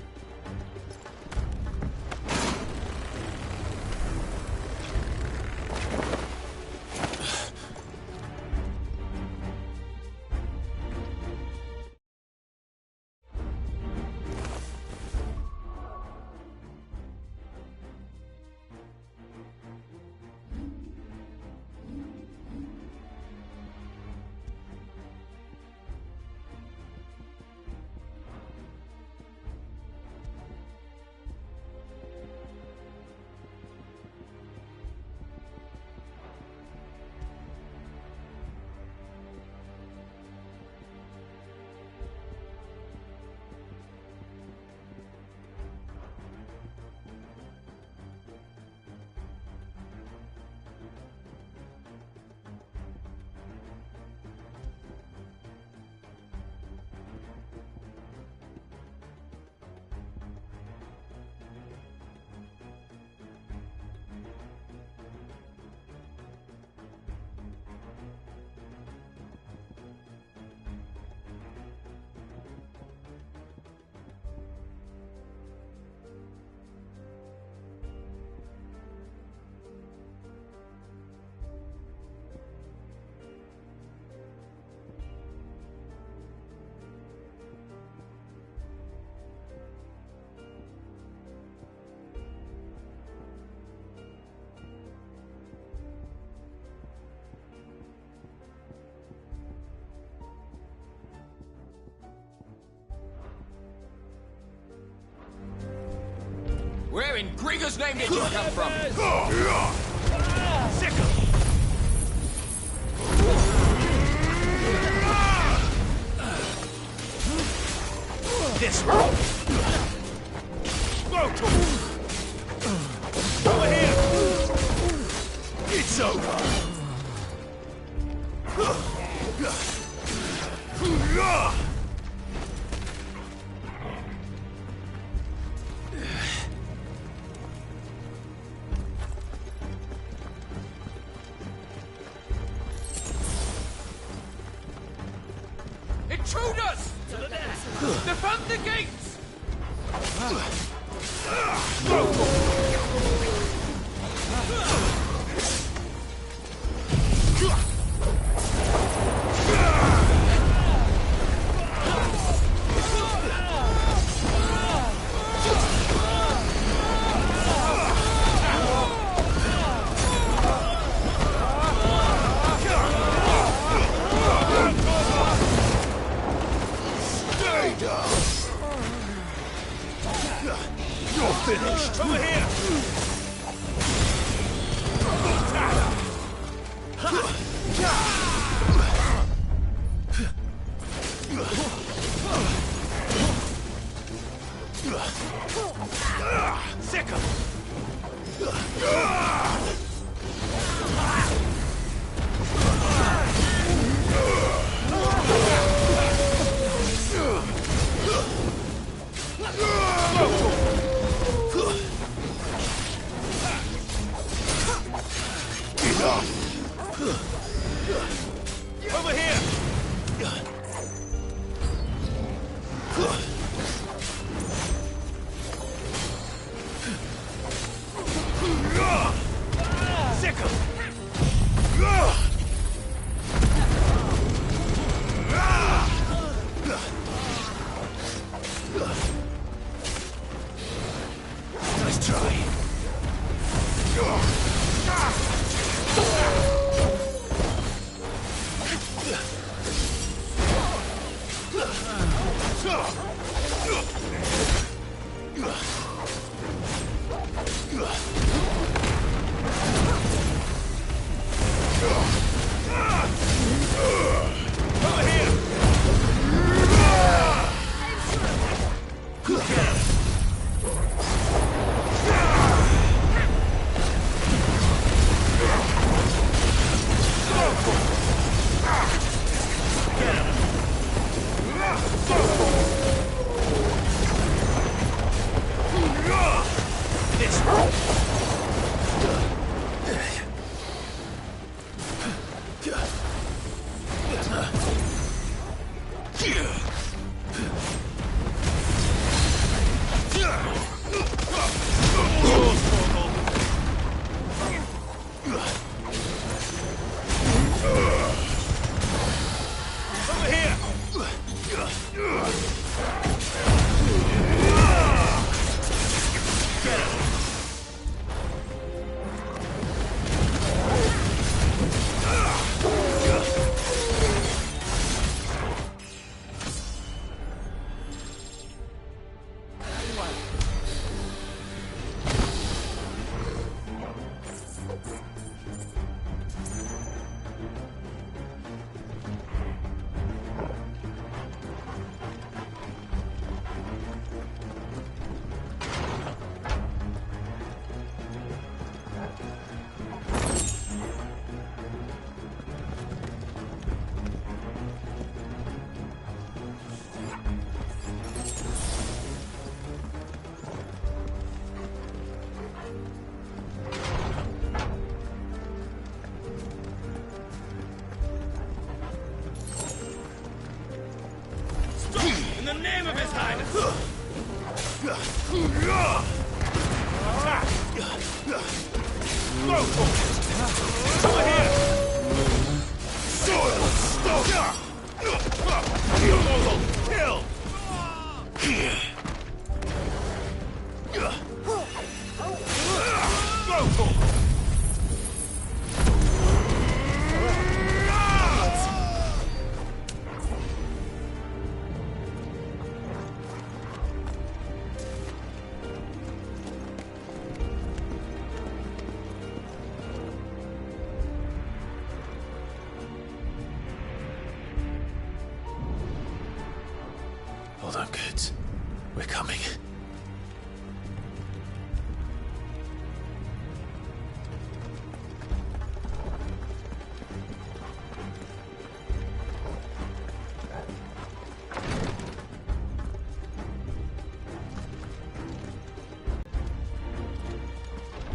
Where in Gregor's name did you come from? Sickle! This way! Over here! It's over! Intruders! Defend the gates! You're finished! Over here! Sickle! Over here! Sickle! Nice try. Hold on, kids. We're coming.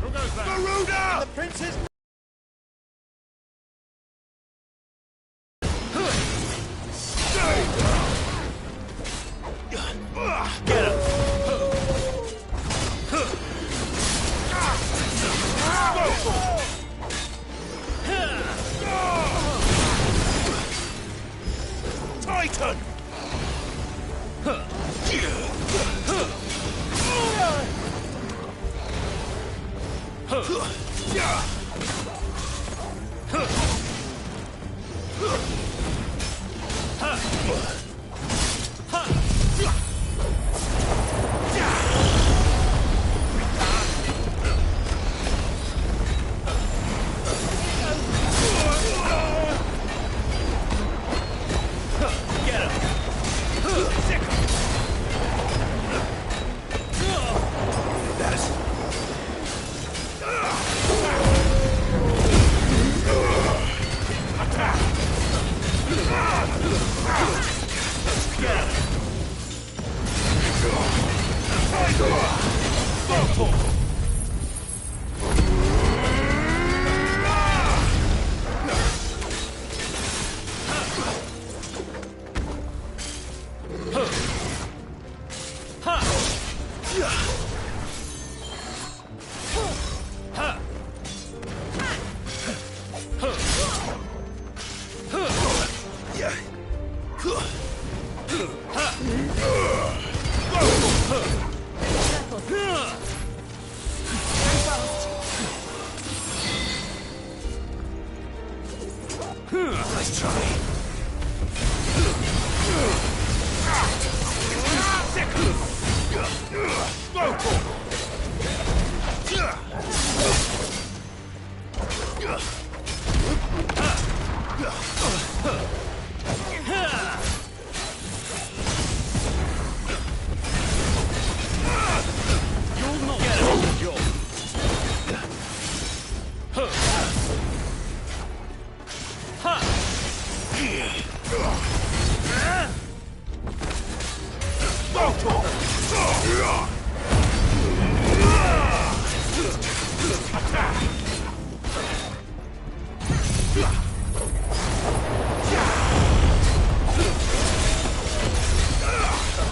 Who goes there? Garuda! The prince's... Get him! Titan! Nice try.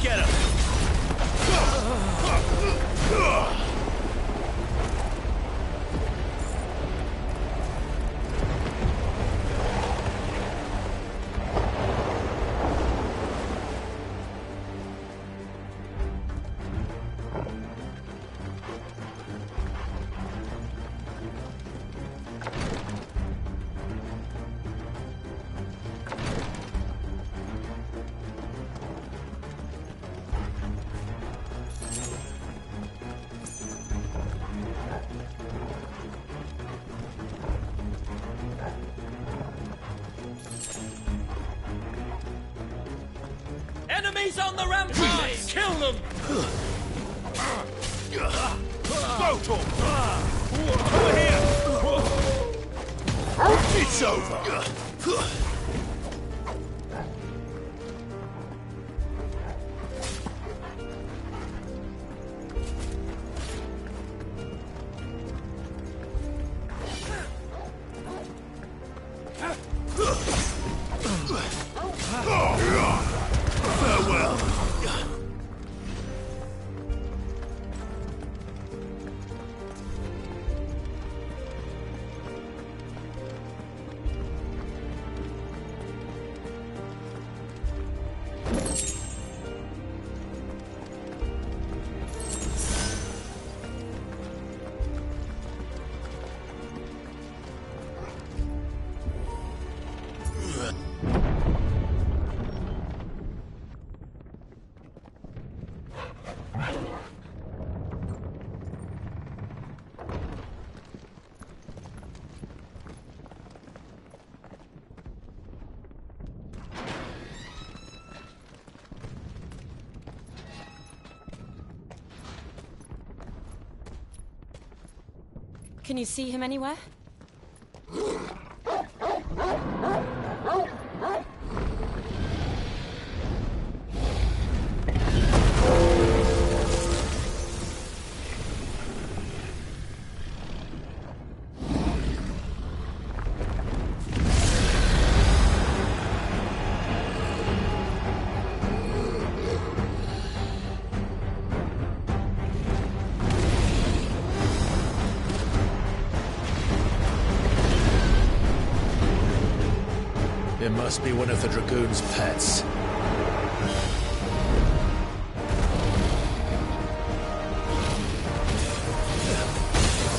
Get him! Enemies on the rampart! Kill them! Over here! It's over! Farewell. Can you see him anywhere? It must be one of the Dragoon's pets.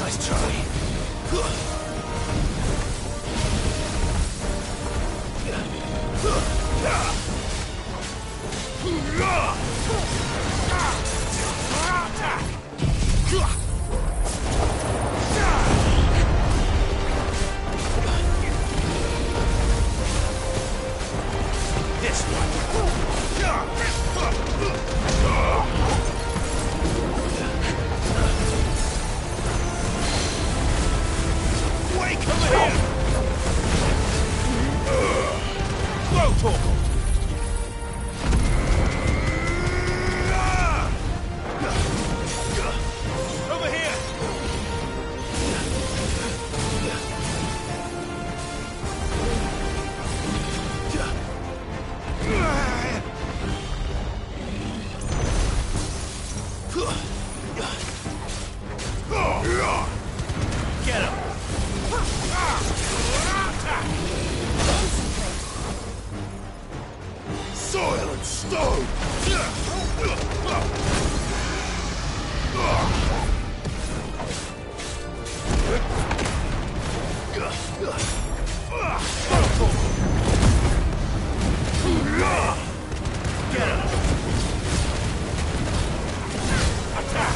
Nice try. This one. Wake over here! Slow Torgal! Over here! Get him! Soil and stone! Get him! Attack!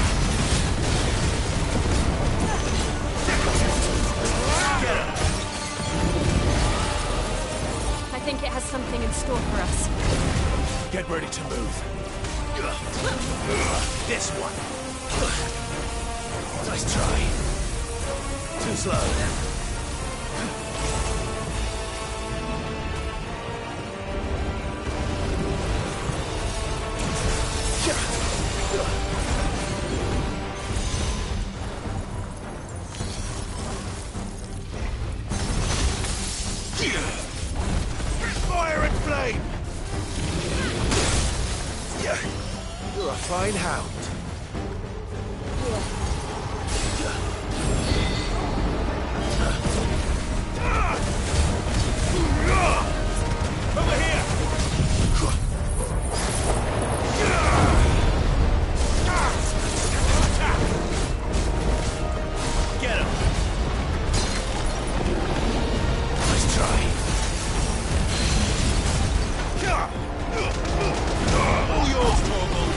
Get him! I think it has something in store for us. Get ready to move. This one. Nice try. Too slow. Fire and flame! You're a fine hound. Over here! Get him! Nice try. All yours, Torgal.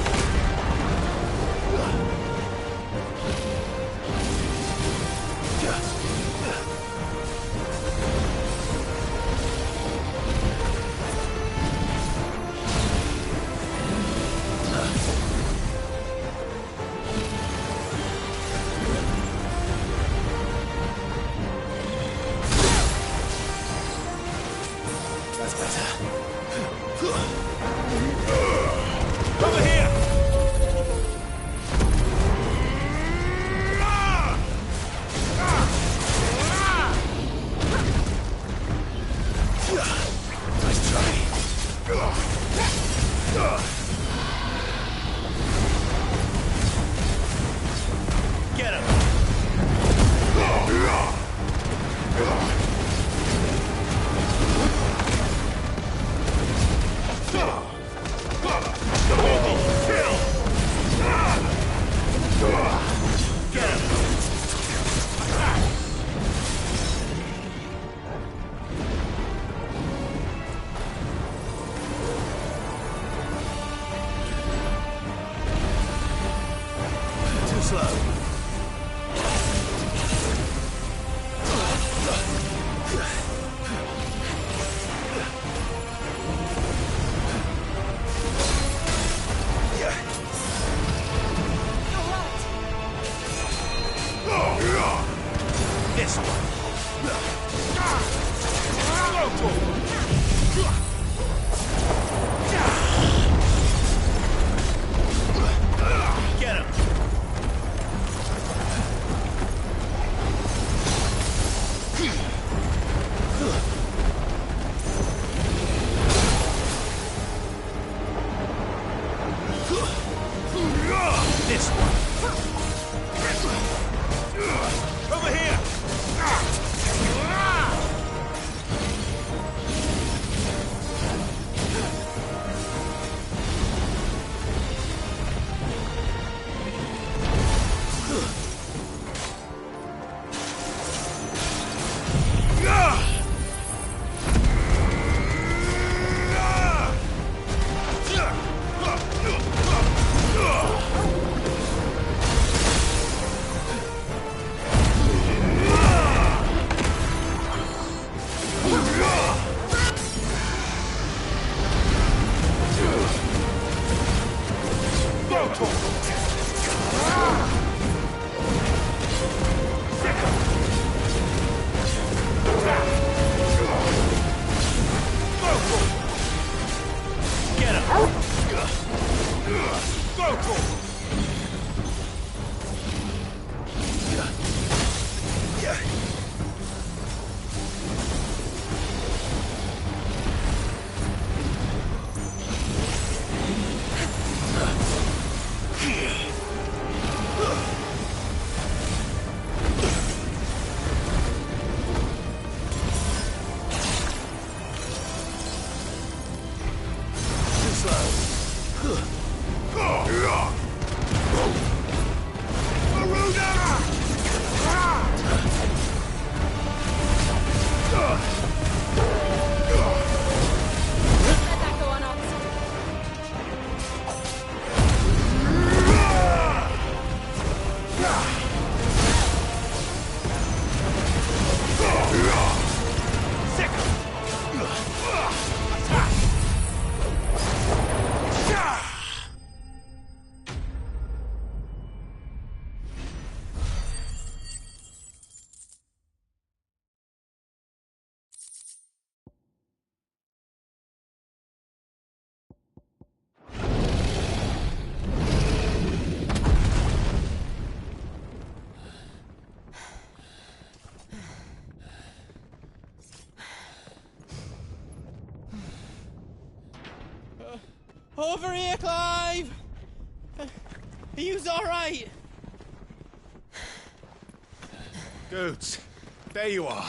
This one. Get him. This one. Over here. Over here, Clive! Are you alright? Goods, there you are.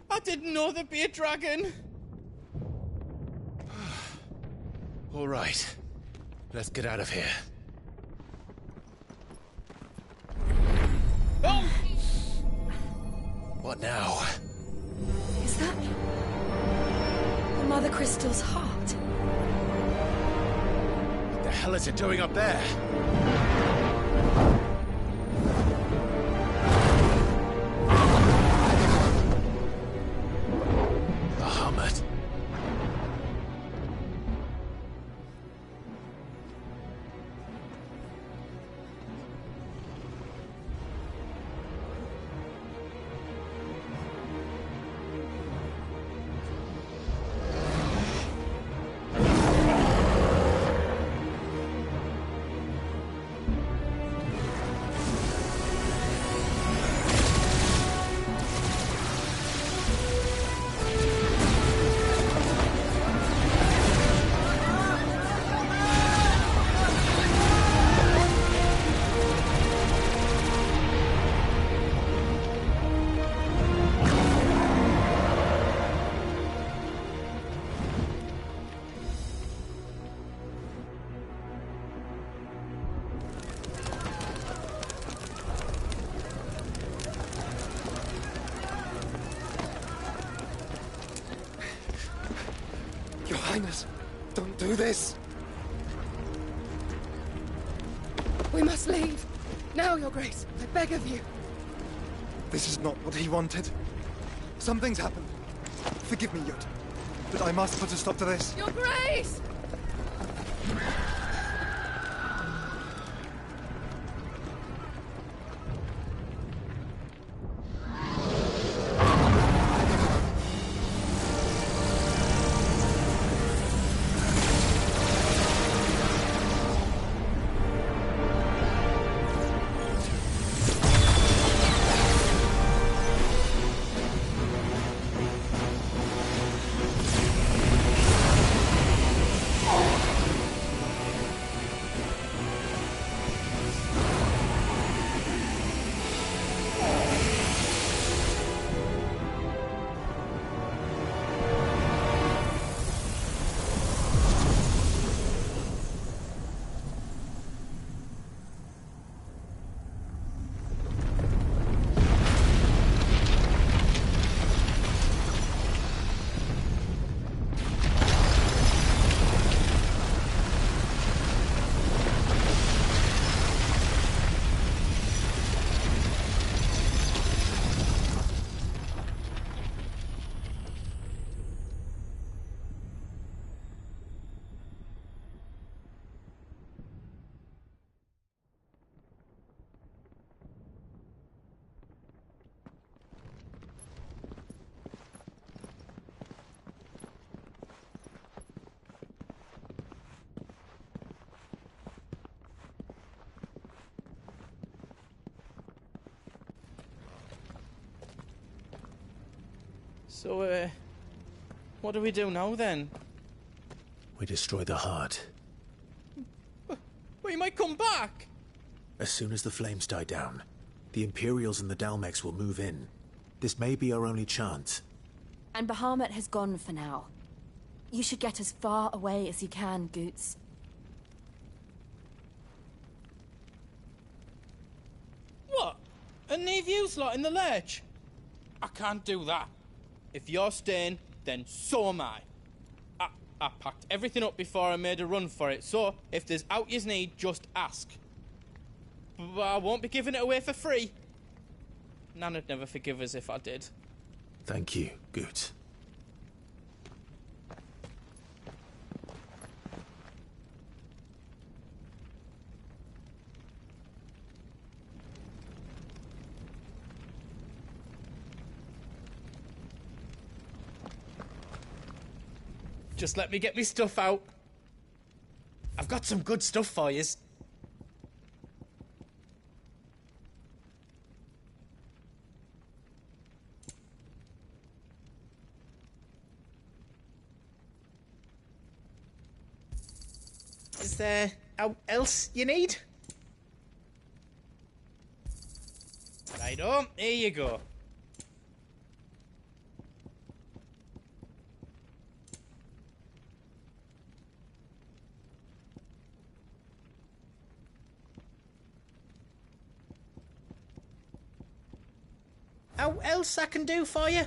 I didn't know there'd be a dragon. All right, let's get out of here. Oh! What now? Is that the Mother Crystal's heart? What the hell is it doing up there? The Hummet. Your Highness, don't do this! We must leave. Now, Your Grace. I beg of you. This is not what he wanted. Something's happened. Forgive me, Yod, but I must put a stop to this. Your Grace! So, what do we do now, then? We destroy the heart. We might come back! As soon as the flames die down, the Imperials and the Dalmex will move in. This may be our only chance. And Bahamut has gone for now. You should get as far away as you can, Goots. What? And leave you lot in the lurch? I can't do that. If you're staying, then so am I. I packed everything up before I made a run for it, so if there's out yous need, just ask. But I won't be giving it away for free. Nana'd never forgive us if I did. Thank you, Goot. Just let me get me stuff out. I've got some good stuff for yous. Is there else you need? Righto, here you go. How else I can do for you?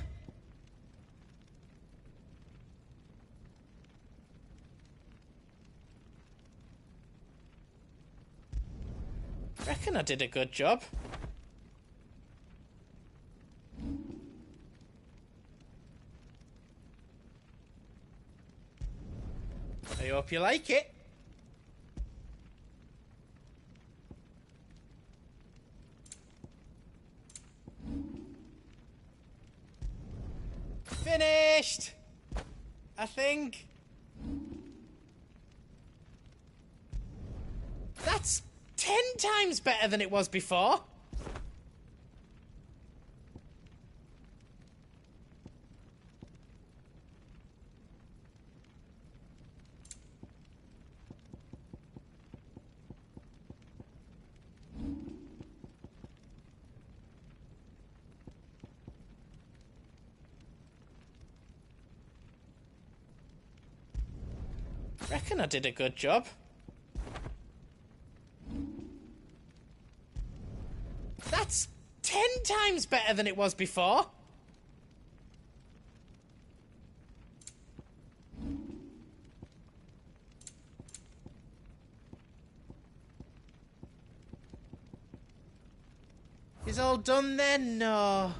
Reckon I did a good job. I hope you like it. Finished! I think. That's 10 times better than it was before. Reckon I did a good job. That's 10 times better than it was before. Is all done then? No.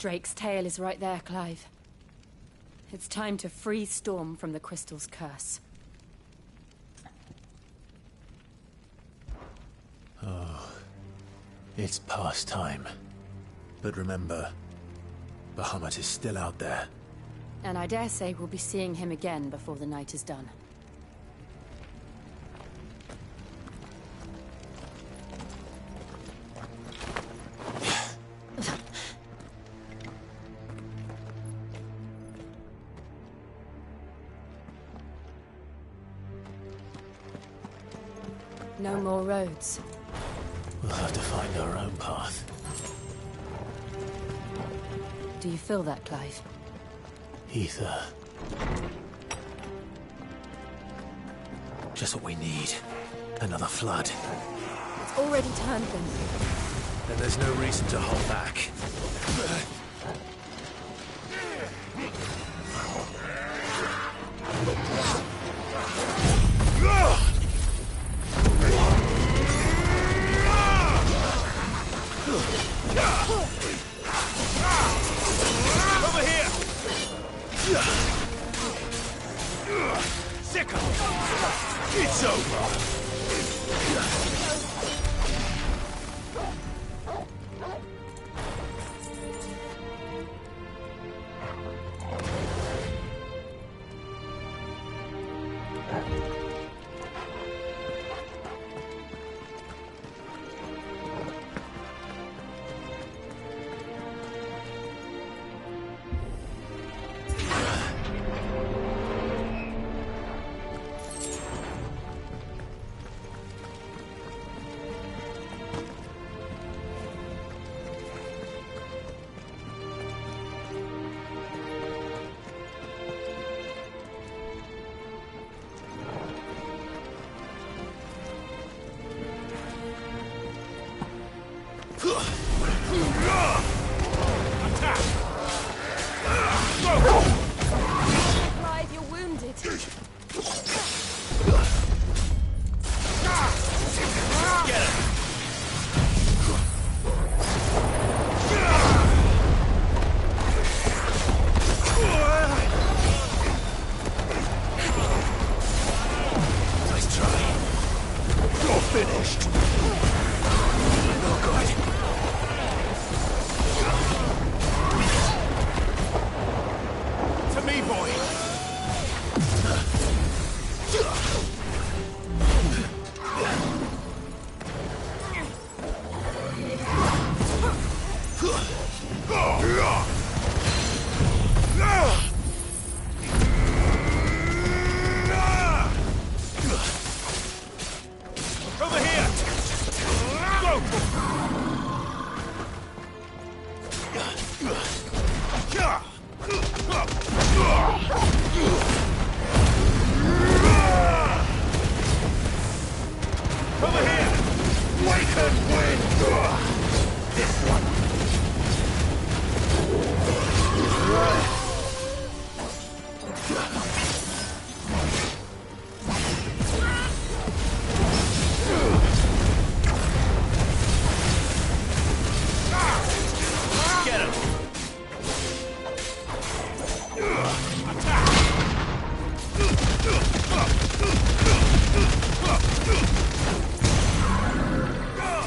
Drake's tail is right there, Clive. It's time to free Storm from the Crystal's curse. Oh, it's past time. But remember, Bahamut is still out there. And I dare say we'll be seeing him again before the night is done. No more roads. We'll have to find our own path. Do you feel that, Clive? Ether. Just what we need. Another flood. It's already turned them. Then there's no reason to hold back. Over here! Sicko! It's over! Clive, you're wounded. Get him! Nice try. You're finished! No good. To me, boy! Over here! Over here! Wake and win! This one! Get him!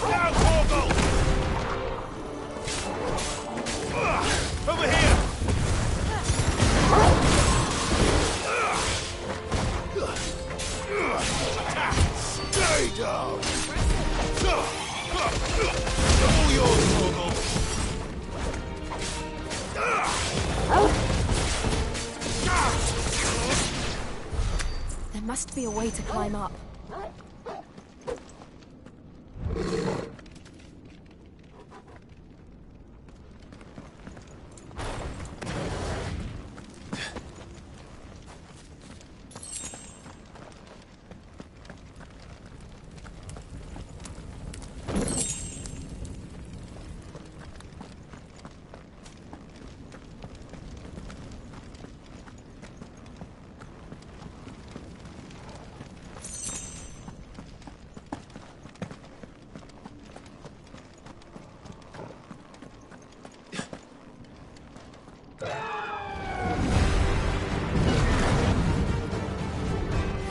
Down, Torgal! Over here! Stay down! All yours, Torgal! There must be a way to climb up.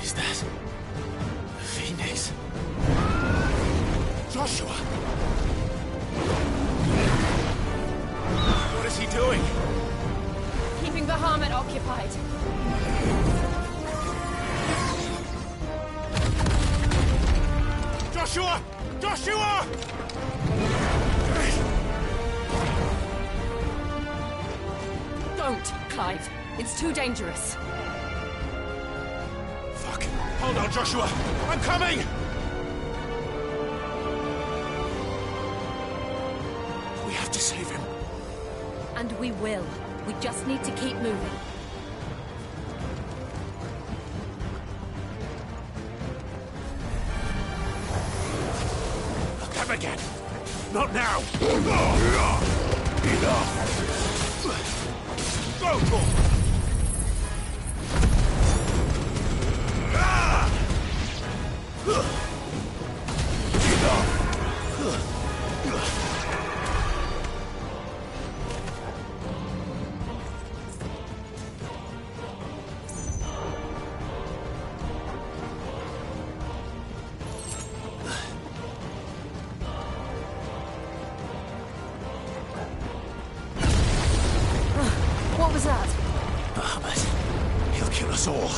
Is that a phoenix? Joshua! doing? Keeping Bahamut occupied. Joshua! Joshua! Don't, Clive. It's too dangerous. Fuck. Hold on, Joshua. I'm coming! We have to save him. And we will. We just need to keep moving. Come again. Not now. Go, go. What was that? Bahamut. He'll kill us all.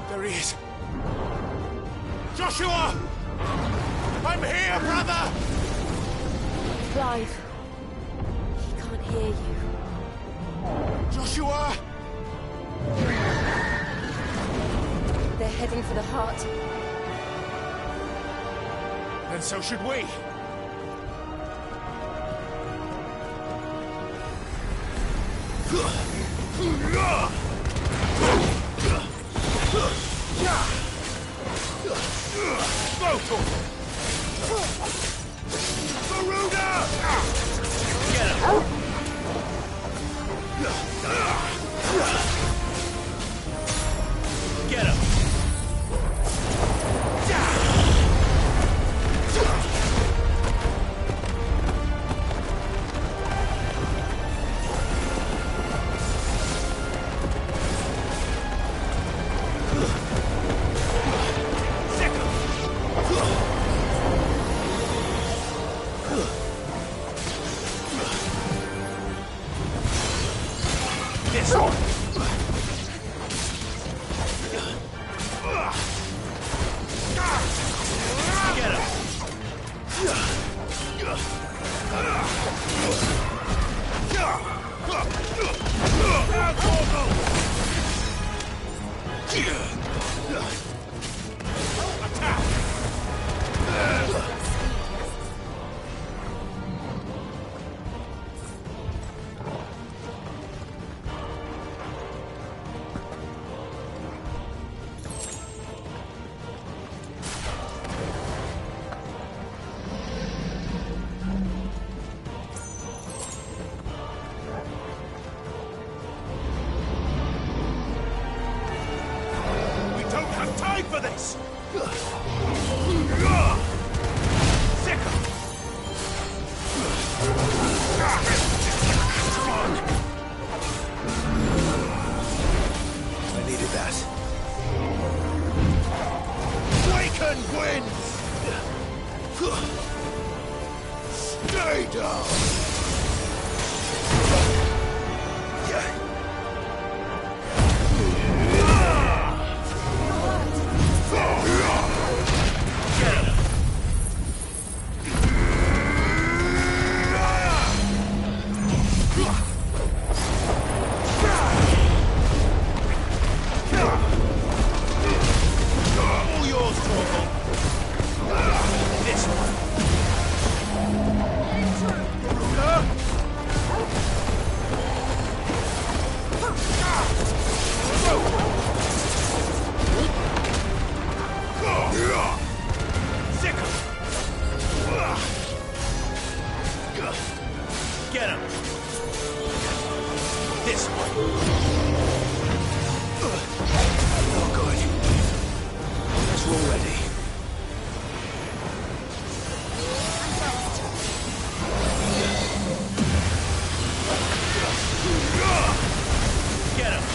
There he is. Joshua! I'm here, brother! Clive. He can't hear you. Joshua! They're heading for the heart. Then so should we. Get him! This one! Get him! We don't have time for this! I needed that. Waken wins! Stay down! All yours, Torgal. This one. Get him! This one! Not good. Guess we're ready. Get him!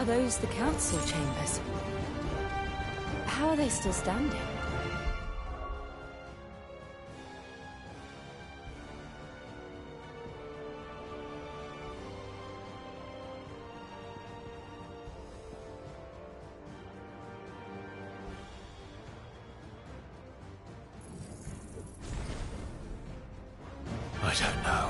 Are those the council chambers? How are they still standing? I don't know.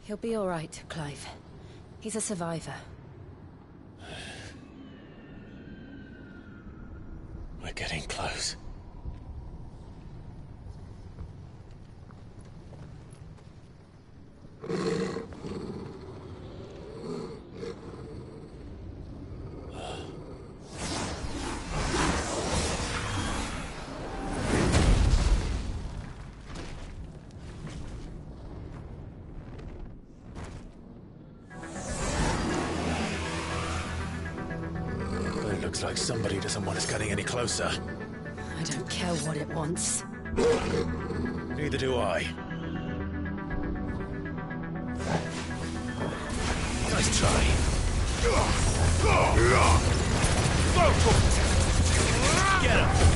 He'll be all right, Clive. He's a survivor. We're getting close. Looks like somebody doesn't want us getting any closer. I don't care what it wants. Neither do I. Nice try. Get him!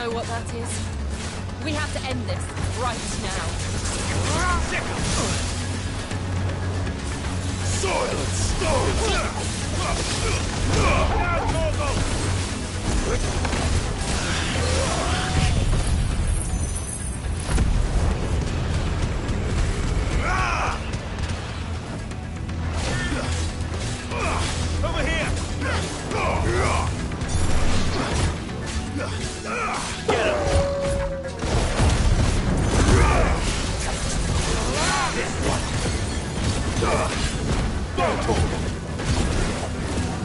know what that is? We have to end this right now. Silence! Over here! Get him!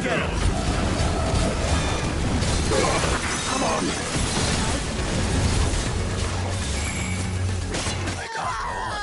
Get him! Come on! I can't go on.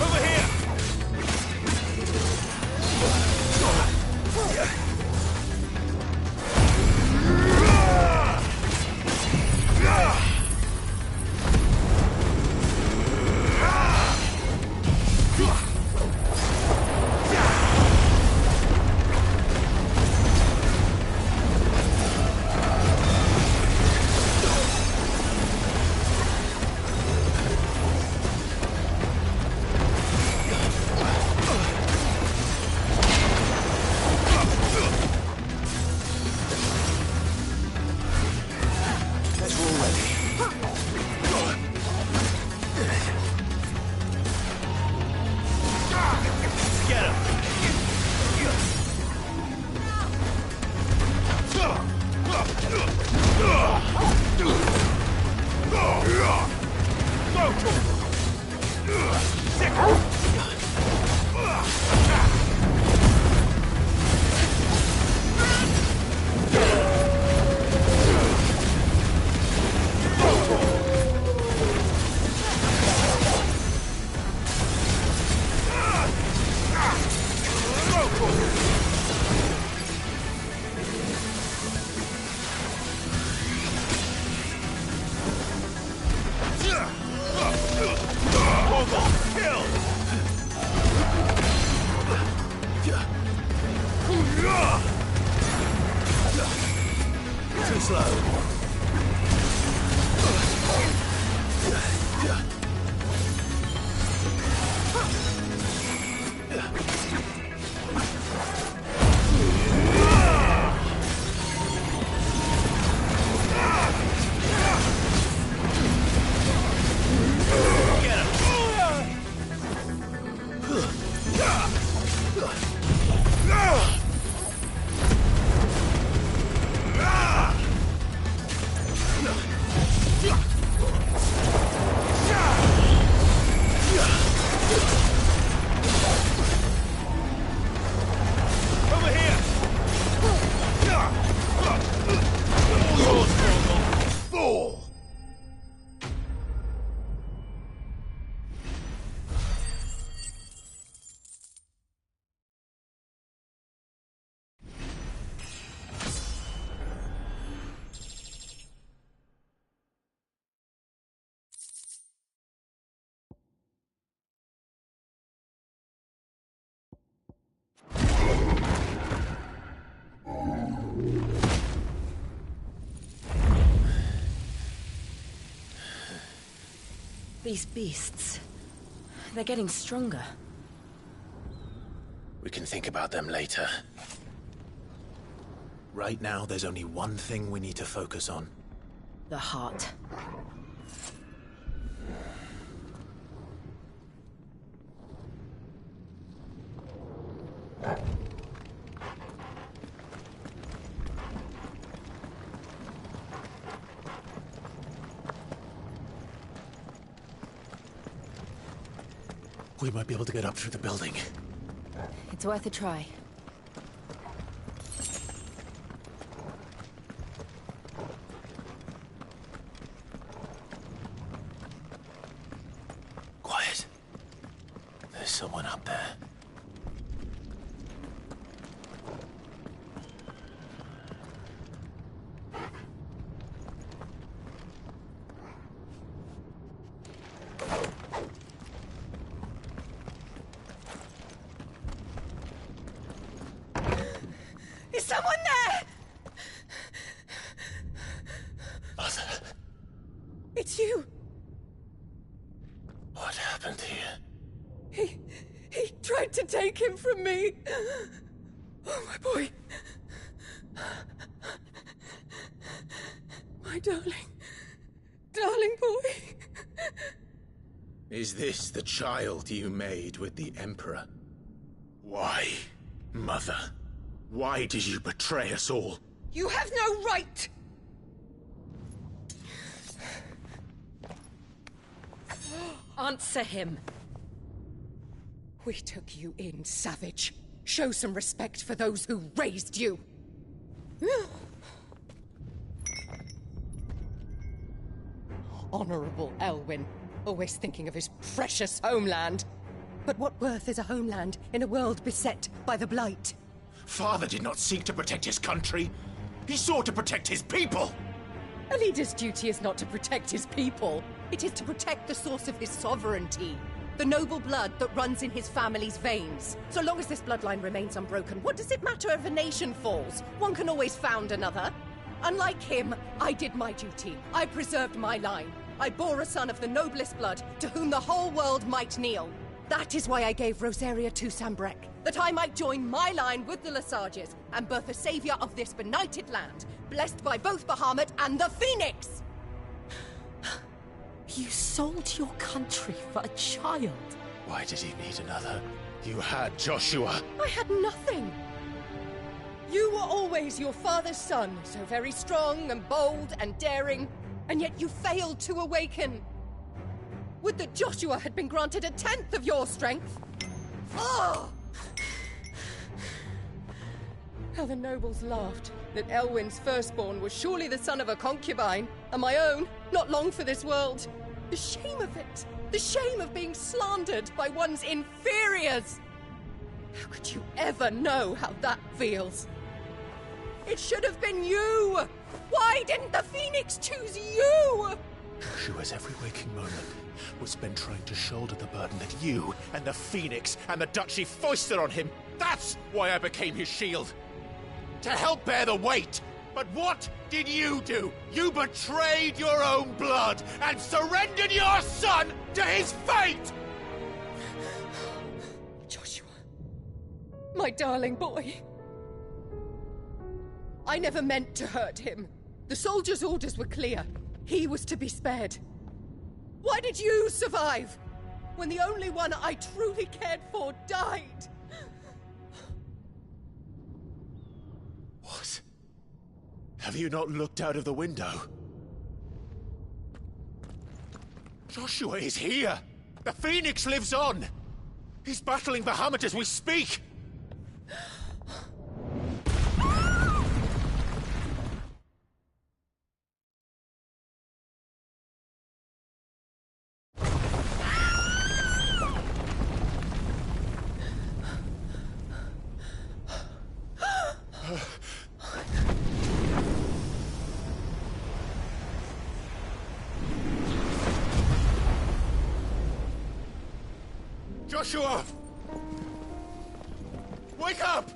Over here! Get him! Too slow. These beasts, they're getting stronger. We can think about them later. Right now, there's only one thing we need to focus on. The heart. We might be able to get up through the building. It's worth a try. someone up there. Is someone there? Mother. It's you. What happened here? He tried to take him from me. Oh, my boy. My darling boy. Is this the child you made with the Emperor? Why, Mother? Why did you betray us all? You have no right! Answer him. We took you in, savage. Show some respect for those who raised you. Honorable Elwyn, always thinking of his precious homeland. But what worth is a homeland in a world beset by the Blight? Father did not seek to protect his country. He sought to protect his people. A leader's duty is not to protect his people. It is to protect the source of his sovereignty. The noble blood that runs in his family's veins. So long as this bloodline remains unbroken, what does it matter if a nation falls? One can always found another. Unlike him, I did my duty. I preserved my line. I bore a son of the noblest blood, to whom the whole world might kneel. That is why I gave Rosaria to Sambrek, that I might join my line with the Lesages and birth a savior of this benighted land, blessed by both Bahamut and the Phoenix! You sold your country for a child. Why did he need another? You had Joshua. I had nothing. You were always your father's son, so very strong and bold and daring, and yet you failed to awaken. Would that Joshua had been granted 1/10 of your strength? Oh! How the nobles laughed that Elwyn's firstborn was surely the son of a concubine, and my own, not long for this world. The shame of it! The shame of being slandered by one's inferiors! How could you ever know how that feels? It should have been you! Why didn't the Phoenix choose you? Joshua's every waking moment was spent trying to shoulder the burden that you and the Phoenix and the Duchy foisted on him. That's why I became his shield. To help bear the weight. But what did you do? You betrayed your own blood and surrendered your son to his fate! Joshua, my darling boy. I never meant to hurt him. The soldiers' orders were clear. He was to be spared. Why did you survive when the only one I truly cared for died? What? Have you not looked out of the window? Joshua is here! The Phoenix lives on! He's battling Bahamut as we speak! Joshua! Wake up!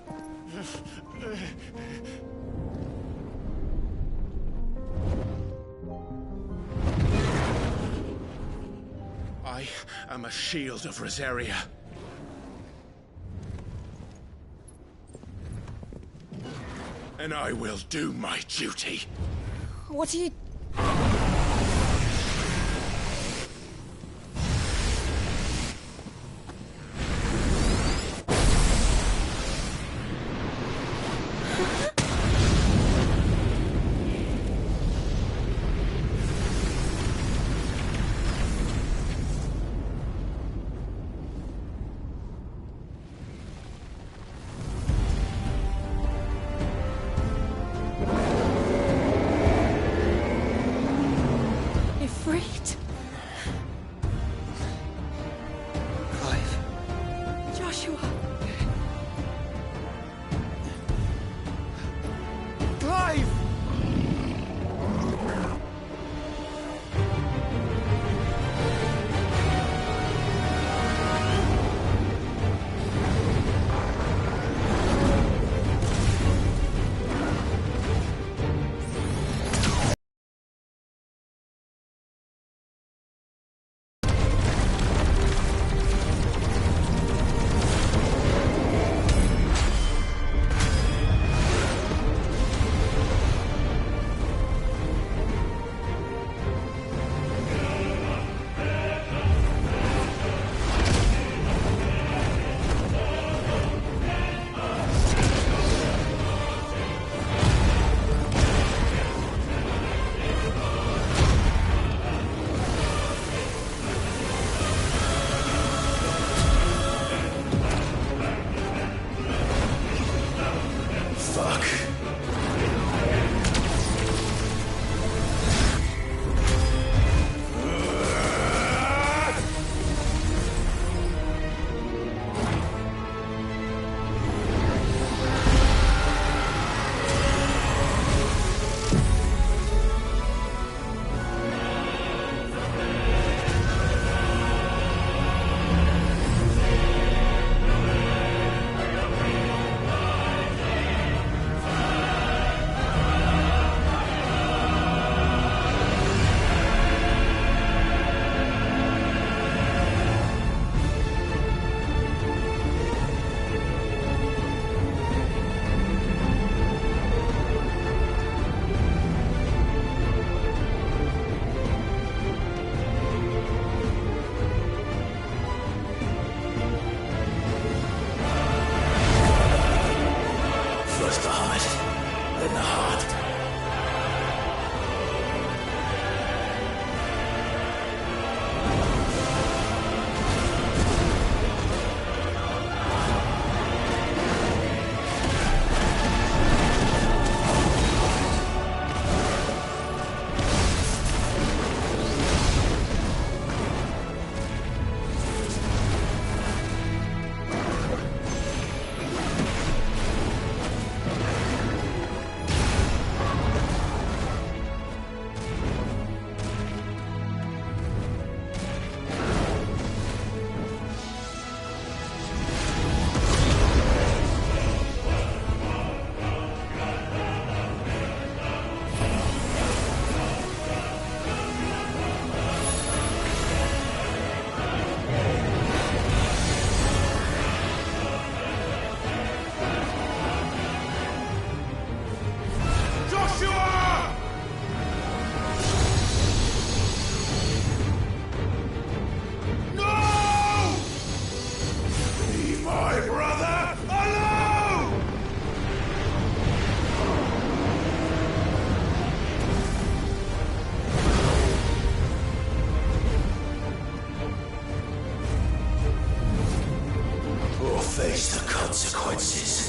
I am a shield of Rosaria. And I will do my duty. What are you... Joshua! Clive! Face the consequences.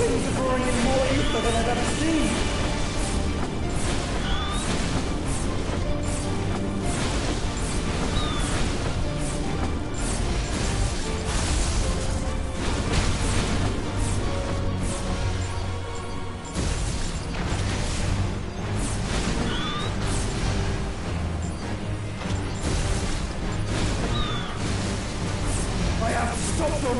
things are drawing in more ether than I've ever seen. I have to stop them!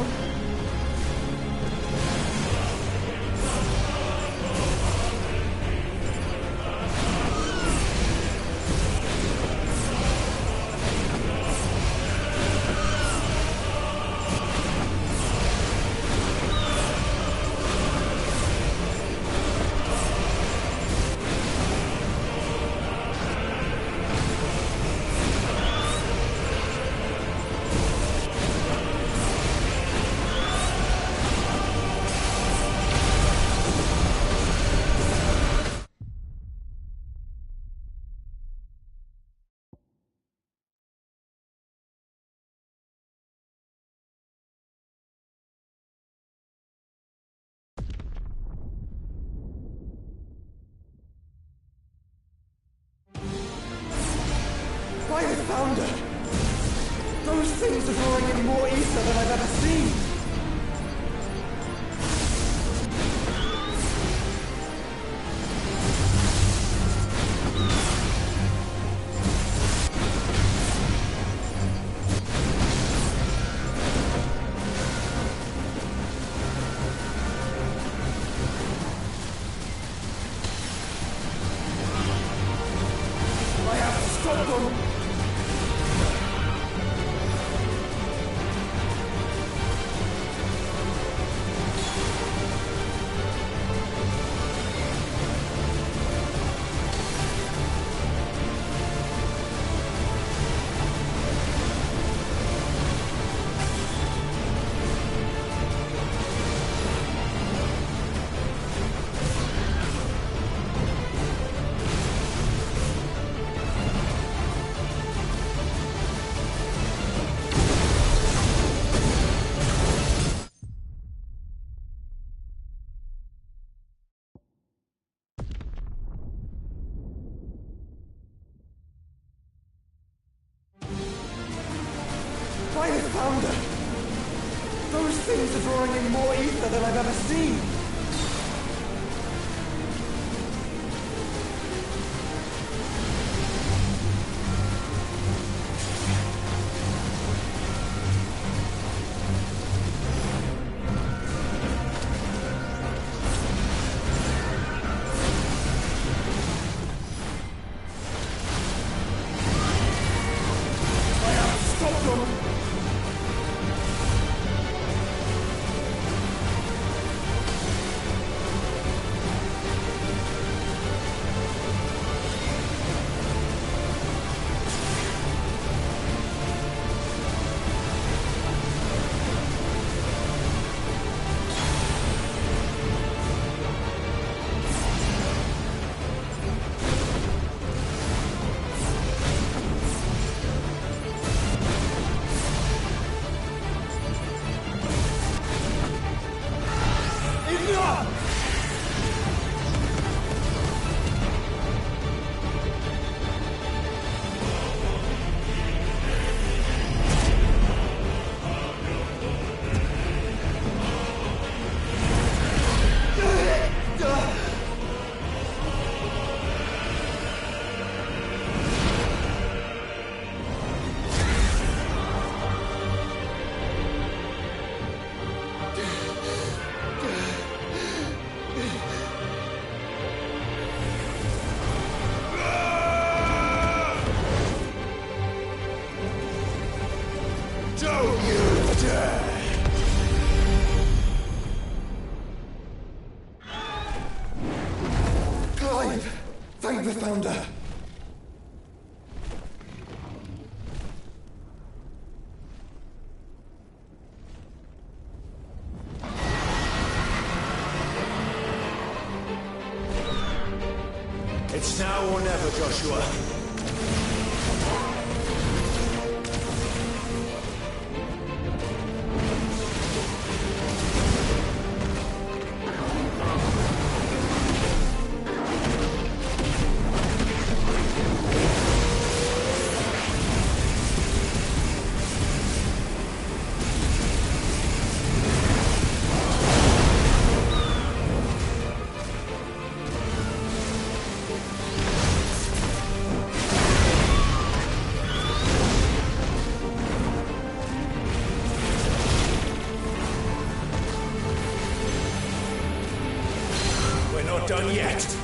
By the founder! Those things are drawing in more ether than I've ever seen! I have to stop them! By the founder! Those things are drawing in more ether than I've ever seen! I have to stop them! Don't you dare! Clive! Thank the founder! It's now or never, Joshua. not done yet!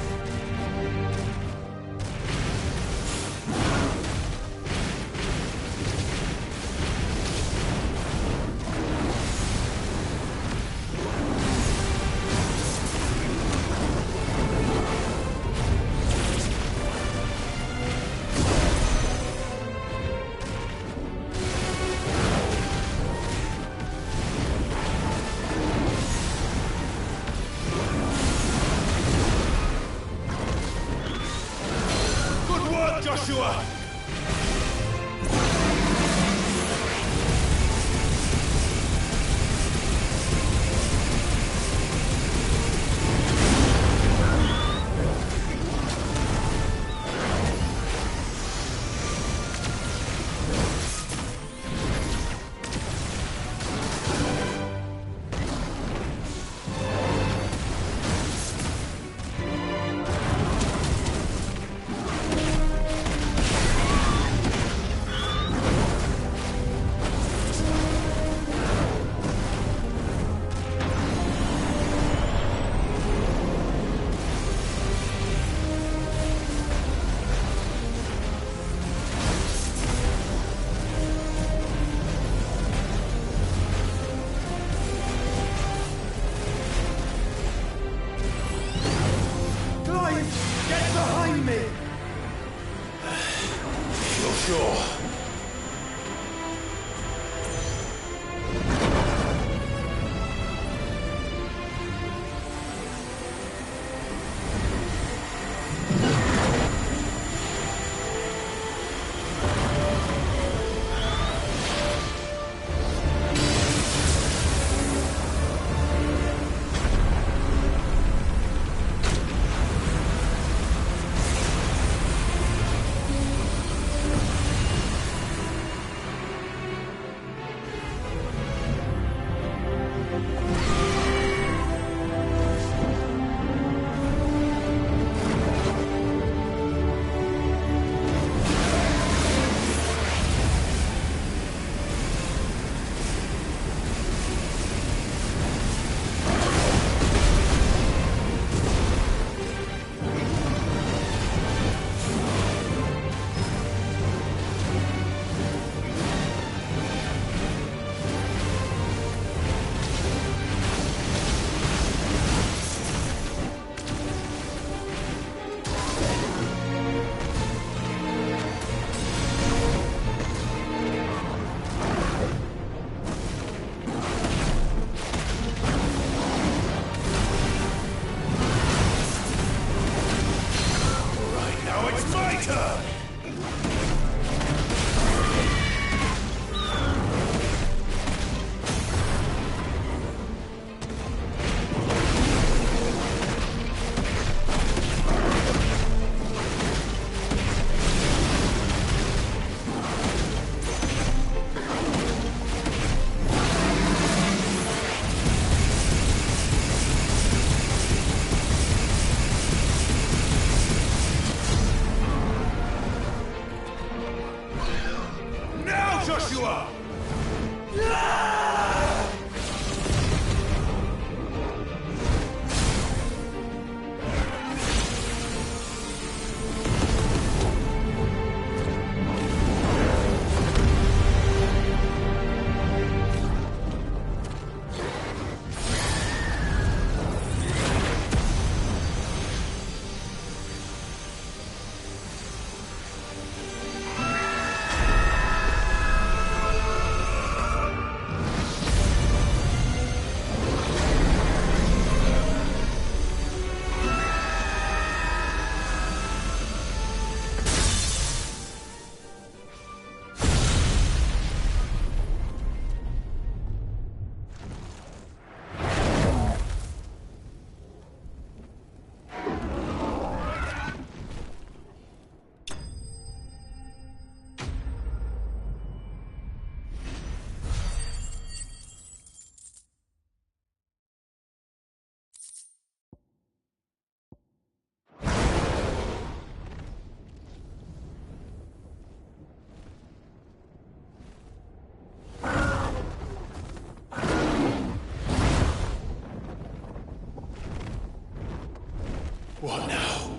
What now?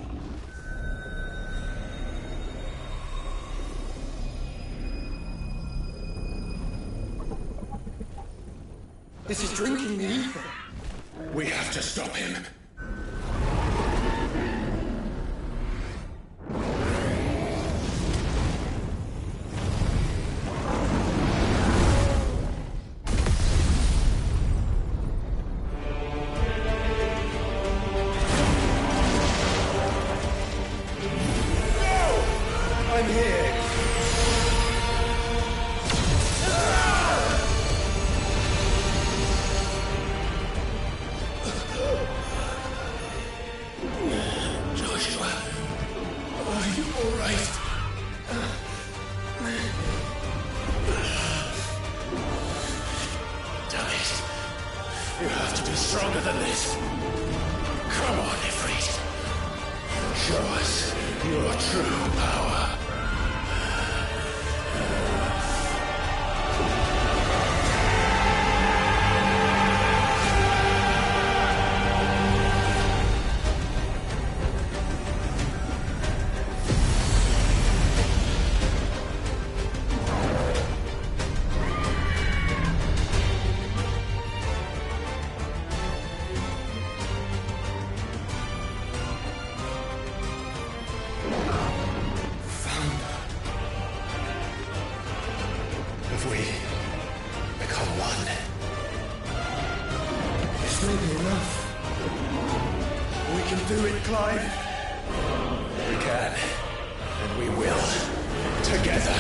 This is drinking the ether. We have to stop him. I'm here. Joshua, are you all right? Damn it. You have to be stronger than this. Come on, Ifrit. Show us your true power. Have we become one? This may be enough. We can do it, Clive. We can. And we will. Together.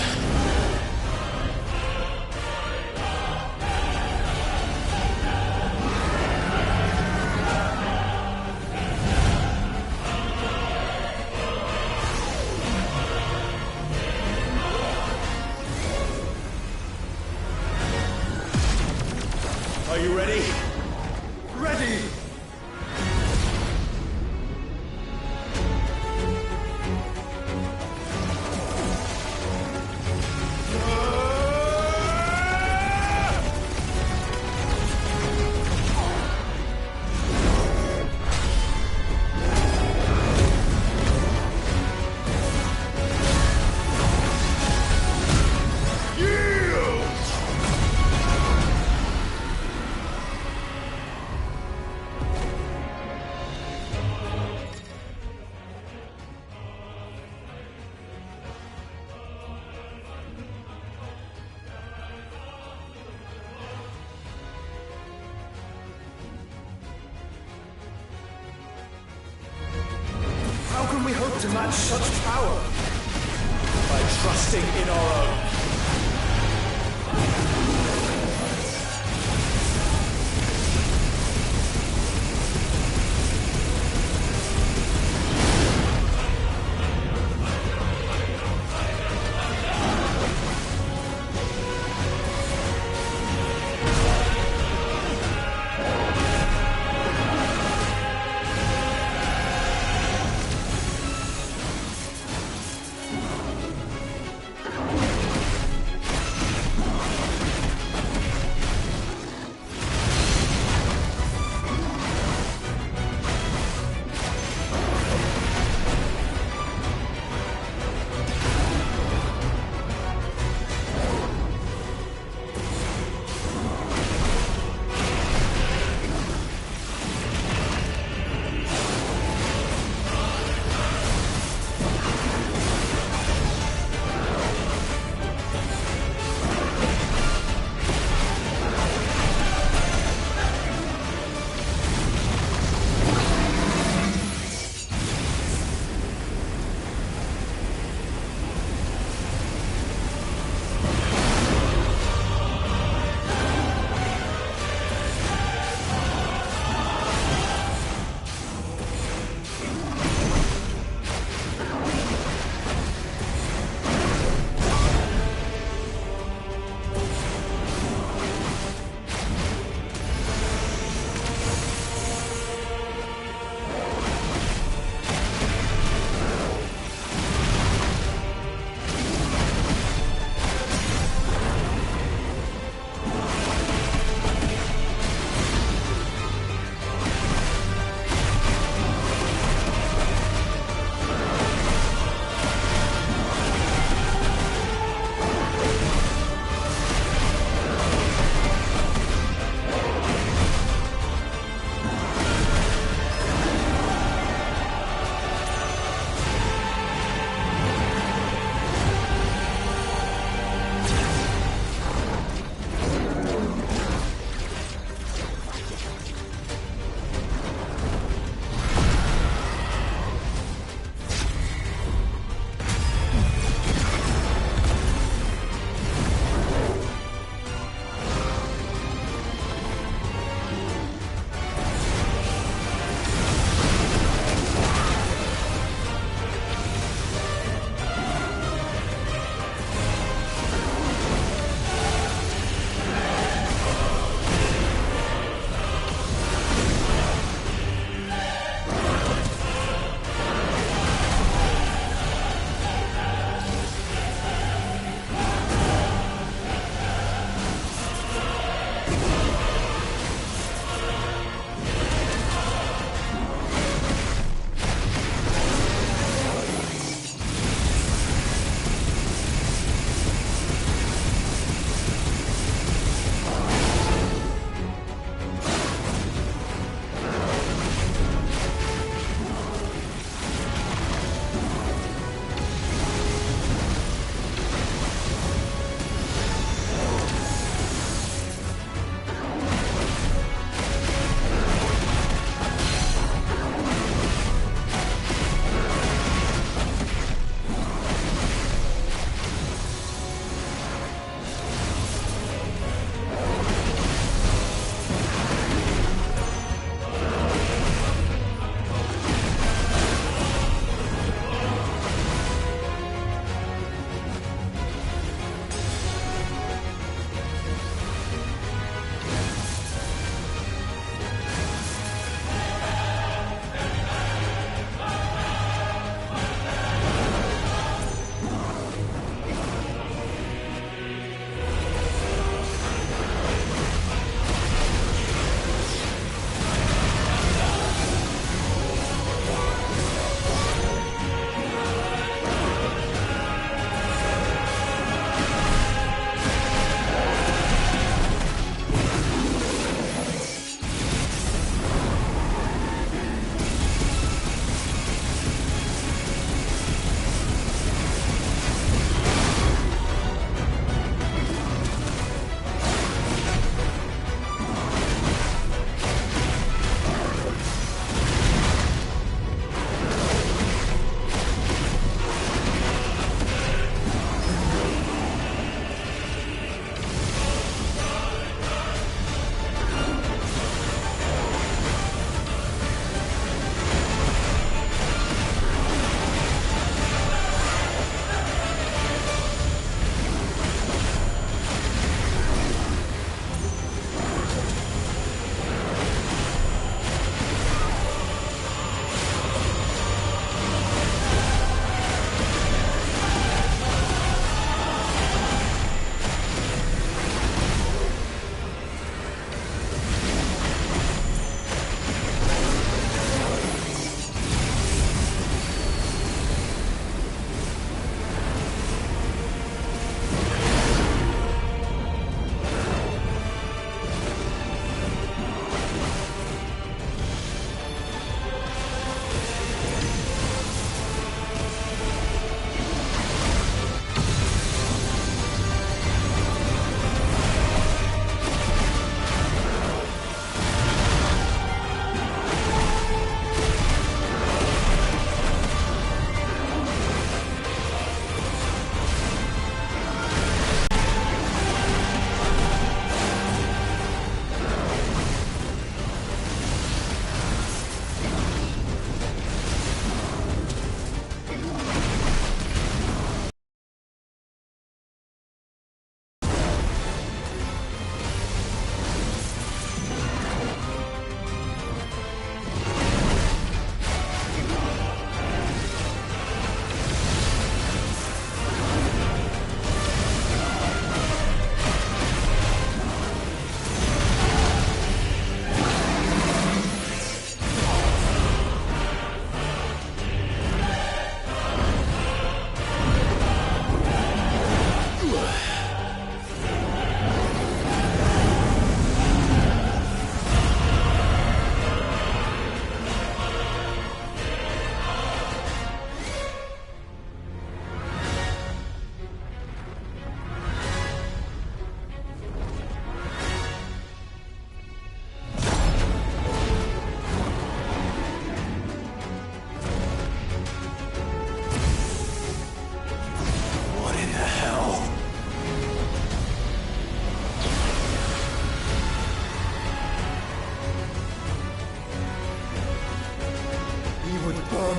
Are you ready? Ready! How can we hope to match such power? By trusting in our own.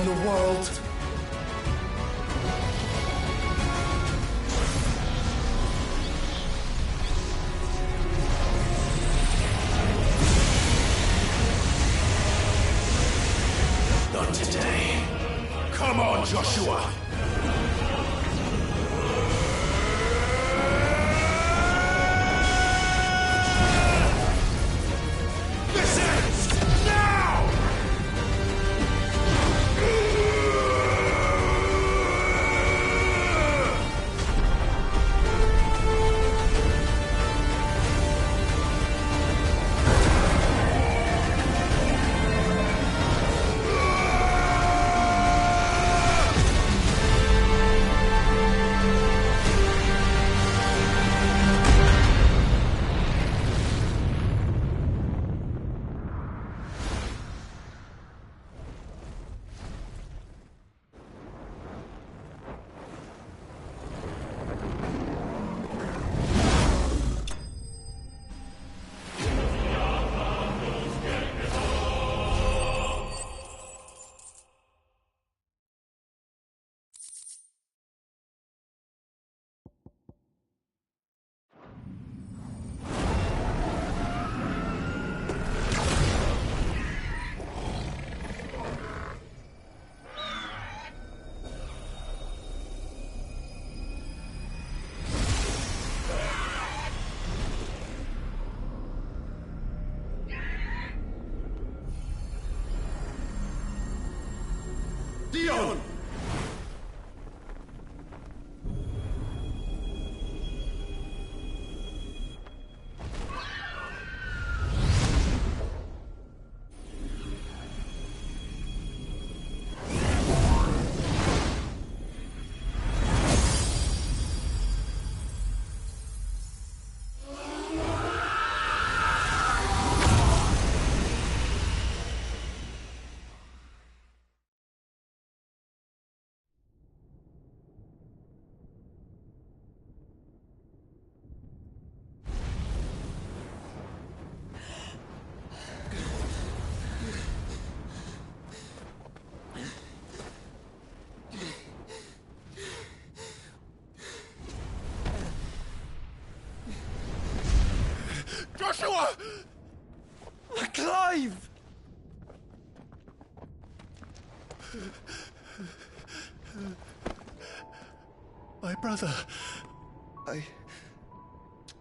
from the world. Not today. Come on, Joshua! This ends now! Dion! Joshua! Clive! My brother.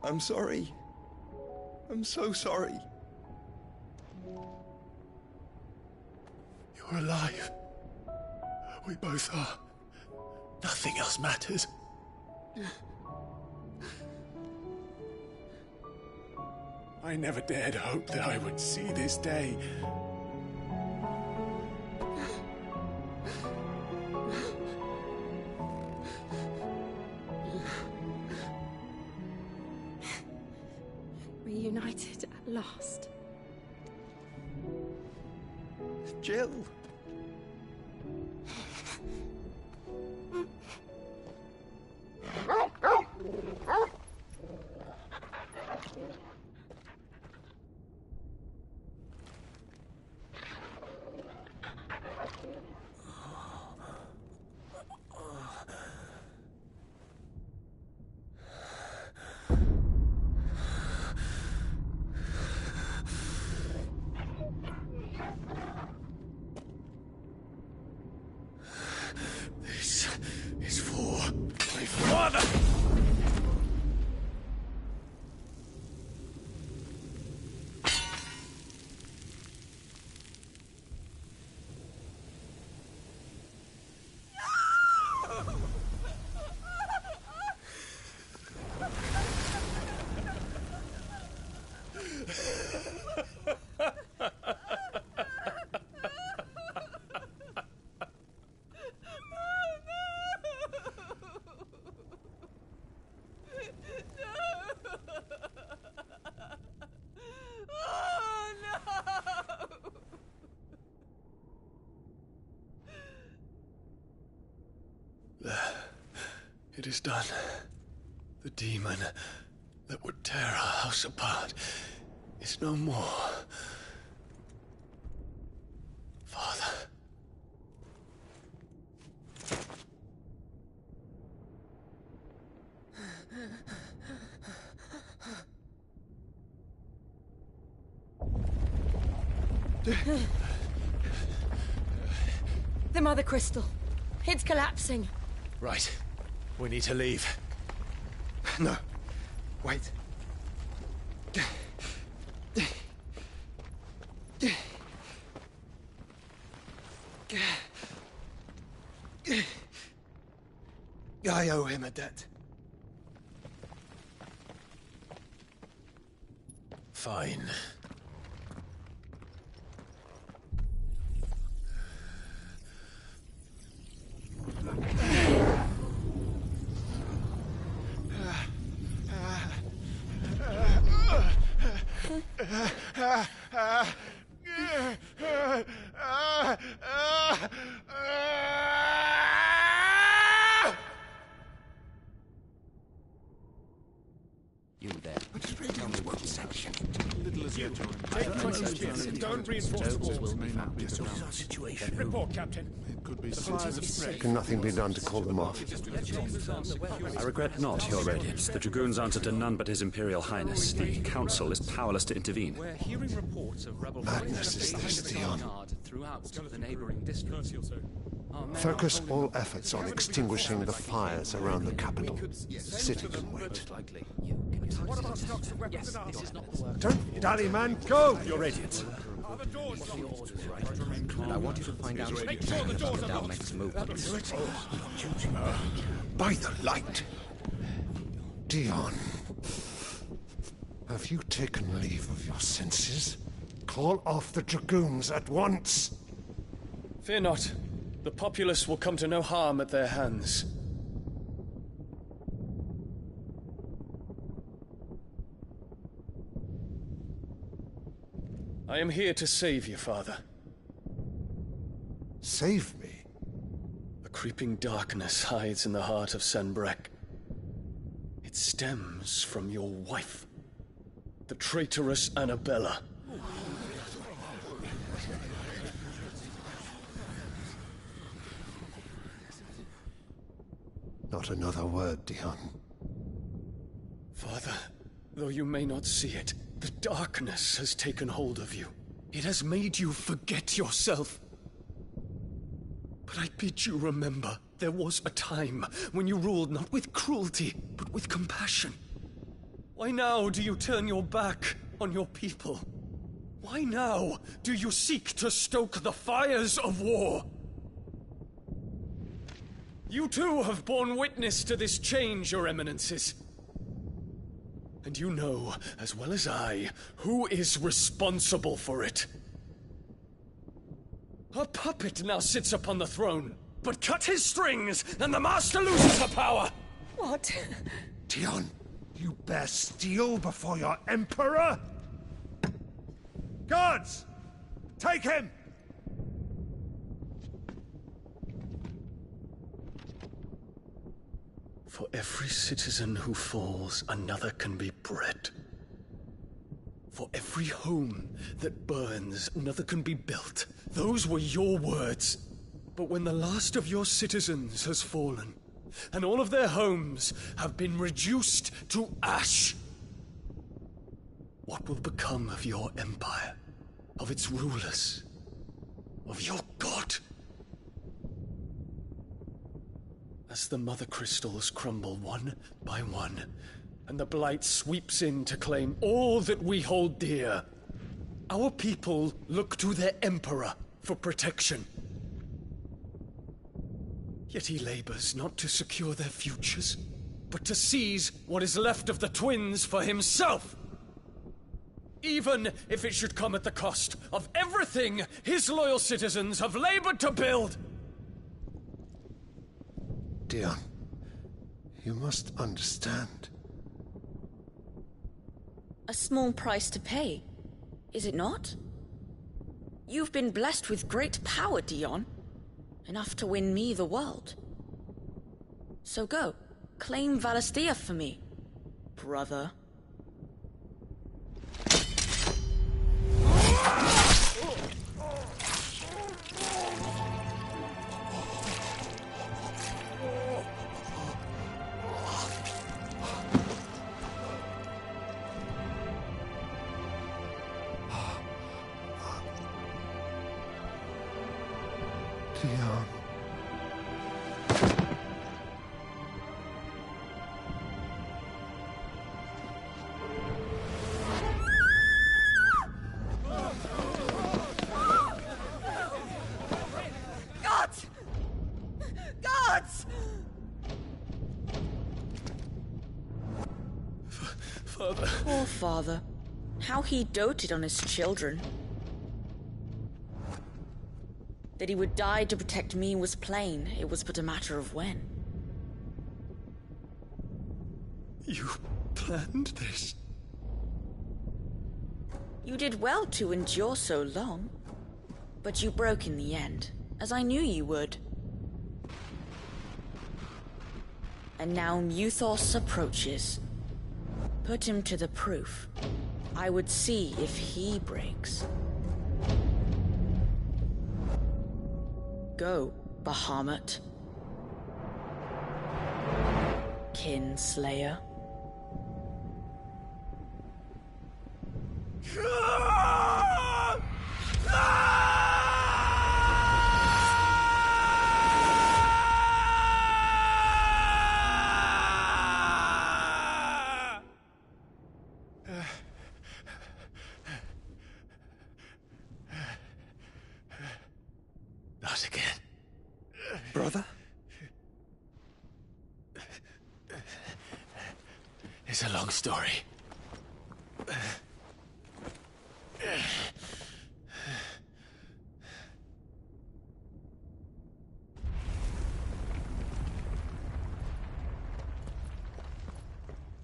I'm sorry. I'm so sorry. You're alive. We both are. Nothing else matters. I never dared hope that I would see this day. Reunited at last. Jill. This is for my father! It is done. The demon that would tear our house apart is no more. Father, The Mother Crystal. It's collapsing. Right. We need to leave. No. Wait. I owe him a debt. Fine. You there. Tell me what section. Little as yet. Don't reinforce the walls. May not be the Our situation. Report, Captain. It could be citizens of threat. Can nothing be done to call them off? I regret not, Your Radiance. The Dragoons answer to none but His Imperial Highness. The Council is powerless to intervene. We're hearing reports of rebel Madness is this, Dion. throughout the neighboring districts. Focus all efforts on extinguishing the fires around the capital. The city can wait. What about stocks of weapons and armor? Don't dally, man. Go! Your Radiance. And I want you to find out Make sure the doors are locked. next move. By the light. Dion. Have you taken leave of your senses? Call off the Dragoons at once. Fear not. The populace will come to no harm at their hands. I am here to save you, Father. Save me? A creeping darkness hides in the heart of Sanbreque. It stems from your wife, the traitorous Annabella. Not another word, Dion. Father, though you may not see it, the darkness has taken hold of you. It has made you forget yourself. But I bid you remember, there was a time when you ruled not with cruelty, but with compassion. Why now do you turn your back on your people? Why now do you seek to stoke the fires of war? You too have borne witness to this change, Your Eminences. And you know, as well as I, who is responsible for it. A puppet now sits upon the throne, but cut his strings, and the Master loses her power! What? Dion, you bear steel before your Emperor? Guards! Take him! For every citizen who falls, another can be bred. For every home that burns, another can be built. Those were your words. But when the last of your citizens has fallen, and all of their homes have been reduced to ash, what will become of your empire, of its rulers, of your god? As the Mother Crystals crumble one by one, and the Blight sweeps in to claim all that we hold dear, our people look to their Emperor for protection. Yet he labors not to secure their futures, but to seize what is left of the twins for himself! Even if it should come at the cost of everything his loyal citizens have labored to build! Dion, you must understand. A small price to pay, is it not? You've been blessed with great power, Dion. Enough to win me the world. So go, claim Valisthea for me, brother. Dion. Gods! Gods! Father. Poor father. How he doted on his children. That he would die to protect me was plain. It was but a matter of when. You planned this? You did well to endure so long. But you broke in the end, as I knew you would. And now Muthos approaches. Put him to the proof. I would see if he breaks. Go, Bahamut. Kinslayer. Not again. Brother? It's a long story.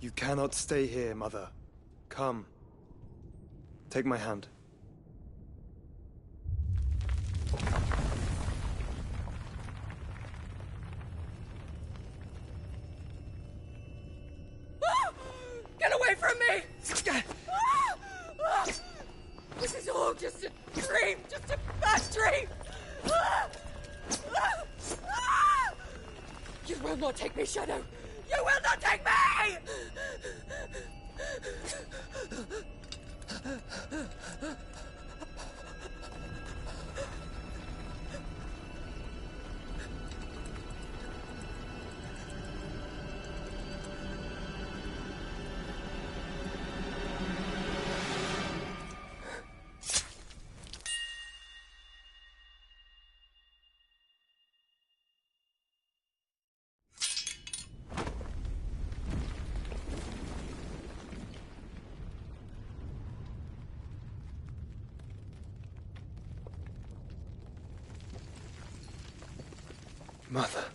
You cannot stay here, Mother. Come. Take my hand. Get away from me! This is all just a dream, just a bad dream! You will not take me, Shadow! You will not take me! Mother.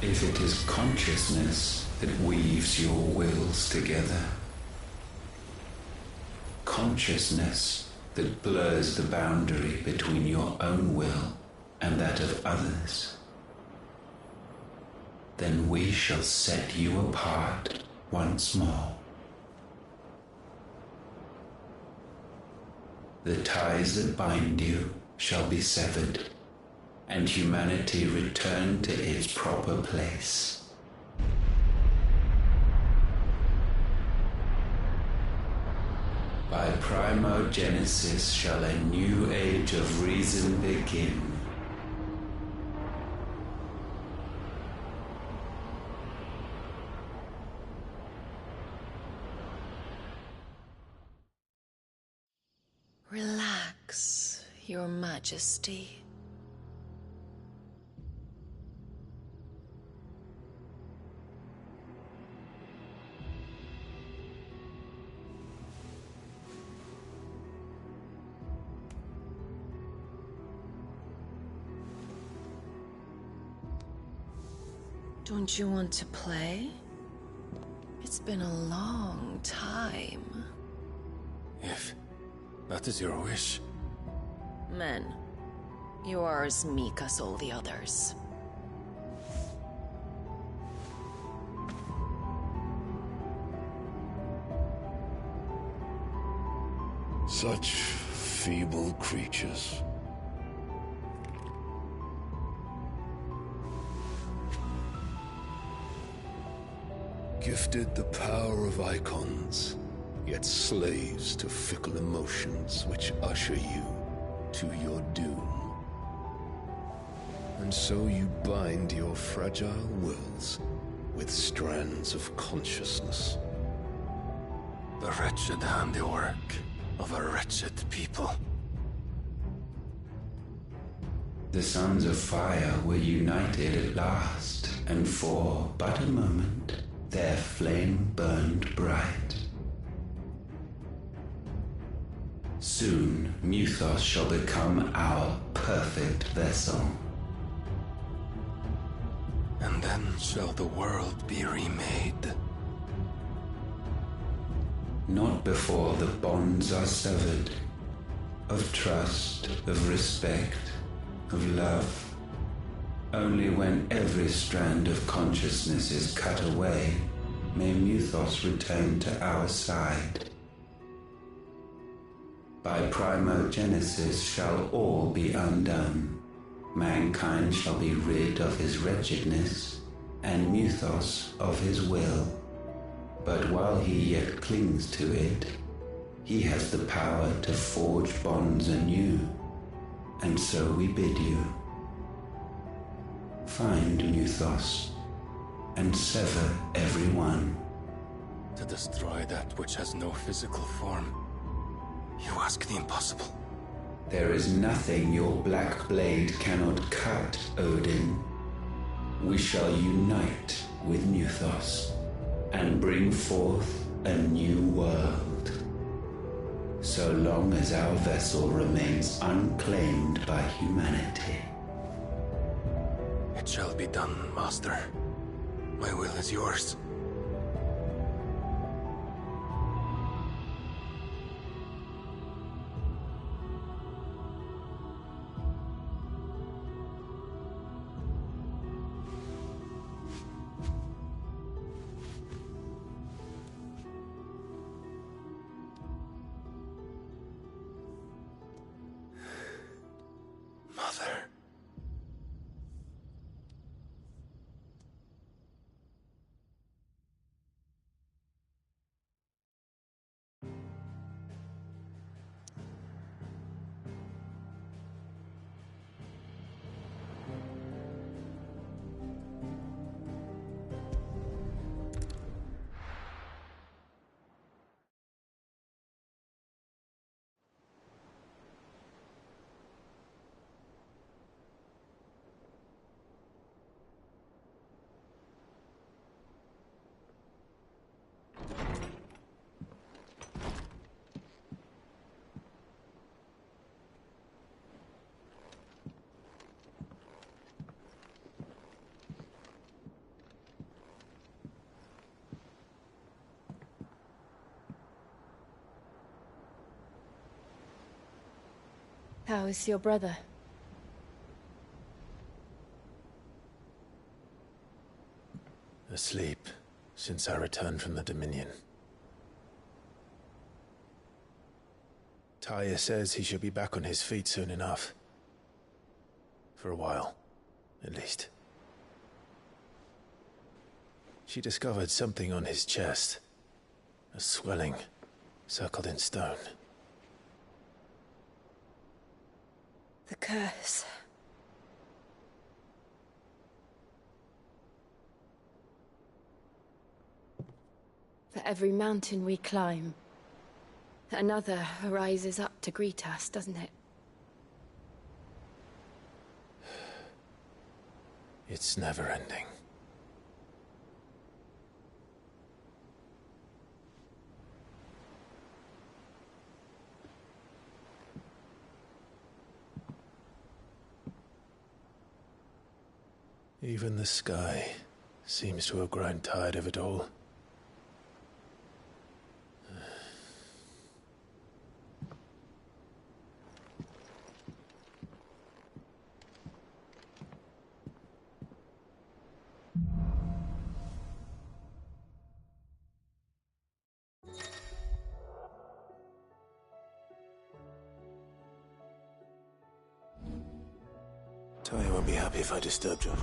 If it is consciousness that weaves your wills together, consciousness that blurs the boundary between your own will and that of others, then we shall set you apart once more. The ties that bind you shall be severed, and humanity return to its proper place. By primogenesis shall a new age of reason begin. Relax, Your Majesty. Don't you want to play? It's been a long time. If that is your wish. Men, you are as meek as all the others. Such feeble creatures. Gifted the power of icons, yet slaves to fickle emotions which usher you to your doom. And so you bind your fragile wills with strands of consciousness. The wretched handiwork of a wretched people. The Sons of Fire were united at last, and for but a moment their flame burned bright. Soon Muthos shall become our perfect vessel. And then shall the world be remade. Not before the bonds are severed, of trust, of respect, of love. Only when every strand of consciousness is cut away, may Muthos return to our side. By primogenesis shall all be undone. Mankind shall be rid of his wretchedness, and Muthos of his will. But while he yet clings to it, he has the power to forge bonds anew, and so we bid you. Find Muthos, and sever every one. To destroy that which has no physical form, you ask the impossible. There is nothing your black blade cannot cut, Odin. We shall unite with Muthos, and bring forth a new world. So long as our vessel remains unclaimed by humanity. It shall be done, Master. My will is yours. Mother. How is your brother? Asleep since I returned from the Dominion. Taya says he should be back on his feet soon enough. For a while, at least. She discovered something on his chest. A swelling, circled in stone. The curse. For every mountain we climb, another rises up to greet us, doesn't it? It's never ending. Even the sky seems to have grown tired of it all. Talia won't be happy if I disturbed her.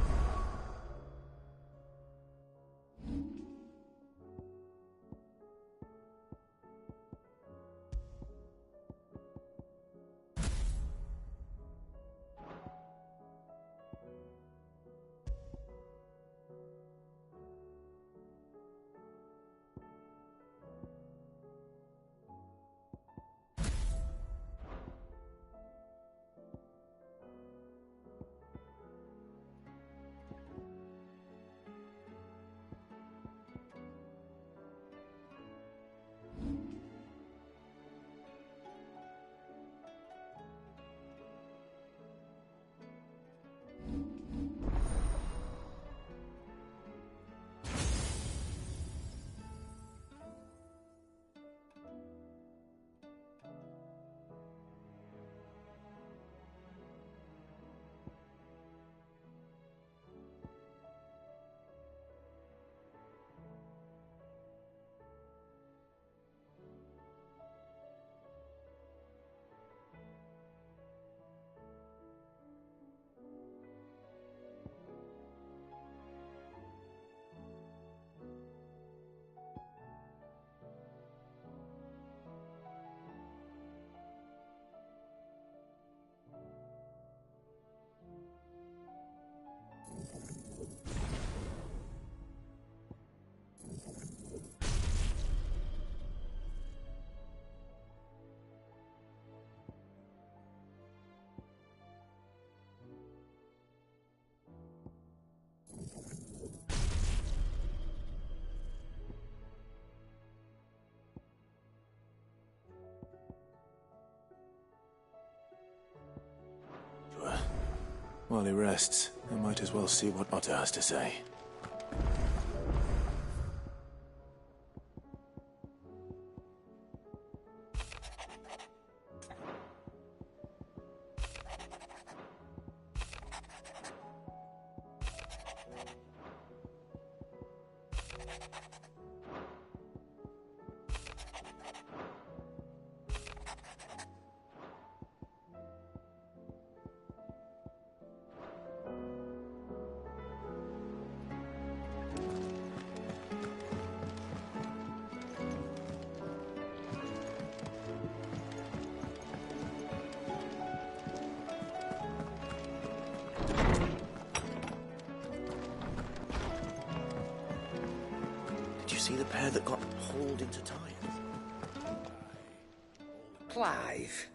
While he rests, I might as well see what Otto has to say. See the pair that got hauled into tires? Clive.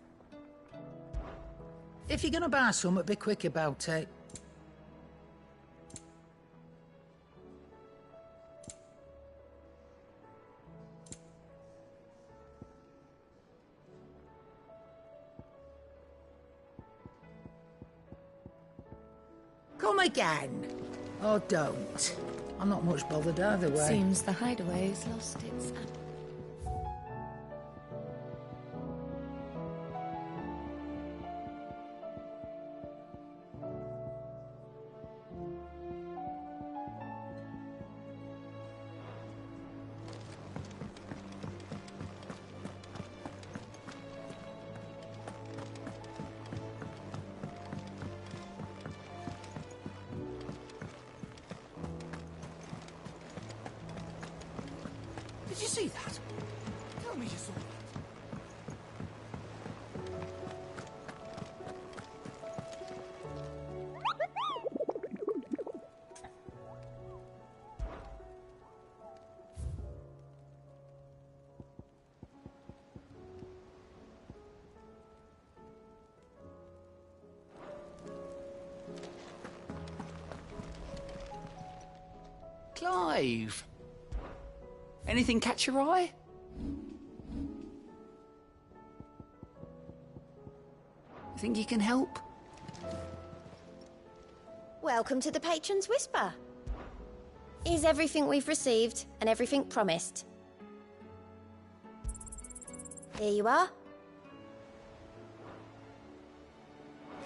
If you're gonna buy something, be quick about it. Come again. Or don't. I'm not much bothered either way. Seems the hideaway's lost its... Did you see that? Tell me you saw that. Clive! Anything catch your eye? Think you can help? Welcome to the Patron's Whisper. Is everything we've received and everything promised? Here you are.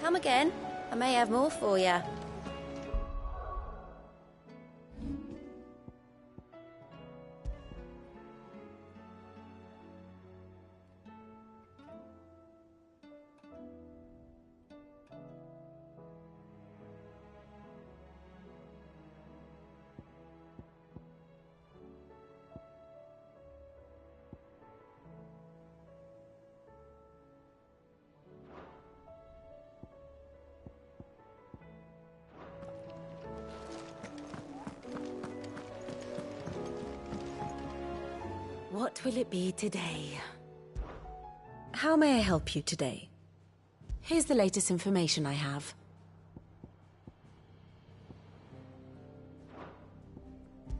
Come again. I may have more for you. What will it be today? How may I help you today? Here's the latest information I have.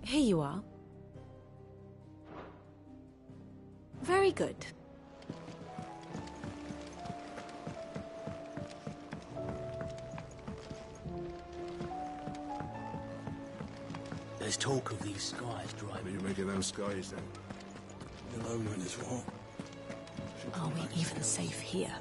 Here you are. Very good. There's talk of these skies driving. What are you making them skies then? The omen is what? Are we even safe here?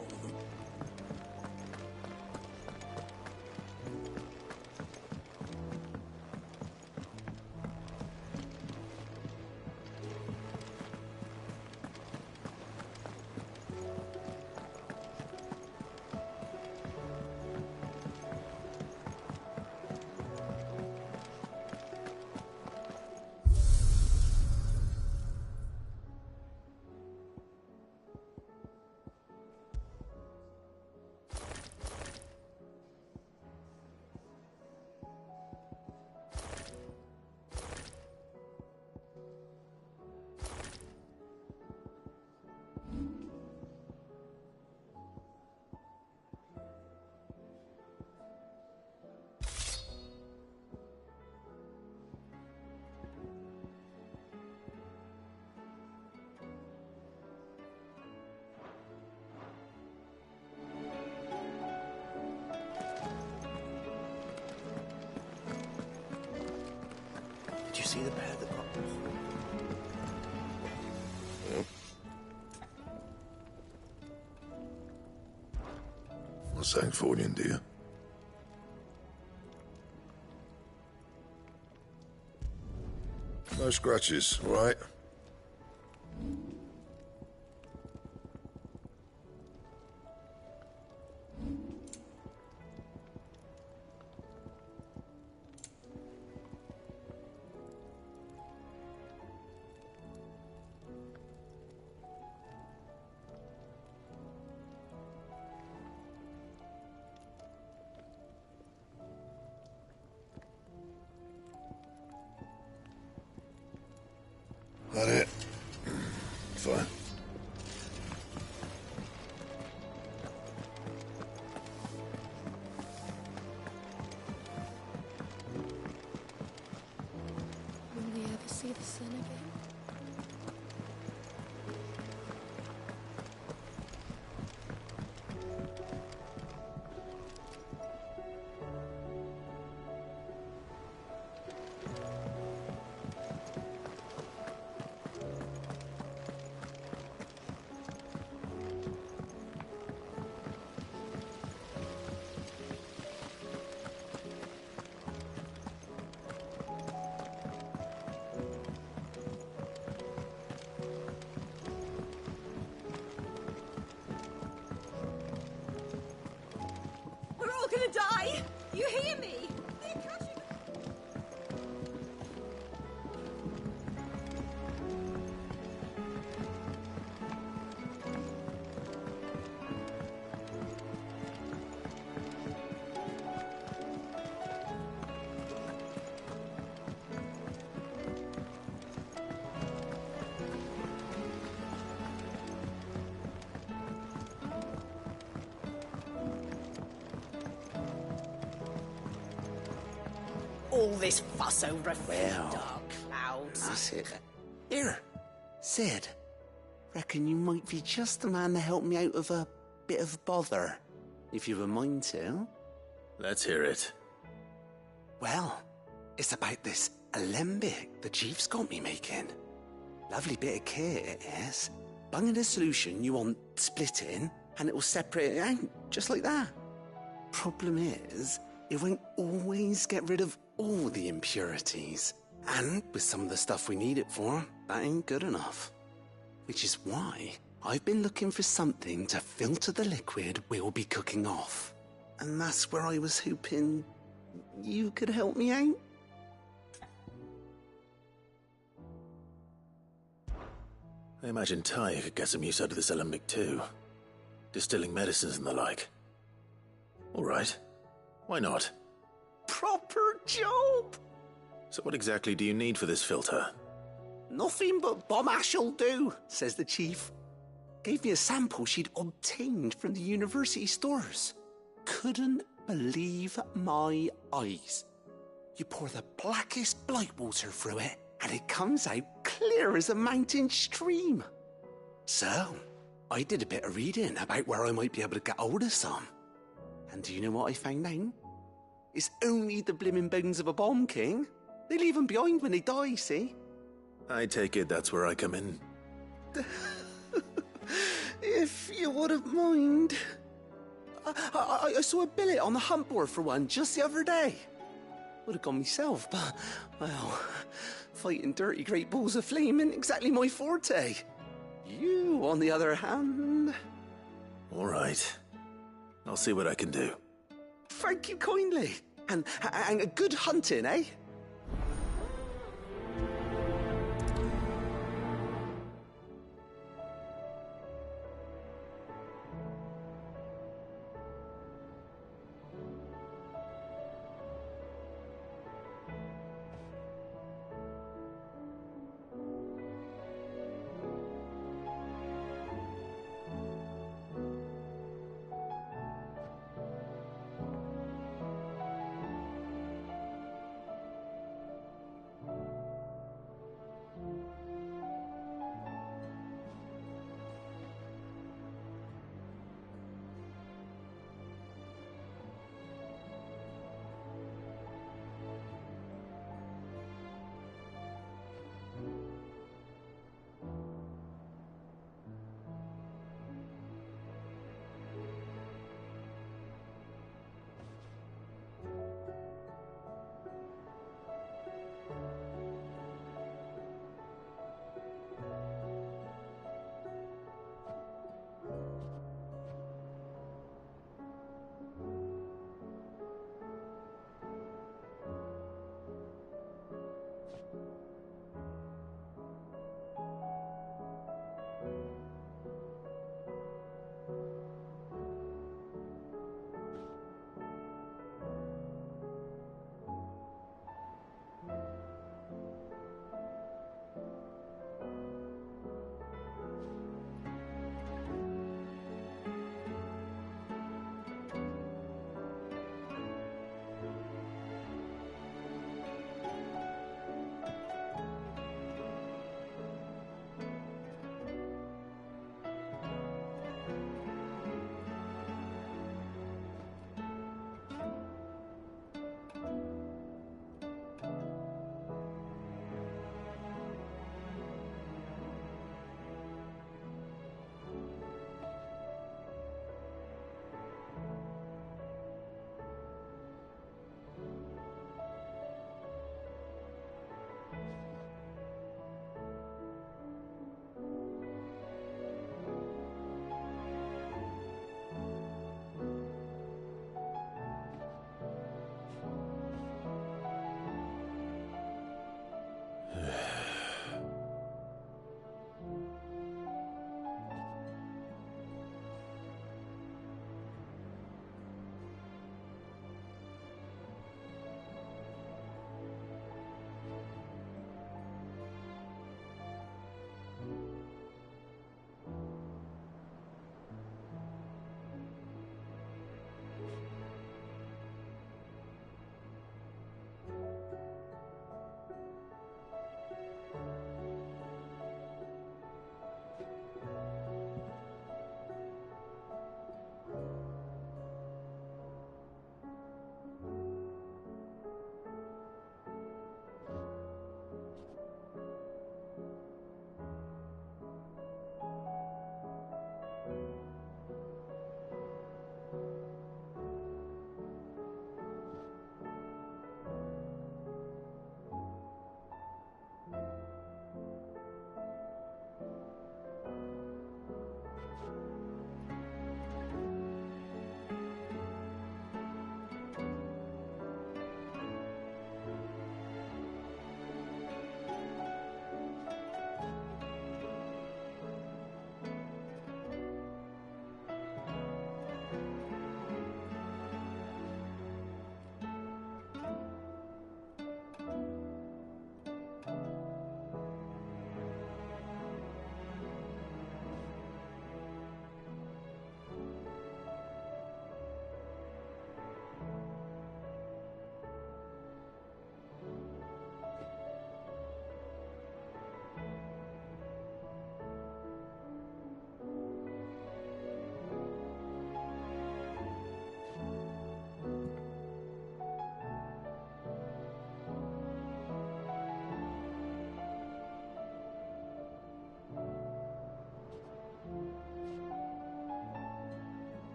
Did you see the pair that got What's that for you, dear? No scratches, all right? That it? Fine. Will we ever see the sun again? We're all gonna die! You hear me? They're catching... All this fuss over a few dark clouds. That's it. Here, Sid. Reckon you might be just the man to help me out of a bit of bother, if you've a mind to. Let's hear it. Well, it's about this alembic the chief's got me making. Lovely bit of kit it is. Bung in a solution you want splitting, and it will separate it out, just like that. Problem is, it won't always get rid of all the impurities. And with some of the stuff we need it for, that ain't good enough. Which is why I've been looking for something to filter the liquid we'll be cooking off. And that's where I was hoping you could help me out. I imagine Ty could get some use out of this alembic too. Distilling medicines and the like. All right. Why not? Proper job! So what exactly do you need for this filter? Nothing but bomb ash'll do, says the chief. Gave me a sample she'd obtained from the university stores. Couldn't believe my eyes. You pour the blackest blight water through it, and it comes out clear as a mountain stream. So, I did a bit of reading about where I might be able to get hold of some. And do you know what I found out? It's only the blimmin' bones of a bomb king. They leave them behind when they die, see? I take it that's where I come in. If you wouldn't mind. I saw a billet on the hunt board for one just the other day. Would have gone myself, but, well, fighting dirty great balls of flame ain't exactly my forte. You, on the other hand... All right. I'll see what I can do. Thank you kindly. And a good hunting, eh?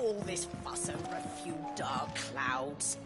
All this fuss over a few dark clouds.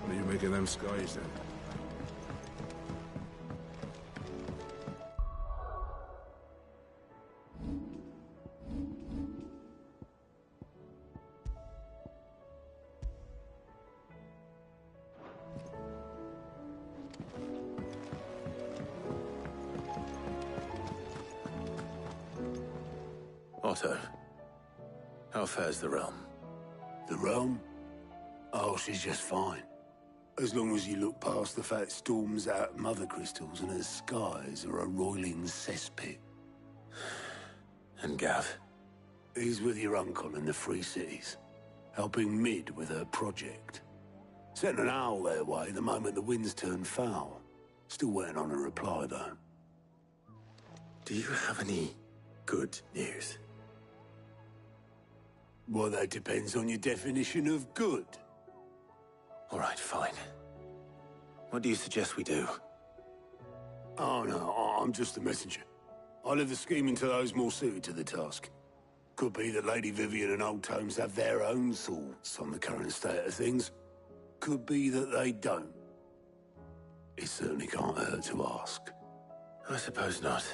What do you make of them skies, then? Otto, how fares the realm? The realm? Oh, she's just fine. As long as you look past the fat storms out mother crystals and her skies are a roiling cesspit. And Gav? He's with your uncle in the Free Cities, helping Mid with her project. Sent an owl their way the moment the winds turned foul. Still waiting on a reply, though. Do you have any good news? Well, that depends on your definition of good. All right, fine. What do you suggest we do? Oh, no, I'm just the messenger. I leave the scheming to those more suited to the task. Could be that Lady Vivian and Old Tomes have their own thoughts on the current state of things. Could be that they don't. It certainly can't hurt to ask. I suppose not.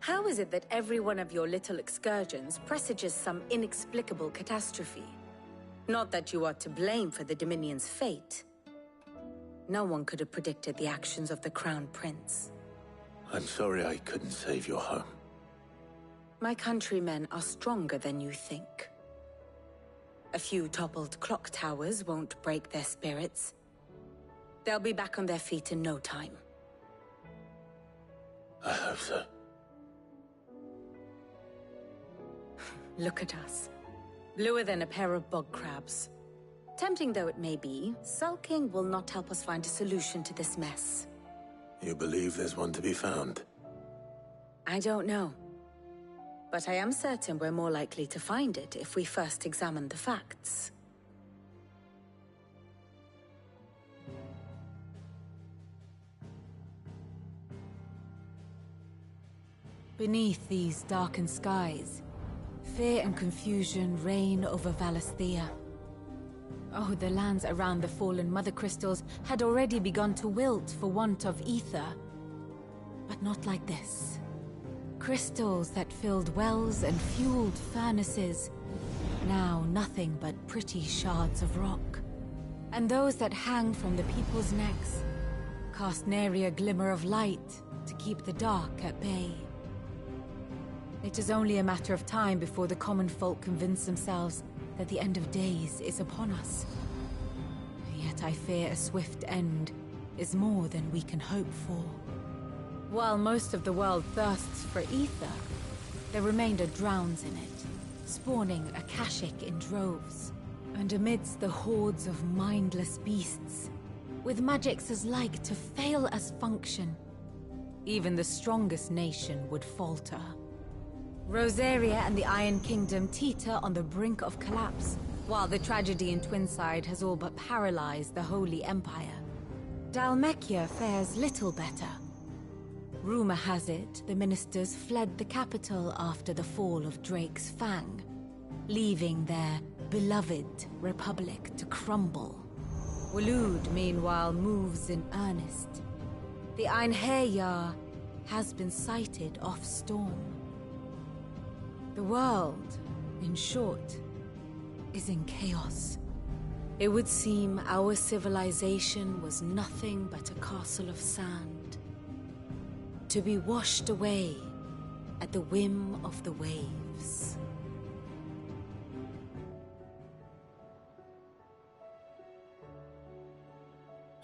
How is it that every one of your little excursions presages some inexplicable catastrophe? Not that you are to blame for the Dominion's fate. No one could have predicted the actions of the Crown Prince. I'm sorry I couldn't save your home. My countrymen are stronger than you think. A few toppled clock towers won't break their spirits. They'll be back on their feet in no time. I hope so. Look at us. Bluer than a pair of bog crabs. Tempting though it may be, sulking will not help us find a solution to this mess. You believe there's one to be found? I don't know. But I am certain we're more likely to find it if we first examine the facts. Beneath these darkened skies, fear and confusion reign over Valisthea. Oh, the lands around the fallen Mother Crystals had already begun to wilt for want of ether. But not like this. Crystals that filled wells and fueled furnaces, now nothing but pretty shards of rock. And those that hang from the people's necks cast nary a glimmer of light to keep the dark at bay. It is only a matter of time before the common folk convince themselves that the end of days is upon us. Yet I fear a swift end is more than we can hope for. While most of the world thirsts for ether, the remainder drowns in it, spawning Akashic in droves. And amidst the hordes of mindless beasts, with magics as like to fail as function, even the strongest nation would falter. Rosaria and the Iron Kingdom teeter on the brink of collapse, while the tragedy in Twinside has all but paralyzed the Holy Empire. Dhalmekia fares little better. Rumor has it the ministers fled the capital after the fall of Drake's Fang, leaving their beloved republic to crumble. Waloed, meanwhile, moves in earnest. The Einherjar has been sighted off-storm. The world, in short, is in chaos. It would seem our civilization was nothing but a castle of sand, to be washed away at the whim of the waves.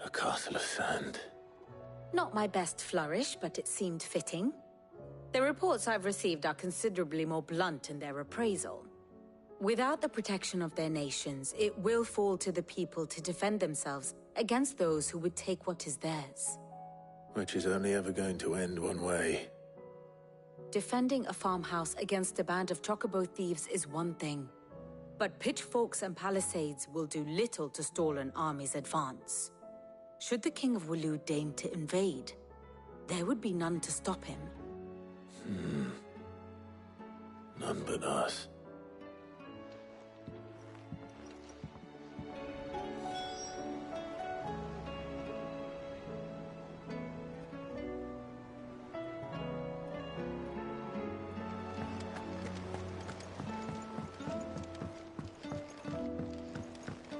A castle of sand. Not my best flourish, but it seemed fitting. The reports I've received are considerably more blunt in their appraisal. Without the protection of their nations, it will fall to the people to defend themselves against those who would take what is theirs. Which is only ever going to end one way. Defending a farmhouse against a band of chocobo thieves is one thing, but pitchforks and palisades will do little to stall an army's advance. Should the King of Waloed deign to invade, there would be none to stop him. None but us.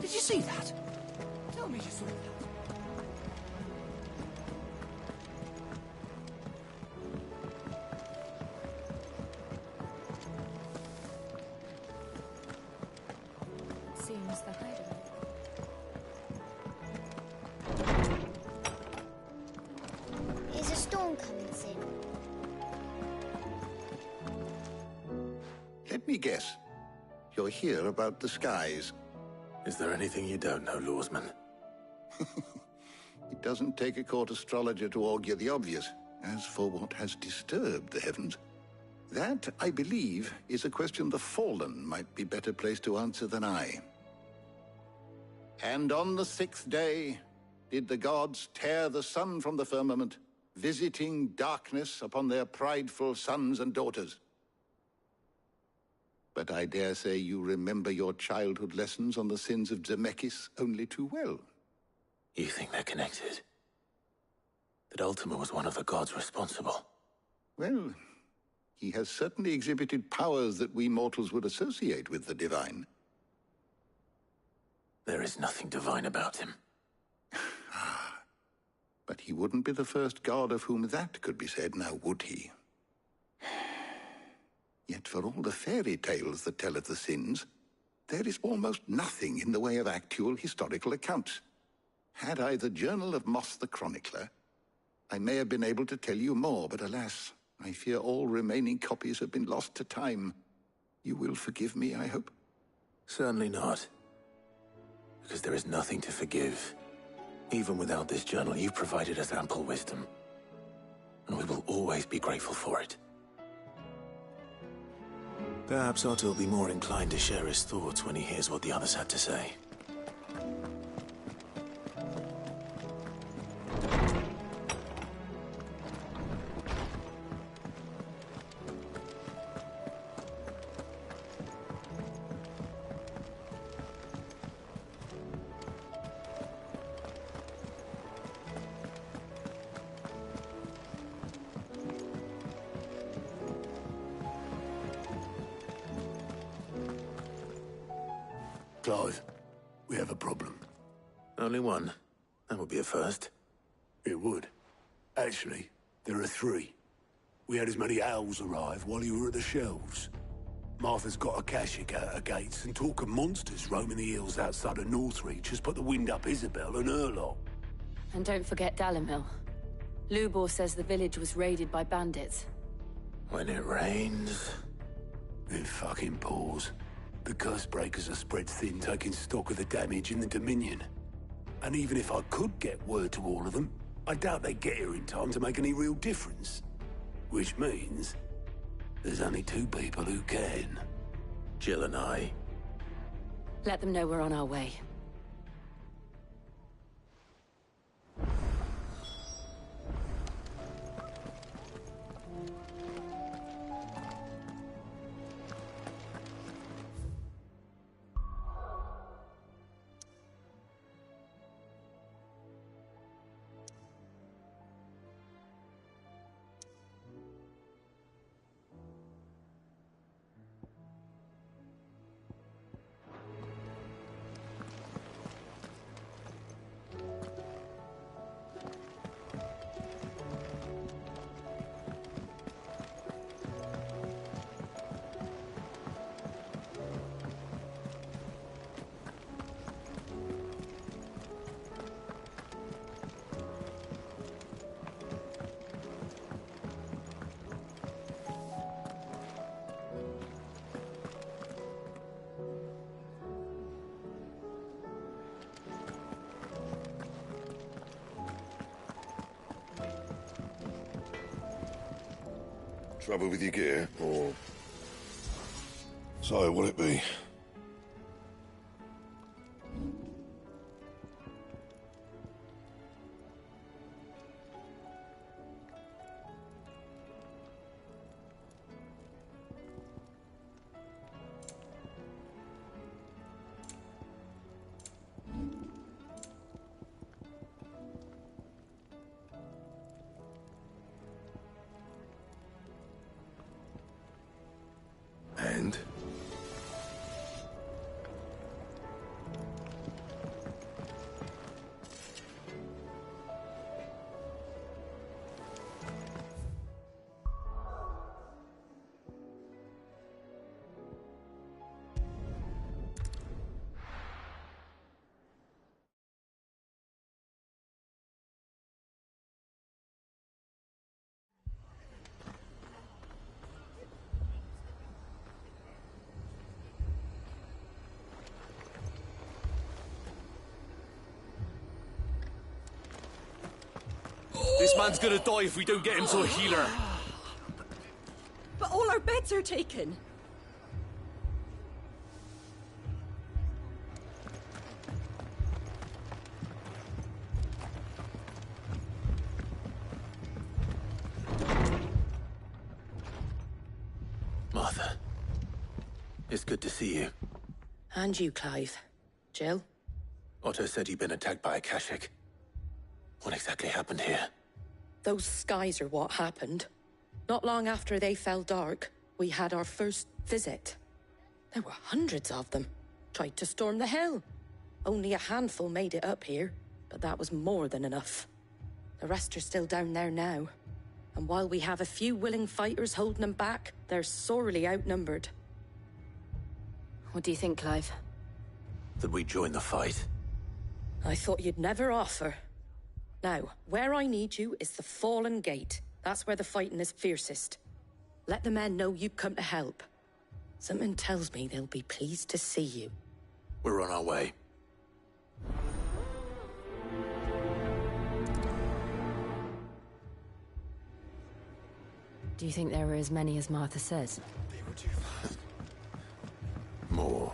Did you see that? Tell me you saw that. Seems the hideaway. Is a storm coming soon? Let me guess. You're here about the skies. Is there anything you don't know, Lawsman? It doesn't take a court astrologer to augur the obvious. As for what has disturbed the heavens, that, I believe, is a question the Fallen might be better placed to answer than I. And on the 6th day did the gods tear the sun from the firmament, visiting darkness upon their prideful sons and daughters. But I dare say you remember your childhood lessons on the sins of Zemeckis only too well. You think they're connected? That Ultima was one of the gods responsible? Well, he has certainly exhibited powers that we mortals would associate with the divine. There is nothing divine about him. But he wouldn't be the first god of whom that could be said, now would he? Yet for all the fairy tales that tell of the sins, there is almost nothing in the way of actual historical accounts. Had I the Journal of Moss the Chronicler, I may have been able to tell you more, but alas, I fear all remaining copies have been lost to time. You will forgive me, I hope? Certainly not. Because there is nothing to forgive. Even without this journal, you've provided us ample wisdom. And we will always be grateful for it. Perhaps Otto will be more inclined to share his thoughts when he hears what the others had to say. Clive, we have a problem. Only one. That would be a first. It would. Actually, there are 3. We had as many owls arrive while you were at the shelves. Martha's got Akashic out her gates, and talk of monsters roaming the hills outside of Northreach has put the wind up Isabel and her lot. And don't forget Dalimil. Lubor says the village was raided by bandits. When it rains... It fucking pours. The curse breakers are spread thin, taking stock of the damage in the Dominion. And even if I could get word to all of them, I doubt they'd get here in time to make any real difference. Which means... there's only two people who can. Jill and I. Let them know we're on our way. Trouble with your gear, or... So, will it be? And? This man's gonna die if we don't get him to a healer. But all our beds are taken. Martha. It's good to see you. And you, Clive. Jill? Otto said you'd been attacked by a Kashik. What exactly happened here? Those skies are what happened. Not long after they fell dark, we had our first visit. There were hundreds of them. Tried to storm the hill. Only a handful made it up here, but that was more than enough. The rest are still down there now. And while we have a few willing fighters holding them back, they're sorely outnumbered. What do you think, Clive? That we join the fight? I thought you'd never offer. Now, where I need you is the Fallen Gate. That's where the fighting is fiercest. Let the men know you've come to help. Something tells me they'll be pleased to see you. We're on our way. Do you think there are as many as Martha says? More.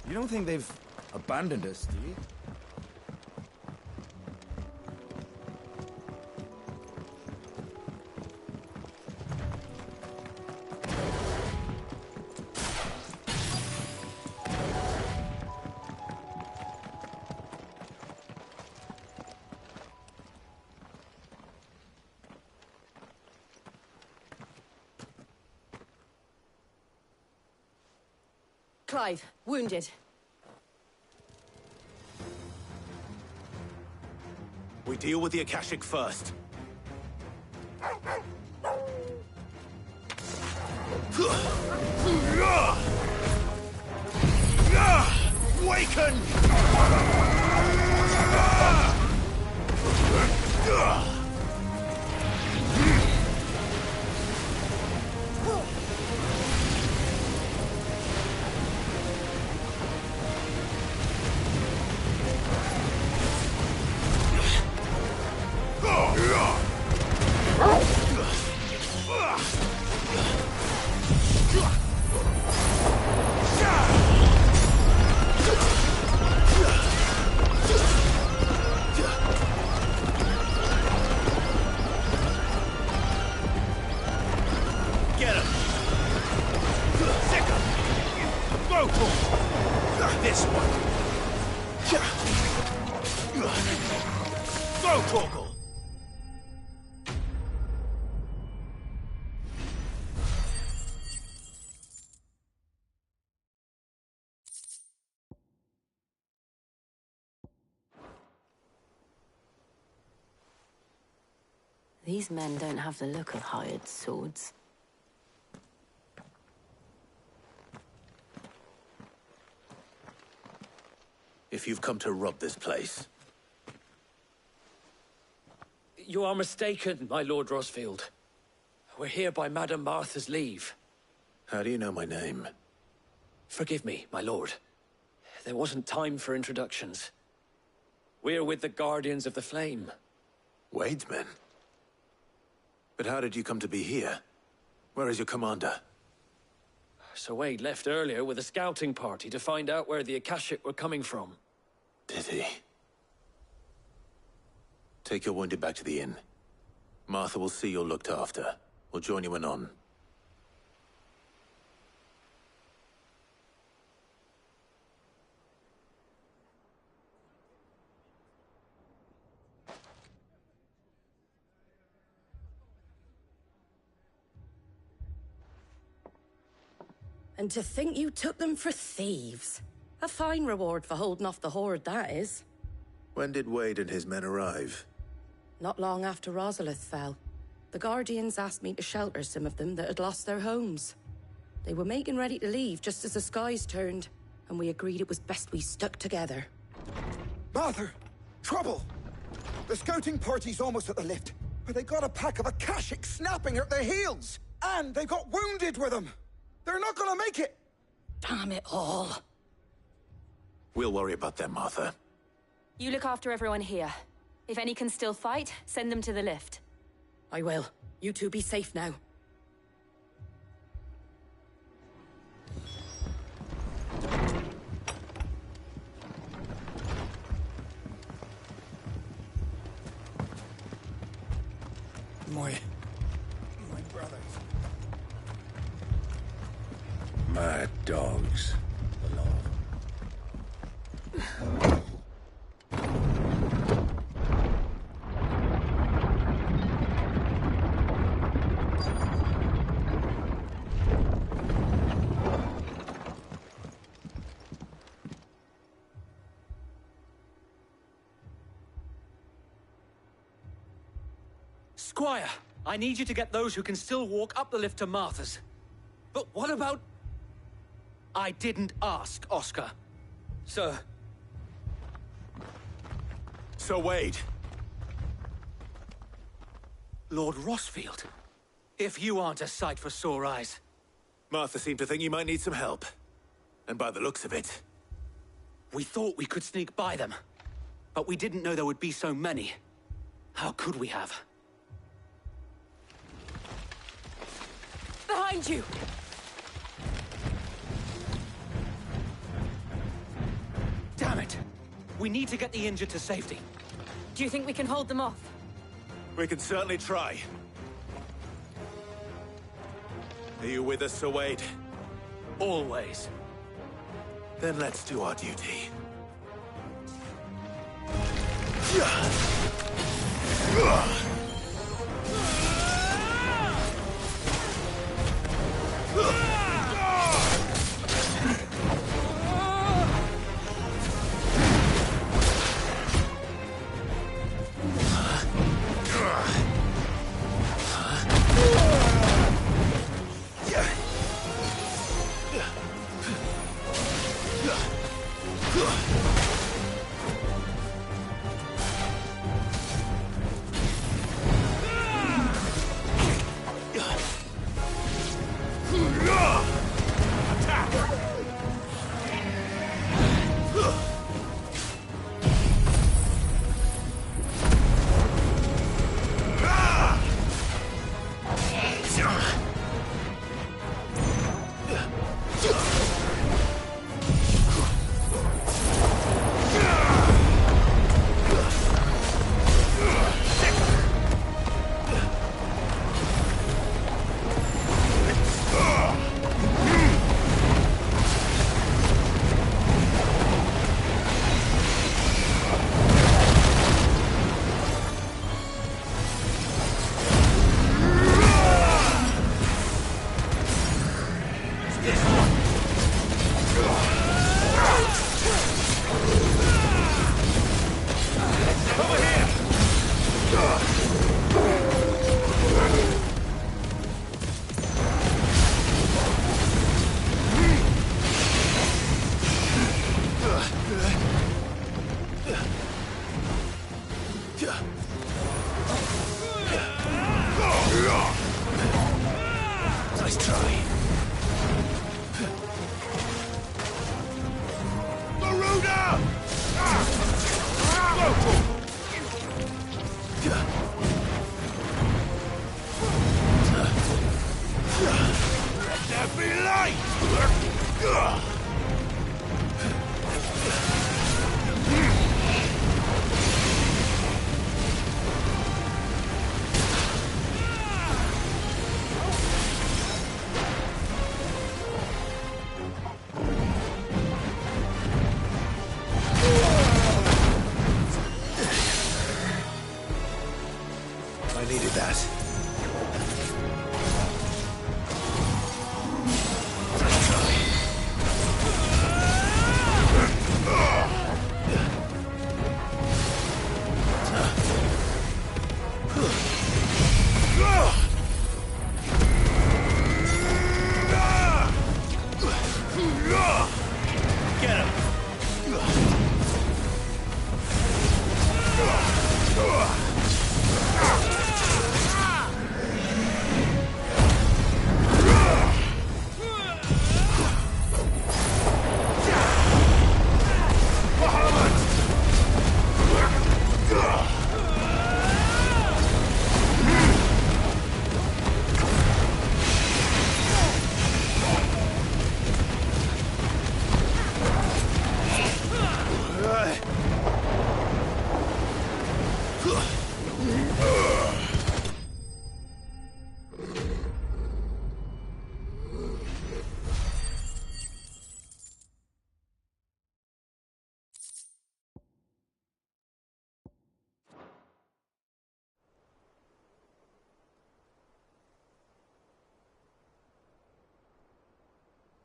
You don't think they've abandoned us, do you? Clive, wounded. We deal with the Akashic first. Awaken! Get him! Sick him! Go for him! This one! Go, Torgal! These men don't have the look of hired swords. If you've come to rob this place, You are mistaken, my Lord Rosfield. We're here by Madame Martha's leave. how do you know my name? Forgive me, my lord. There wasn't time for introductions. We're with the Guardians of the Flame. Wade's men? But how did you come to be here? Where is your commander? Sir Wade left earlier with a scouting party to find out where the Akashic were coming from. Did he? Take your wounded back to the inn. Martha will see you're looked after. We'll join you anon. And to think you took them for thieves. A fine reward for holding off the horde, that is. When did Wade and his men arrive? Not long after Rosalith fell. The Guardians asked me to shelter some of them that had lost their homes. They were making ready to leave just as the skies turned, and we agreed it was best we stuck together. Martha! Trouble! The scouting party's almost at the lift, but they got a pack of Akashic snapping at their heels! And they got wounded with them! They're not gonna make it! Damn it all. We'll worry about them, Martha. You look after everyone here. If any can still fight, send them to the lift. I will. You two be safe now. My brothers. Mad dogs. Squire, I need you to get those who can still walk up the lift to Martha's. But what about... I didn't ask, Oscar. Sir. Sir Wade. Lord Rosfield. If you aren't a sight for sore eyes. Martha seemed to think you might need some help. And by the looks of it... We thought we could sneak by them. But we didn't know there would be so many. How could we have? Behind you! Damn it! We need to get the injured to safety. Do you think we can hold them off? We can certainly try. Are you with us, Sir Wade? Always. Then let's do our duty. needed that.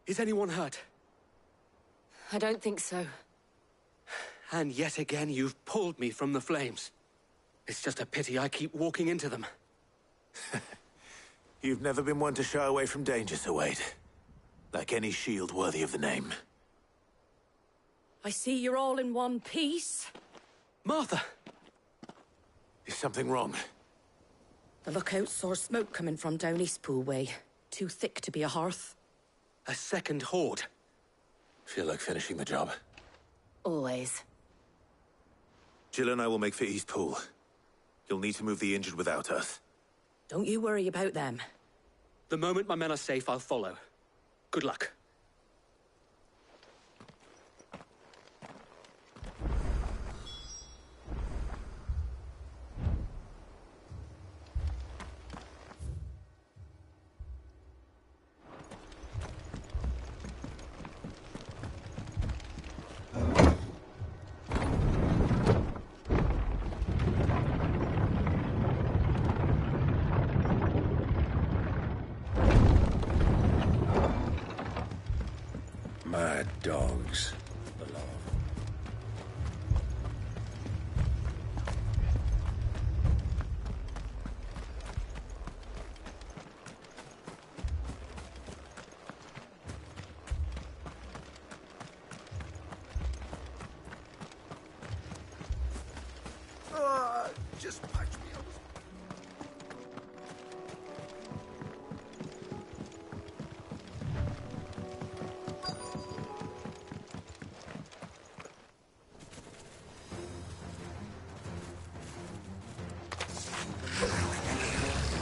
Is anyone hurt? I don't think so. And yet again, you've pulled me from the flames. It's just a pity I keep walking into them. You've never been one to shy away from danger, Sir Wade. Like any shield worthy of the name. I see you're all in one piece. Martha! Is something wrong? The lookout saw smoke coming from down Eastpool way. Too thick to be a hearth. A second horde. Feel like finishing the job? Always. Jill and I will make for Eastpool. You'll need to move the injured without us. Don't you worry about them. The moment my men are safe, I'll follow. Good luck. Mad dogs. Just patch me up.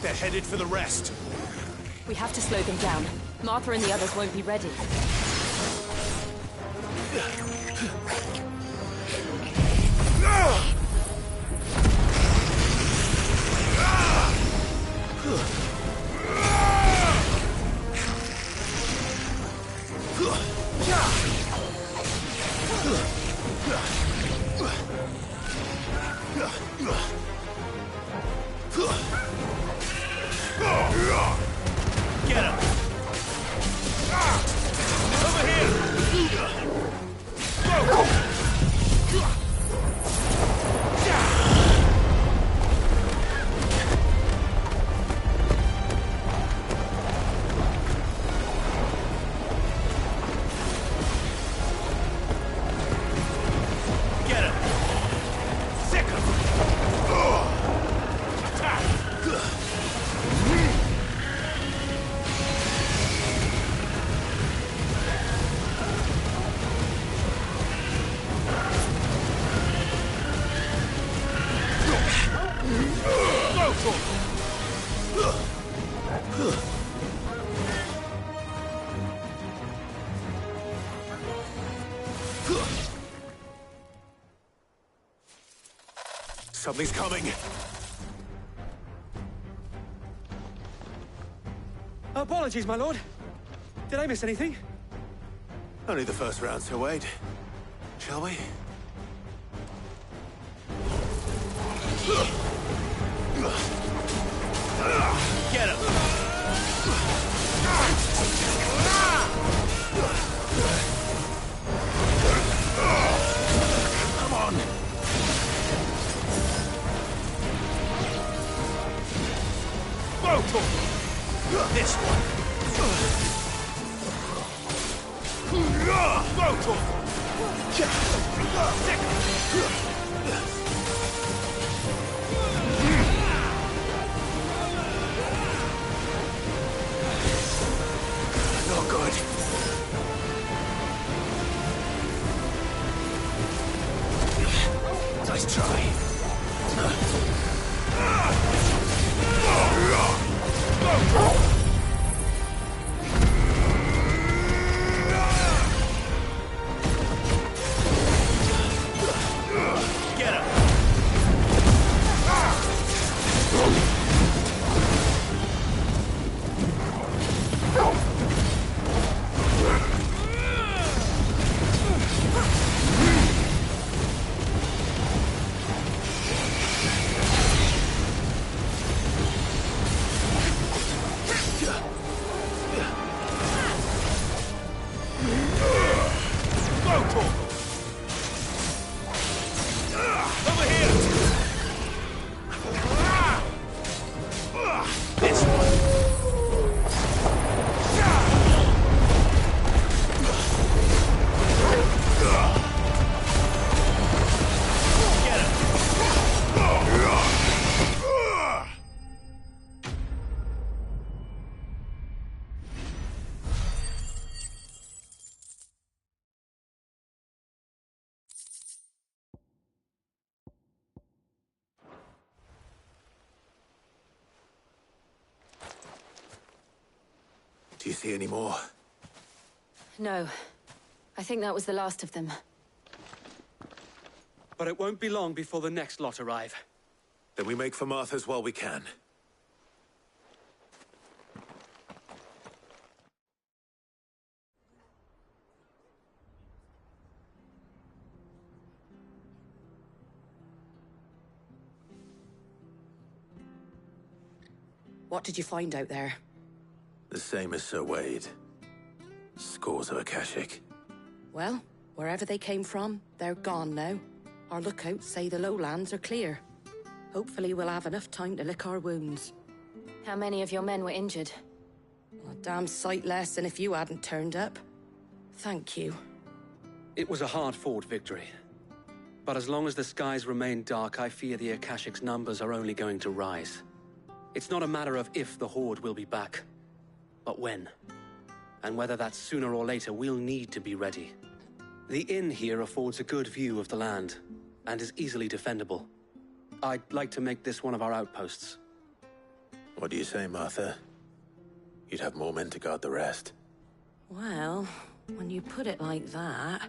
They're headed for the rest. We have to slow them down. Martha and the others won't be ready. Get him! Over here! Go! Get him! Sick him! Attack! Something's coming. Apologies, my lord. Did I miss anything? Only the first round, Sir Wade. Shall we? This one. No good. Nice try. Get him! Do you see any more? No. I think that was the last of them. But it won't be long before the next lot arrive. Then we make for Martha's while we can. What did you find out there? The same as Sir Wade. Scores of Akashic. Well, wherever they came from, they're gone now. Our lookouts say the lowlands are clear. Hopefully we'll have enough time to lick our wounds. How many of your men were injured? A damn sight less than if you hadn't turned up. Thank you. It was a hard-fought victory. But as long as the skies remain dark, I fear the Akashic's numbers are only going to rise. It's not a matter of if the Horde will be back, but when. And whether that's sooner or later, we'll need to be ready. The inn here affords a good view of the land, and is easily defendable. I'd like to make this one of our outposts. What do you say, Martha? You'd have more men to guard the rest. Well, when you put it like that,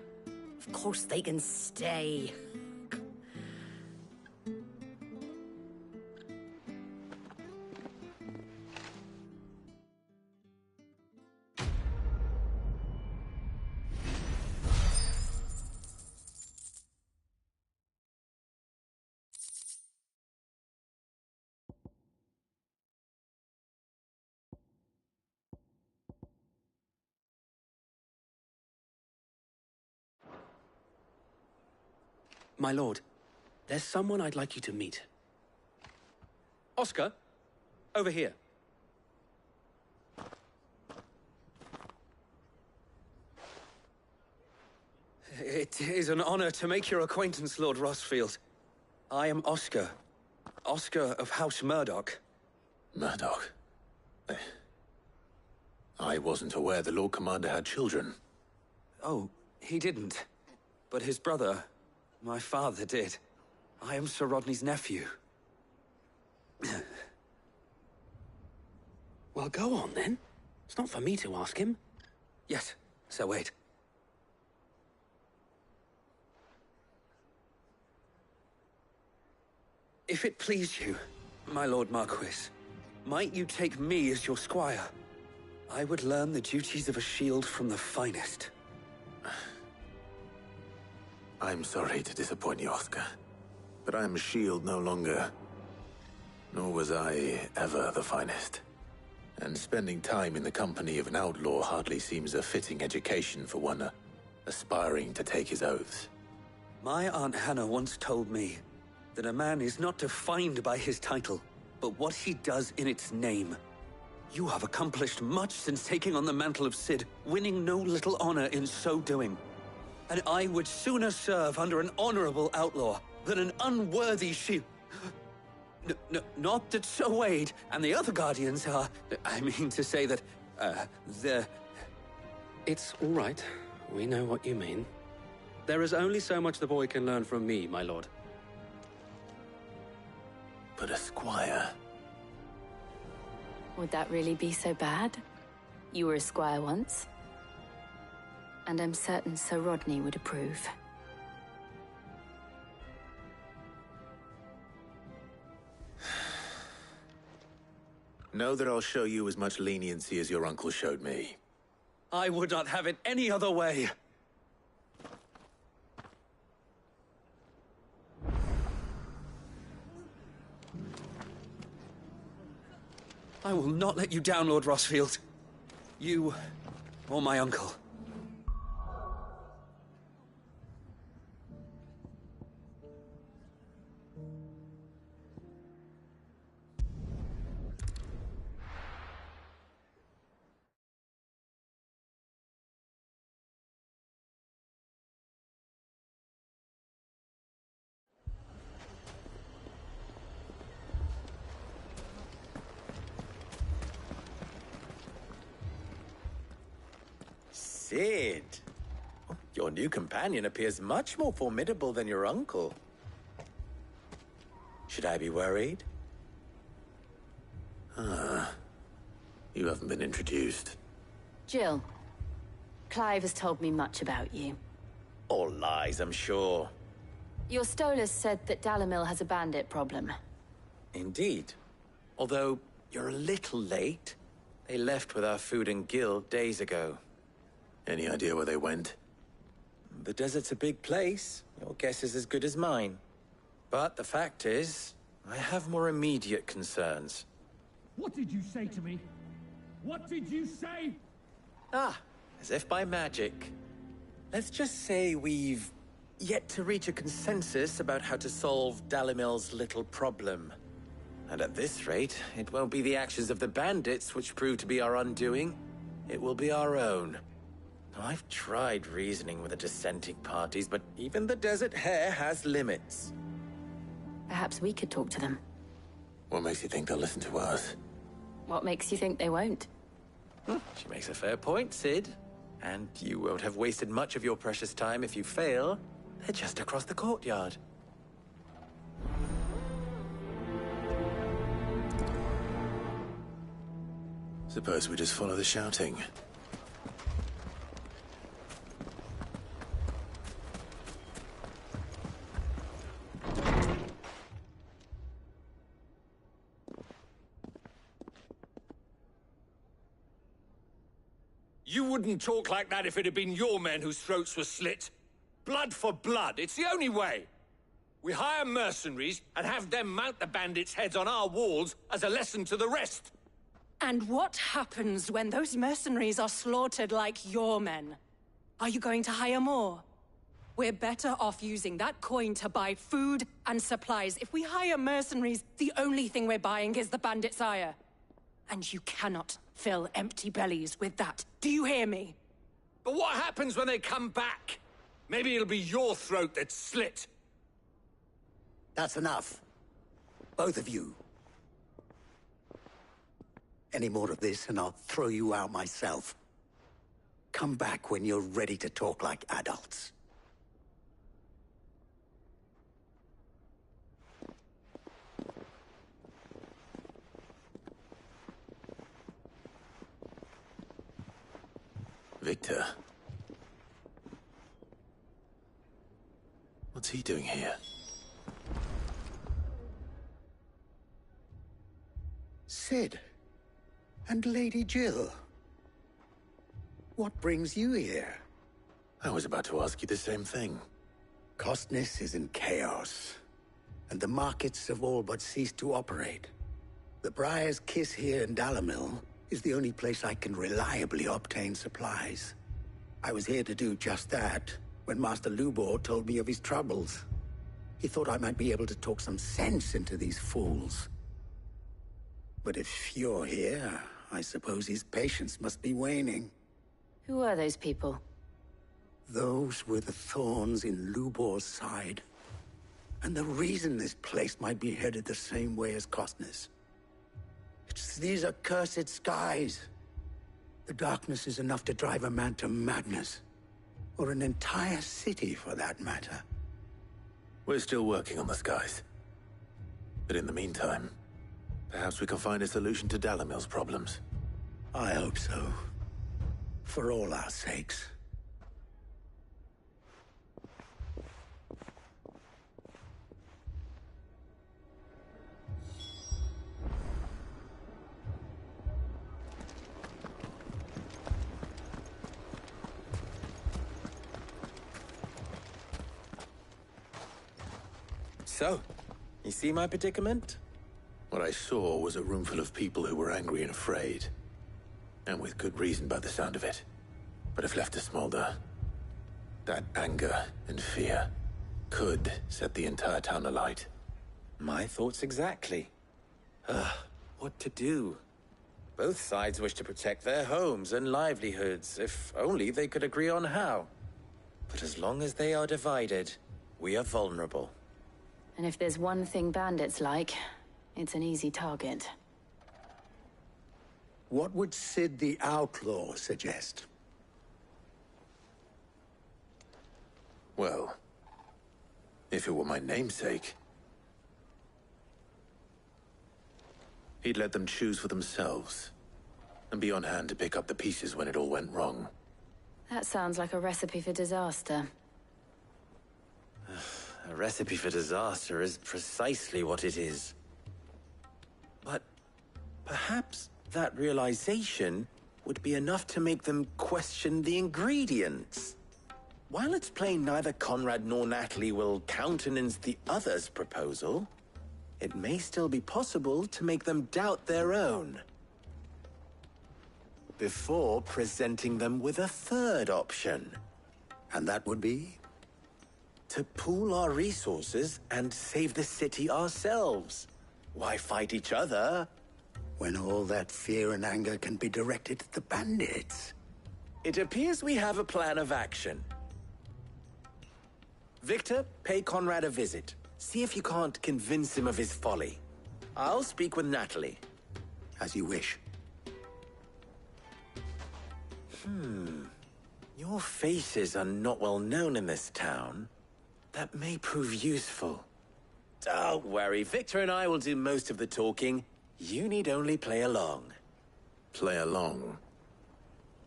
of course they can stay. My lord, there's someone I'd like you to meet. Oscar, over here. It is an honor to make your acquaintance, Lord Rossfield. I am Oscar. Oscar of House Murdoch. Murdoch? I wasn't aware the Lord Commander had children. Oh, he didn't. But his brother, my father, did. I am Sir Rodney's nephew. Well, go on, then. It's not for me to ask him. Yes, Sir Wade. If it please you, my Lord Marquis, might you take me as your squire? I would learn the duties of a shield from the finest. I'm sorry to disappoint you, Oscar, but I am a shield no longer. Nor was I ever the finest. And spending time in the company of an outlaw hardly seems a fitting education for one aspiring to take his oaths. My Aunt Hannah once told me that a man is not defined by his title, but what he does in its name. You have accomplished much since taking on the mantle of Cid, winning no little honor in so doing. And I would sooner serve under an honorable outlaw than an unworthy shield. Not that Sir Wade and the other Guardians are... I mean to say that, they're... It's all right. We know what you mean. There is only so much the boy can learn from me, my lord. But a squire... Would that really be so bad? You were a squire once. And I'm certain Sir Rodney would approve. Know that I'll show you as much leniency as your uncle showed me. I would not have it any other way. I will not let you down, Lord Rossfield. You, or my uncle. Cid, your new companion appears much more formidable than your uncle. Should I be worried? You haven't been introduced. Jill, Clive has told me much about you. All lies, I'm sure. Your Stolas said that Dalamil has a bandit problem. Indeed. Although, you're a little late. They left with our food and guild days ago. Any idea where they went? The desert's a big place. Your guess is as good as mine. But the fact is, I have more immediate concerns. What did you say to me? What did you say? Ah, as if by magic. Let's just say we've yet to reach a consensus about how to solve Dalimil's little problem. And at this rate, it won't be the actions of the bandits which prove to be our undoing. It will be our own. I've tried reasoning with the dissenting parties, but even the Desert Hare has limits. Perhaps we could talk to them. What makes you think they'll listen to us? What makes you think they won't? She makes a fair point, Cid. And you won't have wasted much of your precious time if you fail. They're just across the courtyard. Suppose we just follow the shouting. You wouldn't talk like that if it had been your men whose throats were slit. Blood for blood, it's the only way. We hire mercenaries and have them mount the bandits' heads on our walls as a lesson to the rest. And what happens when those mercenaries are slaughtered like your men? Are you going to hire more? We're better off using that coin to buy food and supplies. If we hire mercenaries, the only thing we're buying is the bandits' ire. And you cannot fill empty bellies with that. Do you hear me? But what happens when they come back? Maybe it'll be your throat that's slit. That's enough. Both of you. Any more of this and I'll throw you out myself. Come back when you're ready to talk like adults. Victor. What's he doing here? Cid. And Lady Jill. What brings you here? I was about to ask you the same thing. Costness is in chaos, and the markets have all but ceased to operate. The Briar's Kiss here in Dalamil is the only place I can reliably obtain supplies. I was here to do just that when Master Lubor told me of his troubles. He thought I might be able to talk some sense into these fools. But if you're here, I suppose his patience must be waning. Who are those people? Those were the thorns in Lubor's side. And the reason this place might be headed the same way as Costner's. It's these accursed skies. The darkness is enough to drive a man to madness. Or an entire city, for that matter. We're still working on the skies. But in the meantime, perhaps we can find a solution to Dalimil's problems. I hope so. For all our sakes. So, you see my predicament? What I saw was a room full of people who were angry and afraid. And with good reason by the sound of it. But if left to smolder, that anger and fear could set the entire town alight. My thoughts exactly. What to do? Both sides wish to protect their homes and livelihoods, if only they could agree on how. But as long as they are divided, we are vulnerable. And if there's one thing bandits like, it's an easy target. What would Sid the Outlaw suggest? Well, if it were my namesake, he'd let them choose for themselves, and be on hand to pick up the pieces when it all went wrong. That sounds like a recipe for disaster. A recipe for disaster is precisely what it is. But perhaps that realization would be enough to make them question the ingredients. While it's plain neither Conrad nor Natalie will countenance the other's proposal, it may still be possible to make them doubt their own. Before presenting them with a third option. And that would be? To pool our resources and save the city ourselves. Why fight each other? When all that fear and anger can be directed at the bandits. It appears we have a plan of action. Victor, pay Conrad a visit. See if you can't convince him of his folly. I'll speak with Natalie. As you wish. Your faces are not well known in this town. That may prove useful. Don't worry, Victor and I will do most of the talking. You need only play along. Play along?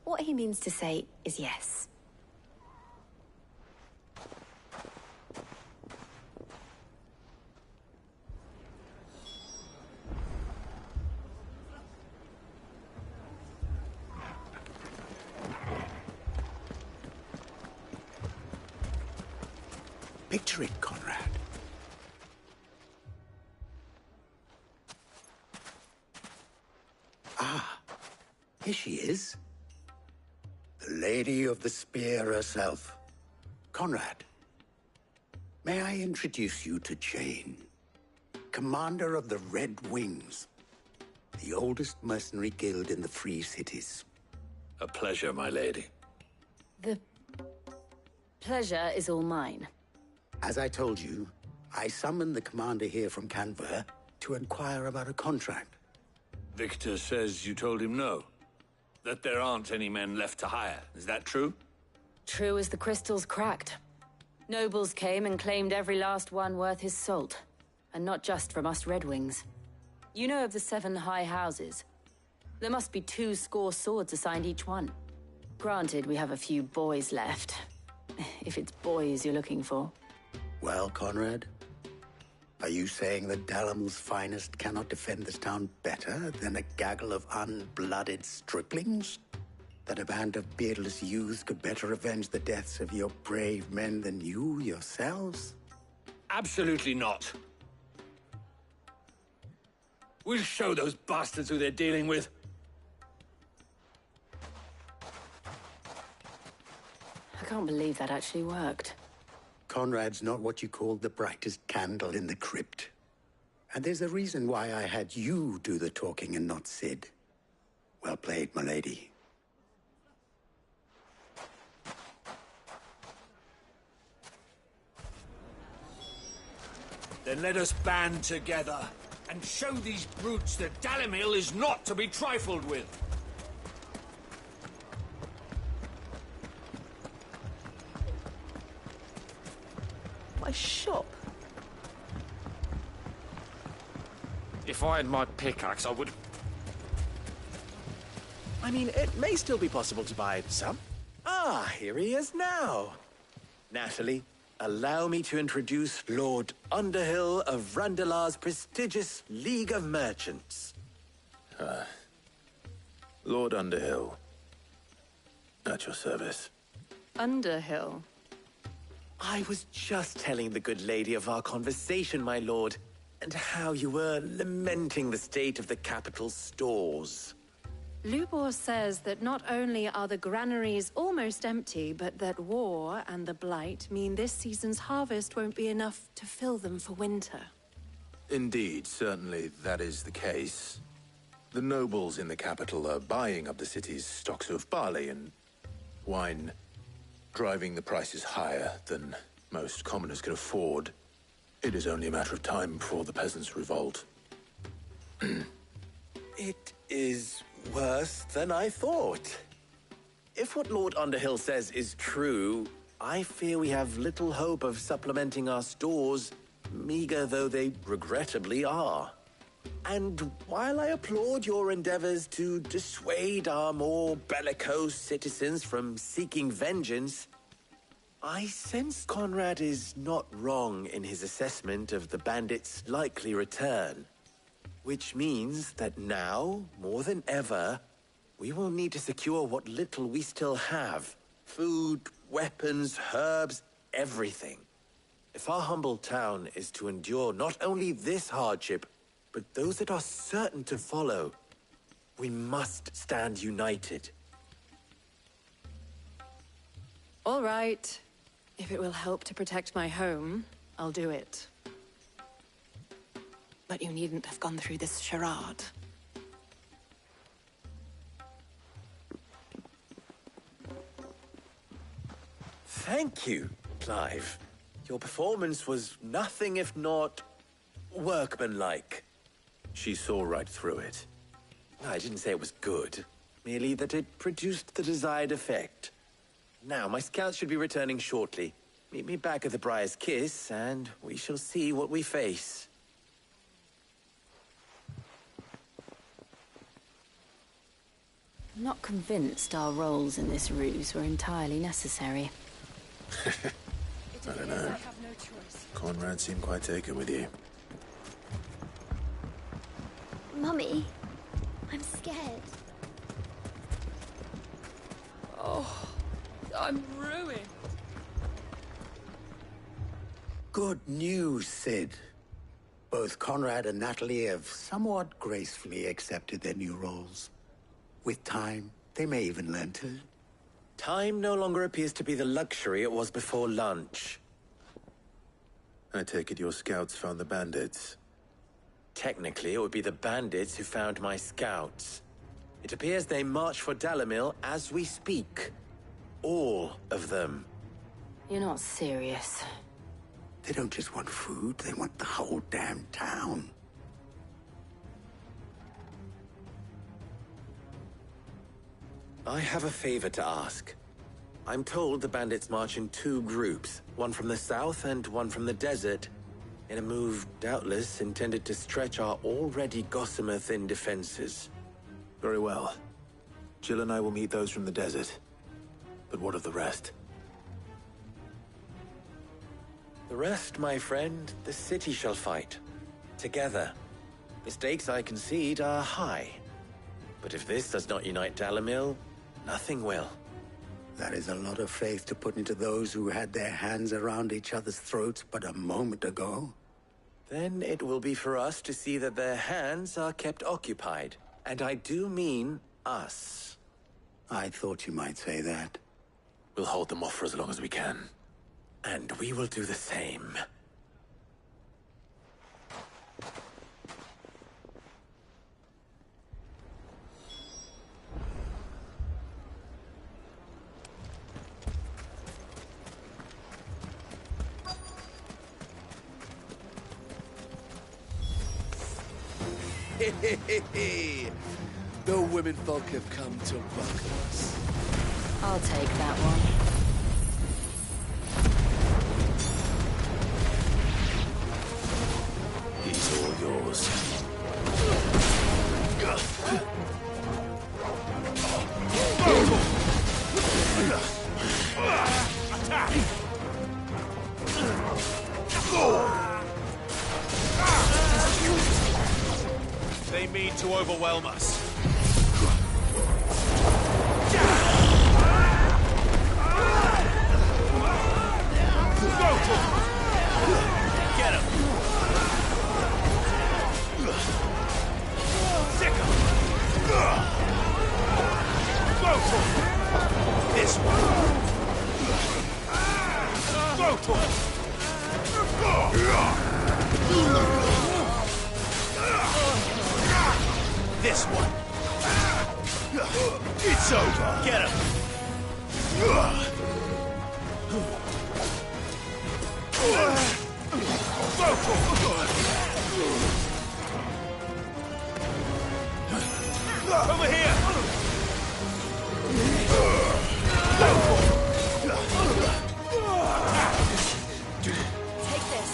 What he means to say is yes. Picture it, Conrad. Ah, here she is. The Lady of the Spear herself. Conrad, may I introduce you to Jane, commander of the Red Wings, the oldest mercenary guild in the Free Cities. A pleasure, my lady. The pleasure is all mine. As I told you, I summoned the commander here from Canver to inquire about a contract. Victor says you told him no. That there aren't any men left to hire. Is that true? True as the crystals cracked. Nobles came and claimed every last one worth his salt. And not just from us Red Wings. You know of the 7 high houses. There must be 2 swords assigned each one. Granted, we have a few boys left. If it's boys you're looking for. Well, Conrad, are you saying that Dalimil's finest cannot defend this town better than a gaggle of unblooded striplings? That a band of beardless youths could better avenge the deaths of your brave men than you yourselves? Absolutely not. We'll show those bastards who they're dealing with. I can't believe that actually worked. Conrad's not what you call the brightest candle in the crypt. And there's a reason why I had you do the talking and not Sid. Well played, my lady. Then let us band together and show these brutes that Dalimil is not to be trifled with. My shop. If I had my pickaxe, I would... I mean, it may still be possible to buy some. Ah, here he is now. Natalie, allow me to introduce Lord Underhill of Randalar's prestigious League of Merchants. Lord Underhill. At your service. Underhill? I was just telling the good lady of our conversation, my lord, and how you were lamenting the state of the capital's stores. Lubor says that not only are the granaries almost empty, but that war and the Blight mean this season's harvest won't be enough to fill them for winter. Indeed, certainly that is the case. The nobles in the capital are buying up the city's stocks of barley and wine, driving the prices higher than most commoners can afford. It is only a matter of time before the peasants revolt. It is worse than I thought. If what Lord Underhill says is true, I fear we have little hope of supplementing our stores, meager though they regrettably are. And while I applaud your endeavors to dissuade our more bellicose citizens from seeking vengeance, I sense Conrad is not wrong in his assessment of the bandits' likely return. Which means that now, more than ever, we will need to secure what little we still have. Food, weapons, herbs, everything. If our humble town is to endure not only this hardship, but those that are certain to follow, we must stand united. All right. If it will help to protect my home, I'll do it. But you needn't have gone through this charade. Thank you, Clive. Your performance was nothing if not workmanlike. She saw right through it. I didn't say it was good, merely that it produced the desired effect. Now, my scouts should be returning shortly. Meet me back at the Briar's Kiss, and we shall see what we face. I'm not convinced our roles in this ruse were entirely necessary. I don't know. Conrad seemed quite taken with you. Mummy, I'm scared. Oh, I'm ruined. Good news, Sid. Both Conrad and Natalie have somewhat gracefully accepted their new roles. With time, they may even learn to. Time no longer appears to be the luxury it was before lunch. I take it your scouts found the bandits. Technically, it would be the bandits who found my scouts. It appears they march for Dalimil as we speak. All of them. You're not serious. They don't just want food, they want the whole damn town. I have a favor to ask. I'm told the bandits march in two groups, one from the south and one from the desert, in a move doubtless intended to stretch our already gossamer-thin defenses. Very well. Jill and I will meet those from the desert. But what of the rest? The rest, my friend, the city shall fight. Together. The stakes, I concede, are high. But if this does not unite Dalimil, nothing will. That is a lot of faith to put into those who had their hands around each other's throats but a moment ago. Then it will be for us to see that their hands are kept occupied. And I do mean us. I thought you might say that. We'll hold them off for as long as we can. And we will do the same. The women folk have come to welcome us. I'll take that one. He's all yours. Attack! They mean to overwhelm us. Get him! Sick him! Go for it! This one! Go for it! This one! It's over! Get him! Over here! Take this.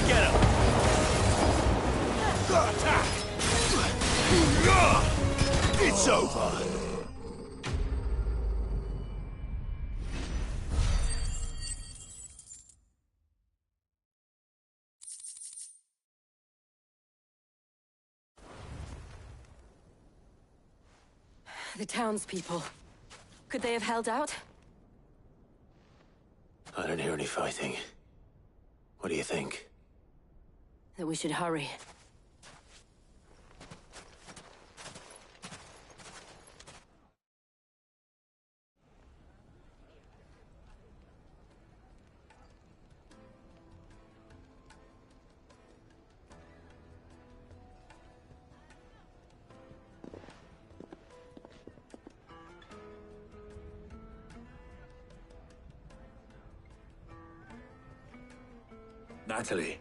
Get him! It's over! The townspeople. Could they have held out? I don't hear any fighting. What do you think? That we should hurry. Natalie,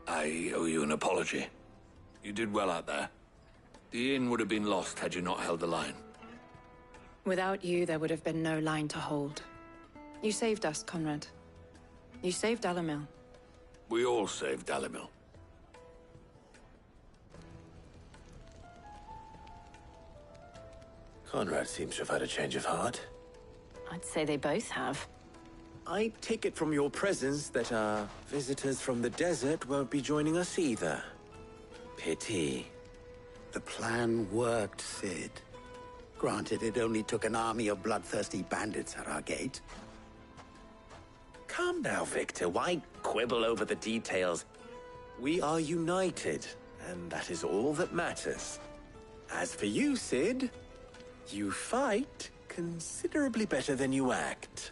I owe you an apology. You did well out there. The inn would have been lost had you not held the line. Without you, there would have been no line to hold. You saved us, Conrad. You saved Dalimil. We all saved Dalimil. Conrad seems to have had a change of heart. I'd say they both have. I take it from your presence that our visitors from the desert won't be joining us either. Pity. The plan worked, Sid. Granted, it only took an army of bloodthirsty bandits at our gate. Calm now, Victor. Why quibble over the details? We are united, and that is all that matters. As for you, Sid, you fight considerably better than you act.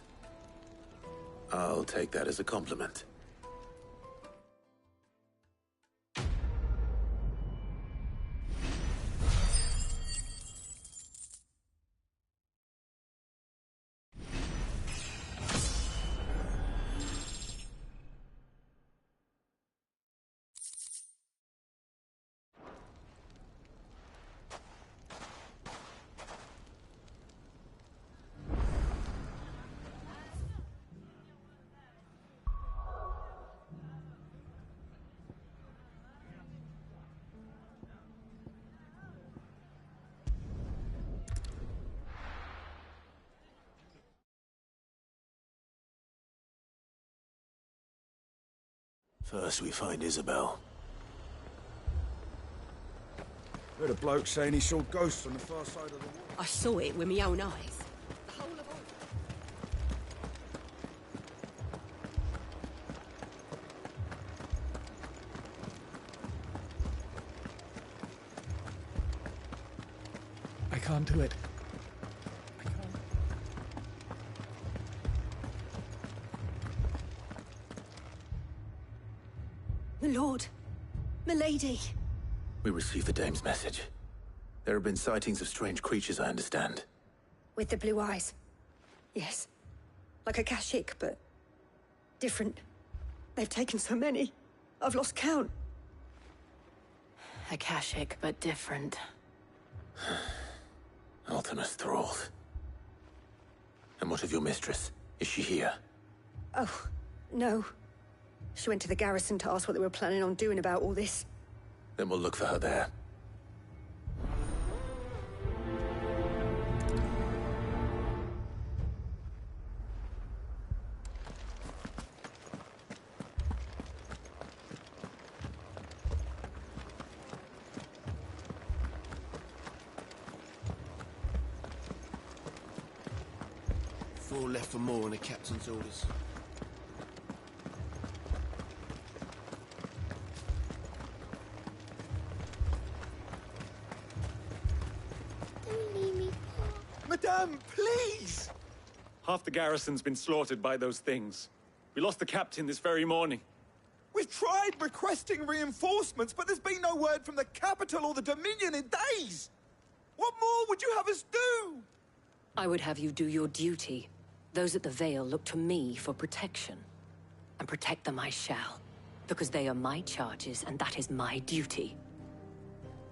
I'll take that as a compliment. First we find Isabel. Heard a bloke saying he saw ghosts on the far side of the wall. I saw it with my own eyes. I can't do it. My lord. Milady. We received the dame's message. There have been sightings of strange creatures, I understand. With the blue eyes. Yes. Like a Kashik, but different. They've taken so many. I've lost count. Akashic, but different. Ultima's thralls. And what of your mistress? Is she here? Oh, no. She went to the garrison to ask what they were planning on doing about all this. Then we'll look for her there. Four left for more on the captain's orders. Madame, please! Half the garrison's been slaughtered by those things. We lost the captain this very morning. We've tried requesting reinforcements, but there's been no word from the capital or the Dominion in days! What more would you have us do? I would have you do your duty. Those at the Vale look to me for protection. And protect them I shall. Because they are my charges, and that is my duty.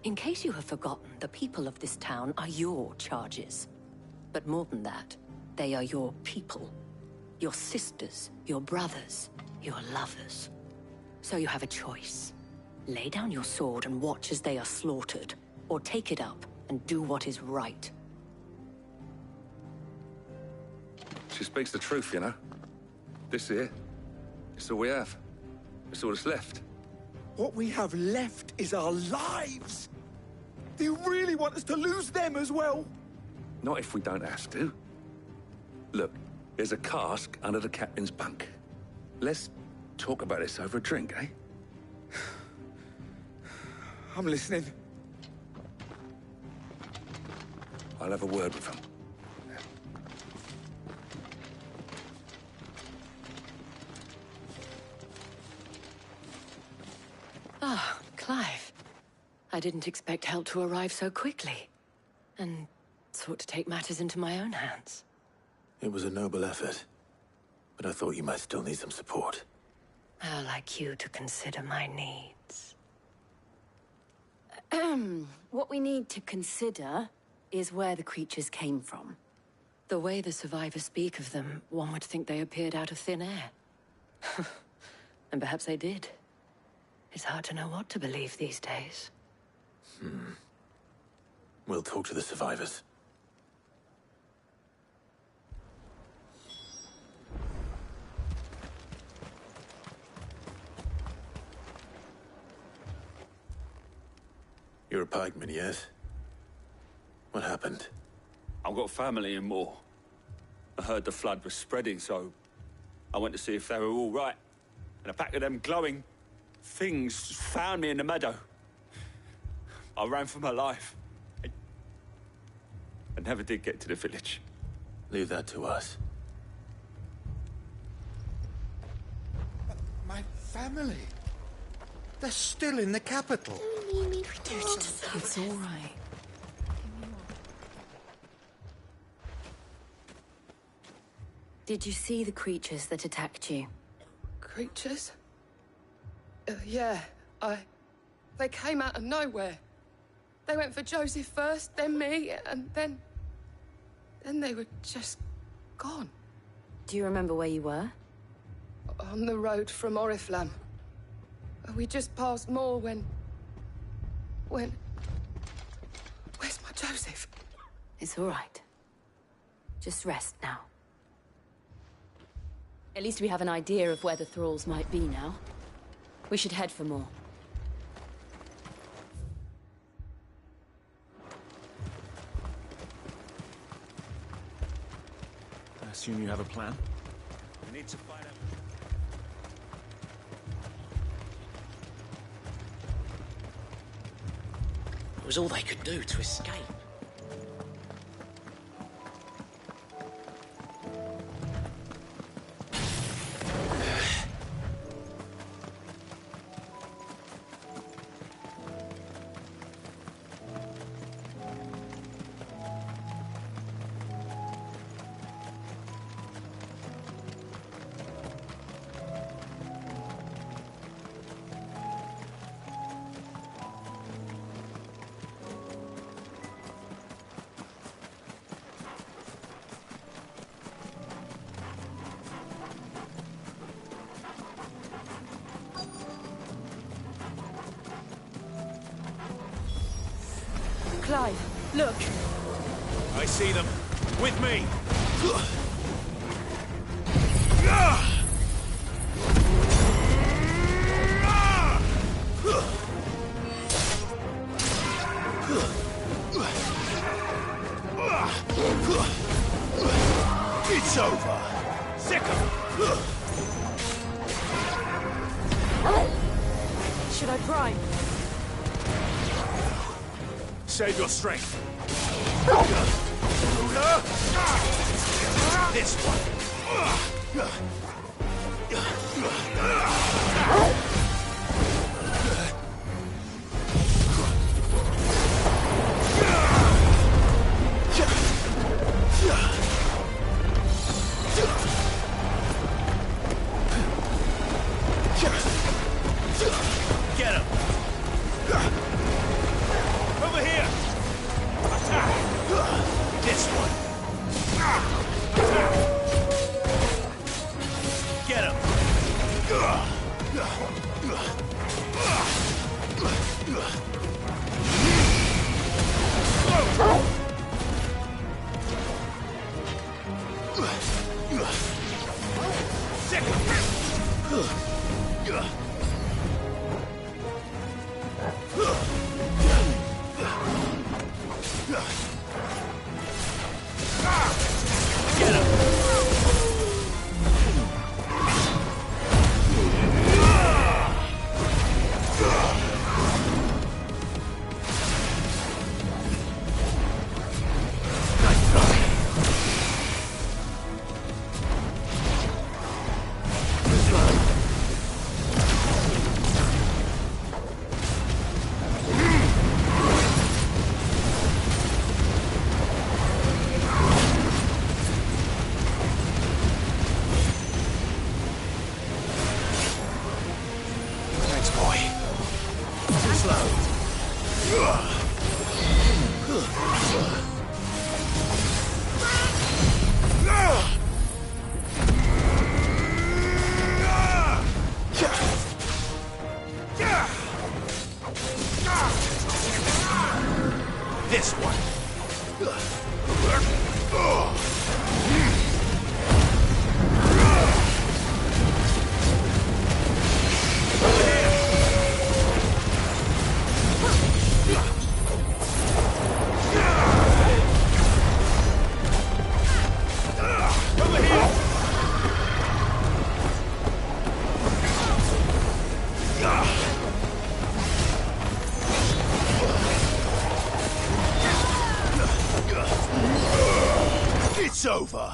In case you have forgotten, the people of this town are your charges. But more than that, they are your people. Your sisters, your brothers, your lovers. So you have a choice. Lay down your sword and watch as they are slaughtered, or take it up and do what is right. She speaks the truth, you know. This here, it's all we have. It's all that's left. What we have left is our lives! Do you really want us to lose them as well? Not if we don't have to. Look, there's a cask under the captain's bunk. Let's talk about this over a drink, eh? I'm listening. I'll have a word with him. Ah, Clive. I didn't expect help to arrive so quickly. And sought to take matters into my own hands. It was a noble effort. But I thought you might still need some support. I'd like you to consider my needs. What we need to consider is where the creatures came from. The way the survivors speak of them, one would think they appeared out of thin air. And perhaps they did. It's hard to know what to believe these days. We'll talk to the survivors. You're a pikeman, yes? What happened? I've got family in Moor. I heard the flood was spreading, so I went to see if they were all right. And a pack of them glowing things found me in the meadow. I ran for my life. I never did get to the village. Leave that to us. My family. They're still in the capital. It's all right. Did you see the creatures that attacked you? Creatures? Yeah, They came out of nowhere. They went for Joseph first, then me, and then they were just gone. Do you remember where you were? On the road from Oriflamme. We just passed Moor when... Where's my Joseph? It's all right. Just rest now. At least we have an idea of where the thralls might be now. We should head for more. I assume you have a plan? We need to find out. It was all they could do to escape. Clive, look! I see them. With me! It's over! Sick of them! Should I prime? Save your strength. This one. Get him! Over here! Attack! This one! Get him! Sick of Get him! Thanks, boy. Too slow. This one! Over here! It's over!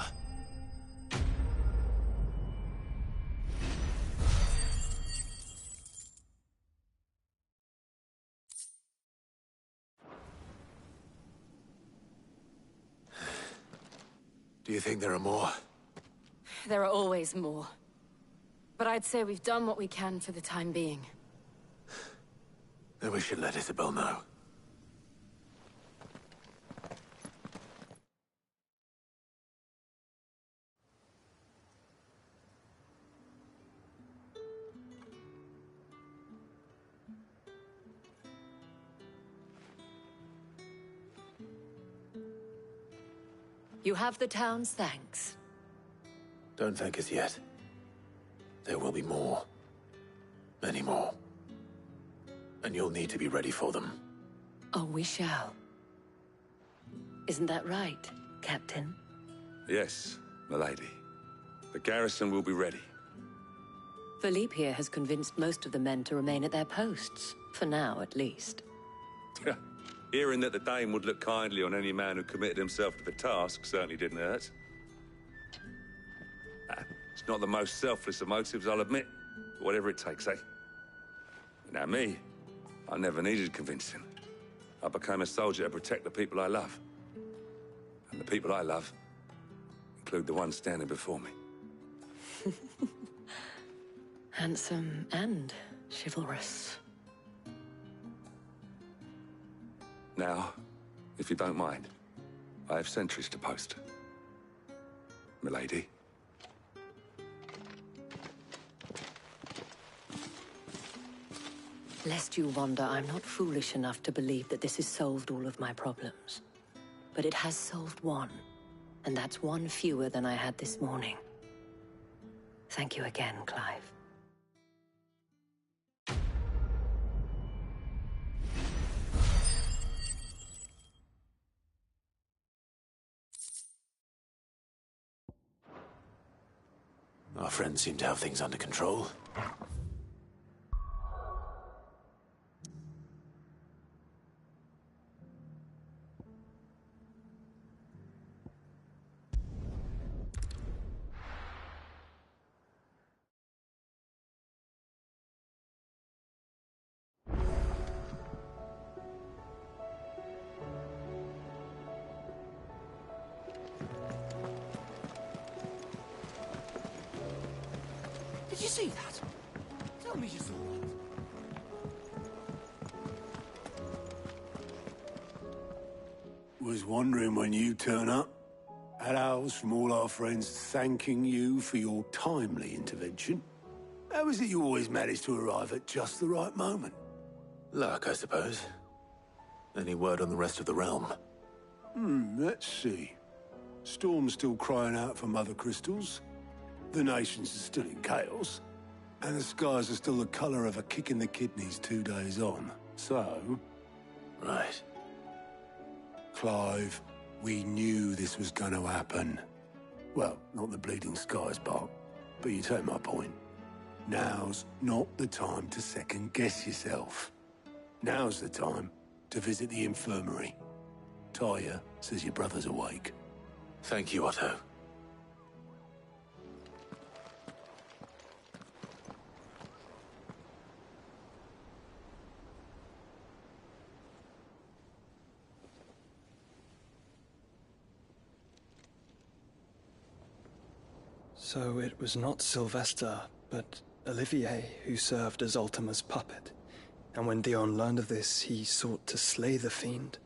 Do you think there are more? There are always more. But I'd say we've done what we can for the time being. Then we should let Isabel know. You have the town's thanks. Don't thank us yet. There will be more. Many more. And you'll need to be ready for them. Oh, we shall. Isn't that right, Captain? Yes, milady. The garrison will be ready. Philippe here has convinced most of the men to remain at their posts. For now, at least. Hearing that the Dame would look kindly on any man who committed himself to the task certainly didn't hurt. It's not the most selfless of motives, I'll admit. But whatever it takes, eh? Now me, I never needed convincing. I became a soldier to protect the people I love. And the people I love include the ones standing before me. Handsome and chivalrous. Now, if you don't mind, I have sentries to post. Milady. Lest you wonder, I'm not foolish enough to believe that this has solved all of my problems. But it has solved one, and that's one fewer than I had this morning. Thank you again, Clive. Our friends seem to have things under control. Did you see that? Tell me you saw that. Was wondering when you turn up. Had owls from all our friends thanking you for your timely intervention. How is it you always manage to arrive at just the right moment? Luck, I suppose. Any word on the rest of the realm? Let's see. Storm's still crying out for mother crystals. The nations are still in chaos. And the skies are still the color of a kick in the kidneys 2 days on. So... Right. Clive, we knew this was going to happen. Well, not the bleeding skies part, but you take my point. Now's not the time to second-guess yourself. Now's the time to visit the infirmary. Talia says your brother's awake. Thank you, Otto. So it was not Sylvester, but Olivier who served as Ultima's puppet. And when Dion learned of this, he sought to slay the fiend.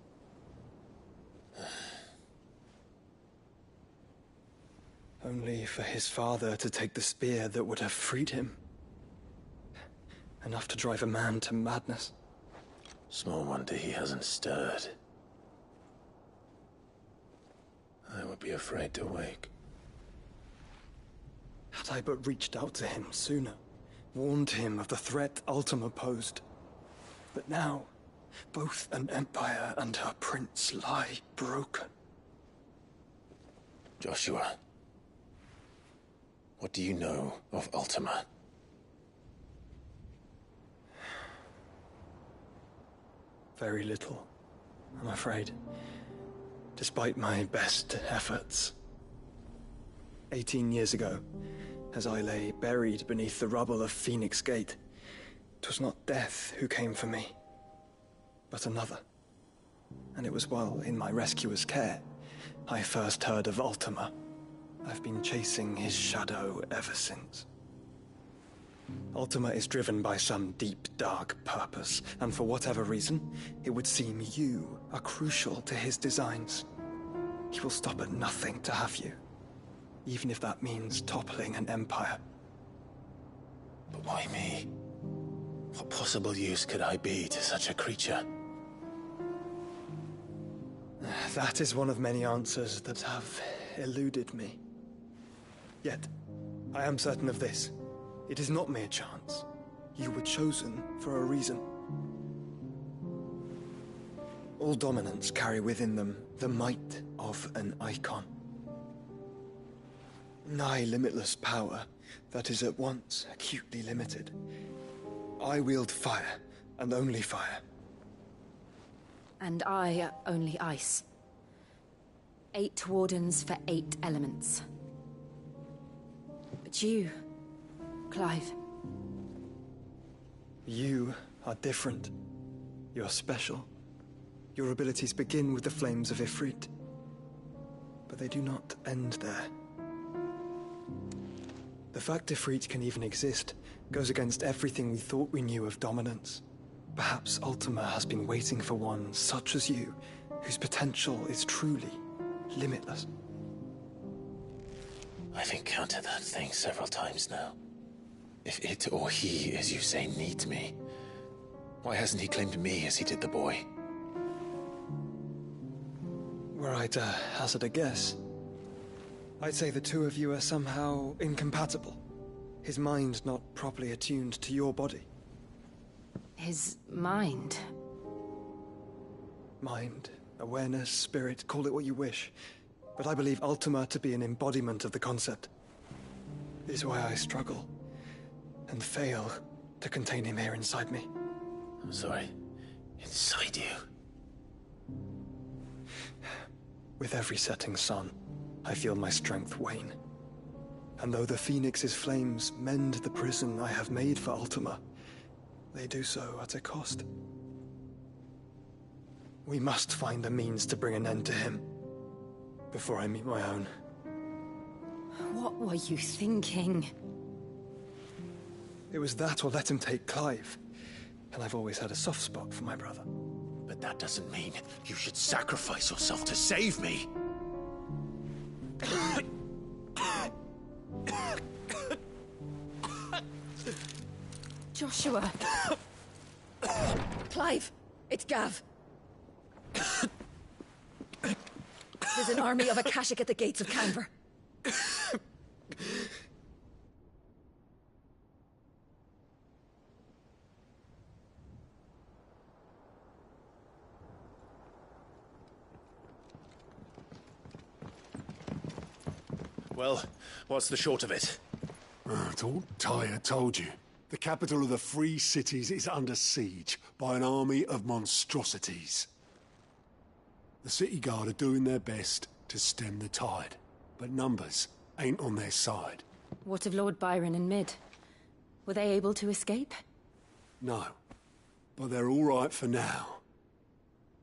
Only for his father to take the spear that would have freed him. Enough to drive a man to madness. Small wonder he hasn't stirred. I would be afraid to wake. Had I but reached out to him sooner, warned him of the threat Ultima posed. But now, both an empire and her prince lie broken. Joshua, what do you know of Ultima? Very little, I'm afraid. Despite my best efforts. 18 years ago, as I lay buried beneath the rubble of Phoenix Gate, 'twas not death who came for me, but another. And it was while in my rescuer's care, I first heard of Ultima. I've been chasing his shadow ever since. Ultima is driven by some deep, dark purpose, and for whatever reason, it would seem you are crucial to his designs. He will stop at nothing to have you, even if that means toppling an empire. But why me? What possible use could I be to such a creature? That is one of many answers that have eluded me. Yet, I am certain of this. It is not mere chance. You were chosen for a reason. All dominants carry within them the might of an icon. Nigh limitless power that is at once acutely limited. I wield fire, and only fire. And I only ice. 8 wardens for 8 elements. But you, Clive. You are different. You're special. Your abilities begin with the flames of Ifrit. But they do not end there. The fact Ifrit can even exist goes against everything we thought we knew of dominance. Perhaps Ultima has been waiting for one such as you, whose potential is truly limitless. I've encountered that thing several times now. If it or he, as you say, needs me, why hasn't he claimed me as he did the boy? Were I to hazard a guess, I'd say the two of you are somehow incompatible. His mind not properly attuned to your body. His mind? Mind, awareness, spirit, call it what you wish. But I believe Ultima to be an embodiment of the concept. This is why I struggle and fail to contain him here inside me. I'm sorry. Inside you? With every setting sun, I feel my strength wane. And though the Phoenix's flames mend the prison I have made for Ultima, they do so at a cost. We must find a means to bring an end to him before I meet my own. What were you thinking? It was that or let him take Clive. And I've always had a soft spot for my brother. But that doesn't mean you should sacrifice yourself to save me. Joshua! Clive! It's Gav! There's an army of Akashic at the gates of Canver. Well, what's the short of it? Thought Tyre told you. The capital of the Free Cities is under siege by an army of monstrosities. The city guard are doing their best to stem the tide, but numbers ain't on their side. What of Lord Byron and Mid? Were they able to escape? No, but they're all right for now.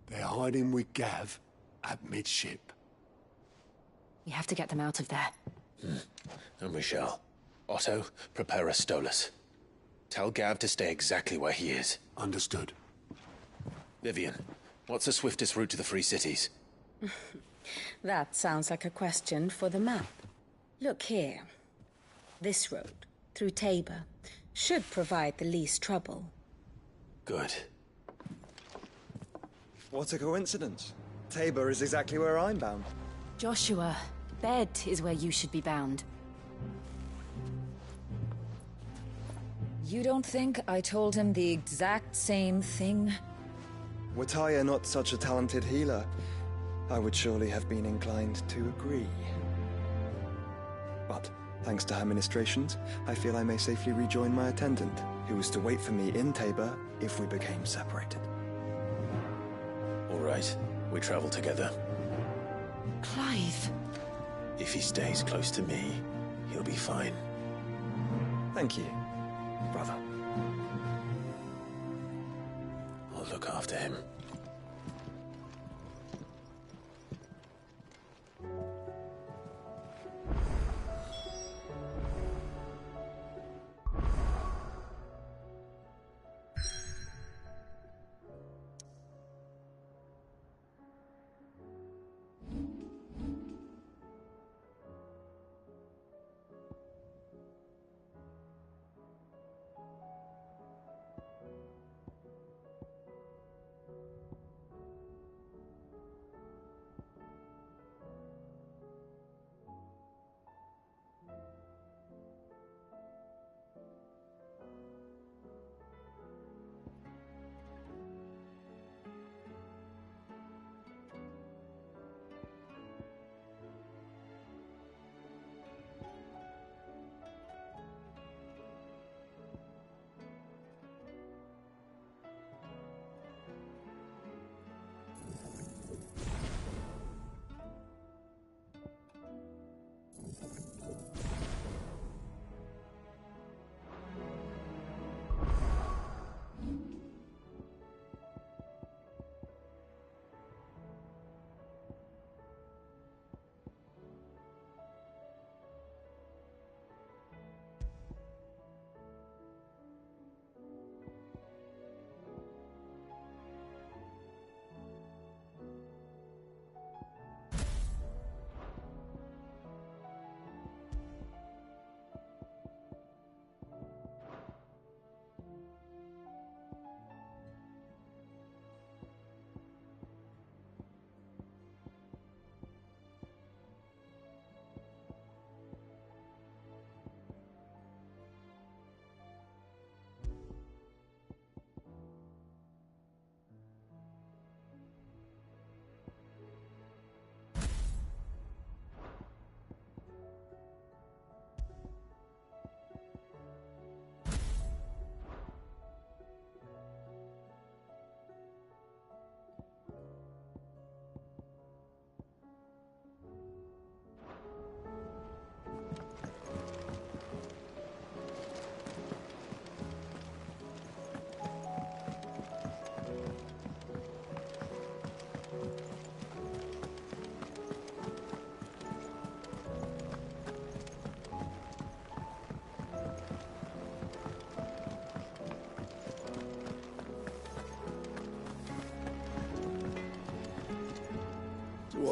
They're hiding with Gav at midship. We have to get them out of there. And we shall. Otto, prepare a Stolas. Tell Gav to stay exactly where he is. Understood. Vivian, what's the swiftest route to the Free Cities? That sounds like a question for the map. Look here. This road, through Tabor, should provide the least trouble. Good. What a coincidence. Tabor is exactly where I'm bound. Joshua, bed is where you should be bound. You don't think I told him the exact same thing? Were Tyre not such a talented healer, I would surely have been inclined to agree. But, thanks to her ministrations, I feel I may safely rejoin my attendant, who was to wait for me in Tabor if we became separated. All right, we travel together. Clive! If he stays close to me, he'll be fine. Thank you, brother. I'll look after him.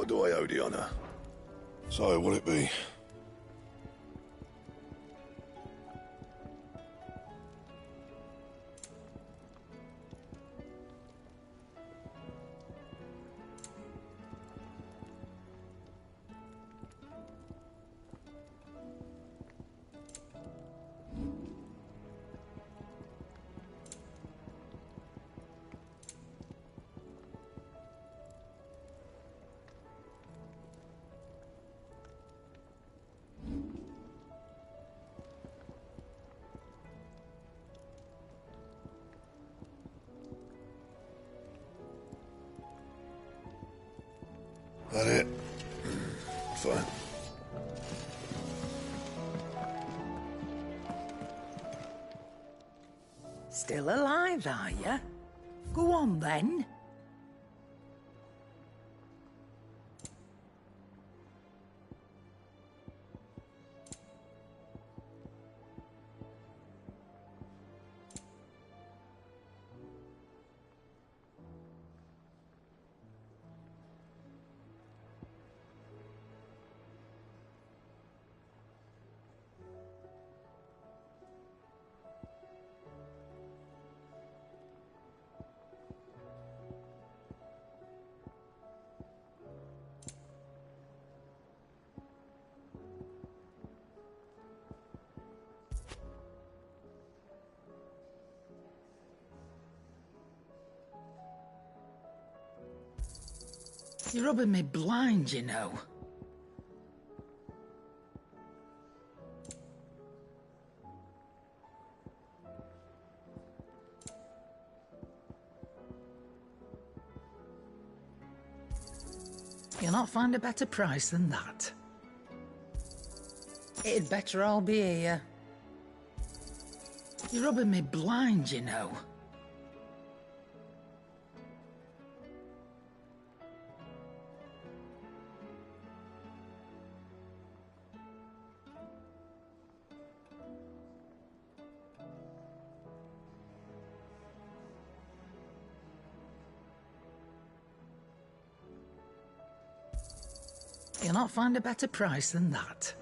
What do I owe the honor? So, will it be? That it? Fine. Still alive, are you? Go on, then. You're rubbing me blind, you know. You'll not find a better price than that. It'd better all be here. You're rubbing me blind, you know. You'll not find a better price than that.